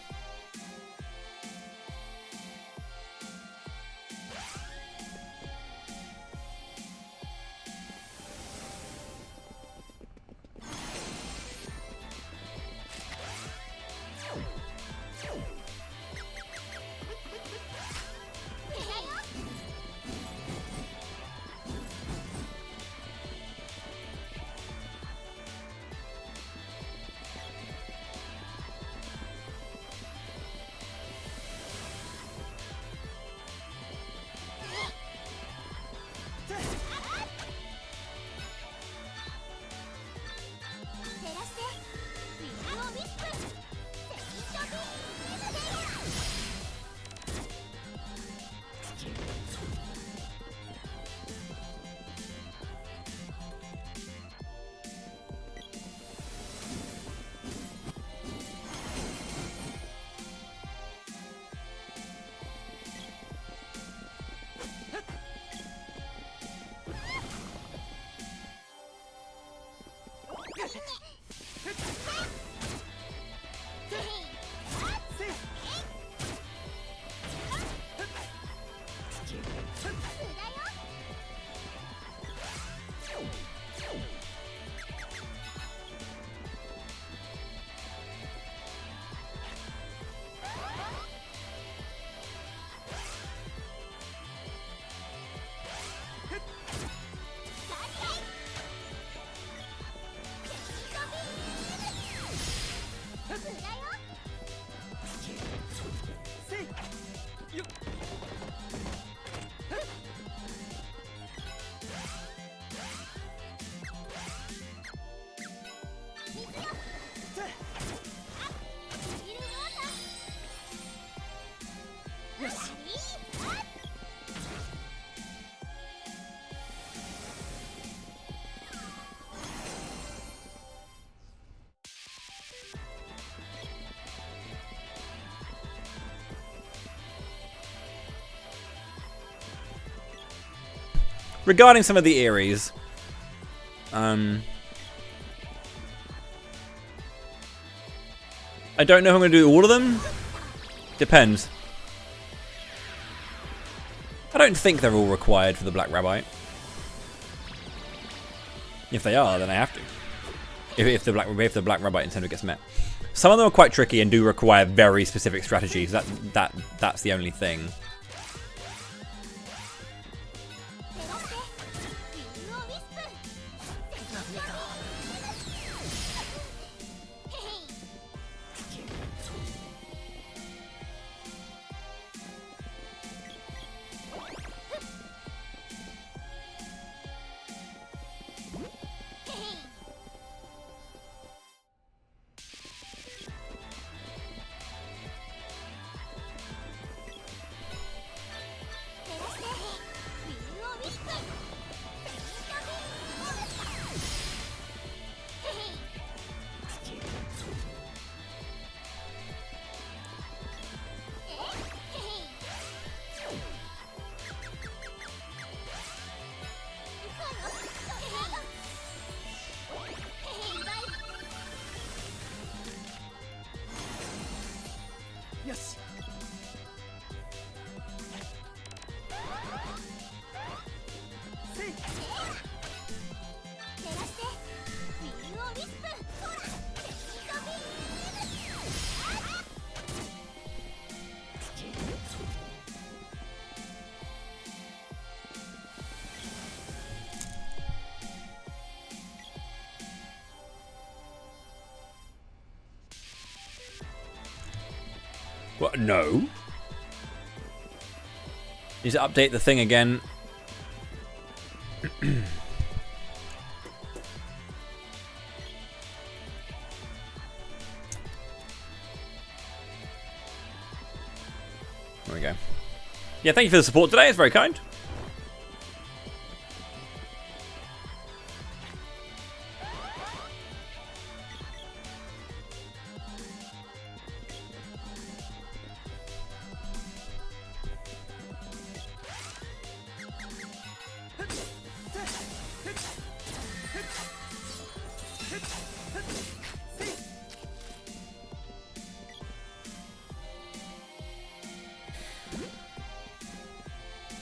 Regarding some of the Eries, I don't know if I'm going to do all of them. Depends. I don't think they're all required for the Black Rabbite. If they are, then I have to. If the Black Rabbite incentive gets met. Some of them are quite tricky and do require very specific strategies. That's the only thing. What? No. Need to update the thing again. There we go. Yeah, thank you for the support today. It's very kind.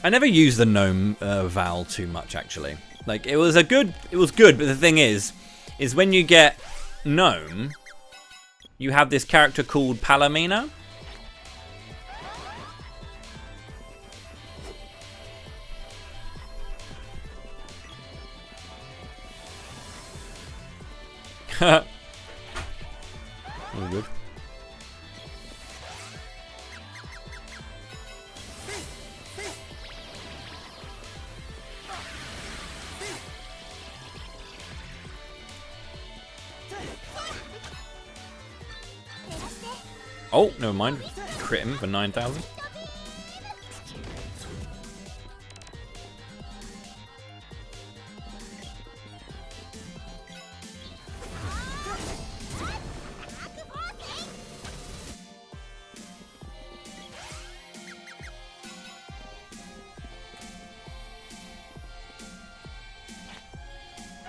I never used the gnome Val too much, actually. Like, it was good, but the thing is when you get gnome, you have this character called Palomina. All good. Oh, never mind. Crit him for 9,000.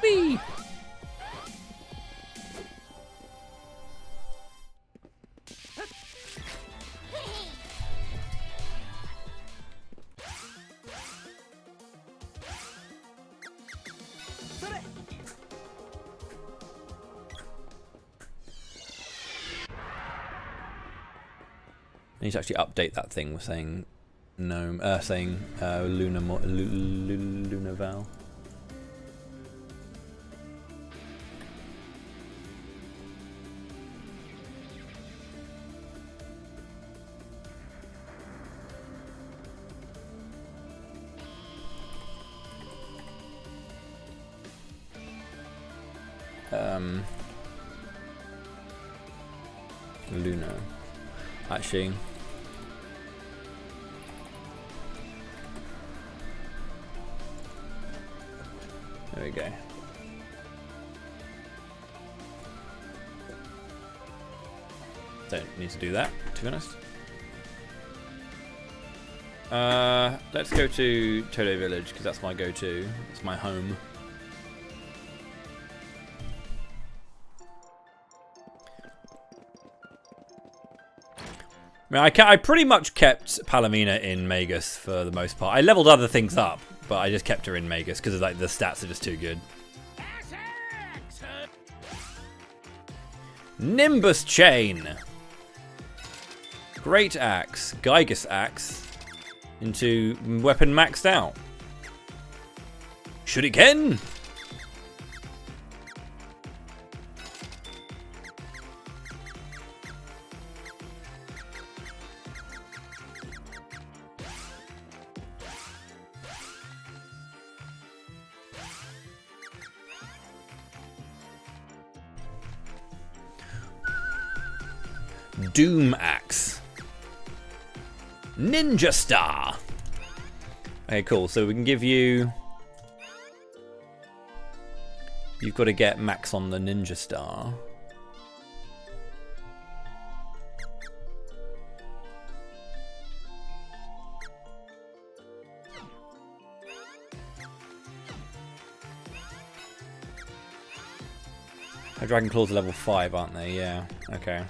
Whee! I need to actually update that thing with saying gnome, Luna Val. Luna. Actually, there we go. Don't need to do that, to be honest. Let's go to Todo Village, because that's my go-to. It's my home. I mean, I pretty much kept Palomina in Magus for the most part. I leveled other things up, but I just kept her in Magus because like the stats are just too good. Nimbus Chain. Great Axe. Gygus Axe. Into weapon maxed out. Shuriken. Doom Axe. Ninja Star. Okay, cool. So we can give you... You've got to get max on the Ninja Star. Oh, Dragon Claws are level 5, aren't they? Yeah, okay.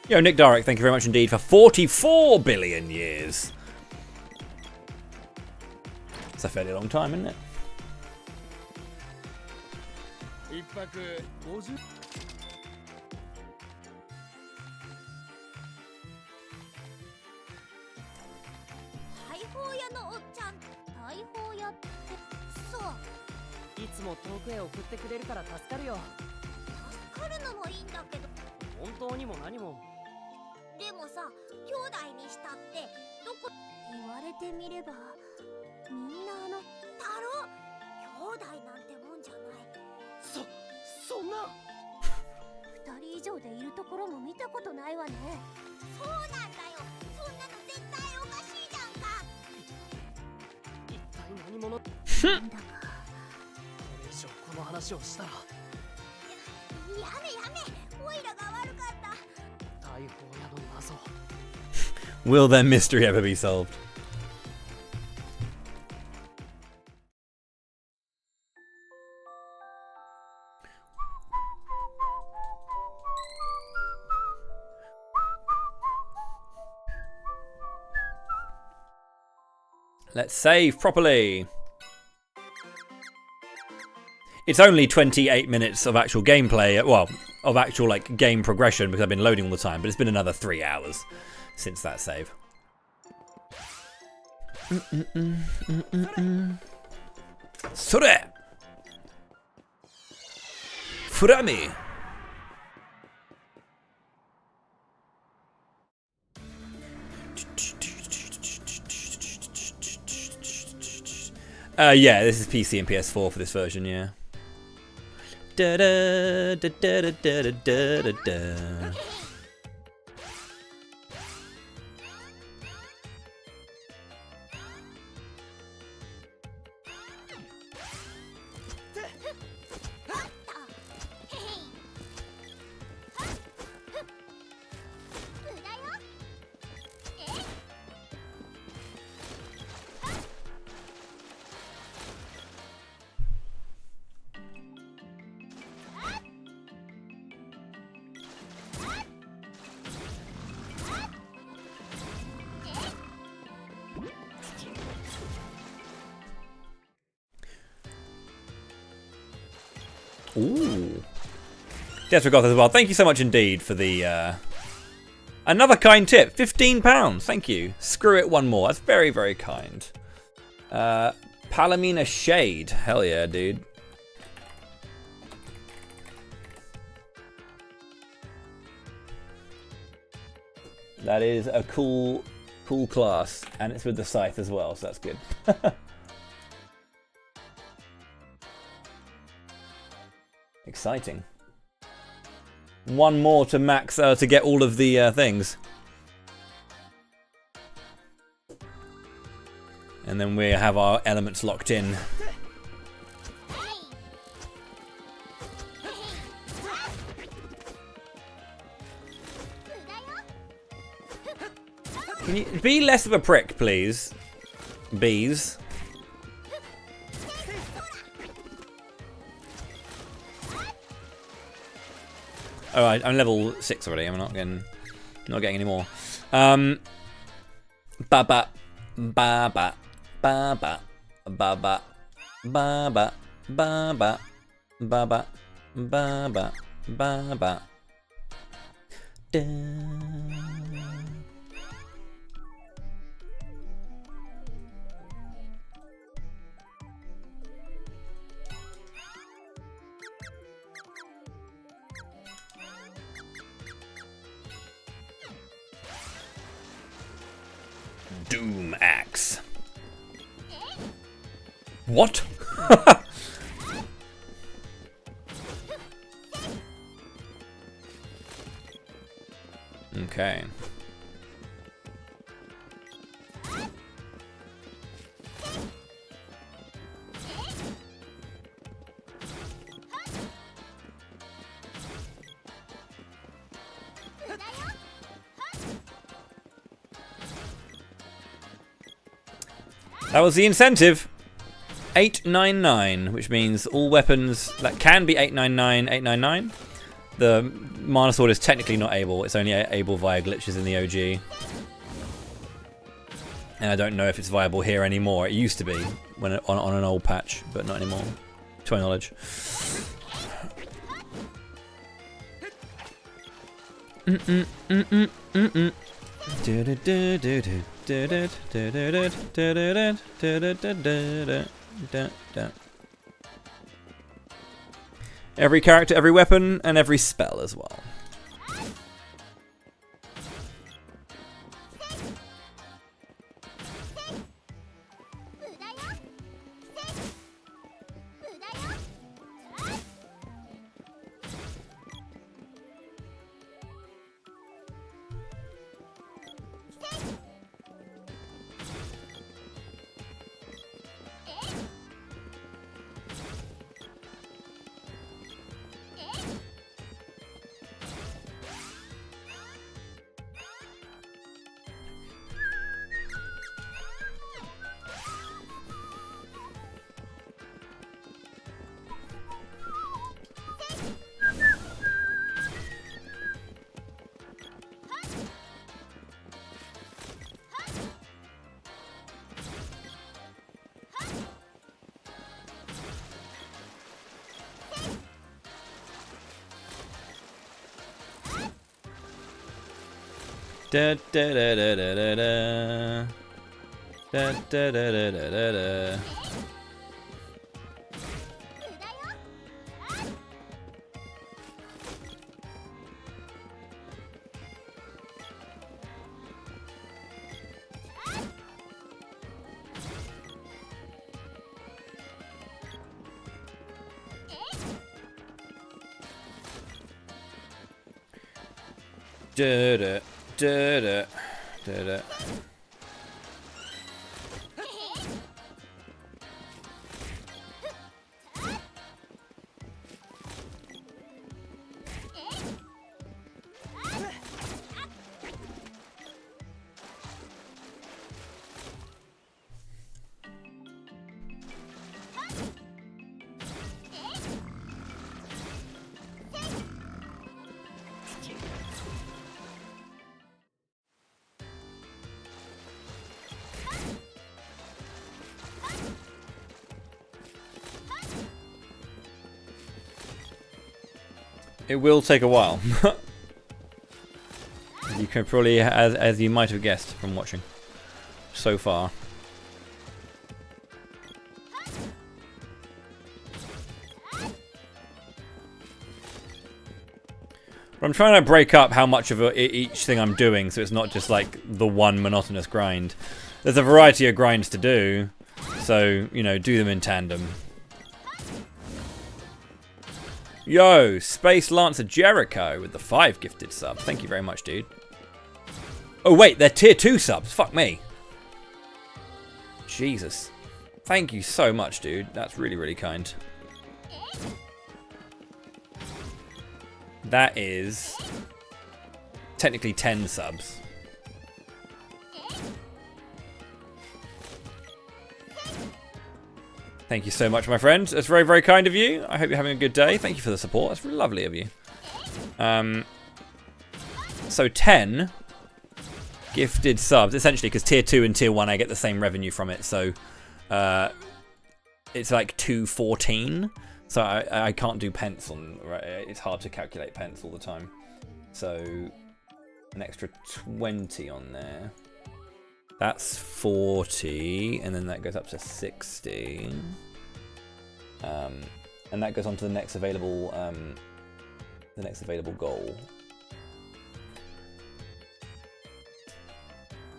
Yo, Nick Darek, thank you very much indeed for 44 billion years. It's a fairly long time, isn't it? でもさ、兄弟にしたってどこ言われてみればみんな太郎兄弟なんてもんじゃない。そんな2人以上でいるところも見たことないわね。そうなんだよ、そんなの絶対おかしいじゃんか。一体何者？なんだかこれ以上この話をしたらやめオイラが悪かった。大砲屋の謎。 Will their mystery ever be solved? Let's save properly. It's only 28 minutes of actual gameplay, well, of actual like game progression because I've been loading all the time, but it's been another 3 hours since that save. Sore! Furami! Yeah, this is PC and PS4 for this version, yeah. Da da da da da da da da da. Ooh. Death Goth as well. Thank you so much indeed for the another kind tip. £15. Thank you. Screw it one more. That's very, very kind. Palamina Shade. Hell yeah, dude. That is a cool class, and it's with the scythe as well, so that's good. Exciting. One more to max to get all of the things. And then we have our elements locked in. Can you be less of a prick, please? Bees. Alright, I'm level 6 already. I'm not getting any more. Ba ba ba ba ba ba ba ba ba ba ba ba ba ba ba ba ba. Doom Axe. What? Okay. That was the incentive. 899, which means all weapons that can be 899, 899. The Mana Sword is technically not able. It's only able via glitches in the OG. And I don't know if it's viable here anymore. It used to be when on an old patch, but not anymore, to my knowledge. Every character, every weapon, and every spell as well. Da da da da da da da. Da da da da da da da. Da da da da da da. It will take a while. You can probably, as you might have guessed from watching so far. But I'm trying to break up how much of each thing I'm doing, so it's not just like the one monotonous grind. There's a variety of grinds to do, so, you know, do them in tandem. Yo, Space Lancer Jericho with the 5 gifted subs. Thank you very much, dude. Oh, wait, they're tier 2 subs. Fuck me. Jesus. Thank you so much, dude. That's really, really kind. That is technically 10 subs. Thank you so much, my friend. That's very, very kind of you. I hope you're having a good day. Thank you for the support. That's really lovely of you. So 10 gifted subs, essentially, because tier 2 and tier 1, I get the same revenue from it. So it's like 214. So I can't do pence on, right? It's hard to calculate pence all the time. So an extra 20 on there. That's 40, and then that goes up to 60. And that goes on to the next available goal.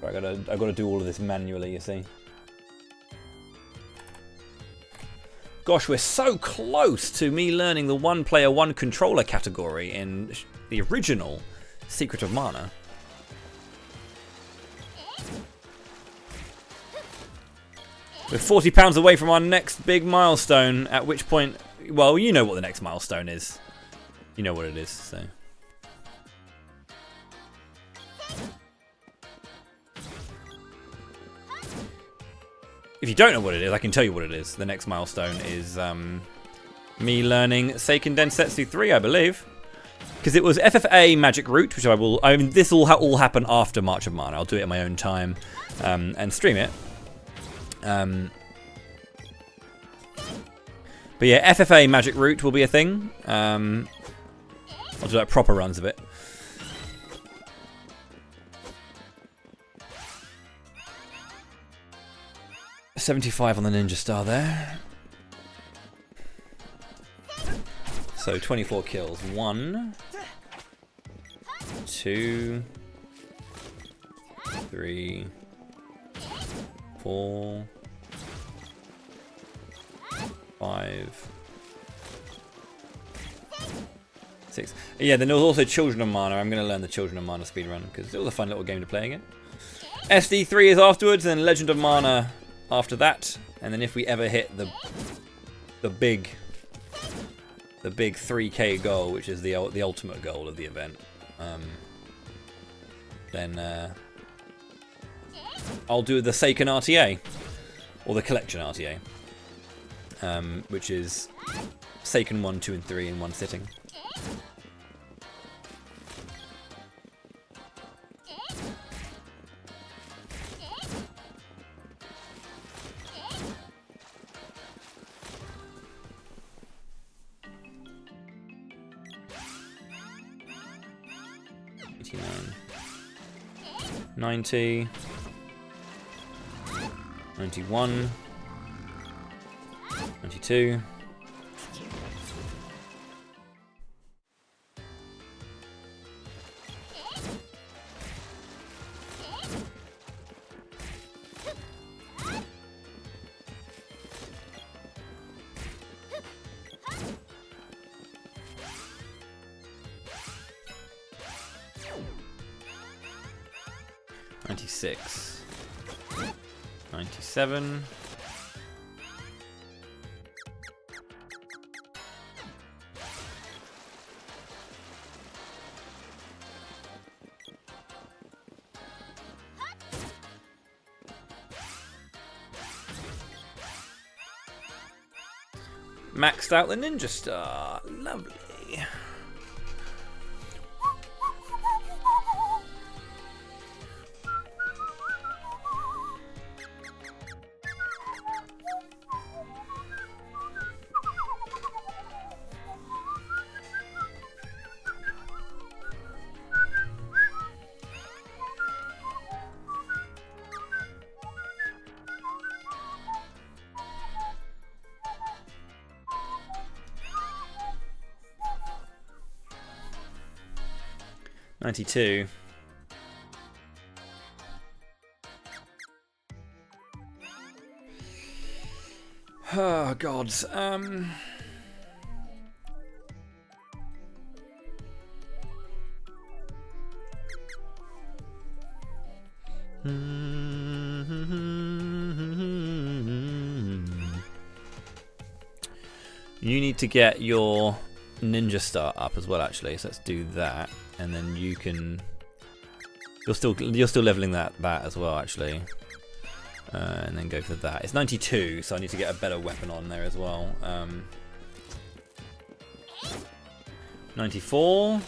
Right, I gotta do all of this manually, you see. Gosh, we're so close to me learning the one player, one controller category in the original Secret of Mana. We're £40 away from our next big milestone, at which point, well, you know what the next milestone is. You know what it is, so. If you don't know what it is, I can tell you what it is. The next milestone is me learning Seiken Densetsu 3, I believe. Because it was FFA Magic Route, which I mean, this will all happen after March of Mana. I'll do it in my own time and stream it. But yeah, FFA Magic Route will be a thing. I'll do like proper runs of it. $75 on the Ninja Star there. So 24 kills. 1, 2, 3, 4, 5, 6. Yeah, then there was also Children of Mana. I'm going to learn the Children of Mana speedrun because it was a fun little game to play again. SD3 is afterwards, and Legend of Mana after that. And then if we ever hit the big 3K goal, which is the ultimate goal of the event, then I'll do the Seiken RTA or the Collection RTA. Which is Seiken 1, 2, and 3 in one sitting. 90. 91. 92. 96. 97. 'Maxed out the Ninja Star. Lovely. $92. Oh God. You need to get your Ninja Star up as well, actually. So let's do that, and then you can. You're still leveling that as well, actually. And then go for that. It's 92, so I need to get a better weapon on there as well. 94.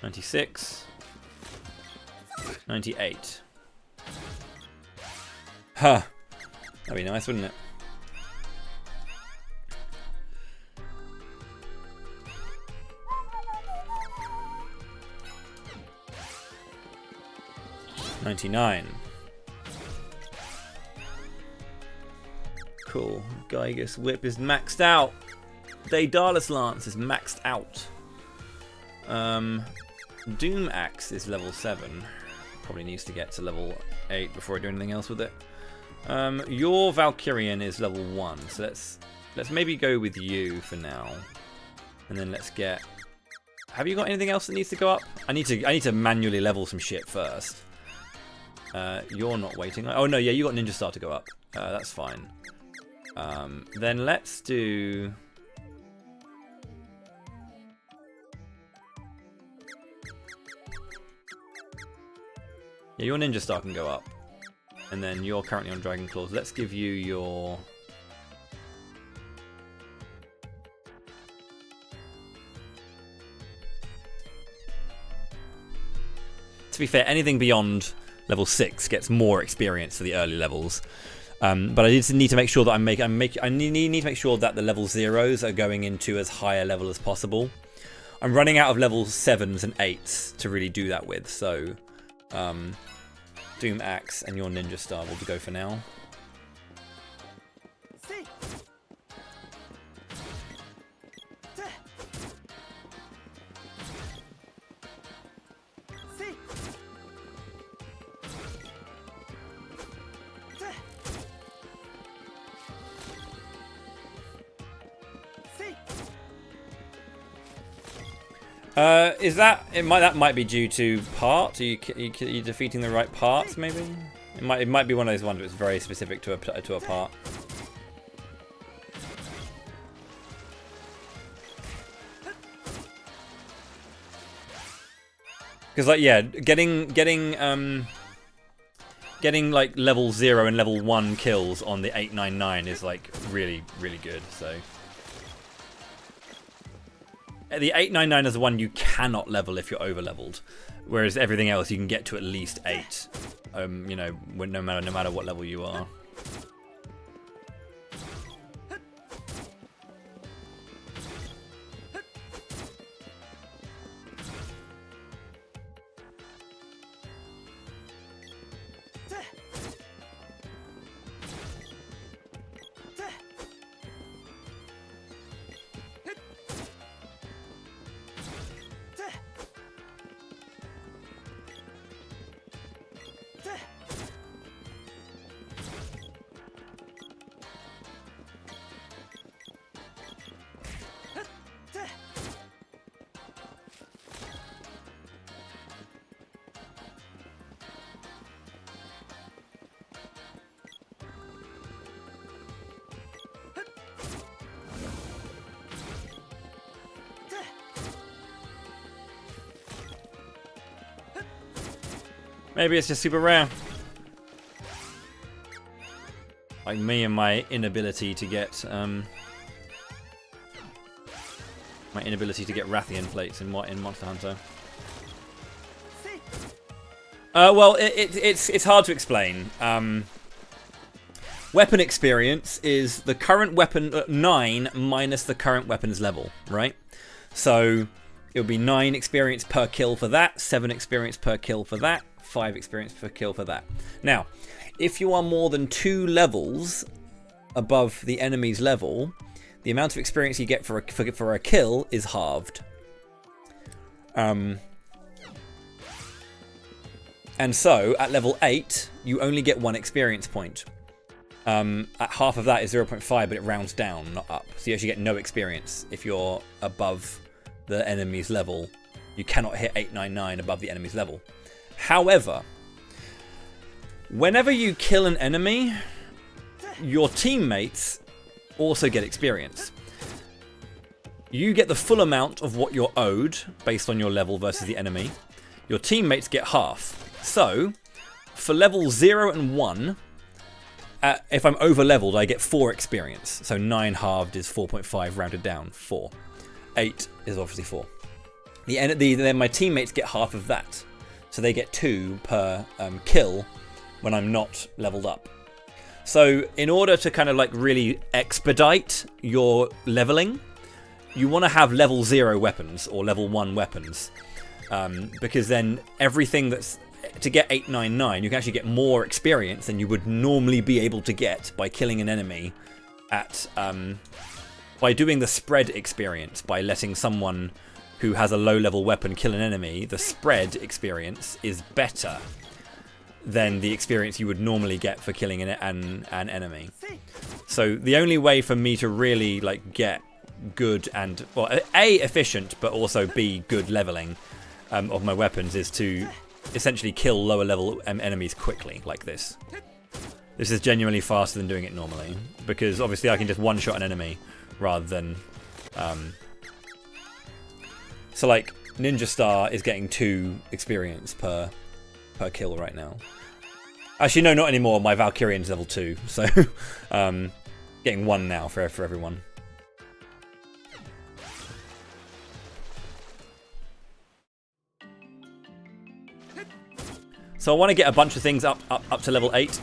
96. 98. Huh. That'd be nice, wouldn't it? $99. Cool. Geiger's Whip is maxed out. Daedalus Lance is maxed out. Doom Axe is level 7. Probably needs to get to level 8 before I do anything else with it. Your Valkyrian is level 1, so let's maybe go with you for now, and then let's get. Have you got anything else that needs to go up? I need to manually level some shit first. You're not waiting. Oh no, yeah, you got Ninja Star to go up. That's fine. Then let's do. Yeah, your Ninja Star can go up. And then you're currently on Dragon Claws. Let's give you your... To be fair, anything beyond level 6 gets more experience for the early levels. But I just need to make sure that I need to make sure that the level 0s are going into as high a level as possible. I'm running out of level 7s and 8s to really do that with, so... Doom Axe and your Ninja Star will go for now. That might be due to part? Are you defeating the right parts? Maybe it might be one of those ones that's very specific to a part. Because like yeah, getting like level 0 and level 1 kills on the 899 is like really good. So. The 899 is the one you cannot level if you're over leveled, whereas everything else you can get to at least 8. You know, no matter what level you are. Maybe it's just super rare. Like me and my inability to get Rathian plates in Monster Hunter. Well, it's hard to explain. Weapon experience is the current weapon 9 minus the current weapon's level, right? So it would be 9 experience per kill for that, 7 experience per kill for that, 5 experience per kill for that. Now, if you are more than 2 levels above the enemy's level, the amount of experience you get for a kill is halved. And so, at level 8, you only get 1 experience point. At half of that is 0.5, but it rounds down, not up. So you actually get no experience if you're above the enemy's level. You cannot hit 899 above the enemy's level. However, whenever you kill an enemy, your teammates also get experience. You get the full amount of what you're owed based on your level versus the enemy. Your teammates get half. So, for level 0 and 1, if I'm over leveled, I get 4 experience. So 9 halved is 4.5, rounded down, 4. 8 is obviously 4. Then my teammates get half of that. So they get 2 per kill when I'm not leveled up. So in order to kind of like really expedite your leveling, you want to have level 0 weapons or level 1 weapons. Because then everything that's... To get 899, you can actually get more experience than you would normally be able to get by killing an enemy at... by doing the spread experience, by letting someone who has a low-level weapon kill an enemy, the spread experience is better than the experience you would normally get for killing an enemy. So the only way for me to really like get good and, well, A, efficient, but also B, good leveling of my weapons is to essentially kill lower level enemies quickly, like this. This is genuinely faster than doing it normally, because obviously I can just one-shot an enemy rather than... So like, Ninja Star is getting 2 experience per kill right now. Actually, no, not anymore. My Valkyrian's level 2, so getting 1 now for everyone. So I want to get a bunch of things up to level 8,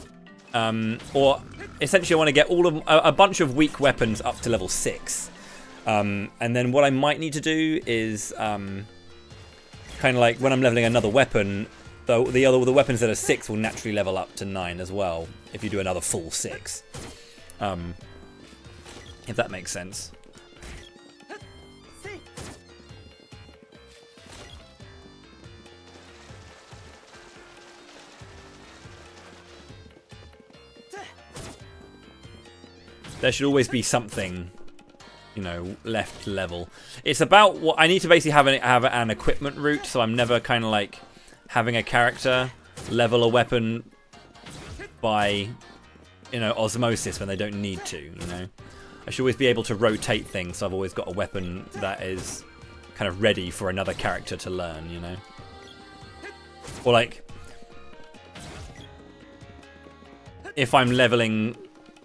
or essentially I want to get a bunch of weak weapons up to level 6, and then what I might need to do is kind of like when I'm leveling another weapon, though the weapons that are 6 will naturally level up to 9 as well if you do another full 6, if that makes sense. There should always be something, you know, left to level. It's about what I need to basically have an equipment route, so I'm never kind of like having a character level a weapon by, you know, osmosis when they don't need to, you know. I should always be able to rotate things, so I've always got a weapon that is kind of ready for another character to learn, you know. Or like, if I'm leveling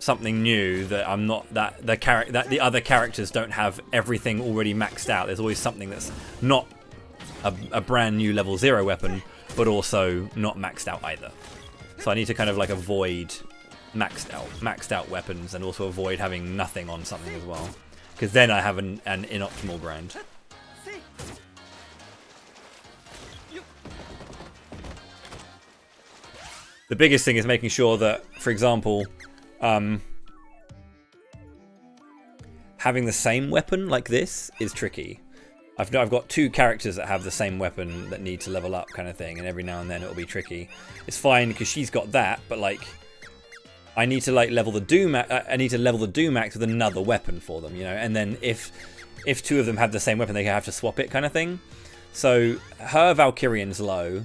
something new that I'm not that the other characters don't have everything already maxed out. There's always something that's not a brand new level 0 weapon, but also not maxed out either. So I need to kind of like avoid maxed out weapons, and also avoid having nothing on something as well, because then I have an inoptimal grind. The biggest thing is making sure that, for example, having the same weapon like this is tricky. I've got 2 characters that have the same weapon that need to level up, kind of thing, and every now and then it'll be tricky. It's fine because she's got that, but like I need to like level the I need to level the Doomax with another weapon for them, you know. And then if 2 of them have the same weapon, they have to swap it, kind of thing. So her Valkyrian's low,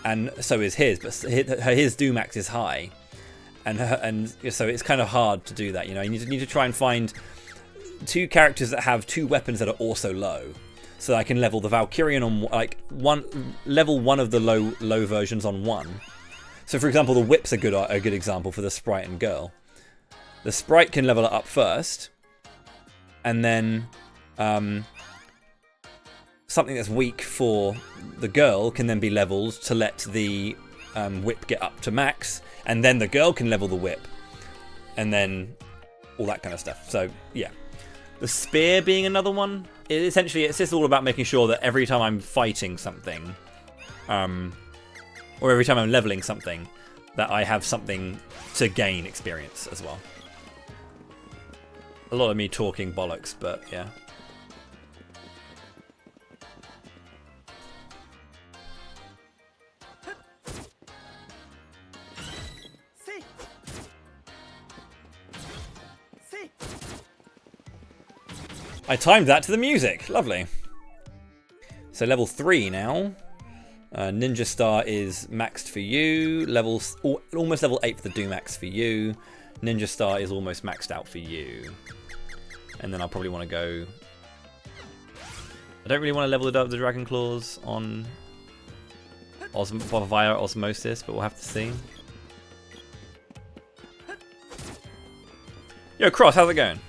and so is his, but his Doomax is high. And so it's kind of hard to do that, you know. You need to try and find 2 characters that have 2 weapons that are also low. so that I can level the Valkyrian on like level one of the low versions on 1. So for example, the whip's a good example for the sprite and girl. The sprite can level it up first, and then something that's weak for the girl can then be leveled to let the whip get up to max, and then the girl can level the whip, and then all that kind of stuff. So yeah, the spear being another one. Essentially, it's just all about making sure that every time I'm fighting something, or every time I'm leveling something, that I have something to gain experience as well. A lot of me talking bollocks, but yeah. I timed that to the music. Lovely. So level 3 now. Ninja Star is maxed for you. Almost level 8 for the Doomax for you. Ninja Star is almost maxed out for you. And then I'll probably want to go... I don't really want to level the Dragon Claws on via Osmosis, but we'll have to see. Yo, Cross, how's it going?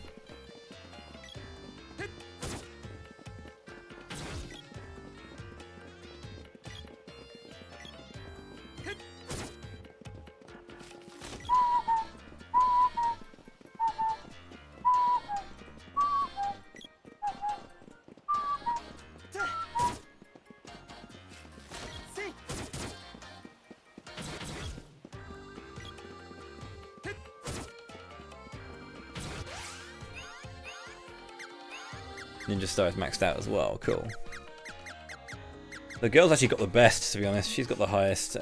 Ninja Star is maxed out as well. Cool. The girl's actually got the best, to be honest. She's got the highest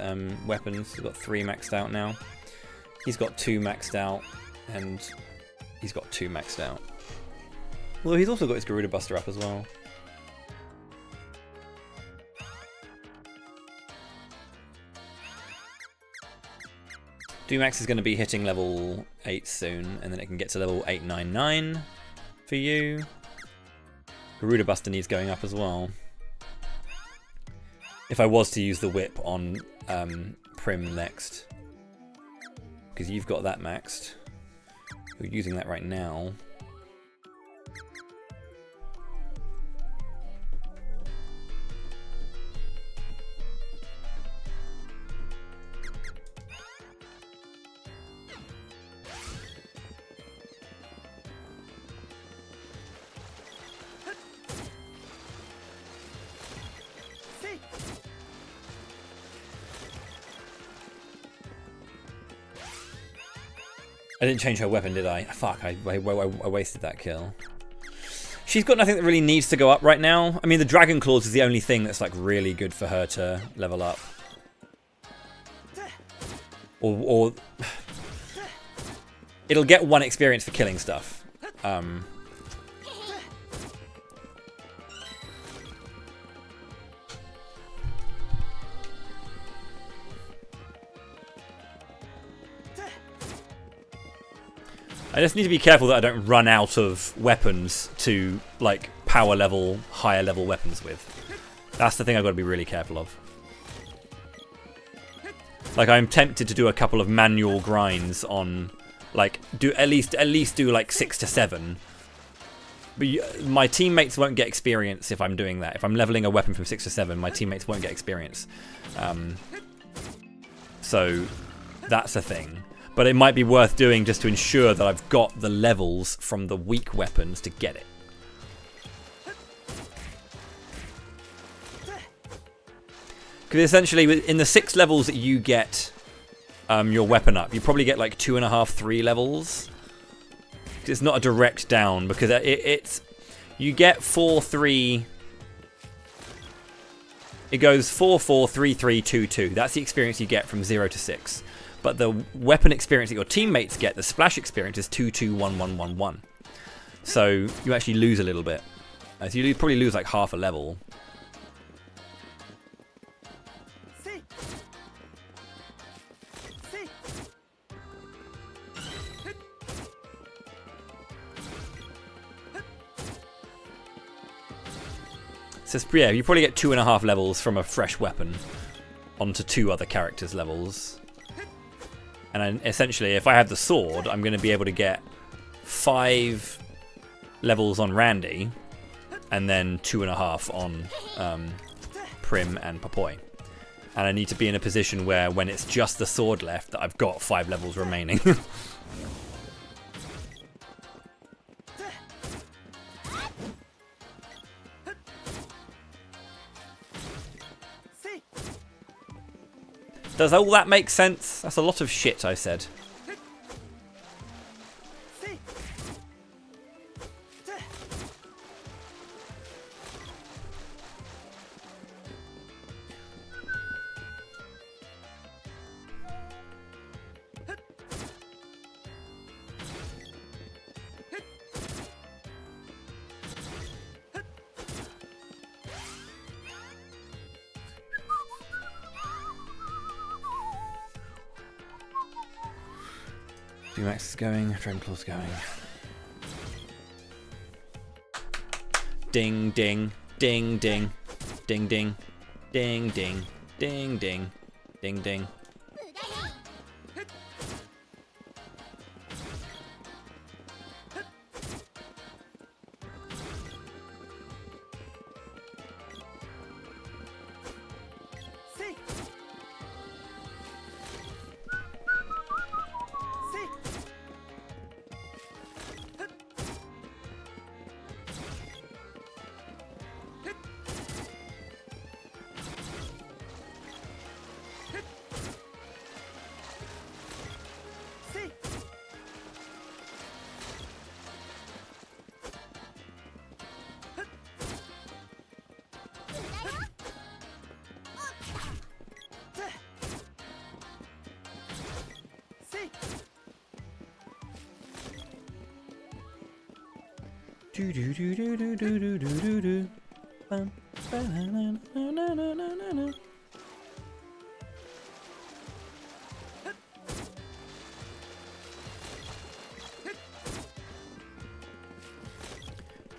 weapons. She's got 3 maxed out now. He's got 2 maxed out, and he's got 2 maxed out. Although he's also got his Garuda Buster up as well. Doomax is going to be hitting level 8 soon, and then it can get to level 899 for you. Garuda Buster needs going up as well. If I was to use the whip on Prim next. Because you've got that maxed. You're using that right now. I didn't change her weapon, did I? Fuck, I wasted that kill. She's got nothing that really needs to go up right now. I mean, the Dragon Claws is the only thing that's like really good for her to level up. Or it'll get 1 experience for killing stuff. I just need to be careful that I don't run out of weapons to, like, power level, higher level weapons with. That's the thing I've got to be really careful of. Like, I'm tempted to do a couple of manual grinds on, like, at least do like 6 to 7. But my teammates won't get experience if I'm doing that. If I'm leveling a weapon from 6 to 7, my teammates won't get experience. So that's a thing. But it might be worth doing just to ensure that I've got the levels from the weak weapons to get it. Because essentially, in the 6 levels that you get your weapon up, you probably get like 2.5, 3 levels. It's not a direct down, because it's you get 4, 3. It goes 4, 4, 3, 3, 2, 2. That's the experience you get from 0 to 6. But the weapon experience that your teammates get, the splash experience, is 2, 2, 1, 1, 1, 1. So you actually lose a little bit. So you probably lose like half a level. So yeah, you probably get 2.5 levels from a fresh weapon onto 2 other characters' levels. And then essentially, if I have the sword, I'm going to be able to get 5 levels on Randy, and then 2.5 on Prim and Papoy. And I need to be in a position where, when it's just the sword left, that I've got 5 levels remaining. Does all that make sense? That's a lot of shit I said. Max is going, Dragonclaw's going. Ding ding, ding ding, ding ding, ding ding, ding ding, ding ding. Do do do do do do do do do do. Bum, ba-na-na-na-na-na-na-na.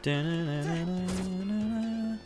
Da-na-na-na-na-na-na.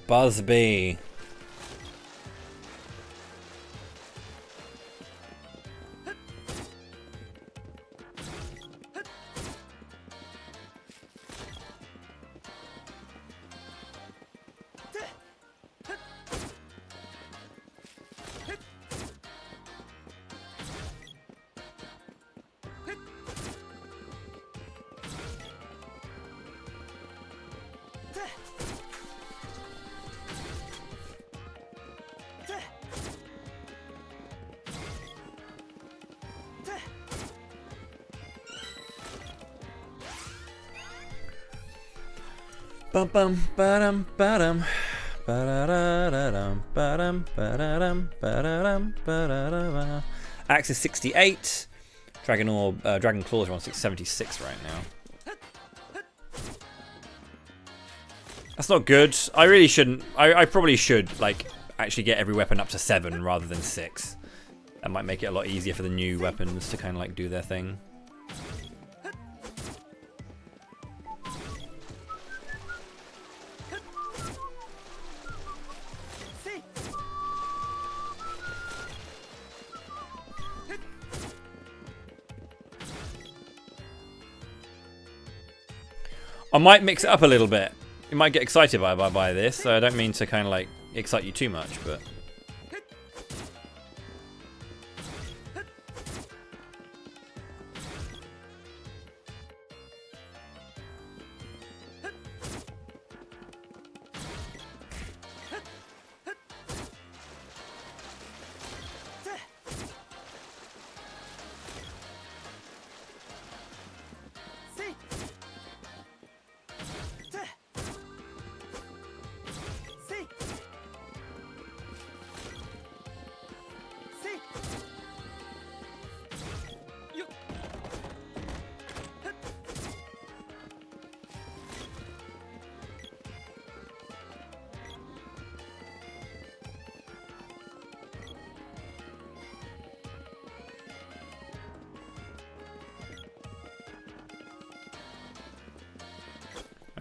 Busby. Bum bum ba-dum ba-dum ba-da-da-da-dum ba-dum ba-da-dum ba-da-dum ba-da-da-ba. Axe is 68. Dragonclaws are on 76 right now. That's not good. I really shouldn't. I probably should like actually get every weapon up to 7 rather than 6. That might make it a lot easier for the new weapons to kind of like do their thing. I might mix it up a little bit. You might get excited by this, so I don't mean to kind of like excite you too much, but...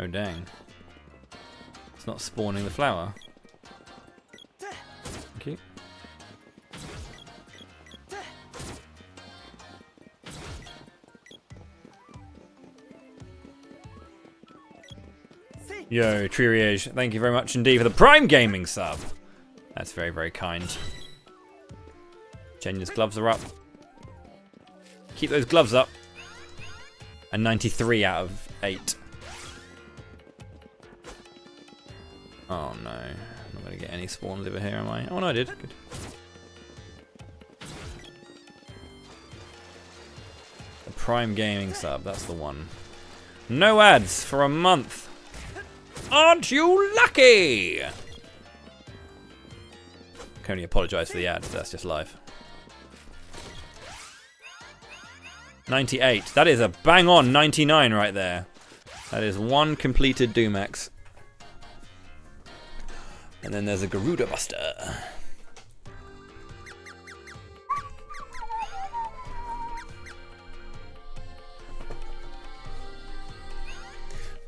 Oh dang. It's not spawning the flower. Thank you. Yo, Tririege, thank you very much indeed for the Prime Gaming sub. That's very, very kind. Jenya's gloves are up. Keep those gloves up. And 93 out of 8. Oh no, I'm not going to get any spawns over here, am I? Oh no, I did. Good. The Prime Gaming sub, that's the one. No ads for a month. Aren't you lucky? I can only apologise for the ads, that's just live. 98. That is a bang on 99 right there. That is one completed Doomax. And then there's a Garuda Buster.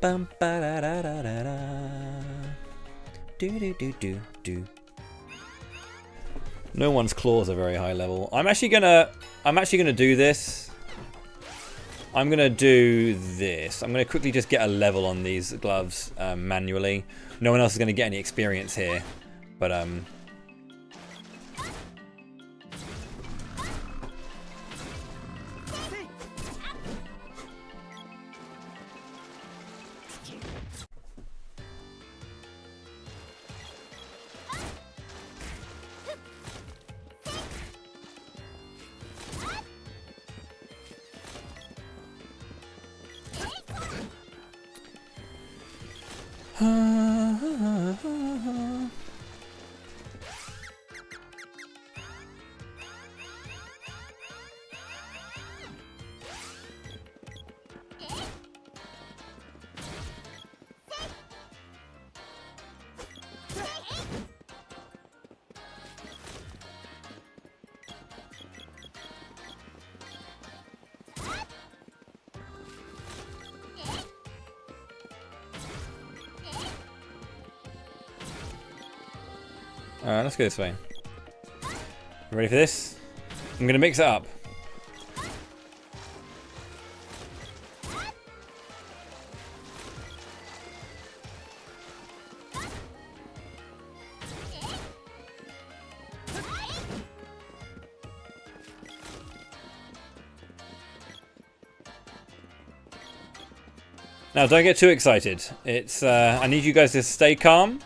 Bum ba da da da da da. Do do do do do. No one's claws are very high level. I'm actually gonna do this. I'm gonna do this. I'm gonna quickly just get a level on these gloves manually. No one else is gonna get any experience here, but alright, let's go this way. Ready for this? I'm gonna mix it up. Now, don't get too excited. It's I need you guys to stay calm.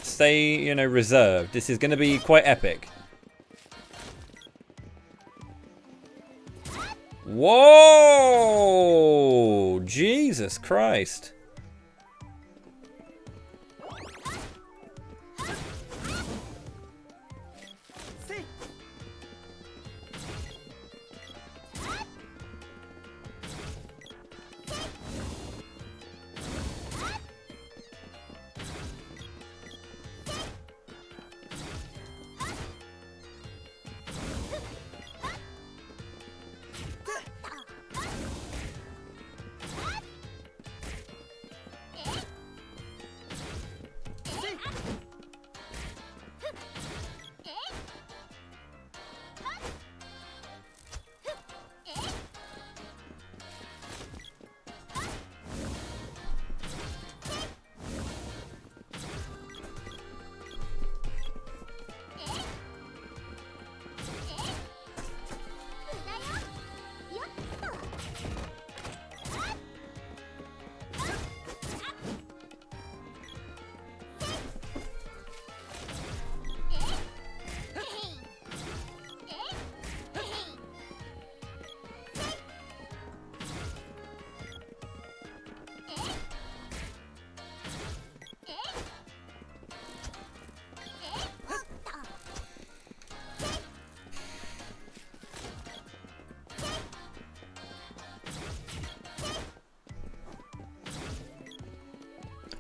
Stay, you know, reserved. This is going to be quite epic. Whoa! Jesus Christ.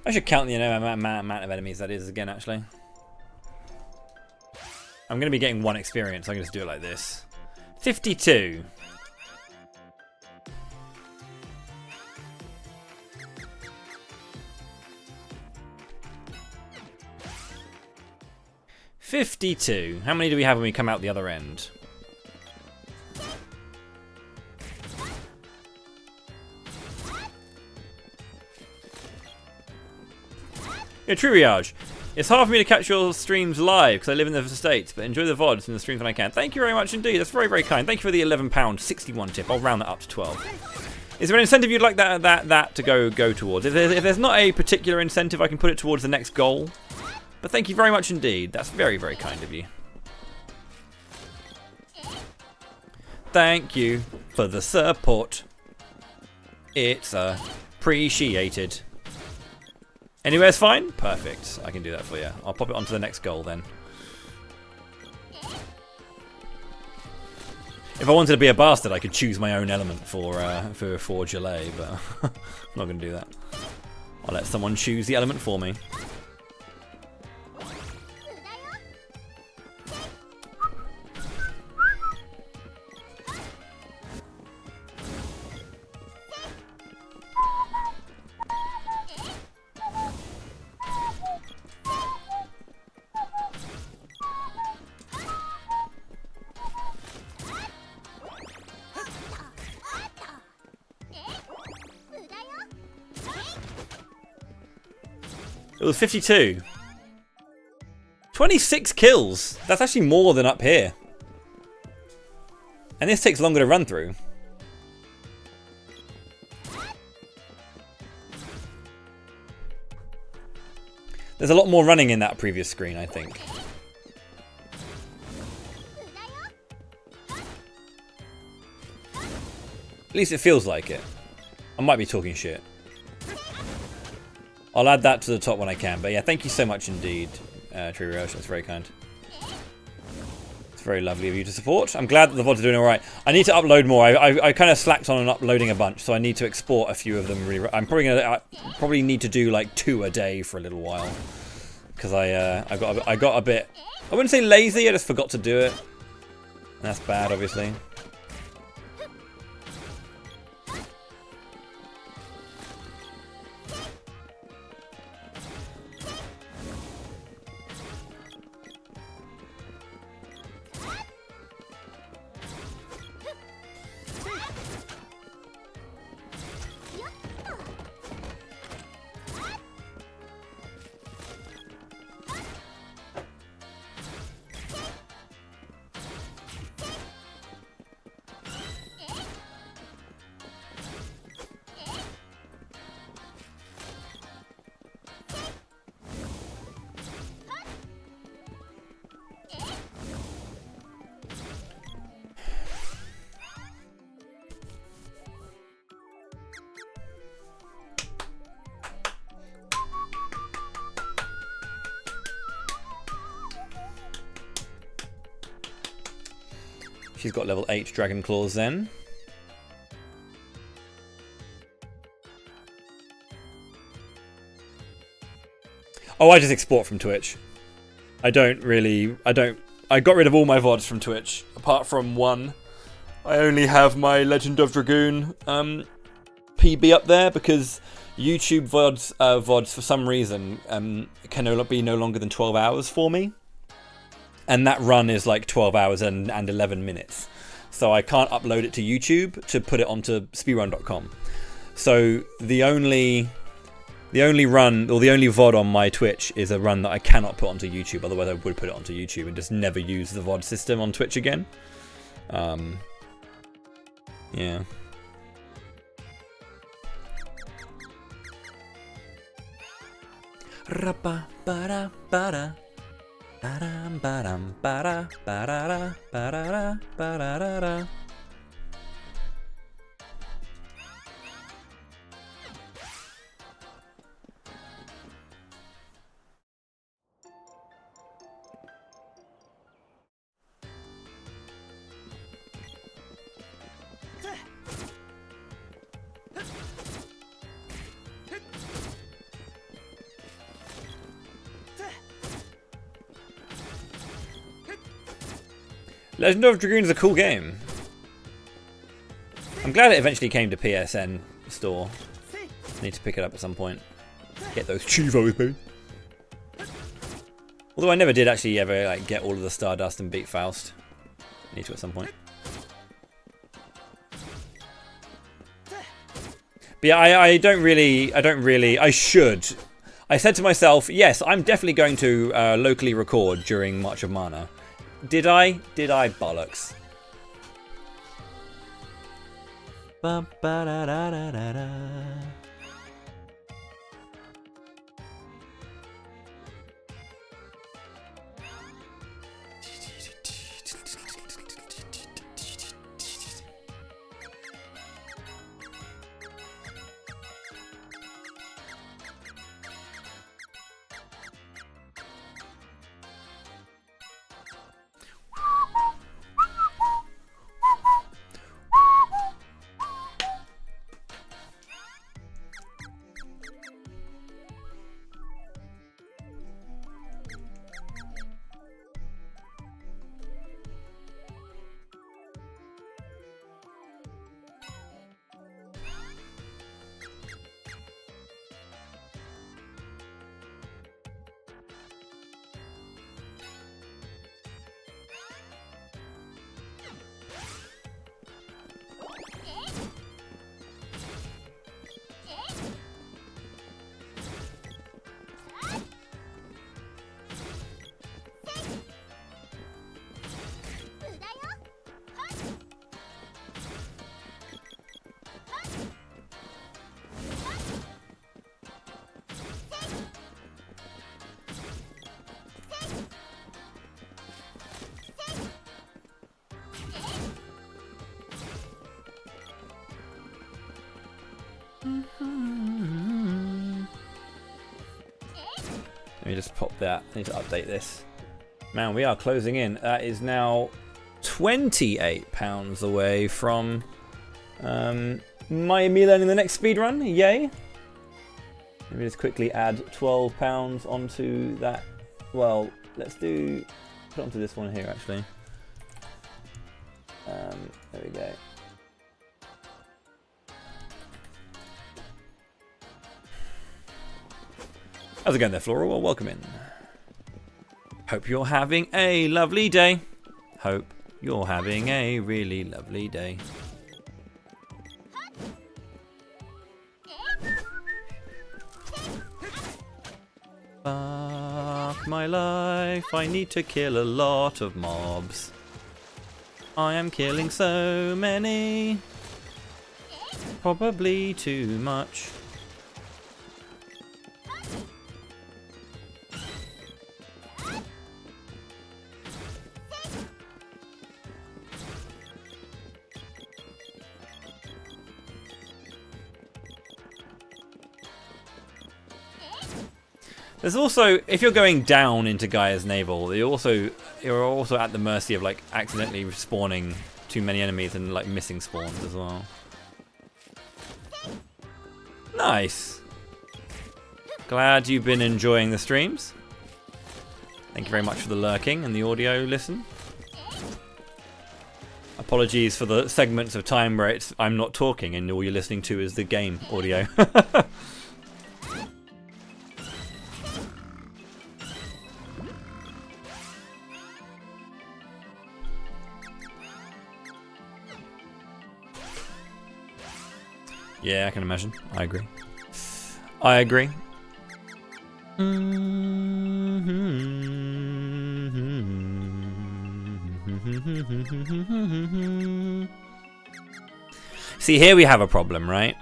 I should count the amount of enemies that is again, actually. I'm going to be getting one experience. I'm going to just do it like this. 52. 52. How many do we have when we come out the other end? Yeah, Triage. It's hard for me to catch your streams live because I live in the States, but enjoy the VODs and the streams when I can. Thank you very much indeed. That's very, very kind. Thank you for the £11.61 tip. I'll round that up to 12. Is there an incentive you'd like that to go towards? If there's not a particular incentive, I can put it towards the next goal. But thank you very much indeed. That's very, very kind of you. Thank you for the support. It's appreciated. Anywhere's fine? Perfect. I can do that for you. I'll pop it onto the next goal then. If I wanted to be a bastard, I could choose my own element for Gelée, but I'm not going to do that. I'll let someone choose the element for me. It was 52. 26 kills. That's actually more than up here. And this takes longer to run through. There's a lot more running in that previous screen, I think. At least it feels like it. I might be talking shit. I'll add that to the top when I can. But yeah, thank you so much indeed, Tree Roche. That's very kind. It's very lovely of you to support. I'm glad that the VODs are doing alright. I need to upload more. I kind of slacked on uploading a bunch, so I need to export a few of them. Really, I'm probably need to do like 2 a day for a little while because I got a bit. I wouldn't say lazy. I just forgot to do it. And that's bad, obviously. She's got level 8 Dragon Claws then. Oh, I just export from Twitch. I got rid of all my VODs from Twitch, apart from one. I only have my Legend of Dragoon PB up there because YouTube VODs for some reason can be no longer than 12 hours for me. And that run is like 12 hours and 11 minutes. So I can't upload it to YouTube to put it onto speedrun.com. So the only run, or the only VOD on my Twitch is a run that I cannot put onto YouTube. Otherwise I would put it onto YouTube and just never use the VOD system on Twitch again. Yeah. Ba-da, ba-dum, ba-da, ba-da-da, ba-da-da, ba-da-da-da. Legend of Dragoon is a cool game. I'm glad it eventually came to PSN store. Need to pick it up at some point. Get those chivos, baby. Although I never did actually ever like get all of the Stardust and beat Faust. Need to at some point. But yeah, I should. I said to myself, yes, I'm definitely going to locally record during March of Mana. Did I? Did I? Bollocks. Ba-ba-da-da-da-da-da. Let me just pop that. I need to update this. Man, we are closing in. That is now £28 away from me learning the next speedrun. Yay! Let me just quickly add £12 onto that. Well, let's put it onto this one here actually. There we go. How's it going there, Flora? Well, welcome in. Hope you're having a lovely day. Hope you're having a really lovely day. Fuck my life, I need to kill a lot of mobs. I am killing so many. Probably too much. There's also, if you're going down into Gaia's navel, you're also at the mercy of like accidentally spawning too many enemies and like missing spawns as well. Nice. Glad you've been enjoying the streams. Thank you very much for the lurking and the audio listen. Apologies for the segments of time where I'm not talking and all you're listening to is the game audio. Yeah, I can imagine. I agree. I agree. See, here we have a problem, right?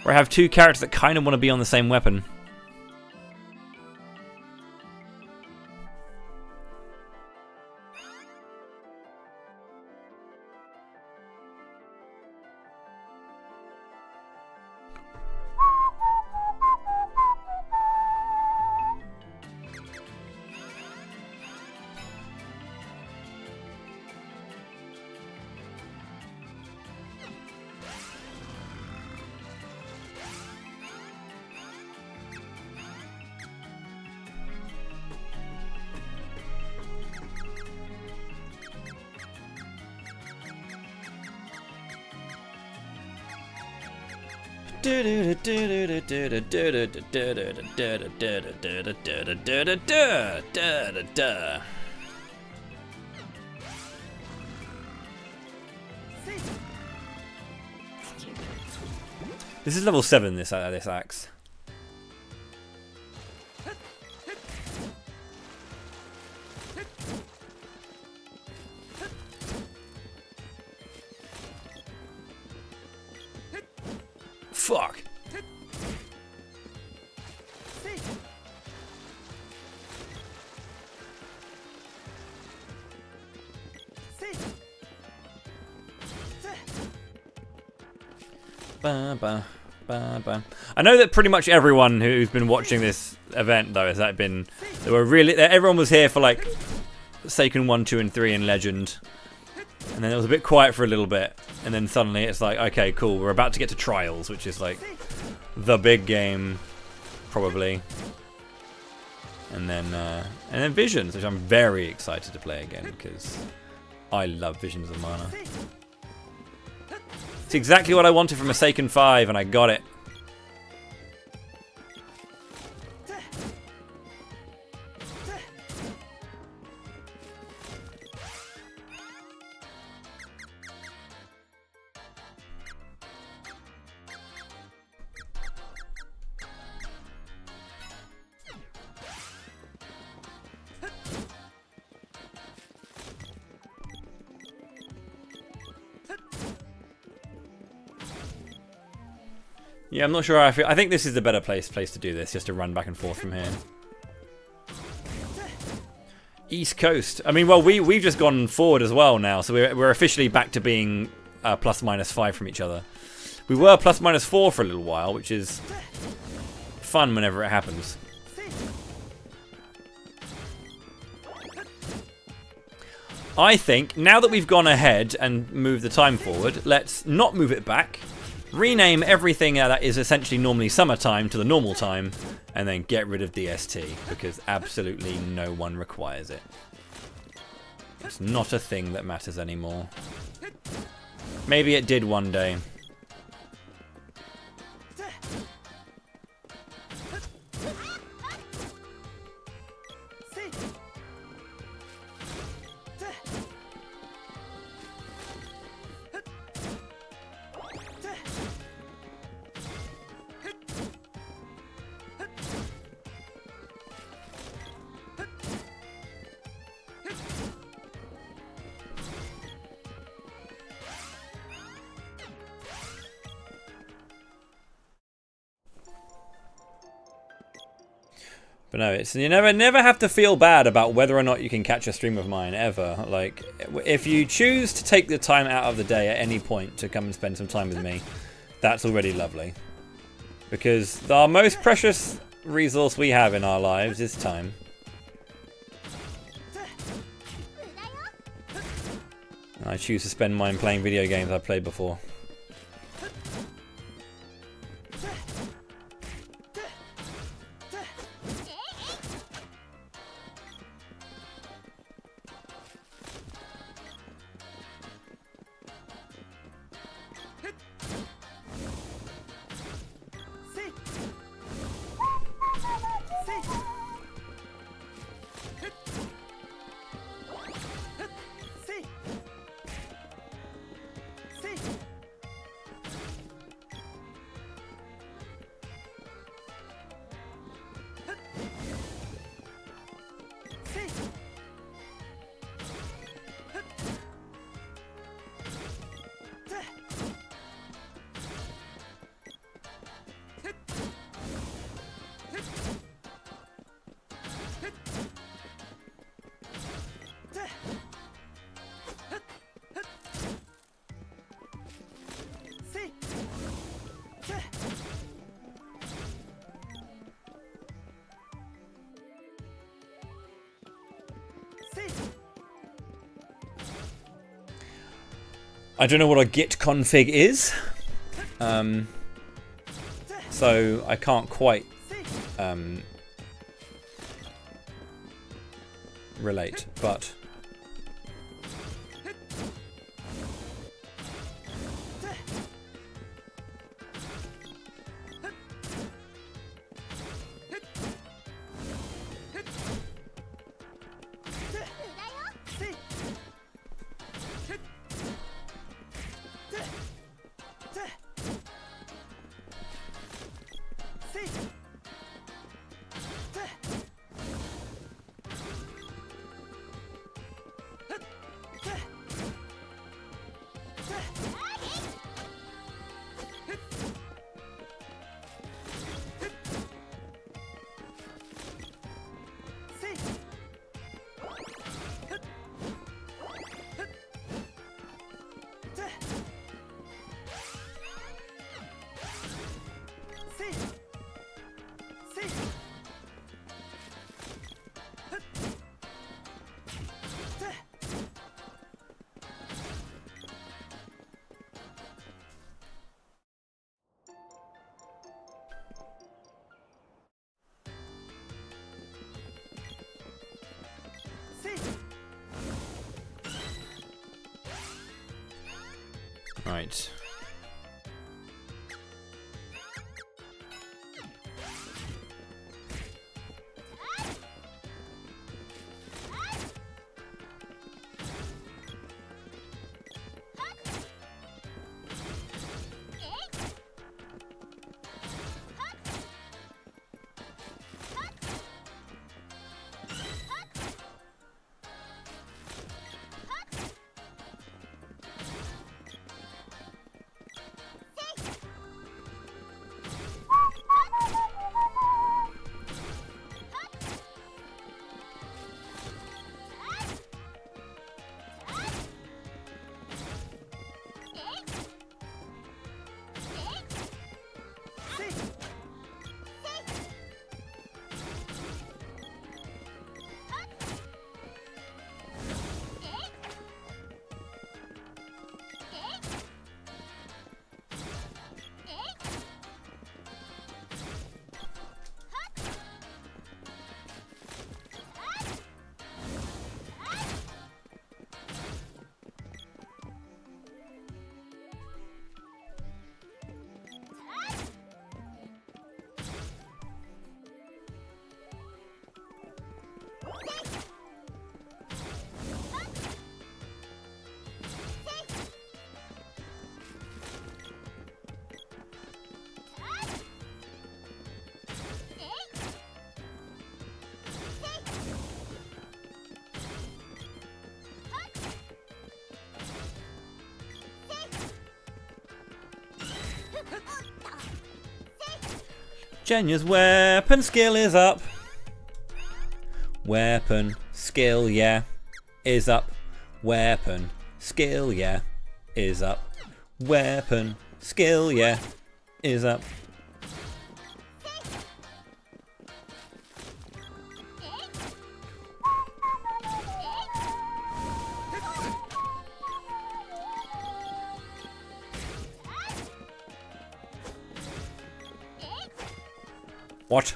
Where I have two characters that kind of want to be on the same weapon. This is level 7, this axe. Fuck. Ba, ba, ba, ba. I know that pretty much everyone who's been watching this event, though, everyone was here for like Seiken 1, 2, and 3 and Legend, and then it was a bit quiet for a little bit, and then suddenly it's like, okay, cool, we're about to get to Trials, which is like the big game, probably, and then Visions, which I'm very excited to play again because I love Visions of Mana. It's exactly what I wanted from a Seiken 5, and I got it. Yeah, I'm not sure how I feel. I think this is the better place to do this, just to run back and forth from here. East Coast. I mean, well, we've just gone forward as well now, so we're officially back to being ±5 from each other. We were ±4 for a little while, which is fun whenever it happens. I think, now that we've gone ahead and moved the time forward, let's not move it back. Rename everything that is essentially normally summertime to the normal time, and then get rid of DST, because absolutely no one requires it. It's not a thing that matters anymore. Maybe it did one day. But no, it's, you never have to feel bad about whether or not you can catch a stream of mine, ever. Like, if you choose to take the time out of the day at any point to come and spend some time with me, that's already lovely. Because our most precious resource we have in our lives is time. I choose to spend mine playing video games I've played before. I don't know what a git config is, so I can't quite relate, but Right. Jenya's weapon skill is up. Weapon skill, yeah, is up. Weapon skill, yeah, is up. Weapon skill, yeah, is up. What?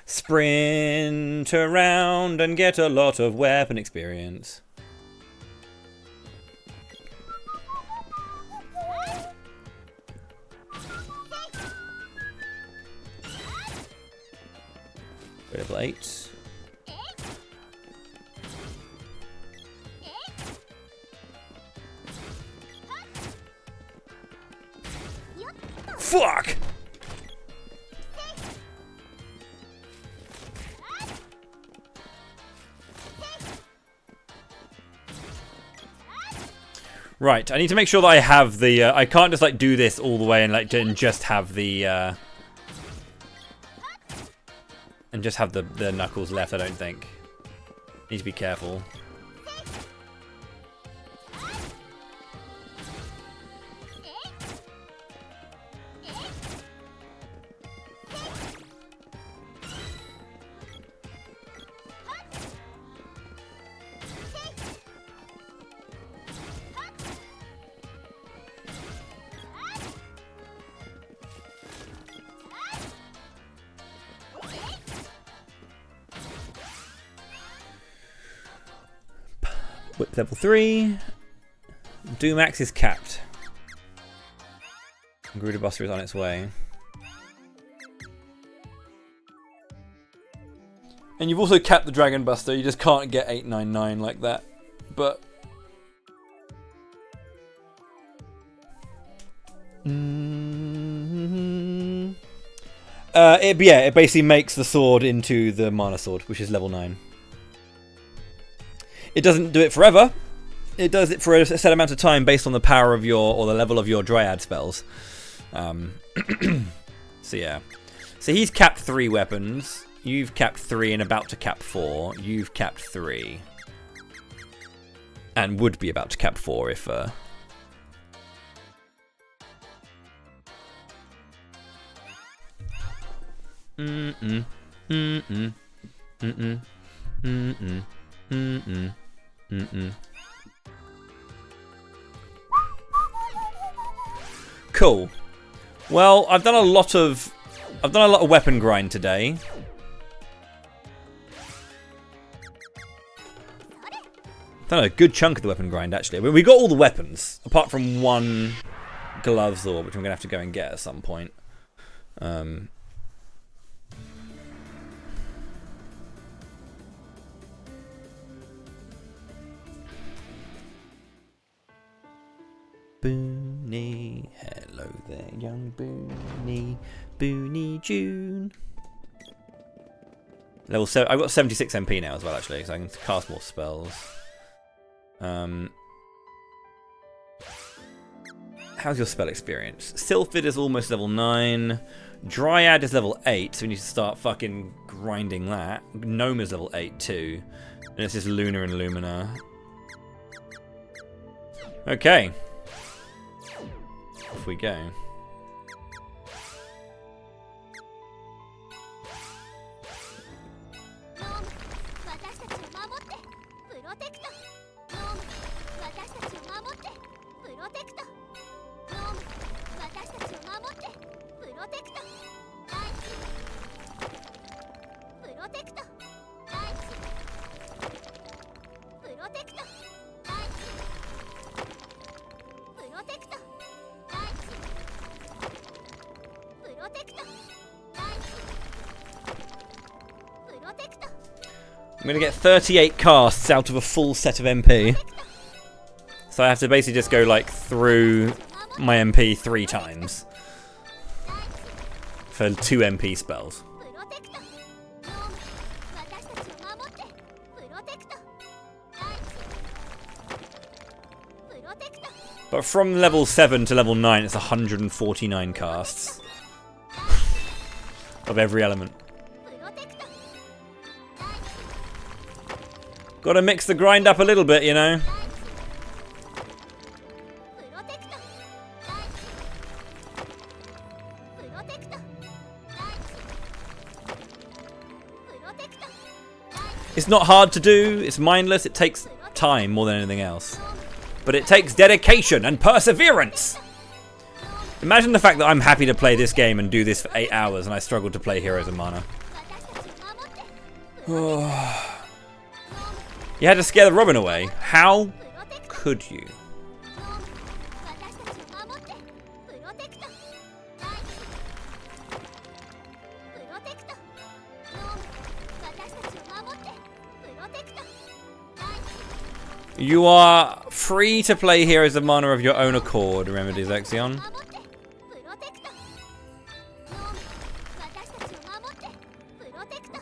Sprint around and get a lot of weapon experience. Level 8. Fuck! Right, I need to make sure that I have the. I can't just like do this all the way and like just have the the knuckles left. I don't think. Need to be careful. Whip level 3. Doomax is capped. Gruda Buster is on its way. And you've also capped the Dragon Buster. You just can't get 899 like that. But it basically makes the sword into the Mana Sword, which is level 9. It doesn't do it forever. It does it for a set amount of time based on the power of your, or the level of your Dryad spells. So yeah. So he's capped 3 weapons. You've capped 3 and about to cap 4. You've capped 3. And would be about to cap 4 if... Mm-mm. Mm-mm. Mm-mm. Mm-mm. Mm-mm. Mm-mm. Cool. Well, I've done a lot of weapon grind today. Done a good chunk of the weapon grind actually. I mean, we got all the weapons apart from one gloves or which I'm gonna have to go and get at some point. Boony, hello there, young Boony, Boony June. Level 7. I've got 76 MP now as well, actually, so I can cast more spells. How's your spell experience? Sylphid is almost level 9. Dryad is level 8, so we need to start fucking grinding that. Gnome is level 8 too. And it's just Luna and Lumina. Okay. Off we go. I'm going to get 38 casts out of a full set of MP. So I have to basically just go like through my MP 3 times. For 2 MP spells. But from level 7 to level 9 it's 149 casts. Of every element. Gotta mix the grind up a little bit, you know. It's not hard to do, it's mindless, it takes time more than anything else. But it takes dedication and perseverance! Imagine the fact that I'm happy to play this game and do this for 8 hours and I struggle to play Heroes of Mana. You had to scare the Robin away. How could you? You are free to play Heroes of Mana of your own accord, remember, Zexion.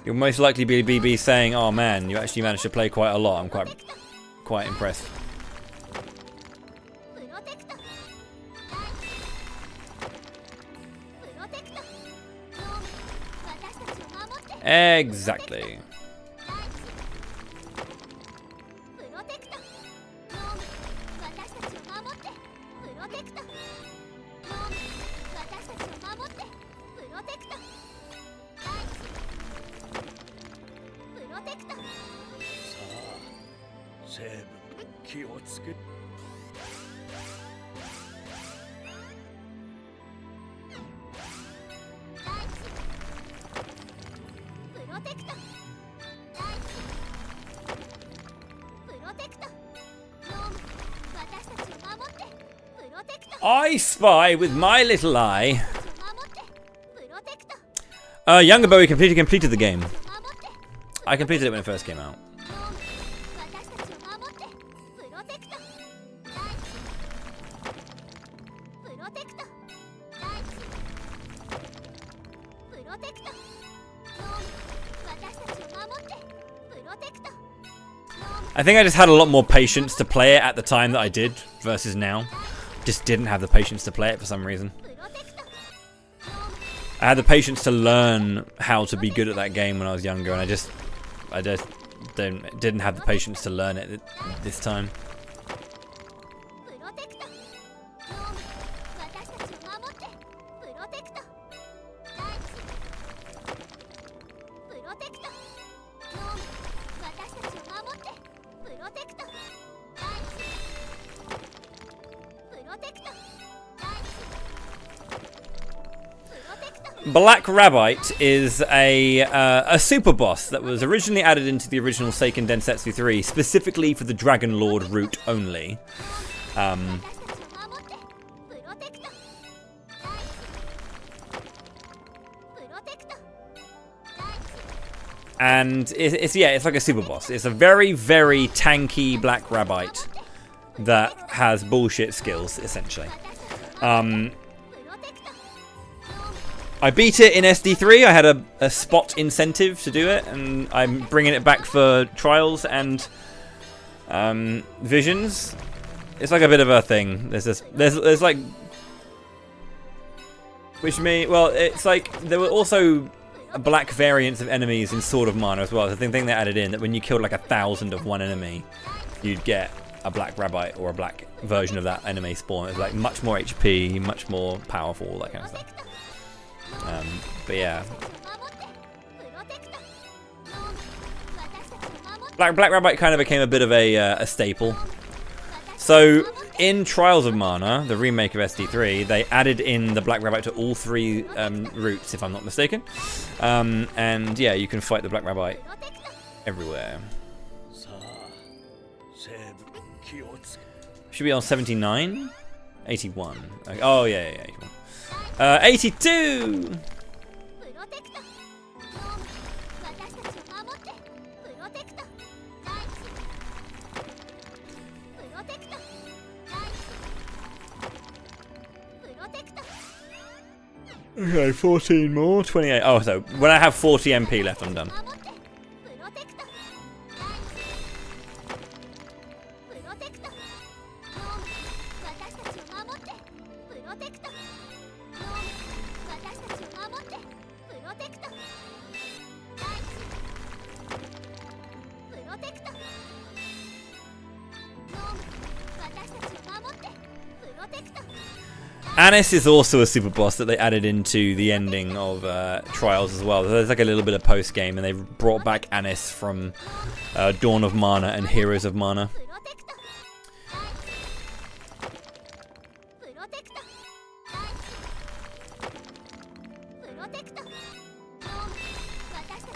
You'll most likely be saying, "Oh man, you actually managed to play quite a lot." I'm quite impressed. Exactly. I spy with my little eye. Younger Bowie completed the game. I completed it when it first came out. I think I just had a lot more patience to play it at the time that I did versus now. Just didn't have the patience to play it for some reason. I had the patience to learn how to be good at that game when I was younger, and I just didn't have the patience to learn it this time. Black Rabbite is a super boss that was originally added into the original Seiken Densetsu 3, specifically for the Dragon Lord route only. And it's like a super boss. It's a very, very tanky Black Rabbite that has bullshit skills, essentially. I beat it in SD3. I had a spot incentive to do it, and I'm bringing it back for trials and visions. It's like a bit of a thing. There's like, which means, well, it's like there were also black variants of enemies in Sword of Mana as well. The thing they added in that when you killed like 1,000 of one enemy, you'd get a Black Rabbite or a black version of that enemy spawn. It's like much more HP, much more powerful, all that kind of stuff. But yeah, Black Rabbite kind of became a bit of a staple. So in Trials of Mana, the remake of SD3, they added in the Black Rabbite to all 3 routes, if I'm not mistaken. And yeah, you can fight the Black Rabbite everywhere. Should be on 79? 81. Oh yeah, 81. 82! Okay, 14 more, 28. Oh, so when I have 40 MP left, I'm done. Anis is also a super boss that they added into the ending of Trials as well. There's like a little bit of post game, and they brought back Anis from Dawn of Mana and Heroes of Mana.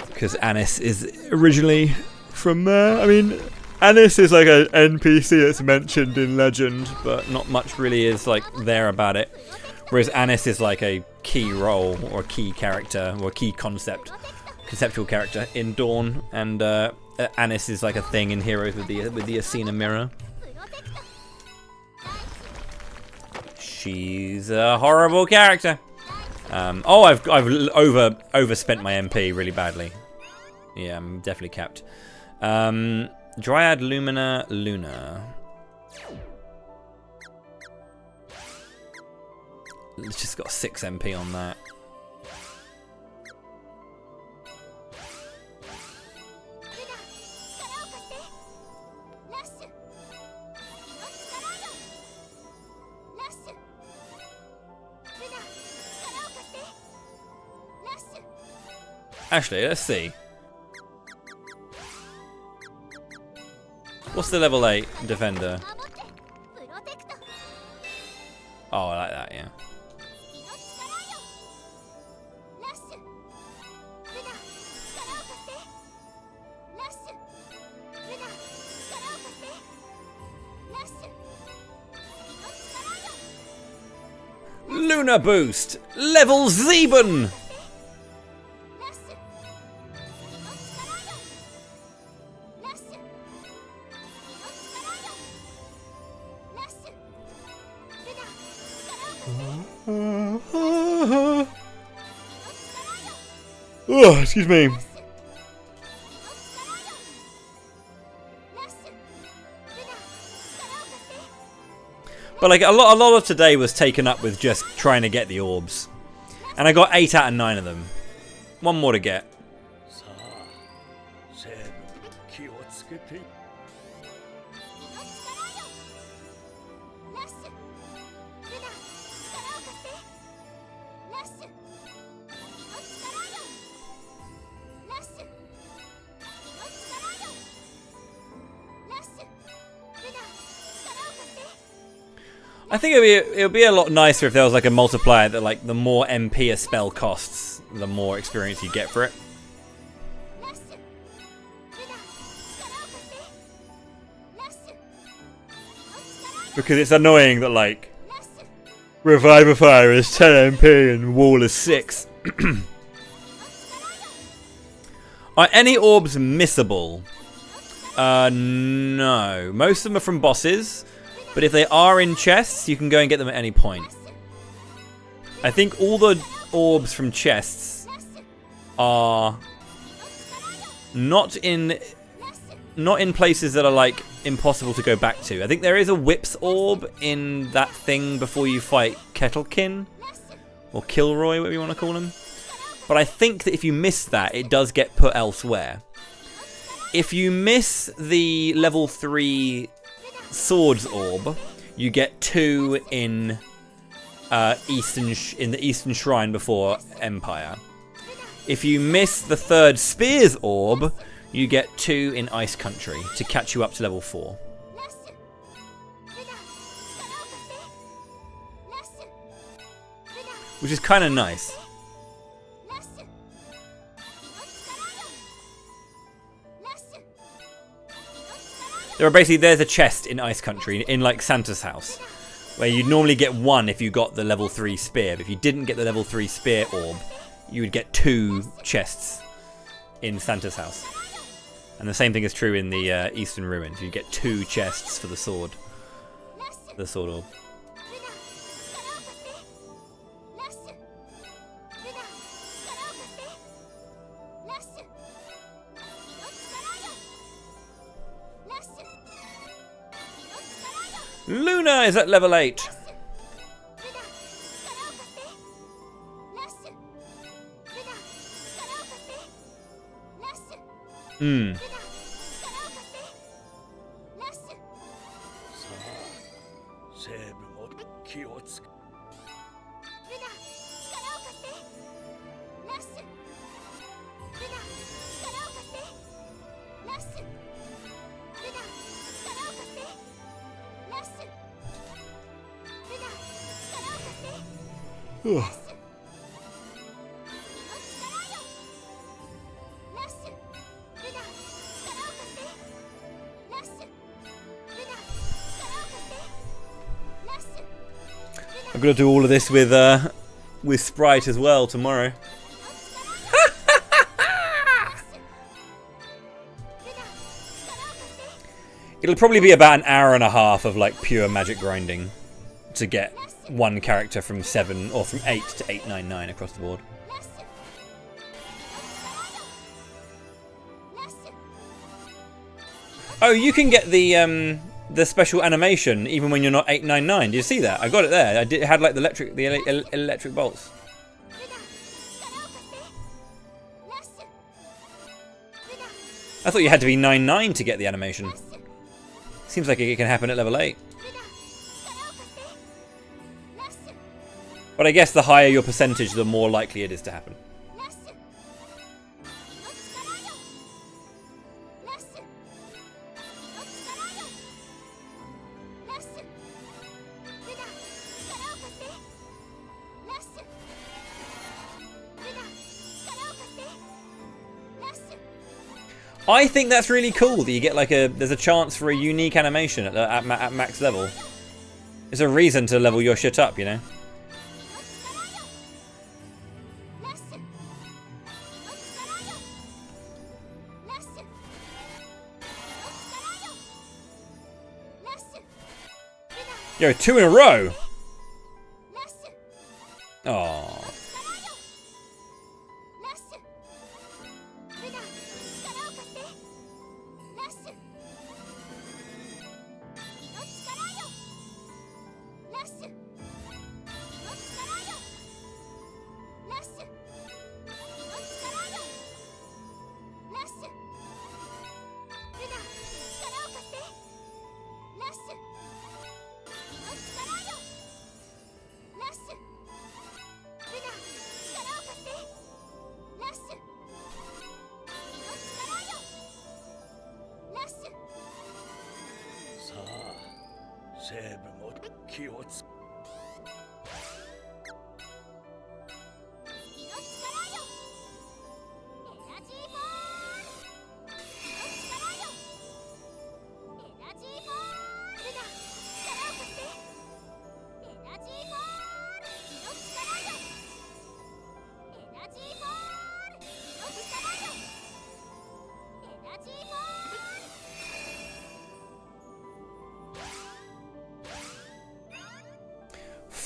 Because Anis is originally from there. I mean, Anis is like an NPC that's mentioned in Legend, but not much really is like there about it. Whereas Anis is like a key role or a key character or a key conceptual character in Dawn, and Anis is like a thing in Heroes with the Asina mirror. She's a horrible character. Oh, I've overspent my MP really badly. Yeah, I'm definitely capped. Dryad Lumina Luna. It's just got 6 MP on that. Actually, let's see. What's the level 8 defender? Oh, I like that, yeah. Luna Boost! Level 7! Oh, excuse me. But like a lot of today was taken up with just trying to get the orbs, and I got 8 out of 9 of them. One more to get. I think it'd be a lot nicer if there was like a multiplier that like the more MP a spell costs, the more experience you get for it. Because it's annoying that like Revivifier is 10 MP and Wall is 6. Are any orbs missable? No. Most of them are from bosses, but if they are in chests, you can go and get them at any point. I think all the orbs from chests are not in places that are like impossible to go back to. I think there is a Whips orb in that thing before you fight Kettlekin or Kilroy, whatever you want to call him. But I think that if you miss that, it does get put elsewhere. If you miss the level 3 Swords orb, you get 2 in the Eastern Shrine before Empire. If you miss the 3rd Spears orb, you get 2 in Ice Country to catch you up to level 4. Which is kind of nice. There's a chest in Ice Country, in like Santa's house, where you'd normally get 1 if you got the level 3 spear. But if you didn't get the level 3 spear orb, you would get 2 chests in Santa's house. And the same thing is true in the Eastern Ruins. You get 2 chests for the sword. The sword orb. Luna is at level 8. I'm gonna do all of this with Sprite as well tomorrow. It'll probably be about an hour and a half of like pure magic grinding to get one character from 7 or from 8 to 899 across the board. Oh, you can get the special animation even when you're not 899. Do you see that? I got it there. It had like the electric bolts. I thought you had to be 99 to get the animation. Seems like it can happen at level 8. But I guess the higher your percentage, the more likely it is to happen. I think that's really cool that you get like there's a chance for a unique animation at max level. It's a reason to level your shit up, you know? Yo, 2 in a row! Aww.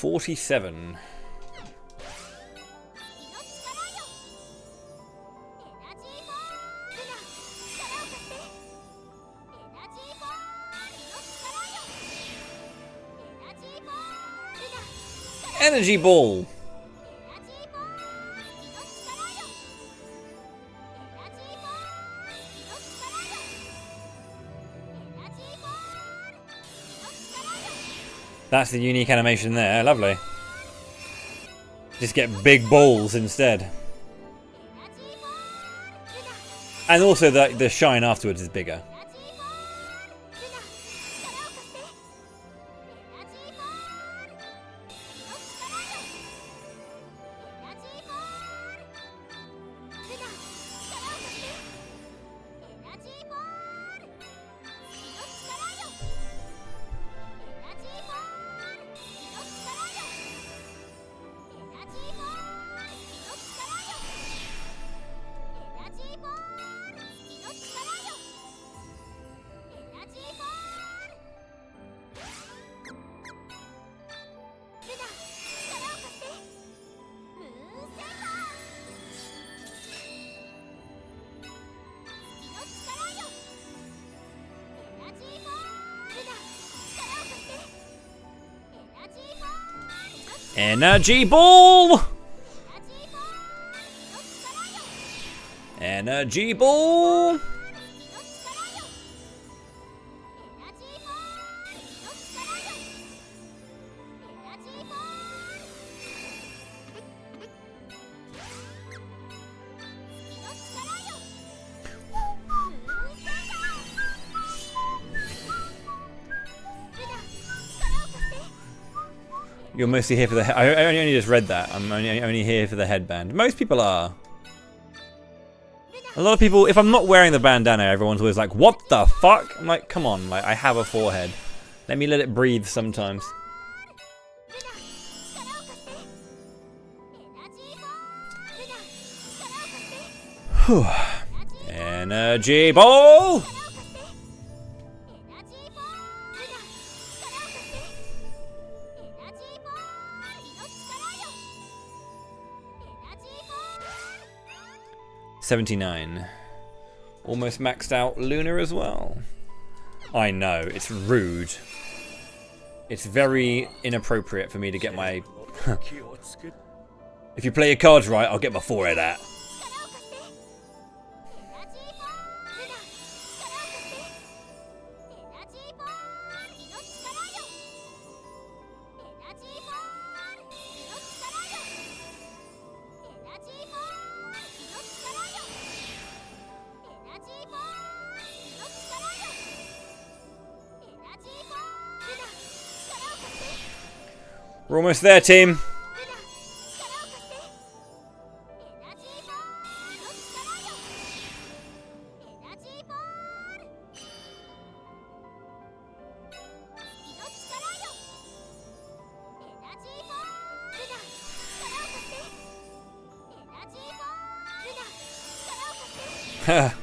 47. Energy ball. That's the unique animation there. Lovely. Just get big balls instead. And also the shine afterwards is bigger. Energy ball! Energy ball! You're mostly here for the I only just read that. I'm only here for the headband. Most people are. A lot of people, if I'm not wearing the bandana, everyone's always like, what the fuck? I'm like, come on, like, I have a forehead. Let me let it breathe sometimes. Whew. Energy ball! $79. Almost maxed out Luna as well. I know, it's rude. It's very inappropriate for me to get my... If you play your cards right, I'll get my forehead out. We're almost there, team. Yeah.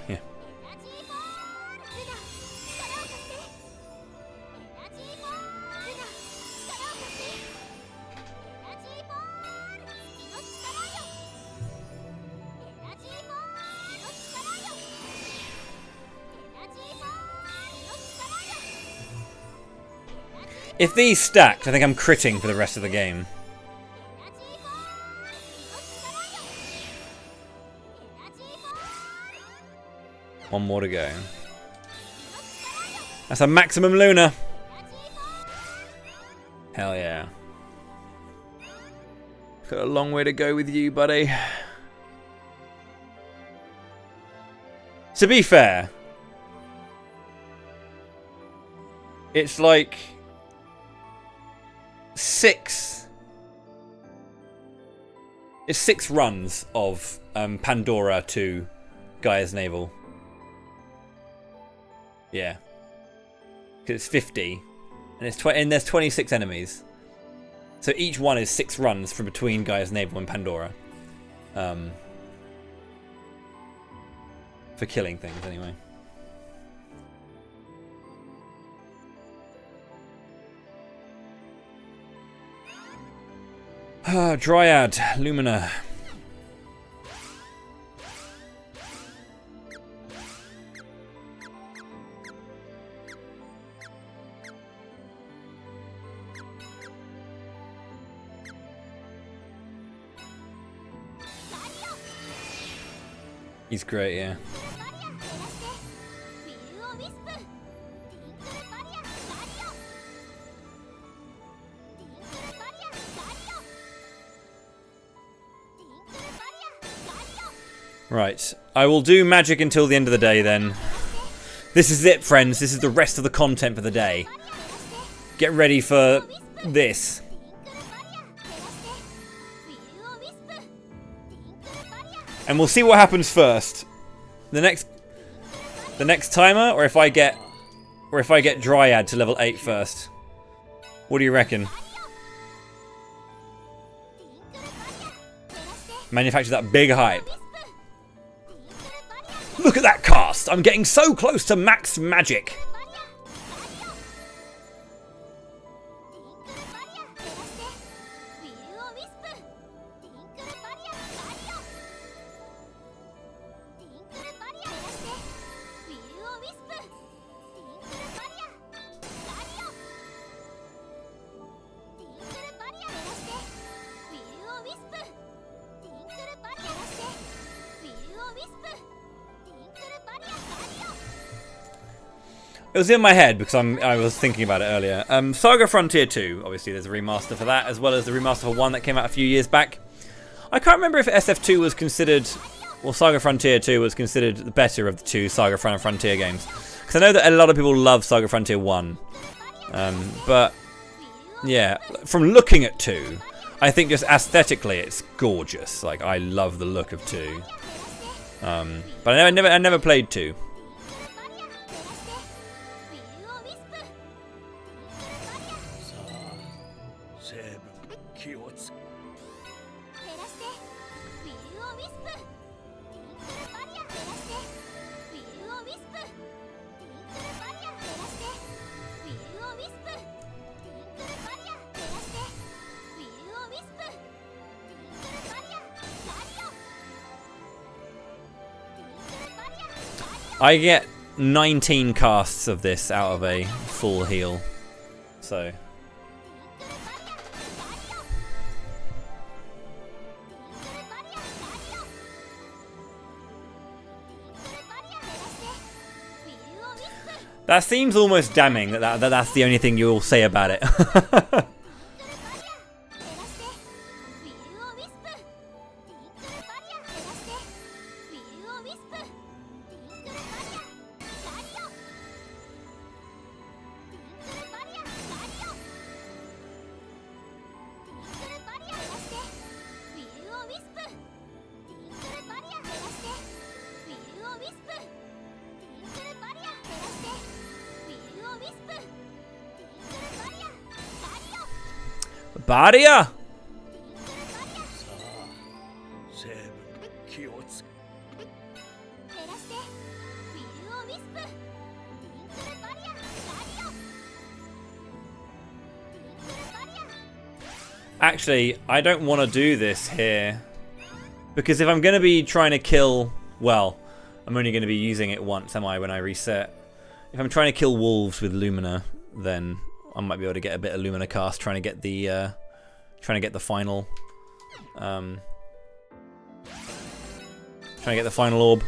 If these stacked, I think I'm critting for the rest of the game. One more to go. That's a maximum Luna. Hell yeah. Got a long way to go with you, buddy. To be fair, it's like 6. It's 6 runs of Pandora to Gaia's Navel. Yeah, because it's 50, and and there's 26 enemies. So each one is 6 runs from between Gaia's Navel and Pandora. For killing things, anyway. Dryad, Lumina. He's great, yeah. Right, I will do magic until the end of the day then. This is it, friends. This is the rest of the content for the day. Get ready for this. And we'll see what happens first. The next timer, or if I get Dryad to level 8 first. What do you reckon? Manufacture that big hype. Look at that cast! I'm getting so close to max magic. It was in my head because I was thinking about it earlier. Saga Frontier 2, obviously there's a remaster for that, as well as the remaster for 1 that came out a few years back. I can't remember if SF2 was considered, well, Saga Frontier 2 was considered the better of the 2 Saga Frontier games. Because I know that a lot of people love Saga Frontier 1. But, yeah, from looking at 2, I think just aesthetically it's gorgeous. Like, I love the look of 2. But I never played 2. I get 19 casts of this out of a full heal, so. That seems almost damning that's the only thing you'll say about it. Barrier! Actually, I don't want to do this here. Because if I'm going to be trying to kill... Well, I'm only going to be using it once, am I, when I reset? If I'm trying to kill wolves with Lumina, then I might be able to get a bit of Lumina cast trying to get the final... trying to get the final orb.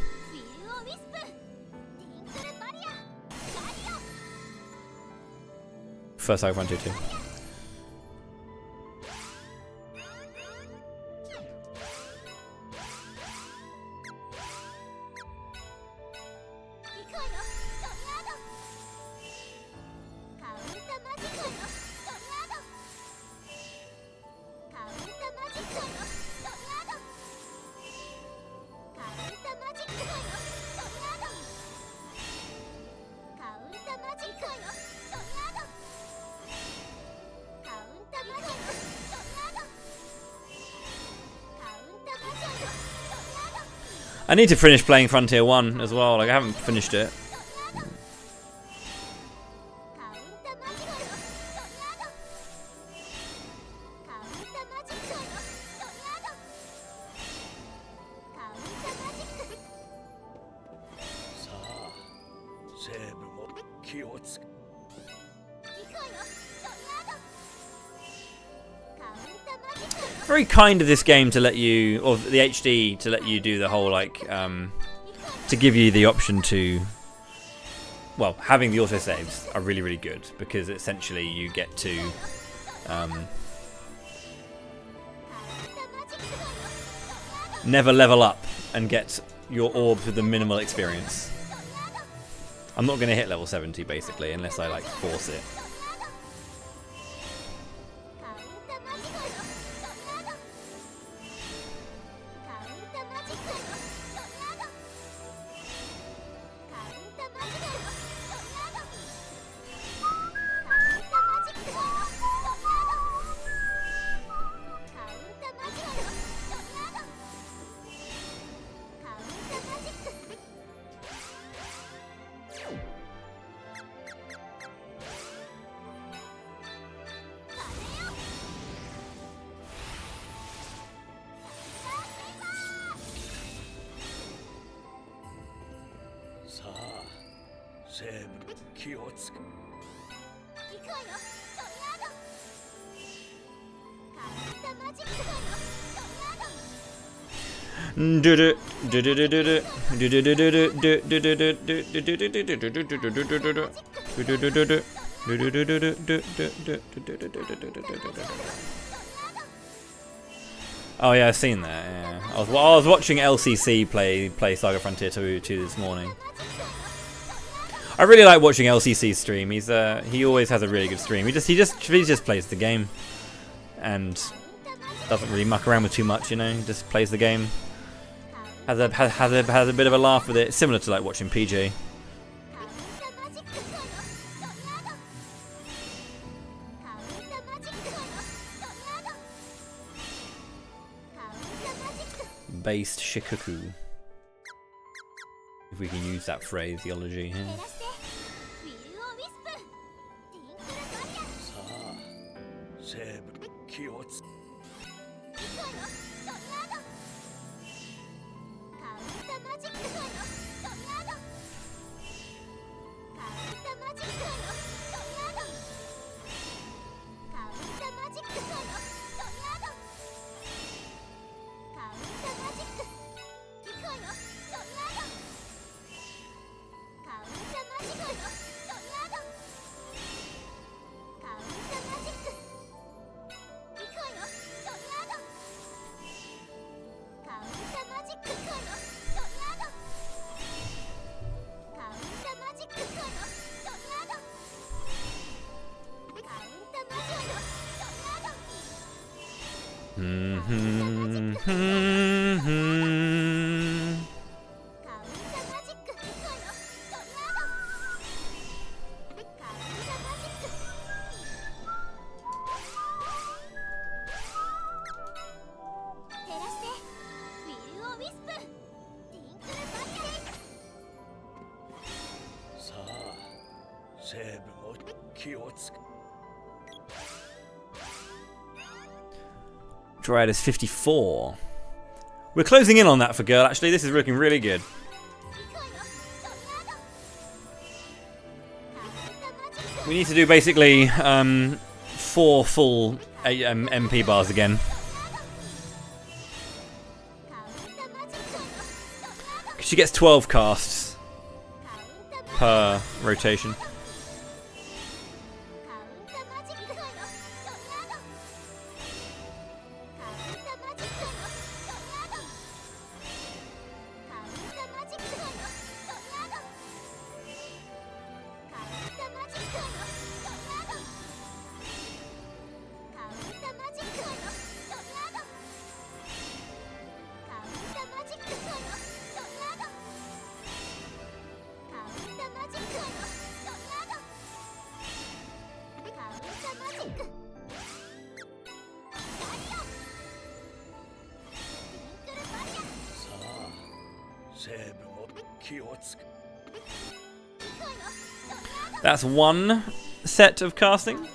First Saga Frontier 2. I need to finish playing Frontier 1 as well. Like, I haven't finished it. Very kind of this game to let you, or the HD to let you do the whole like, to give you the option to, well, having the autosaves are really, really good because essentially you get to never level up and get your orbs with the minimal experience. I'm not going to hit level 70 basically unless I like force it. Oh yeah, I've seen that. Yeah. I was watching LCC play Saga Frontier 2 this morning. I really like watching LCC's stream. He always has a really good stream. He just plays the game and doesn't really muck around with too much, you know. He just plays the game. Has a bit of a laugh with it, similar to like watching PJ. Based Shikoku. If we can use that phraseology here. Dryad is 54. We're closing in on that for girl, actually. This is looking really good. We need to do basically 4 full MP bars again. She gets 12 casts per rotation. That's one set of casting.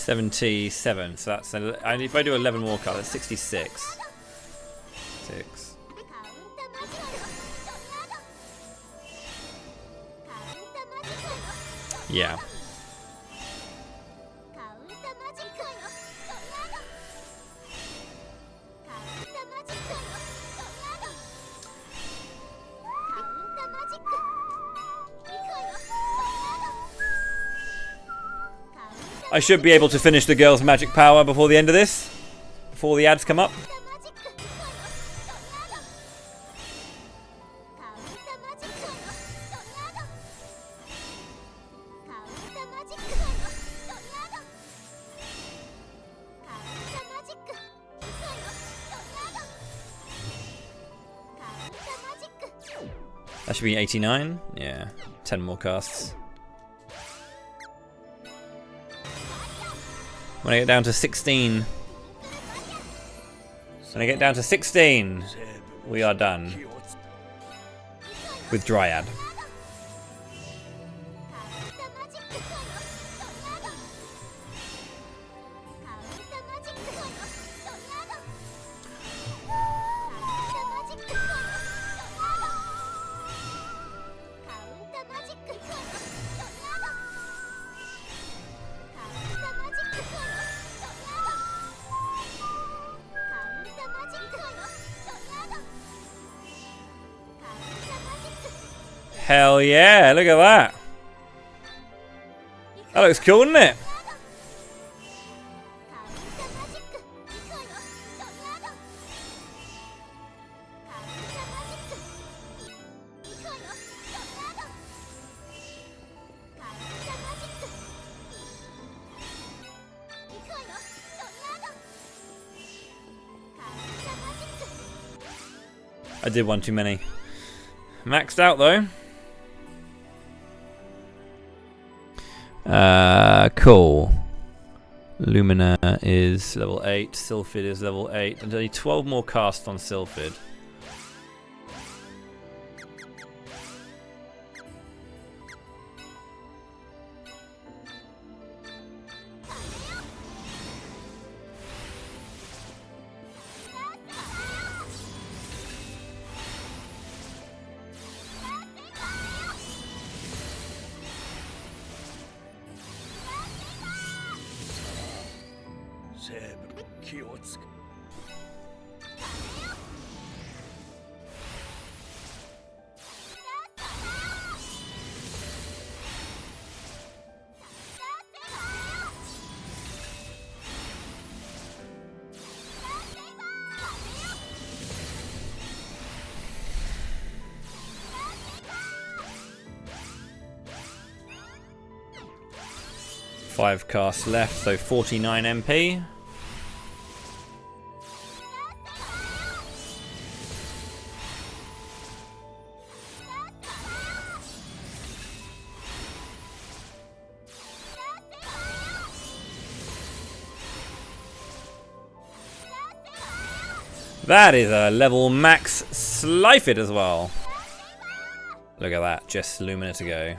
$77. So that's if I do 11 more cards, that's 66. 6. Yeah. I should be able to finish the girl's magic power before the end of this. Before the ads come up. That should be 89. Yeah. 10 more casts. When I get down to 16. When I get down to 16, we are done with Dryad. Hell yeah, look at that. That looks cool, doesn't it? I did one too many. Maxed out though. Cool. Lumina is level 8, Sylphid is level 8, and only 12 more casts on Sylphid. Five casts left, so 49 MP. That is a level max Slife as well. Look at that, just luminous ago.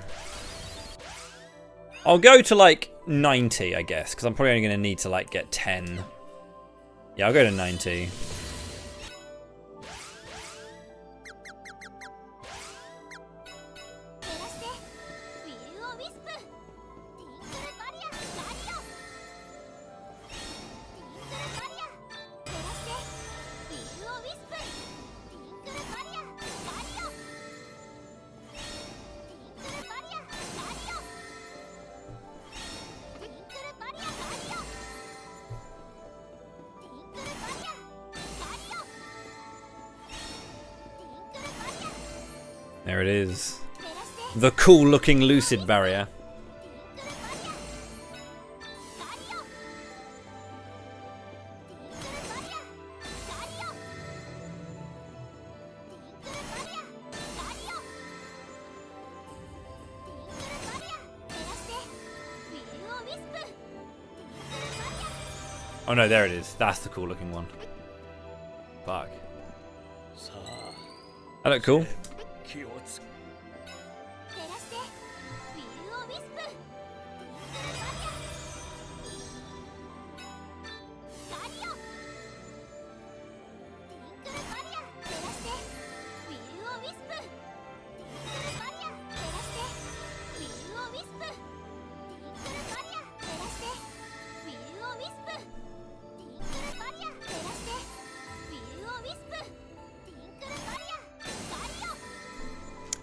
I'll go to like 90, I guess, because I'm probably only going to need to like get 10. Yeah, I'll go to 90. There it is. The cool looking lucid barrier. Oh no, there it is. That's the cool looking one. Fuck. That look cool.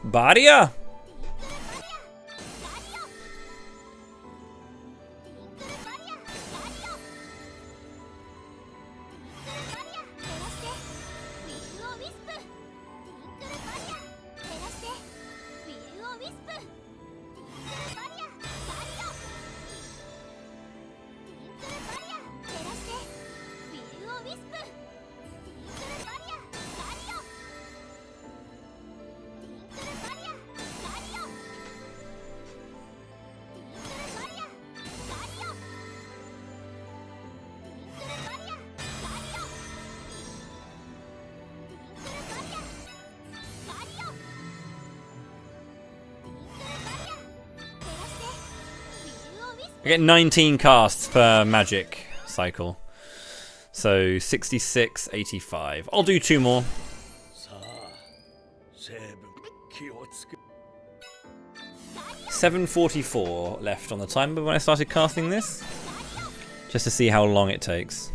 Barrier! I get 19 casts per magic cycle. So 66, 85. I'll do 2 more. 7:44 left on the timer when I started casting this. Just to see how long it takes.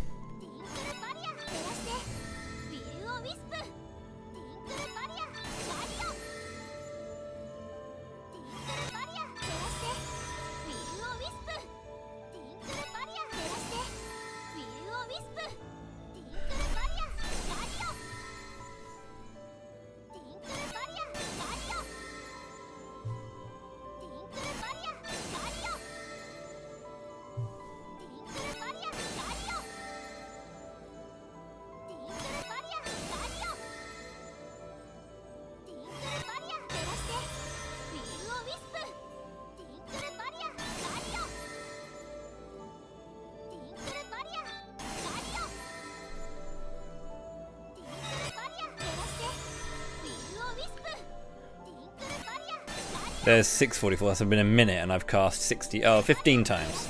There's 6:44, that's been a minute and I've cast 15 times.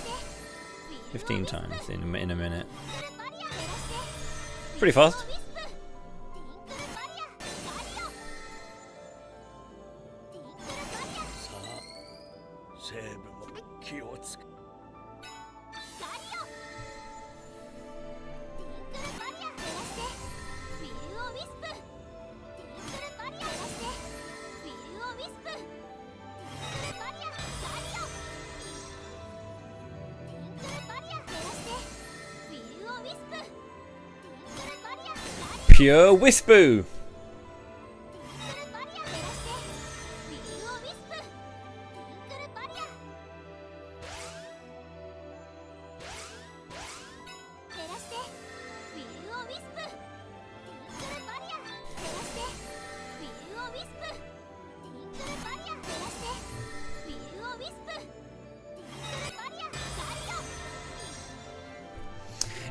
15 times in a minute. Pretty fast. Pure Wispu!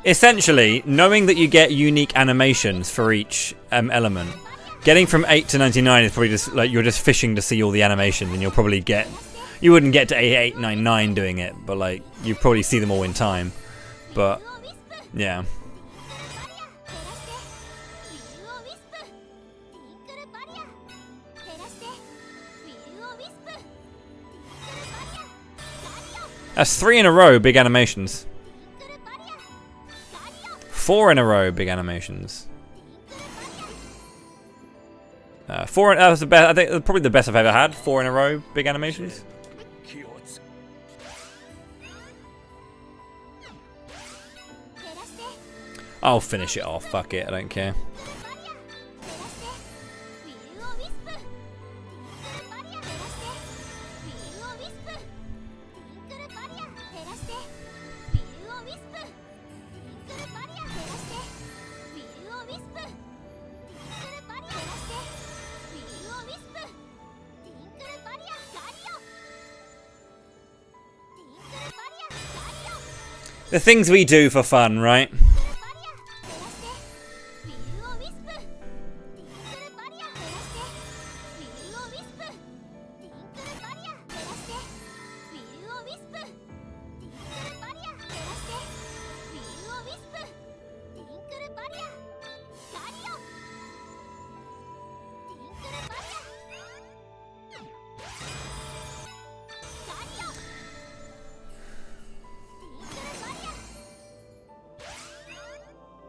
essentially, knowing that you get unique animations for each element, getting from 8 to 99 is probably just like you're just fishing to see all the animations, and you'll probably get. You wouldn't get to 8899 doing it, but like you probably see them all in time. But yeah. That's 3 in a row, big animations. 4 in a row, big animations. 4. That was the best. I think probably the best I've ever had. 4 in a row, big animations. I'll finish it off. Fuck it. I don't care. The things we do for fun, right?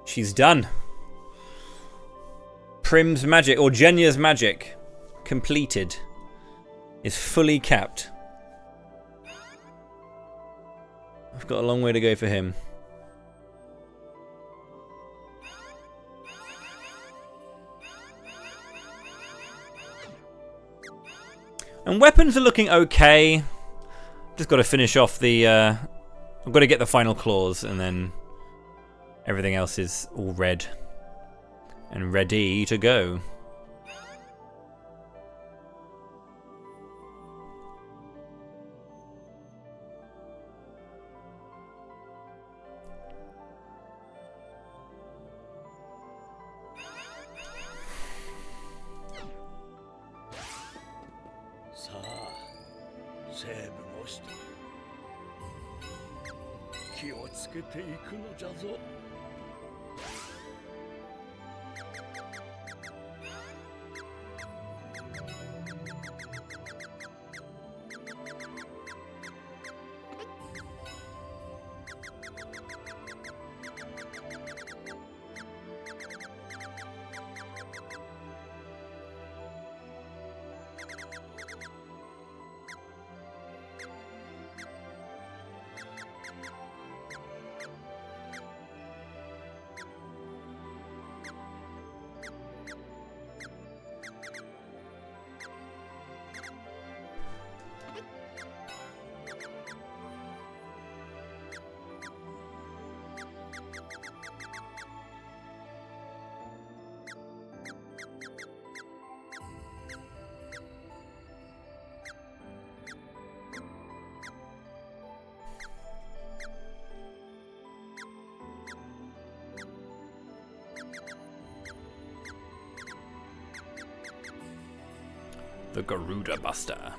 She's done. Prim's magic, or Jenya's magic, completed, is fully capped. I've got a long way to go for him. And weapons are looking okay. Just got to finish off the... I've got to get the final claws, and then everything else is all red and ready to go. The Garuda Buster.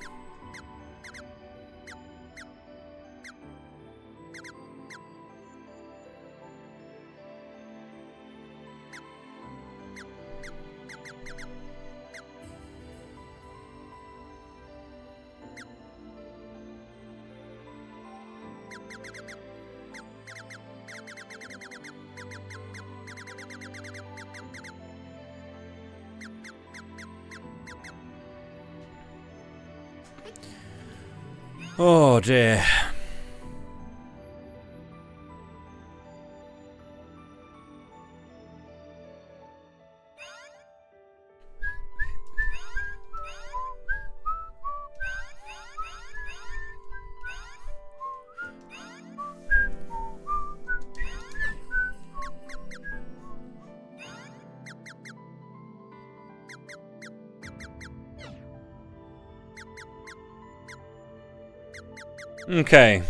Oh dear. Okay.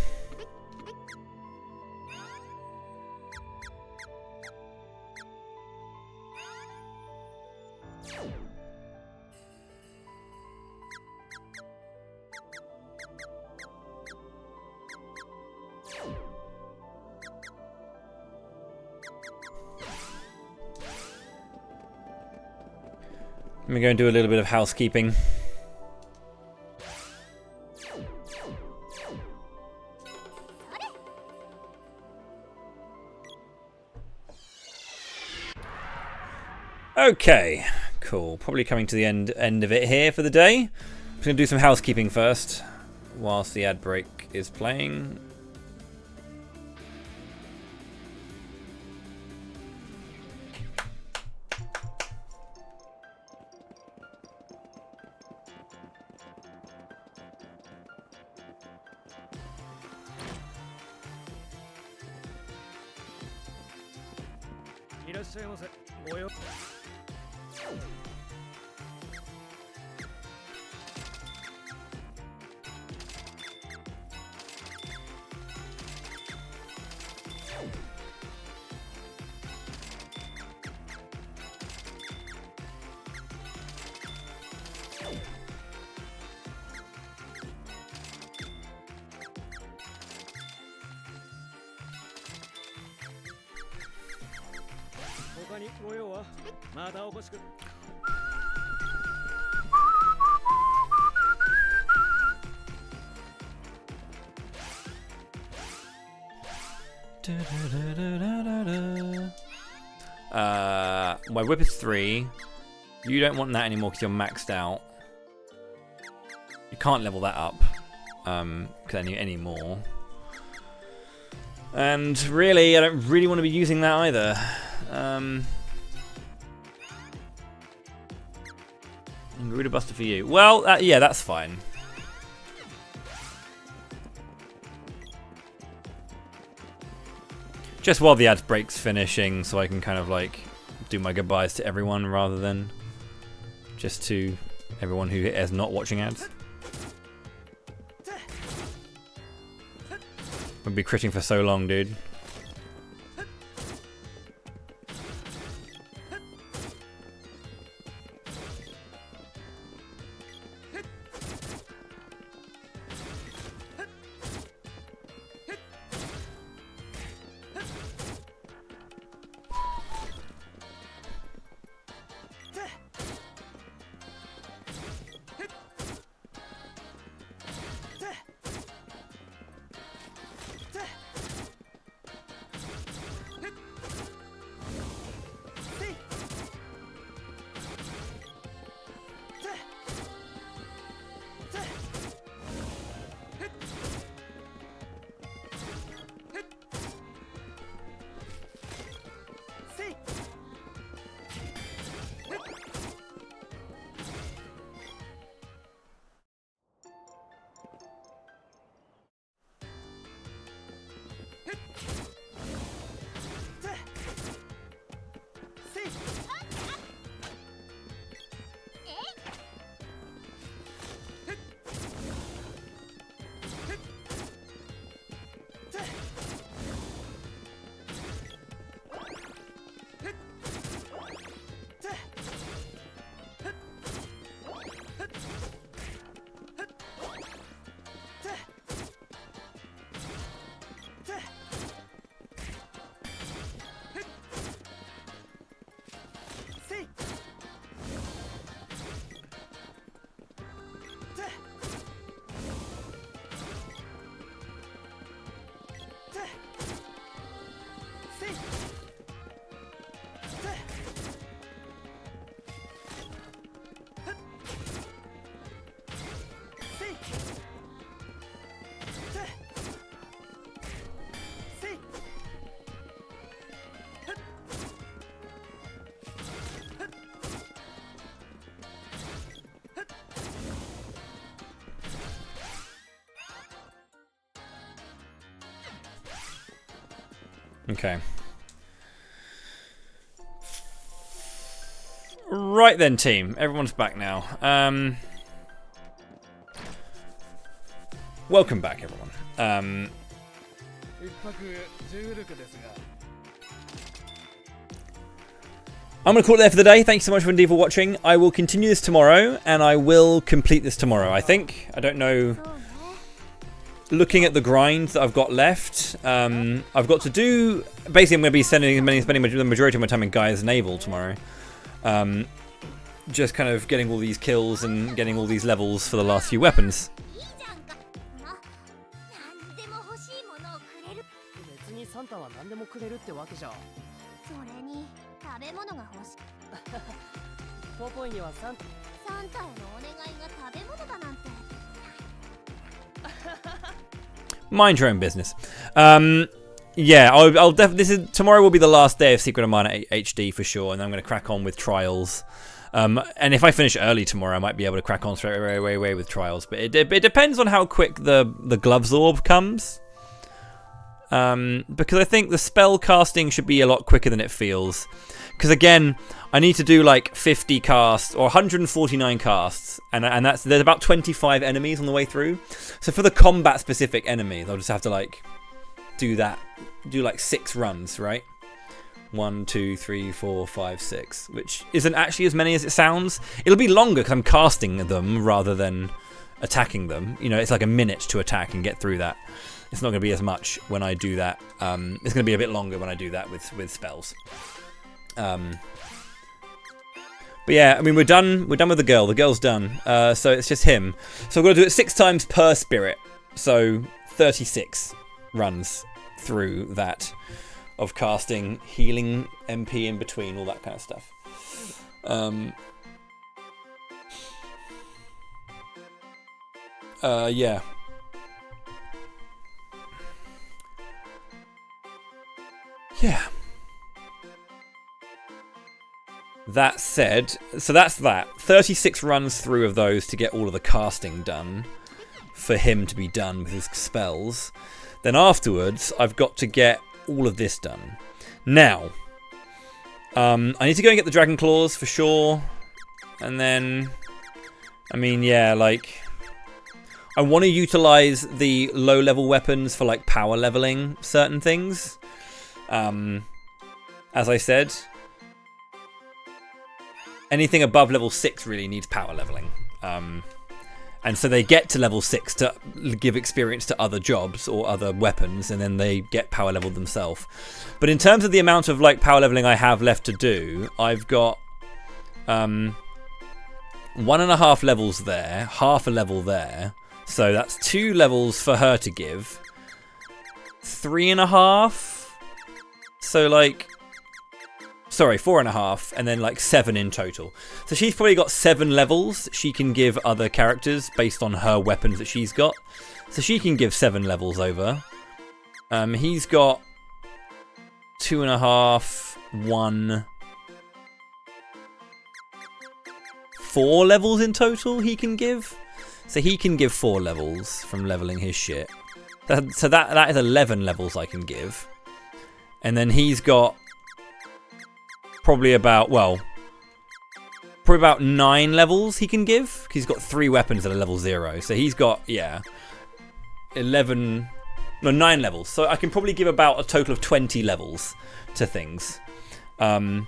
Let me go and do a little bit of housekeeping. Okay, cool. Probably coming to the end of it here for the day. I'm just going to do some housekeeping first, whilst the ad break is playing. My whip is 3. You don't want that anymore because you're maxed out. You can't level that up anymore. And really, I don't really want to be using that either. Garuda Buster for you. Well, yeah, that's fine. Just while the ad break's finishing, so I can kind of like do my goodbyes to everyone rather than just to everyone who is not watching ads. I've been critting for so long, dude. Okay. Right then, team. Everyone's back now. Welcome back, everyone. I'm going to call it there for the day. Thank you so much, indeed, for watching. I will continue this tomorrow, and I will complete this tomorrow, I think. I don't know. Looking at the grind that I've got left, I've got to do... Basically, I'm going to be spending the majority of my time in Gaia's Navel tomorrow. just kind of getting all these kills and getting all these levels for the last few weapons. いいじゃんか何でも欲しいものをくれる別にサンタは何でもくれるってわけじゃ。それに食べ物が欲しいポポイにはサンタサンタへのお願いが食べ物だなんて Mind your own business. Yeah, I'll definitely. Tomorrow will be the last day of Secret of Mana HD for sure, and I'm going to crack on with Trials. And if I finish early tomorrow, I might be able to crack on straight away with Trials. But it depends on how quick the Gloves Orb comes. Because I think the spell casting should be a lot quicker than it feels. Because again, I need to do like 50 casts or 149 casts, and there's about 25 enemies on the way through. So for the combat specific enemies, I'll just have to like do like 6 runs, right? 1, 2, 3, 4, 5, 6, which isn't actually as many as it sounds. It'll be longer because I'm casting them rather than attacking them. You know, it's like a minute to attack and get through that. It's not going to be as much when I do that. It's going to be a bit longer when I do that with spells. But yeah, I mean, we're done with the girl. The girl's done. So it's just him. So we're going to do it 6 times per spirit. So 36 runs through that of casting, healing MP in between, all that kind of stuff. Yeah. Yeah. That said, so that's that. 36 runs through of those to get all of the casting done for him to be done with his spells. Then afterwards, I've got to get all of this done. Now, I need to go and get the Dragon Claws for sure. And then, I mean, yeah, like, I want to utilize the low-level weapons for, like, power leveling certain things. As I said, anything above level 6 really needs power leveling. And so they get to level 6 to give experience to other jobs or other weapons, and then they get power leveled themselves. But in terms of the amount of like power leveling I have left to do, I've got 1.5 levels there, half a level there. So that's 2 levels for her to give. 3.5. So like, sorry, 4.5, and then like 7 in total. So she's probably got 7 levels she can give other characters based on her weapons that she's got. So she can give 7 levels over. He's got 2.5, 1, 4 levels in total he can give. So he can give 4 levels from leveling his shit. So that is 11 levels I can give. And then he's got probably about 9 levels he can give. Because he's got 3 weapons at a level 0. So he's got, 9 levels. So I can probably give about a total of 20 levels to things. And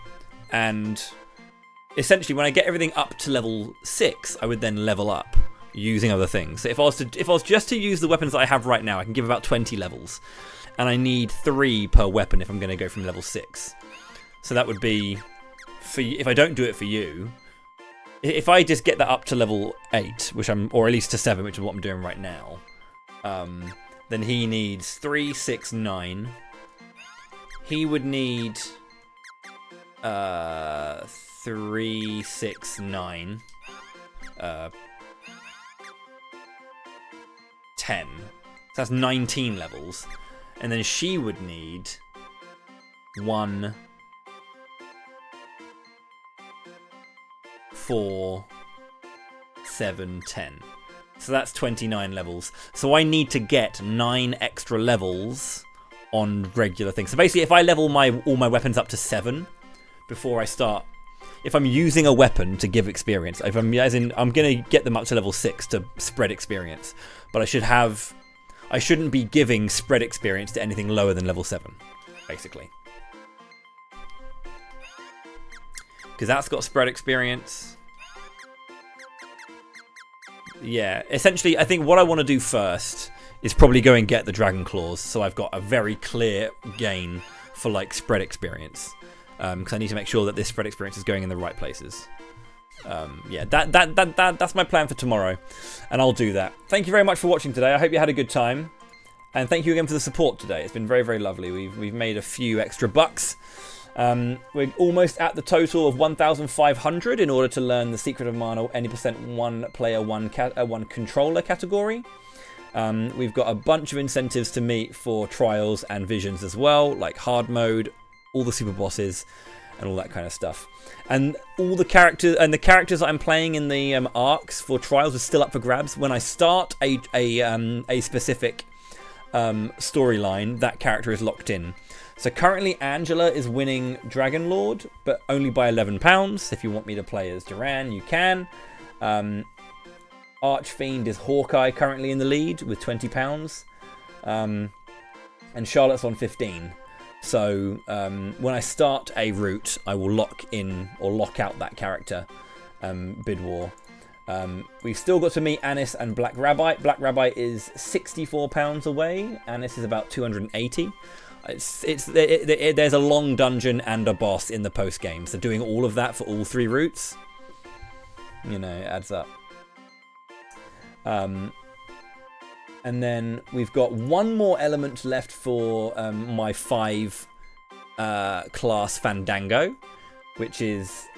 essentially when I get everything up to level 6, I would then level up using other things. So if I was just to use the weapons that I have right now, I can give about 20 levels. And I need 3 per weapon if I'm going to go from level 6. So that would be, if I don't do it for you, if I just get that up to level 8, or at least to 7, which is what I'm doing right now, then he needs 3, 6, 9. He would need 3, 6, 9, 10. So that's 19 levels. And then she would need 1, 4, 7, 10. So that's 29 levels. So I need to get 9 extra levels on regular things. So basically, if I level all my weapons up to 7 before I start, if I'm using a weapon to give experience, I'm going to get them up to level 6 to spread experience, but I shouldn't be giving spread experience to anything lower than level 7, basically. Because that's got spread experience. Yeah, essentially, I think what I want to do first is probably go and get the Dragon Claws, so I've got a very clear gain for like spread experience. Because I need to make sure that this spread experience is going in the right places. Yeah, that's my plan for tomorrow, and I'll do that. Thank you very much for watching today. I hope you had a good time, and thank you again for the support today. It's been very, very lovely. We've made a few extra bucks. We're almost at the total of 1,500 in order to learn the Secret of Mana any percent one player, one controller category. We've got a bunch of incentives to meet for trials and visions as well, like hard mode, all the super bosses, and all that kind of stuff. And all the characters that I'm playing in the arcs for trials are still up for grabs. When I start a specific storyline, that character is locked in. So currently Angela is winning Dragon Lord, but only by £11. If you want me to play as Duran, you can. Archfiend is Hawkeye currently in the lead with £20. And Charlotte's on 15. So when I start a route, I will lock in or lock out that character, Bid War. We've still got to meet Anis and Black Rabbi. Black Rabbi is £64 away. Anis is about 280. There's a long dungeon and a boss in the post game. So doing all of that for all 3 routes, you know, it adds up. And then we've got one more element left for my 5 class Fandango, which is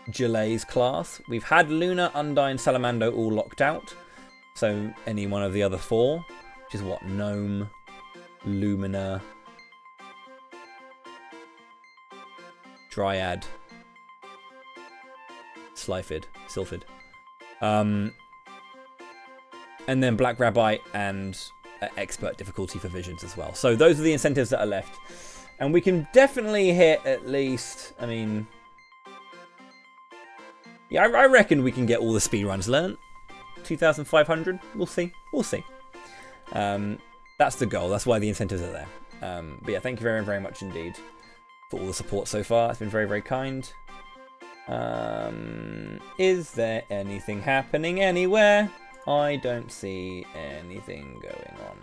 Jalay's class. We've had Luna, Undyne, Salamando all locked out. So any one of the other 4, which is what? Gnome, Lumina, Dryad, Sylphid. And then Black Rabbi and Expert difficulty for Visions as well. So those are the incentives that are left. And we can definitely hit at least, I mean... Yeah, I reckon we can get all the speedruns learnt. 2,500. We'll see. We'll see. That's the goal. That's why the incentives are there. But yeah, thank you very, very much indeed for all the support so far. It's been very, very kind. Is there anything happening anywhere? I don't see anything going on.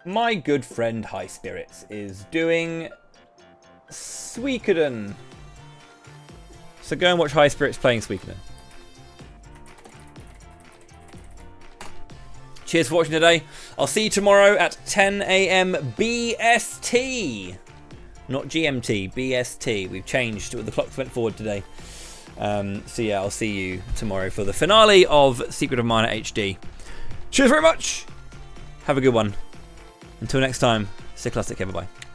My good friend High Spirits is doing Suikoden. So go and watch High Spirits playing Suikoden. Cheers for watching today. I'll see you tomorrow at 10 AM BST. Not GMT, BST. We've changed. The clocks went forward today. So yeah, I'll see you tomorrow for the finale of Secret of Mana HD. Cheers very much. Have a good one. Until next time, stay classic. Bye-bye.